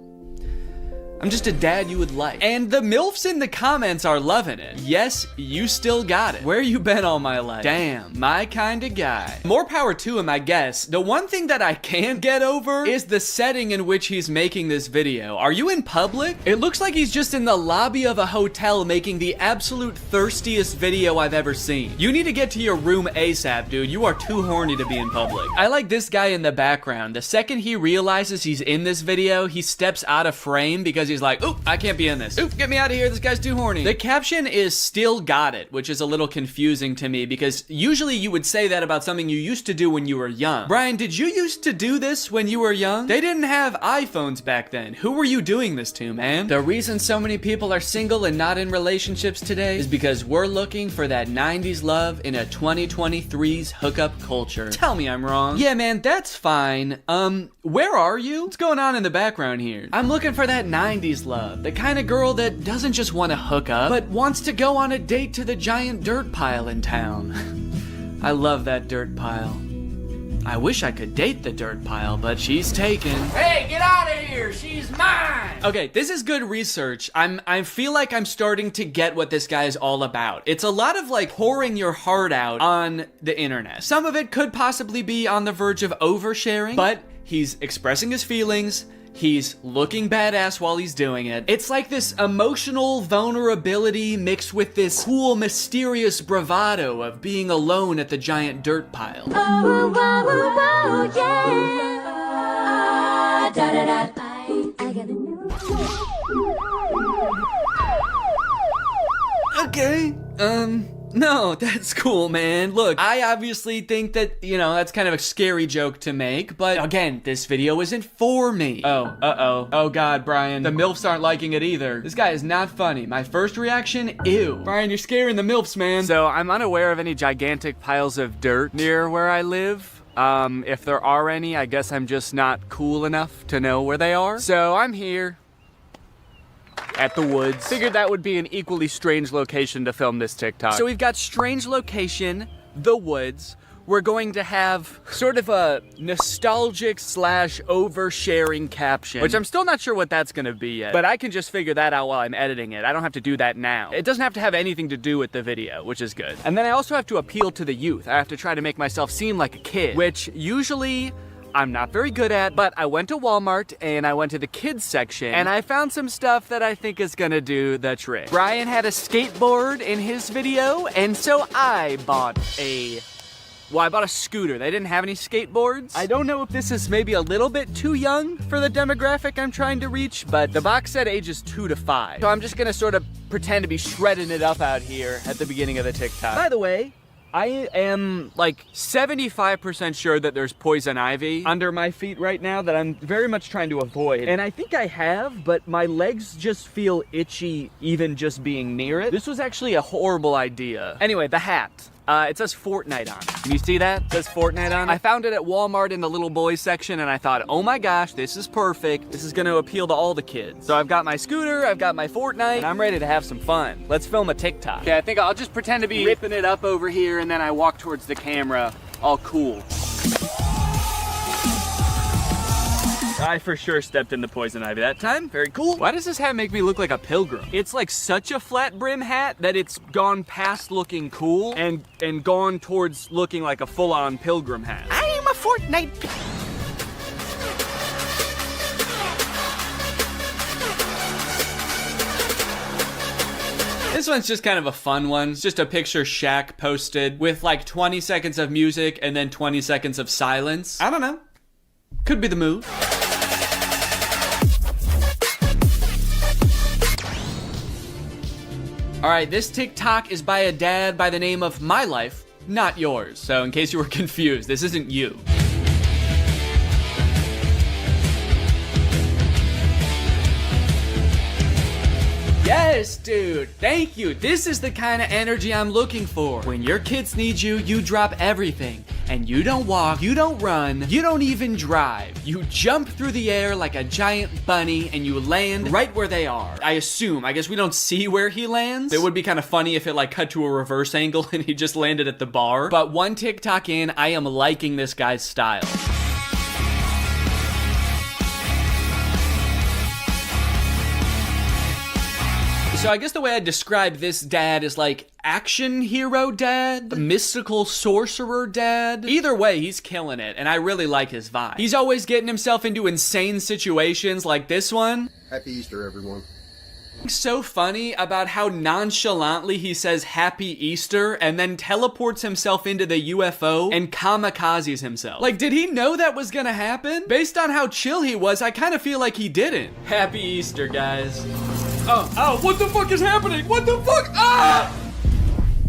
I'm just a dad you would like. And the MILFs in the comments are loving it. Yes, you still got it. Where you been all my life? Damn, my kind of guy. More power to him, I guess. The one thing that I can't get over is the setting in which he's making this video. Are you in public? It looks like he's just in the lobby of a hotel making the absolute thirstiest video I've ever seen. You need to get to your room ASAP, dude. You are too horny to be in public. I like this guy in the background. The second he realizes he's in this video, he steps out of frame because he's like, oop, I can't be in this. Oop, get me out of here, this guy's too horny. The caption is still got it, which is a little confusing to me because usually you would say that about something you used to do when you were young. Brian, did you used to do this when you were young? They didn't have iPhones back then. Who were you doing this to, man? The reason so many people are single and not in relationships today is because we're looking for that 90s love in a 2023's hookup culture. Tell me I'm wrong. Yeah, man, that's fine. Where are you? What's going on in the background here? I'm looking for that 90s love. The kind of girl that doesn't just want to hook up, but wants to go on a date to the giant dirt pile in town. I love that dirt pile. I wish I could date the dirt pile, but she's taken. Hey, get out of here! She's mine! Okay, this is good research. I feel like I'm starting to get what this guy is all about. It's a lot of like pouring your heart out on the internet. Some of it could possibly be on the verge of oversharing, but he's expressing his feelings. He's looking badass while he's doing it. It's like this emotional vulnerability mixed with this cool, mysterious bravado of being alone at the giant dirt pile. Oh, oh, oh, yeah. Da, da, da. I got a new Okay, no, that's cool, man. Look, I obviously think that, you know, that's kind of a scary joke to make, but again, this video isn't for me. Oh, uh-oh. Oh God, Brian, the MILFs aren't liking it either. This guy is not funny. My first reaction, ew. Brian, you're scaring the MILFs, man. So I'm unaware of any gigantic piles of dirt near where I live. If there are any, I guess I'm just not cool enough to know where they are. So I'm here at the woods. Figured that would be an equally strange location to film this TikTok. So we've got strange location, the woods. We're going to have sort of a nostalgic / oversharing caption, which I'm still not sure what that's gonna be yet, but I can just figure that out while I'm editing it. I don't have to do that now. It doesn't have to have anything to do with the video, which is good. And then I also have to appeal to the youth. I have to try to make myself seem like a kid, which usually I'm not very good at, but I went to Walmart and I went to the kids section and I found some stuff that I think is gonna do the trick. Brian had a skateboard in his video, and so I bought a scooter. They didn't have any skateboards. I don't know if this is maybe a little bit too young for the demographic I'm trying to reach, but the box said ages 2 to 5. So I'm just gonna sort of pretend to be shredding it up out here at the beginning of the TikTok. By the way, I am like 75% sure that there's poison ivy under my feet right now that I'm very much trying to avoid. And I think I have, but my legs just feel itchy even just being near it. This was actually a horrible idea. Anyway, the hat. It says Fortnite on it. Can you see that? It says Fortnite on it. I found it at Walmart in the little boys section and I thought, oh my gosh, this is perfect. This is gonna appeal to all the kids. So I've got my scooter, I've got my Fortnite, and I'm ready to have some fun. Let's film a TikTok. Okay, I think I'll just pretend to be ripping it up over here and then I walk towards the camera, all cool. I for sure stepped in the poison ivy that time. Very cool. Why does this hat make me look like a pilgrim? It's like such a flat brim hat that it's gone past looking cool and gone towards looking like a full-on pilgrim hat. I am a Fortnite. This one's just kind of a fun one. It's just a picture Shaq posted with like 20 seconds of music and then 20 seconds of silence. I don't know. Could be the mood. All right, this TikTok is by a dad by the name of My Life, not yours. So in case you were confused, this isn't you. Yes, dude, thank you. This is the kind of energy I'm looking for. When your kids need you, you drop everything. And you don't walk, you don't run, you don't even drive. You jump through the air like a giant bunny and you land right where they are. I guess we don't see where he lands. It would be kind of funny if it like cut to a reverse angle and he just landed at the bar. But one TikTok in, I am liking this guy's style. So I guess the way I describe this dad is like action hero dad, mystical sorcerer dad. Either way, he's killing it, and I really like his vibe. He's always getting himself into insane situations like this one. Happy Easter, everyone. So funny about how nonchalantly he says Happy Easter and then teleports himself into the UFO and kamikazes himself. Like, did he know that was gonna happen? Based on how chill he was, I kind of feel like he didn't. Happy Easter, guys. Oh, what the fuck is happening? What the fuck? Ah!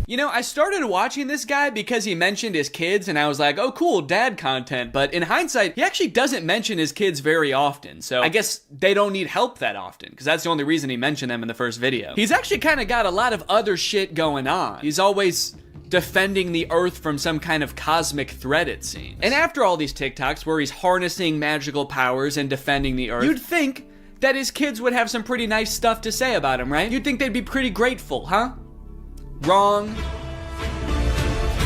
You know, I started watching this guy because he mentioned his kids, and I was like, oh cool, dad content. But in hindsight, he actually doesn't mention his kids very often. So I guess they don't need help that often, because that's the only reason he mentioned them in the first video. He's actually kind of got a lot of other shit going on. He's always defending the Earth from some kind of cosmic threat, it seems. And after all these TikToks where he's harnessing magical powers and defending the Earth, you'd think that his kids would have some pretty nice stuff to say about him, right? You'd think they'd be pretty grateful, huh? Wrong.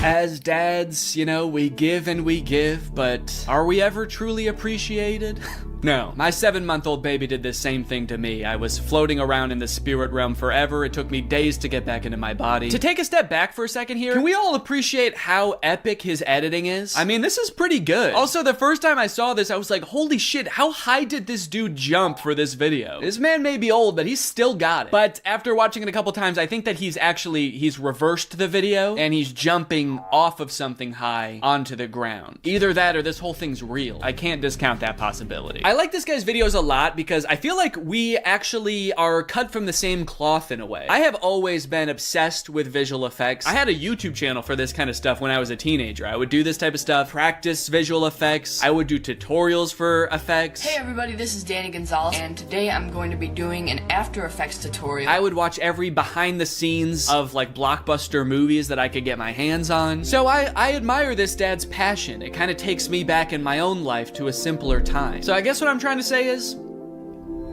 As dads, you know, we give and we give, but are we ever truly appreciated? No. My 7-month-old baby did the same thing to me. I was floating around in the spirit realm forever. It took me days to get back into my body. To take a step back for a second here, can we all appreciate how epic his editing is? I mean, this is pretty good. Also, the first time I saw this, I was like, holy shit, how high did this dude jump for this video? This man may be old, but he's still got it. But after watching it a couple times, I think that he's reversed the video and he's jumping off of something high onto the ground. Either that or this whole thing's real. I can't discount that possibility. I like this guy's videos a lot because I feel like we actually are cut from the same cloth in a way. I have always been obsessed with visual effects. I had a YouTube channel for this kind of stuff when I was a teenager. I would do this type of stuff, practice visual effects. I would do tutorials for effects. Hey everybody, this is Danny Gonzalez, and today I'm going to be doing an After Effects tutorial. I would watch every behind the scenes of like blockbuster movies that I could get my hands on. So I admire this dad's passion. It kind of takes me back in my own life to a simpler time. So I guess what I'm trying to say is,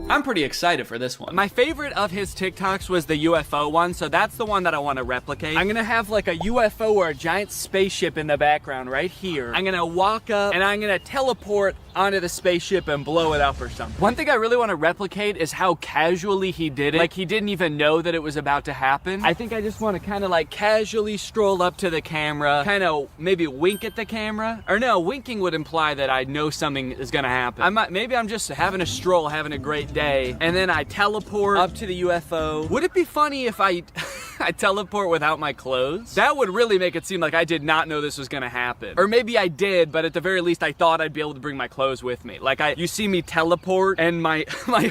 I'm pretty excited for this one. My favorite of his TikToks was the UFO one, so that's the one that I want to replicate. I'm gonna have like a UFO or a giant spaceship in the background right here. I'm gonna walk up and I'm gonna teleport onto the spaceship and blow it up or something. One thing I really want to replicate is how casually he did it. Like he didn't even know that it was about to happen. I think I just want to kind of like casually stroll up to the camera, kind of maybe wink at the camera. Or no, winking would imply that I know something is gonna happen. Maybe I'm just having a stroll, having a great day, and then I teleport up to the UFO. Would it be funny if I teleport without my clothes? That would really make it seem like I did not know this was gonna happen. Or maybe I did, but at the very least I thought I'd be able to bring my clothes with me. Like you see me teleport and my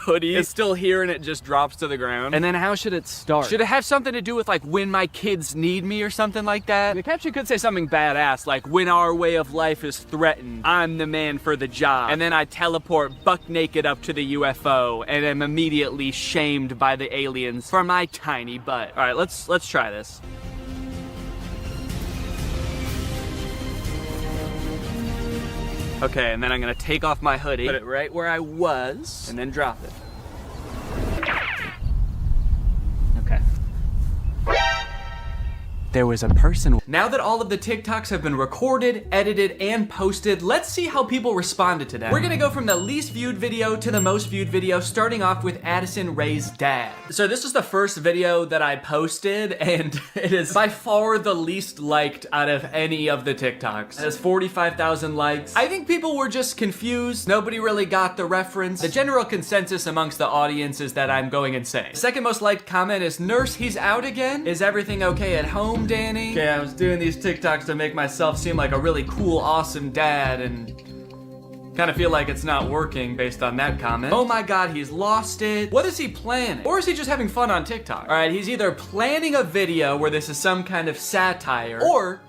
hoodie is still here and it just drops to the ground. And then how should it start? Should it have something to do with like when my kids need me or something like that? The caption could say something badass like when our way of life is threatened, I'm the man for the job. And then I teleport buck naked up to the UFO and am immediately shamed by the aliens for my tiny butt. All right, let's try this. Okay, and then I'm gonna take off my hoodie, put it right where I was, and then drop it. Okay. There was a person. Now that all of the TikToks have been recorded, edited, and posted, let's see how people responded to that. We're gonna go from the least viewed video to the most viewed video, starting off with Addison Rae's dad. So this was the first video that I posted, and it is by far the least liked out of any of the TikToks. It has 45,000 likes. I think people were just confused. Nobody really got the reference. The general consensus amongst the audience is that I'm going insane. The second most liked comment is, "Nurse, he's out again? Is everything okay at home, Danny?" Okay, I was doing these TikToks to make myself seem like a really cool, awesome dad, and kind of feel like it's not working based on that comment. Oh my god, he's lost it. What is he planning? Or is he just having fun on TikTok? All right, he's either planning a video where this is some kind of satire, or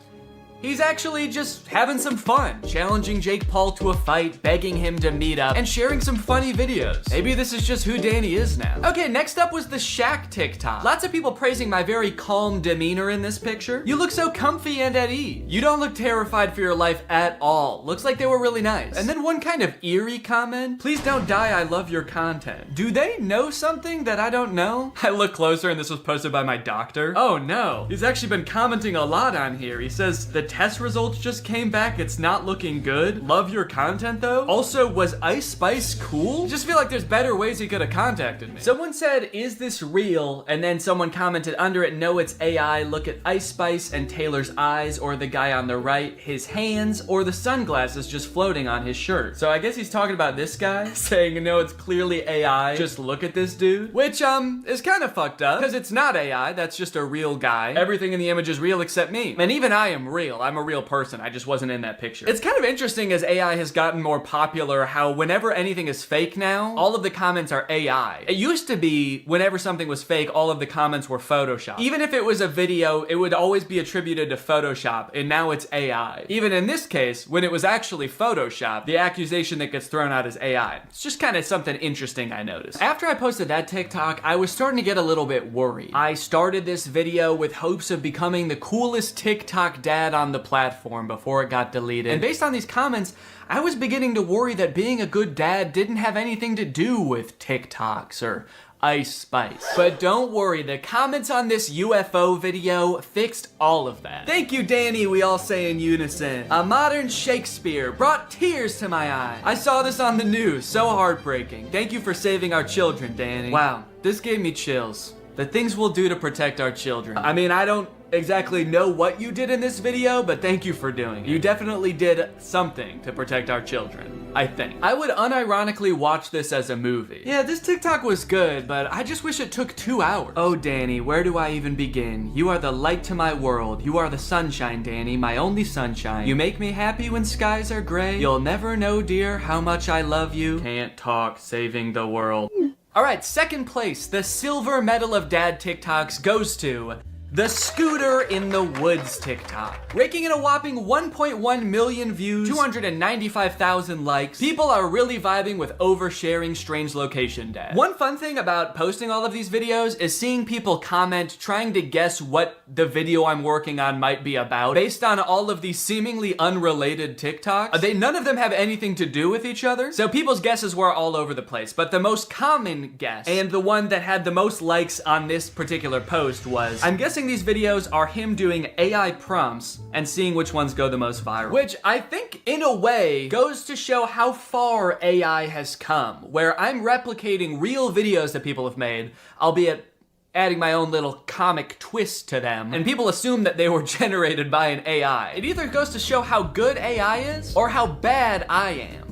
he's actually just having some fun, challenging Jake Paul to a fight, begging him to meet up, and sharing some funny videos. Maybe this is just who Danny is now. Okay, next up was the Shaq TikTok. Lots of people praising my very calm demeanor in this picture. You look so comfy and at ease. You don't look terrified for your life at all. Looks like they were really nice. And then one kind of eerie comment. "Please don't die, I love your content." Do they know something that I don't know? I look closer and this was posted by my doctor. Oh no, he's actually been commenting a lot on here. He says, "The test results just came back. It's not looking good. Love your content though. Also, was Ice Spice cool? Just feel like there's better ways he could have contacted me. Someone said, is this real? And then someone commented under it, no, it's AI. Look at Ice Spice and Taylor's eyes, or the guy on the right, his hands, or the sunglasses just floating on his shirt. So I guess he's talking about this guy, saying, no, it's clearly AI. Just look at this dude. Which, is kind of fucked up, because it's not AI, that's just a real guy. Everything in the image is real except me. And even I am real. I'm a real person. I just wasn't in that picture. It's kind of interesting as AI has gotten more popular, how whenever anything is fake now, all of the comments are AI. It used to be, whenever something was fake, all of the comments were Photoshop. Even if it was a video, it would always be attributed to Photoshop, and now it's AI. Even in this case, when it was actually Photoshop, the accusation that gets thrown out is AI. It's just kind of something interesting I noticed. After I posted that TikTok, I was starting to get a little bit worried. I started this video with hopes of becoming the coolest TikTok dad on the platform before it got deleted. And based on these comments, I was beginning to worry that being a good dad didn't have anything to do with TikToks or Ice Spice. But don't worry, the comments on this UFO video fixed all of that. Thank you, Danny, we all say in unison. A modern Shakespeare brought tears to my eyes. I saw this on the news, so heartbreaking. Thank you for saving our children, Danny. Wow, this gave me chills. The things we'll do to protect our children. I mean, I don't exactly know what you did in this video, but thank you for doing it. You definitely did something to protect our children, I think. I would unironically watch this as a movie. Yeah, this TikTok was good, but I just wish it took 2 hours. Oh, Danny, where do I even begin? You are the light to my world. You are the sunshine, Danny, my only sunshine. You make me happy when skies are gray. You'll never know, dear, how much I love you. Can't talk, saving the world. All right, second place, the silver medal of dad TikToks goes to the Scooter in the Woods TikTok. Raking in a whopping 1.1 million views, 295,000 likes. People are really vibing with oversharing strange location dad. One fun thing about posting all of these videos is seeing people comment trying to guess what the video I'm working on might be about based on all of these seemingly unrelated TikToks. None of them have anything to do with each other, so people's guesses were all over the place. But the most common guess, and the one that had the most likes on this particular post, was, I'm guessing these videos are him doing AI prompts and seeing which ones go the most viral. Which I think, in a way, goes to show how far AI has come, where I'm replicating real videos that people have made, albeit adding my own little comic twist to them, and people assume that they were generated by an AI. It either goes to show how good AI is, or how bad I am.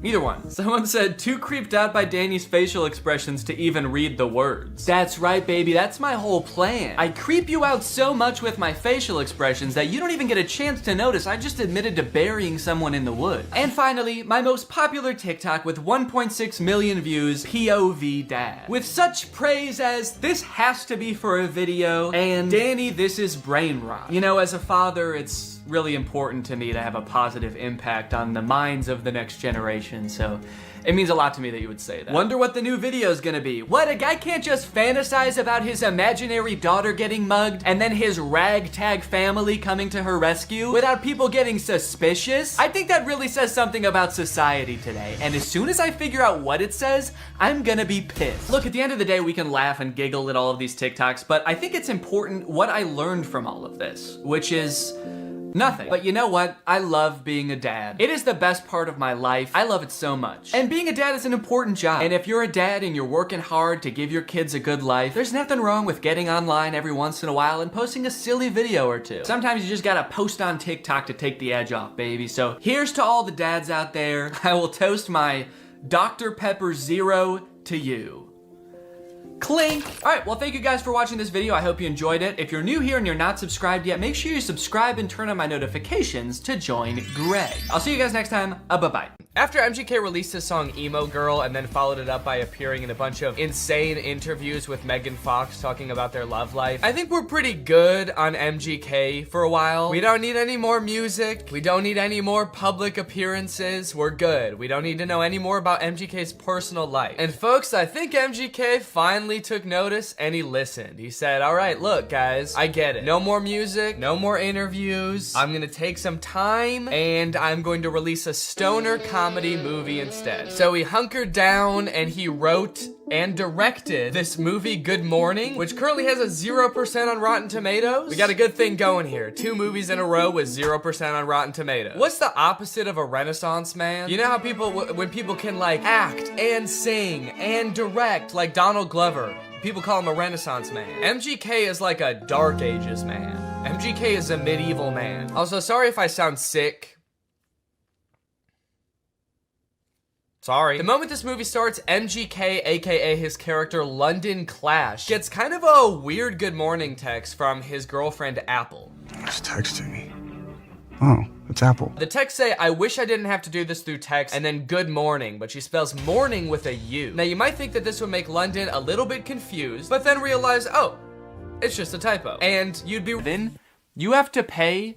Either one. Someone said, too creeped out by Danny's facial expressions to even read the words. That's right, baby, that's my whole plan. I creep you out so much with my facial expressions that you don't even get a chance to notice I just admitted to burying someone in the woods. And finally, my most popular TikTok with 1.6 million views, POV Dad. With such praise as, this has to be for a video, and Danny, this is brain rot. You know, as a father, it's really important to me to have a positive impact on the minds of the next generation, so it means a lot to me that you would say that. Wonder what the new video is gonna be. What, a guy can't just fantasize about his imaginary daughter getting mugged and then his ragtag family coming to her rescue without people getting suspicious? I think that really says something about society today, and as soon as I figure out what it says, I'm gonna be pissed. Look, at the end of the day, we can laugh and giggle at all of these TikToks, but I think it's important what I learned from all of this, which is nothing. But you know what? I love being a dad. It is the best part of my life. I love it so much. And being a dad is an important job. And if you're a dad and you're working hard to give your kids a good life, there's nothing wrong with getting online every once in a while and posting a silly video or two. Sometimes you just gotta post on TikTok to take the edge off, baby. So here's to all the dads out there. I will toast my Dr. Pepper Zero to you. Clink! Alright, well thank you guys for watching this video. I hope you enjoyed it. If you're new here and you're not subscribed yet, make sure you subscribe and turn on my notifications to join Greg. I'll see you guys next time. Bye-bye. After MGK released his song Emo Girl and then followed it up by appearing in a bunch of insane interviews with Megan Fox talking about their love life, I think we're pretty good on MGK for a while. We don't need any more music. We don't need any more public appearances. We're good. We don't need to know any more about MGK's personal life. And folks, I think MGK finally finally took notice and he listened. He said, all right, look guys, I get it. No more music, no more interviews. I'm gonna take some time and I'm going to release a stoner comedy movie instead. So he hunkered down and he wrote and directed this movie, Good Morning, which currently has a 0% on Rotten Tomatoes. We got a good thing going here. 2 movies in a row with 0% on Rotten Tomatoes. What's the opposite of a Renaissance man? You know how people, when people can like act and sing and direct, like Donald Glover, people call him a Renaissance man. MGK is like a Dark Ages man. MGK is a medieval man. Also, sorry if I sound sick. Sorry. The moment this movie starts, MGK, aka his character London Clash, gets kind of a weird good morning text from his girlfriend Apple. Who's texting me? Oh, it's Apple. The text say, I wish I didn't have to do this through text, and then good morning, but she spells morning with a U. Now you might think that this would make London a little bit confused, but then realize, oh, it's just a typo. And you'd be, then you have to pay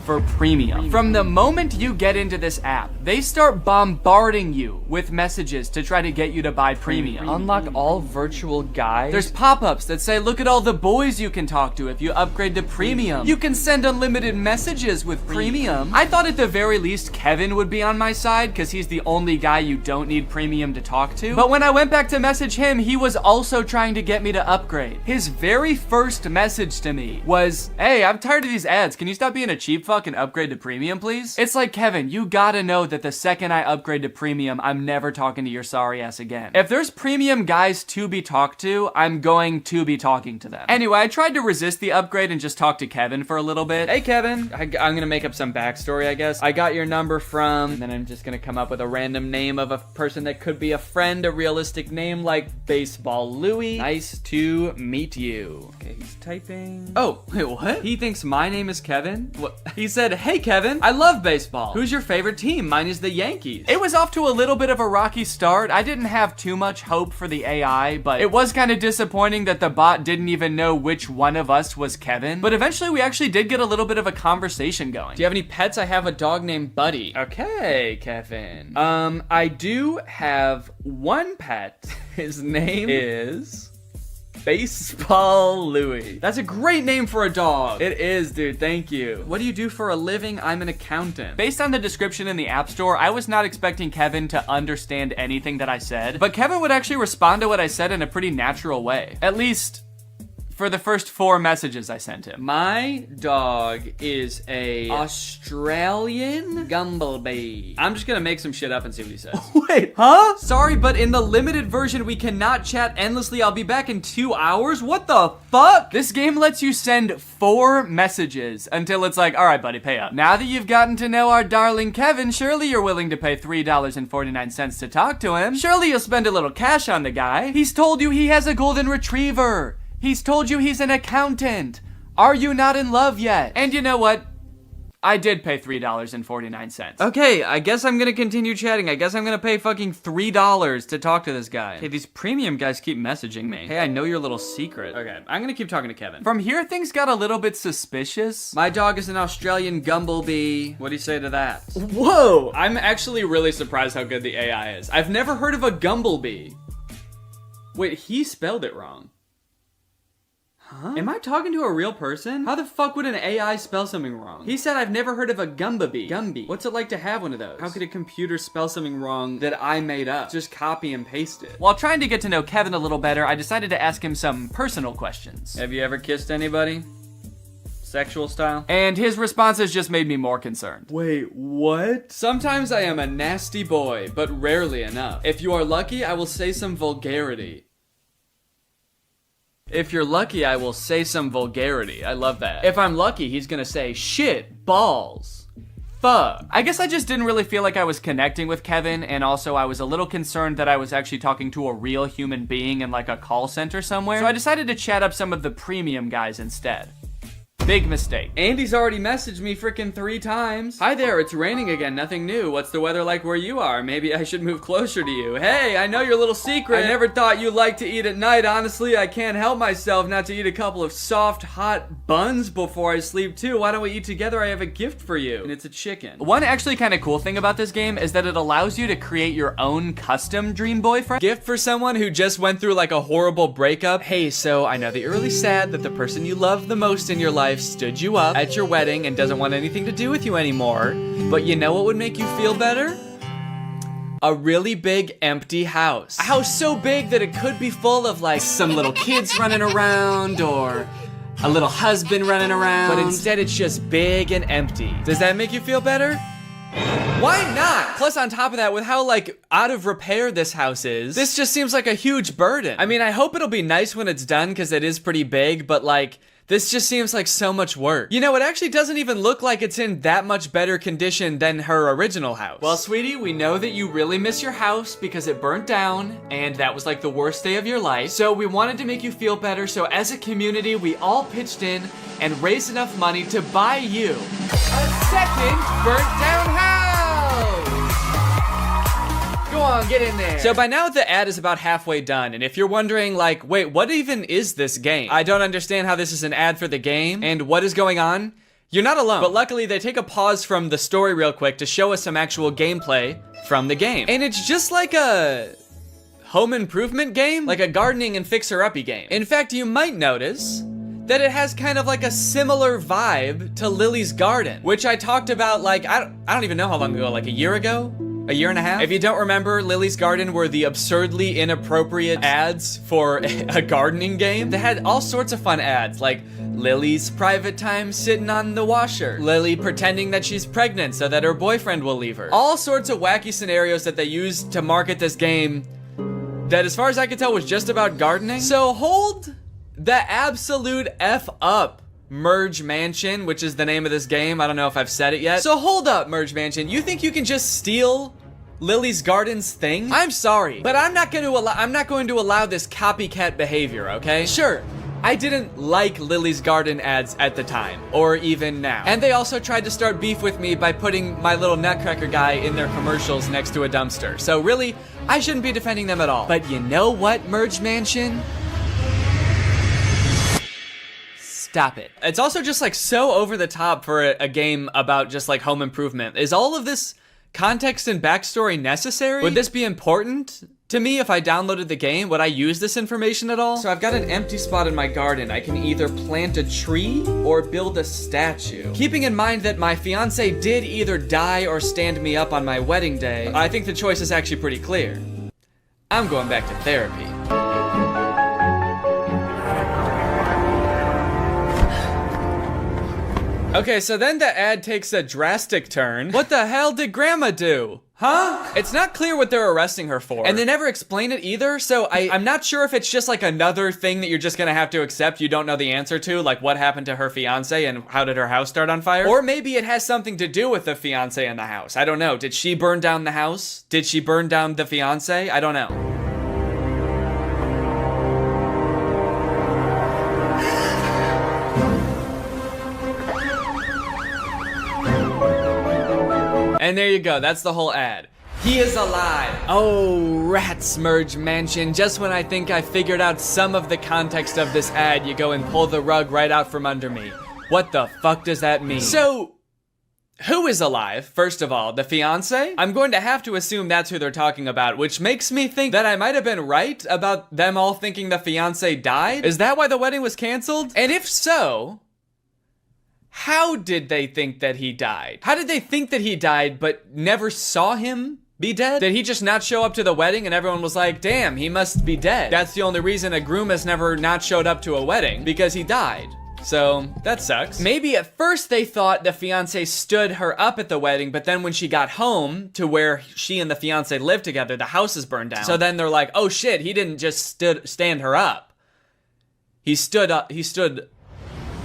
for premium. From the moment you get into this app, they start bombarding you with messages to try to get you to buy premium. Unlock all virtual guides. There's pop-ups that say, look at all the boys you can talk to if you upgrade to premium. You can send unlimited messages with premium. I thought at the very least Kevin would be on my side because he's the only guy you don't need premium to talk to. But when I went back to message him, he was also trying to get me to upgrade. His very first message to me was, hey, I'm tired of these ads. Can you stop being a cheap fuck and upgrade to premium, please? It's like, Kevin, you gotta know that the second I upgrade to premium, I'm never talking to your sorry ass again. If there's premium guys to be talked to, I'm going to be talking to them. Anyway, I tried to resist the upgrade and just talk to Kevin for a little bit. Hey, Kevin. I'm gonna make up some backstory, I guess. I got your number from, and then I'm just gonna come up with a random name of a person that could be a friend, a realistic name like Baseball Louie. Nice to meet you. Okay, he's typing. Oh, wait, what? He thinks my name is Kevin? What? He said, hey Kevin, I love baseball. Who's your favorite team? Mine is the Yankees. It was off to a little bit of a rocky start. I didn't have too much hope for the AI, but it was kind of disappointing that the bot didn't even know which one of us was Kevin. But eventually we actually did get a little bit of a conversation going. Do you have any pets? I have a dog named Buddy. Okay, Kevin. I do have one pet. His name is Baseball Louie. That's a great name for a dog. It is, dude. Thank you. What do you do for a living? I'm an accountant. Based on the description in the App Store, I was not expecting Kevin to understand anything that I said, but Kevin would actually respond to what I said in a pretty natural way. At least for the first 4 messages I sent him. My dog is a Australian Gumblebee. I'm just gonna make some shit up and see what he says. Wait, huh? Sorry, but in the limited version, we cannot chat endlessly. I'll be back in 2 hours? What the fuck? This game lets you send 4 messages until it's like, all right, buddy, pay up. Now that you've gotten to know our darling Kevin, surely you're willing to pay $3.49 to talk to him. Surely you'll spend a little cash on the guy. He's told you he has a golden retriever. He's told you he's an accountant. Are you not in love yet? And you know what? I did pay $3.49. Okay, I guess I'm gonna continue chatting. I guess I'm gonna pay fucking $3 to talk to this guy. Hey, these premium guys keep messaging me. Hey, I know your little secret. Okay, I'm gonna keep talking to Kevin. From here, things got a little bit suspicious. My dog is an Australian Gumblebee. What do you say to that? Whoa! I'm actually really surprised how good the AI is. I've never heard of a Gumblebee. Wait, he spelled it wrong. Huh? Am I talking to a real person? How the fuck would an AI spell something wrong? He said I've never heard of a Gumblebee. Gumby. What's it like to have one of those? How could a computer spell something wrong that I made up? Just copy and paste it. While trying to get to know Kevin a little better, I decided to ask him some personal questions. Have you ever kissed anybody? Sexual style? And his responses just made me more concerned. Wait, what? Sometimes I am a nasty boy, but rarely enough. If you are lucky, I will say some vulgarity. If you're lucky, I will say some vulgarity. I love that. If I'm lucky, he's gonna say shit, balls, fuck. I guess I just didn't really feel like I was connecting with Kevin, and also I was a little concerned that I was actually talking to a real human being in like a call center somewhere. So I decided to chat up some of the premium guys instead. Big mistake. Andy's already messaged me freaking 3 times. Hi there, it's raining again, nothing new. What's the weather like where you are? Maybe I should move closer to you. Hey, I know your little secret. I never thought you liked to eat at night. Honestly, I can't help myself not to eat a couple of soft, hot buns before I sleep too. Why don't we eat together? I have a gift for you. And it's a chicken. One actually kind of cool thing about this game is that it allows you to create your own custom dream boyfriend. Gift for someone who just went through like a horrible breakup. Hey, so I know that you're really sad that the person you love the most in your life stood you up at your wedding and doesn't want anything to do with you anymore. But you know what would make you feel better? A really big empty house. A house so big that it could be full of like some little kids running around or a little husband running around. But instead it's just big and empty. Does that make you feel better? Why not? Plus on top of that, with how like out of repair this house is, this just seems like a huge burden. I mean, I hope it'll be nice when it's done because it is pretty big, but like, this just seems like so much work. You know, it actually doesn't even look like it's in that much better condition than her original house. Well, sweetie, we know that you really miss your house because it burnt down and that was like the worst day of your life. So we wanted to make you feel better. So as a community, we all pitched in and raised enough money to buy you a second burnt down house. Go on, get in there. So by now the ad is about halfway done, and if you're wondering like, wait, what even is this game? I don't understand how this is an ad for the game, and what is going on? You're not alone. But luckily they take a pause from the story real quick to show us some actual gameplay from the game. And it's just like a home improvement game, like a gardening and fixer-uppy game. In fact, you might notice that it has kind of like a similar vibe to Lily's Garden, which I talked about like, I don't even know how long ago, like a year ago? A year and a half? If you don't remember, Lily's Garden were the absurdly inappropriate ads for a gardening game. They had all sorts of fun ads, like Lily's private time sitting on the washer, Lily pretending that she's pregnant so that her boyfriend will leave her. All sorts of wacky scenarios that they used to market this game that, as far as I could tell, was just about gardening. So hold the absolute F up, Merge Mansion, which is the name of this game. I don't know if I've said it yet. So hold up, Merge Mansion. You think you can just steal Lily's Garden's thing? I'm sorry, but I'm not going to allow this copycat behavior, okay? Sure, I didn't like Lily's Garden ads at the time, or even now. And they also tried to start beef with me by putting my little nutcracker guy in their commercials next to a dumpster. So really, I shouldn't be defending them at all. But you know what, Merge Mansion? Stop it. It's also just like so over the top for a game about just like home improvement. Is all of this context and backstory necessary? Would this be important to me if I downloaded the game? Would I use this information at all? So I've got an empty spot in my garden. I can either plant a tree or build a statue. Keeping in mind that my fiance did either die or stand me up on my wedding day, I think the choice is actually pretty clear. I'm going back to therapy. Okay, so then the ad takes a drastic turn. What the hell did Grandma do? Huh? It's not clear what they're arresting her for. And they never explain it either, so I'm not sure if it's just like another thing that you're just gonna have to accept you don't know the answer to, like what happened to her fiance and how did her house start on fire? Or maybe it has something to do with the fiance and the house. I don't know. Did she burn down the house? Did she burn down the fiance? I don't know. And there you go, that's the whole ad. He is alive. Oh, rats, Merge Mansion. Just when I think I figured out some of the context of this ad, you go and pull the rug right out from under me. What the fuck does that mean? So, who is alive, first of all? The fiance? I'm going to have to assume that's who they're talking about, which makes me think that I might have been right about them all thinking the fiance died? Is that why the wedding was canceled? And if so, how did they think that he died? How did they think that he died but never saw him be dead? Did he just not show up to the wedding and everyone was like, damn, he must be dead? That's the only reason a groom has never not showed up to a wedding, because he died. So, that sucks. Maybe at first they thought the fiance stood her up at the wedding, but then when she got home to where she and the fiance lived together, the house is burned down. So then they're like, oh shit, he didn't just stand her up. He stood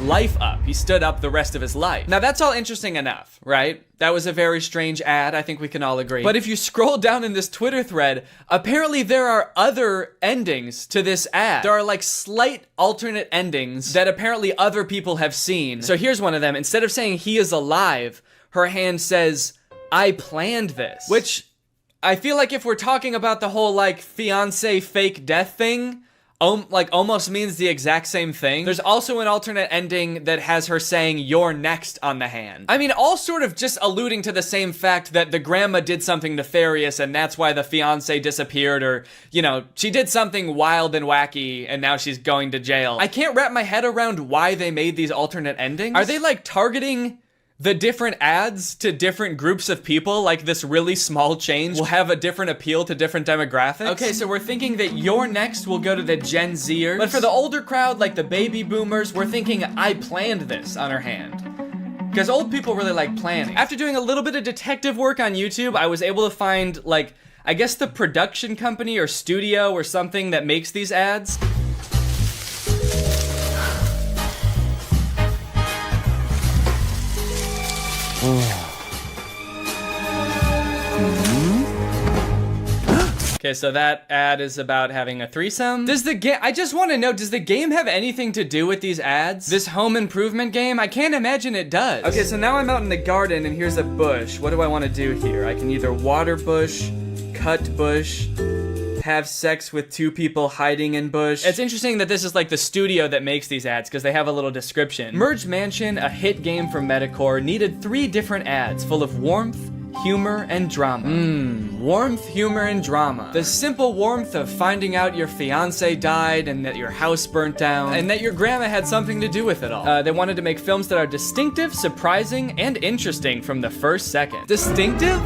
life up. He stood up the rest of his life. Now that's all interesting enough, right? That was a very strange ad, I think we can all agree. But if you scroll down in this Twitter thread, apparently there are other endings to this ad. There are like slight alternate endings that apparently other people have seen. So here's one of them. Instead of saying he is alive, her hand says, I planned this. Which I feel like if we're talking about the whole like fiance fake death thing, like almost means the exact same thing. There's also an alternate ending that has her saying you're next on the hand. I mean, all sort of just alluding to the same fact that the grandma did something nefarious and that's why the fiance disappeared, or, you know, she did something wild and wacky and now she's going to jail. I can't wrap my head around why they made these alternate endings. Are they like targeting the different ads to different groups of people? Like this really small change will have a different appeal to different demographics? Okay, so we're thinking that You're Next will go to the Gen Zers. But for the older crowd, like the baby boomers, we're thinking I planned this on her hand. Because old people really like planning. After doing a little bit of detective work on YouTube, I was able to find like, I guess the production company or studio or something that makes these ads. Okay, so that ad is about having a threesome. Does the game, I just want to know, does the game have anything to do with these ads? This home improvement game? I can't imagine it does. Okay, so now I'm out in the garden and here's a bush. What do I want to do here? I can either water bush, cut bush, have sex with two people hiding in bush. It's interesting that this is like the studio that makes these ads because they have a little description. Merge Mansion, a hit game from Metacore, needed 3 different ads full of warmth, humor, and drama. Warmth, humor, and drama. The simple warmth of finding out your fiance died and that your house burnt down and that your grandma had something to do with it all. They wanted to make films that are distinctive, surprising, and interesting from the first second. Distinctive?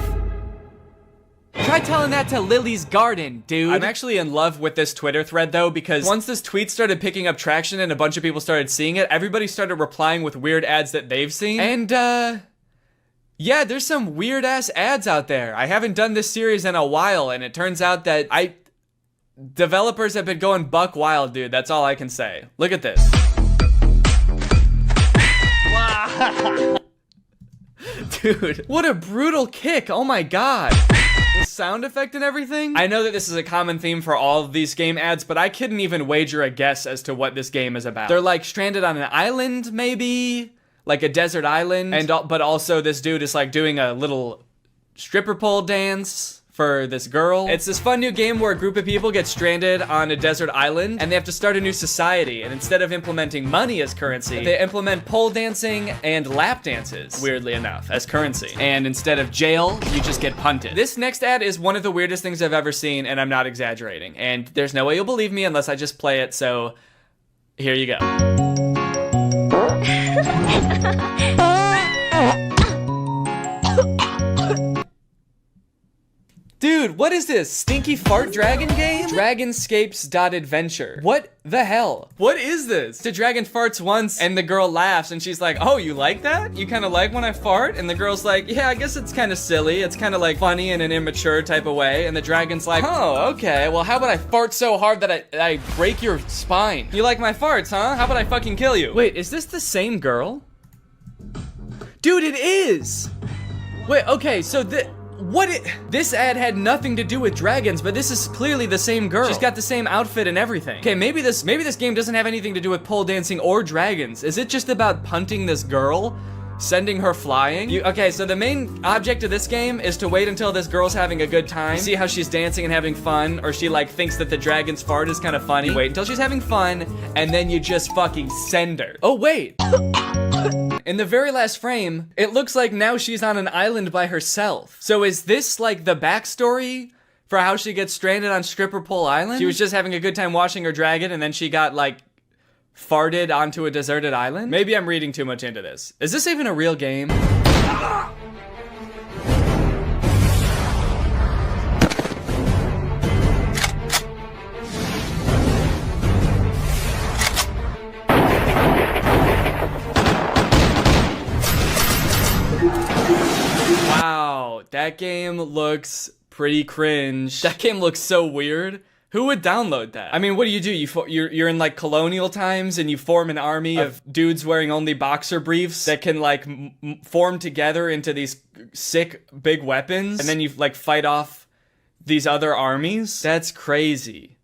Try telling that to Lily's Garden, dude. I'm actually in love with this Twitter thread though, because once this tweet started picking up traction and a bunch of people started seeing it, everybody started replying with weird ads that they've seen. And yeah, there's some weird ass ads out there. I haven't done this series in a while, and it turns out that developers have been going buck wild, dude. That's all I can say. Look at this. Dude, what a brutal kick. Oh my god. The sound effect and everything. I know that this is a common theme for all of these game ads, but I couldn't even wager a guess as to what this game is about. They're like stranded on an island, maybe? Like a desert island, but also this dude is like doing a little stripper pole dance for this girl. It's this fun new game where a group of people get stranded on a desert island and they have to start a new society, and instead of implementing money as currency, they implement pole dancing and lap dances, weirdly enough, as currency. And instead of jail, you just get punted. This next ad is one of the weirdest things I've ever seen, and I'm not exaggerating. And there's no way you'll believe me unless I just play it, so here you go. Dude, what is this? Stinky fart dragon game? Dragonscapes.adventure. What the hell? What is this? The dragon farts once and the girl laughs and she's like, oh, you like that? You kind of like when I fart? And the girl's like, yeah, I guess it's kind of silly. It's kind of like funny in an immature type of way. And the dragon's like, oh, okay. Well, how about I fart so hard that I break your spine? You like my farts, huh? How about I fucking kill you? Wait, is this the same girl? Dude, it is! Wait, okay, so this ad had nothing to do with dragons, but this is clearly the same girl. She's got the same outfit and everything. Okay, maybe this game doesn't have anything to do with pole dancing or dragons. Is it just about punting this girl? Sending her flying? Okay, so the main object of this game is to wait until this girl's having a good time, see how she's dancing and having fun, or she like thinks that the dragon's fart is kind of funny. Wait until she's having fun, and then you just fucking send her. Oh, wait. In the very last frame, it looks like now she's on an island by herself. So is this like the backstory for how she gets stranded on Stripper Pole Island? She was just having a good time washing her dragon and then she got like farted onto a deserted island? Maybe I'm reading too much into this. Is this even a real game? Wow, that game looks pretty cringe. That game looks so weird. Who would download that? I mean, what do? You're in like colonial times and you form an army of dudes wearing only boxer briefs that can like form together into these sick big weapons, and then you like fight off these other armies? That's crazy.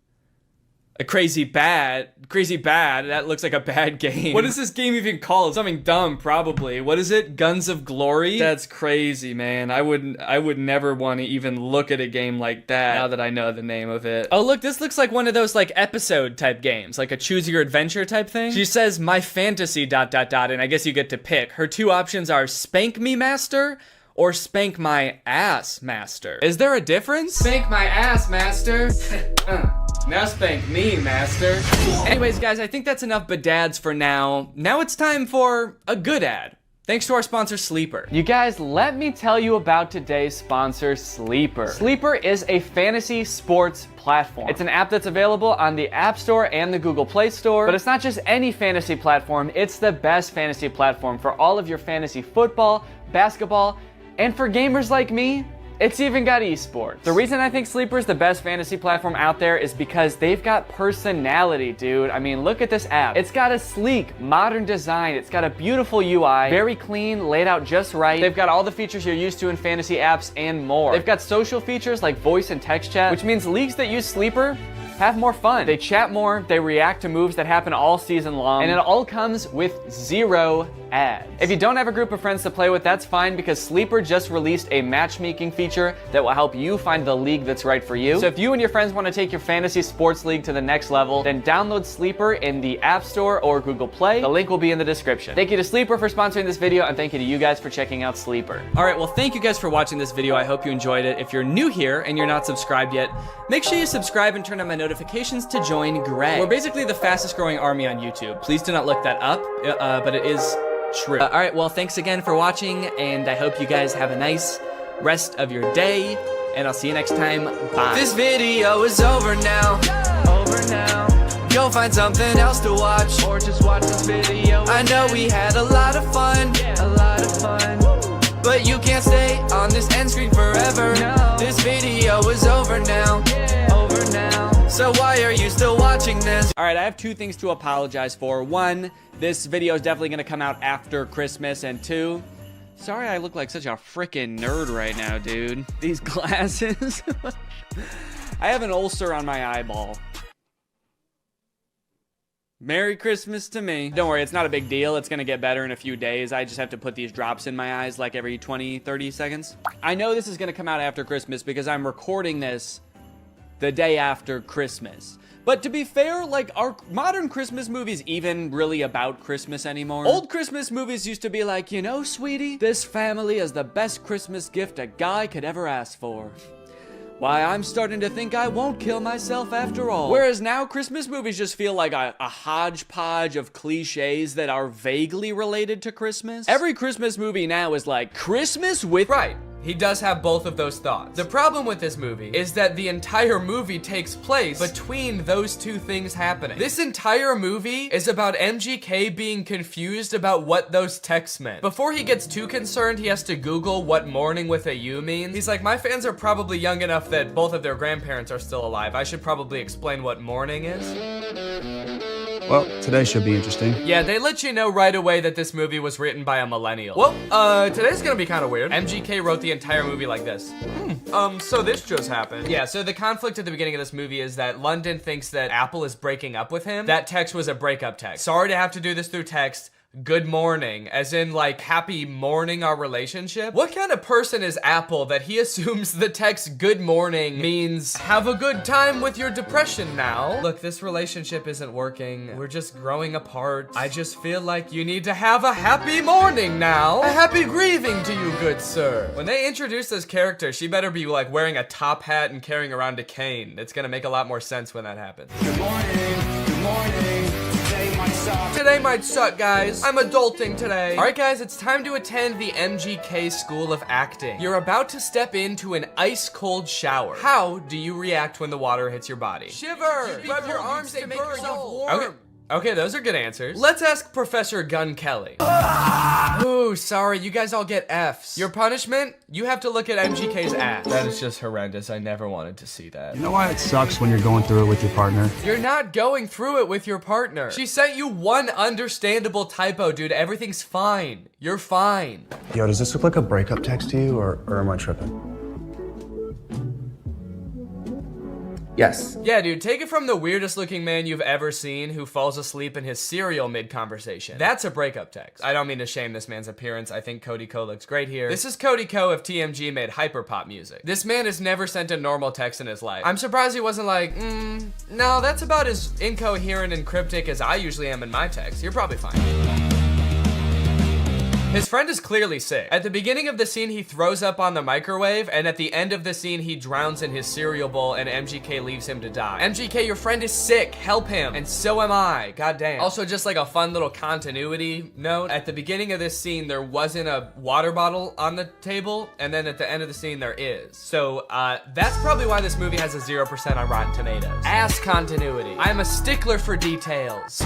Crazy bad. That looks like a bad game. What is this game even called? Something dumb, probably. What is it? Guns of Glory? That's crazy, man. I would never want to even look at a game like that now that I know the name of it. Oh, look, this looks like one of those like episode type games, like a choose your adventure type thing. She says my fantasy ... and I guess you get to pick. Her two options are spank me master or spank my ass master. Is there a difference? Spank my ass master. Now spank me, master. Anyways, guys, I think that's enough badads for now. Now it's time for a good ad. Thanks to our sponsor, Sleeper. You guys, let me tell you about today's sponsor, Sleeper. Sleeper is a fantasy sports platform. It's an app that's available on the App Store and the Google Play Store, but it's not just any fantasy platform, it's the best fantasy platform for all of your fantasy football, basketball, and for gamers like me, it's even got esports. The reason I think Sleeper is the best fantasy platform out there is because they've got personality, dude. I mean, look at this app. It's got a sleek, modern design. It's got a beautiful UI, very clean, laid out just right. They've got all the features you're used to in fantasy apps and more. They've got social features like voice and text chat, which means leagues that use Sleeper have more fun. They chat more, they react to moves that happen all season long, and it all comes with 0 ads. If you don't have a group of friends to play with, that's fine because Sleeper just released a matchmaking feature that will help you find the league that's right for you. So if you and your friends want to take your fantasy sports league to the next level, then download Sleeper in the App Store or Google Play. The link will be in the description. Thank you to Sleeper for sponsoring this video, and thank you to you guys for checking out Sleeper. All right, well, thank you guys for watching this video. I hope you enjoyed it. If you're new here and you're not subscribed yet, make sure you subscribe and turn on my notifications to join Greg. We're basically the fastest growing army on YouTube. Please do not look that up, but it is true. All right, well, thanks again for watching, and I hope you guys have a nice rest of your day, and I'll see you next time. Bye. This video is over now. Go find something else to watch, or just watch this video. I know we had a lot of fun, but you can't stay on this end screen forever. No. This video is over now. So why are you still watching this? All right, I have two things to apologize for. One, this video is definitely gonna come out after Christmas, and two, sorry I look like such a freaking nerd right now, dude. These glasses. I have an ulcer on my eyeball. Merry Christmas to me. Don't worry, it's not a big deal. It's gonna get better in a few days. I just have to put these drops in my eyes like every 20, 30 seconds. I know this is gonna come out after Christmas because I'm recording this the day after Christmas. But to be fair, like, are modern Christmas movies even really about Christmas anymore? Old Christmas movies used to be like, you know, sweetie, this family is the best Christmas gift a guy could ever ask for. Why, I'm starting to think I won't kill myself after all. Whereas now, Christmas movies just feel like a hodgepodge of cliches that are vaguely related to Christmas. Every Christmas movie now is like, Christmas with... Right. He does have both of those thoughts. The problem with this movie is that the entire movie takes place between those two things happening. This entire movie is about MGK being confused about what those texts meant. Before he gets too concerned, he has to Google what morning with a U means. He's like, my fans are probably young enough that both of their grandparents are still alive. I should probably explain what morning is. Well, today should be interesting. Yeah, they let you know right away that this movie was written by a millennial. Well, today's gonna be kind of weird. MGK wrote the entire movie like this. So this just happened. Yeah, so the conflict at the beginning of this movie is that London thinks that Apple is breaking up with him. That text was a breakup text. Sorry to have to do this through text. Good morning, as in like happy morning our relationship. What kind of person is Apple that he assumes the text good morning means have a good time with your depression now? Look, this relationship isn't working. We're just growing apart. I just feel like you need to have a happy morning now. A happy grieving to you, good sir. When they introduce this character, she better be like wearing a top hat and carrying around a cane. It's gonna make a lot more sense when that happens. Good morning, good morning. Today might suck, guys. I'm adulting today. All right, guys, it's time to attend the MGK School of Acting. You're about to step into an ice-cold shower. How do you react when the water hits your body? Shiver! Grab your arms to make yourself warm. Okay. Okay, those are good answers. Let's ask Professor Gun Kelly. Ooh, sorry, you guys all get Fs. Your punishment? You have to look at MGK's ass. That is just horrendous. I never wanted to see that. You know why it sucks when you're going through it with your partner? You're not going through it with your partner. She sent you one understandable typo, dude. Everything's fine. You're fine. Yo, does this look like a breakup text to you, or am I tripping? Yes. Yeah, dude, take it from the weirdest looking man you've ever seen who falls asleep in his cereal mid-conversation. That's a breakup text. I don't mean to shame this man's appearance. I think Cody Ko looks great here. This is Cody Ko if TMG made hyperpop music. This man has never sent a normal text in his life. I'm surprised he wasn't like, no, that's about as incoherent and cryptic as I usually am in my text. You're probably fine. His friend is clearly sick. At the beginning of the scene, he throws up on the microwave, and at the end of the scene, he drowns in his cereal bowl, and MGK leaves him to die. MGK, your friend is sick. Help him. And so am I. Goddamn. Also, just like a fun little continuity note, at the beginning of this scene, there wasn't a water bottle on the table, and then at the end of the scene, there is. So, that's probably why this movie has a 0% on Rotten Tomatoes. Ass continuity. I'm a stickler for details.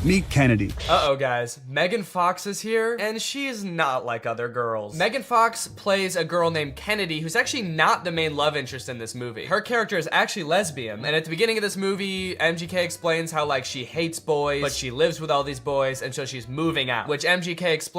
Meet Kennedy. Uh-oh, guys. Megan Fox is here, and she is not like other girls. Megan Fox plays a girl named Kennedy, who's actually not the main love interest in this movie. Her character is actually lesbian, and at the beginning of this movie, MGK explains how, like, she hates boys, but she lives with all these boys, and so she's moving out, which MGK explains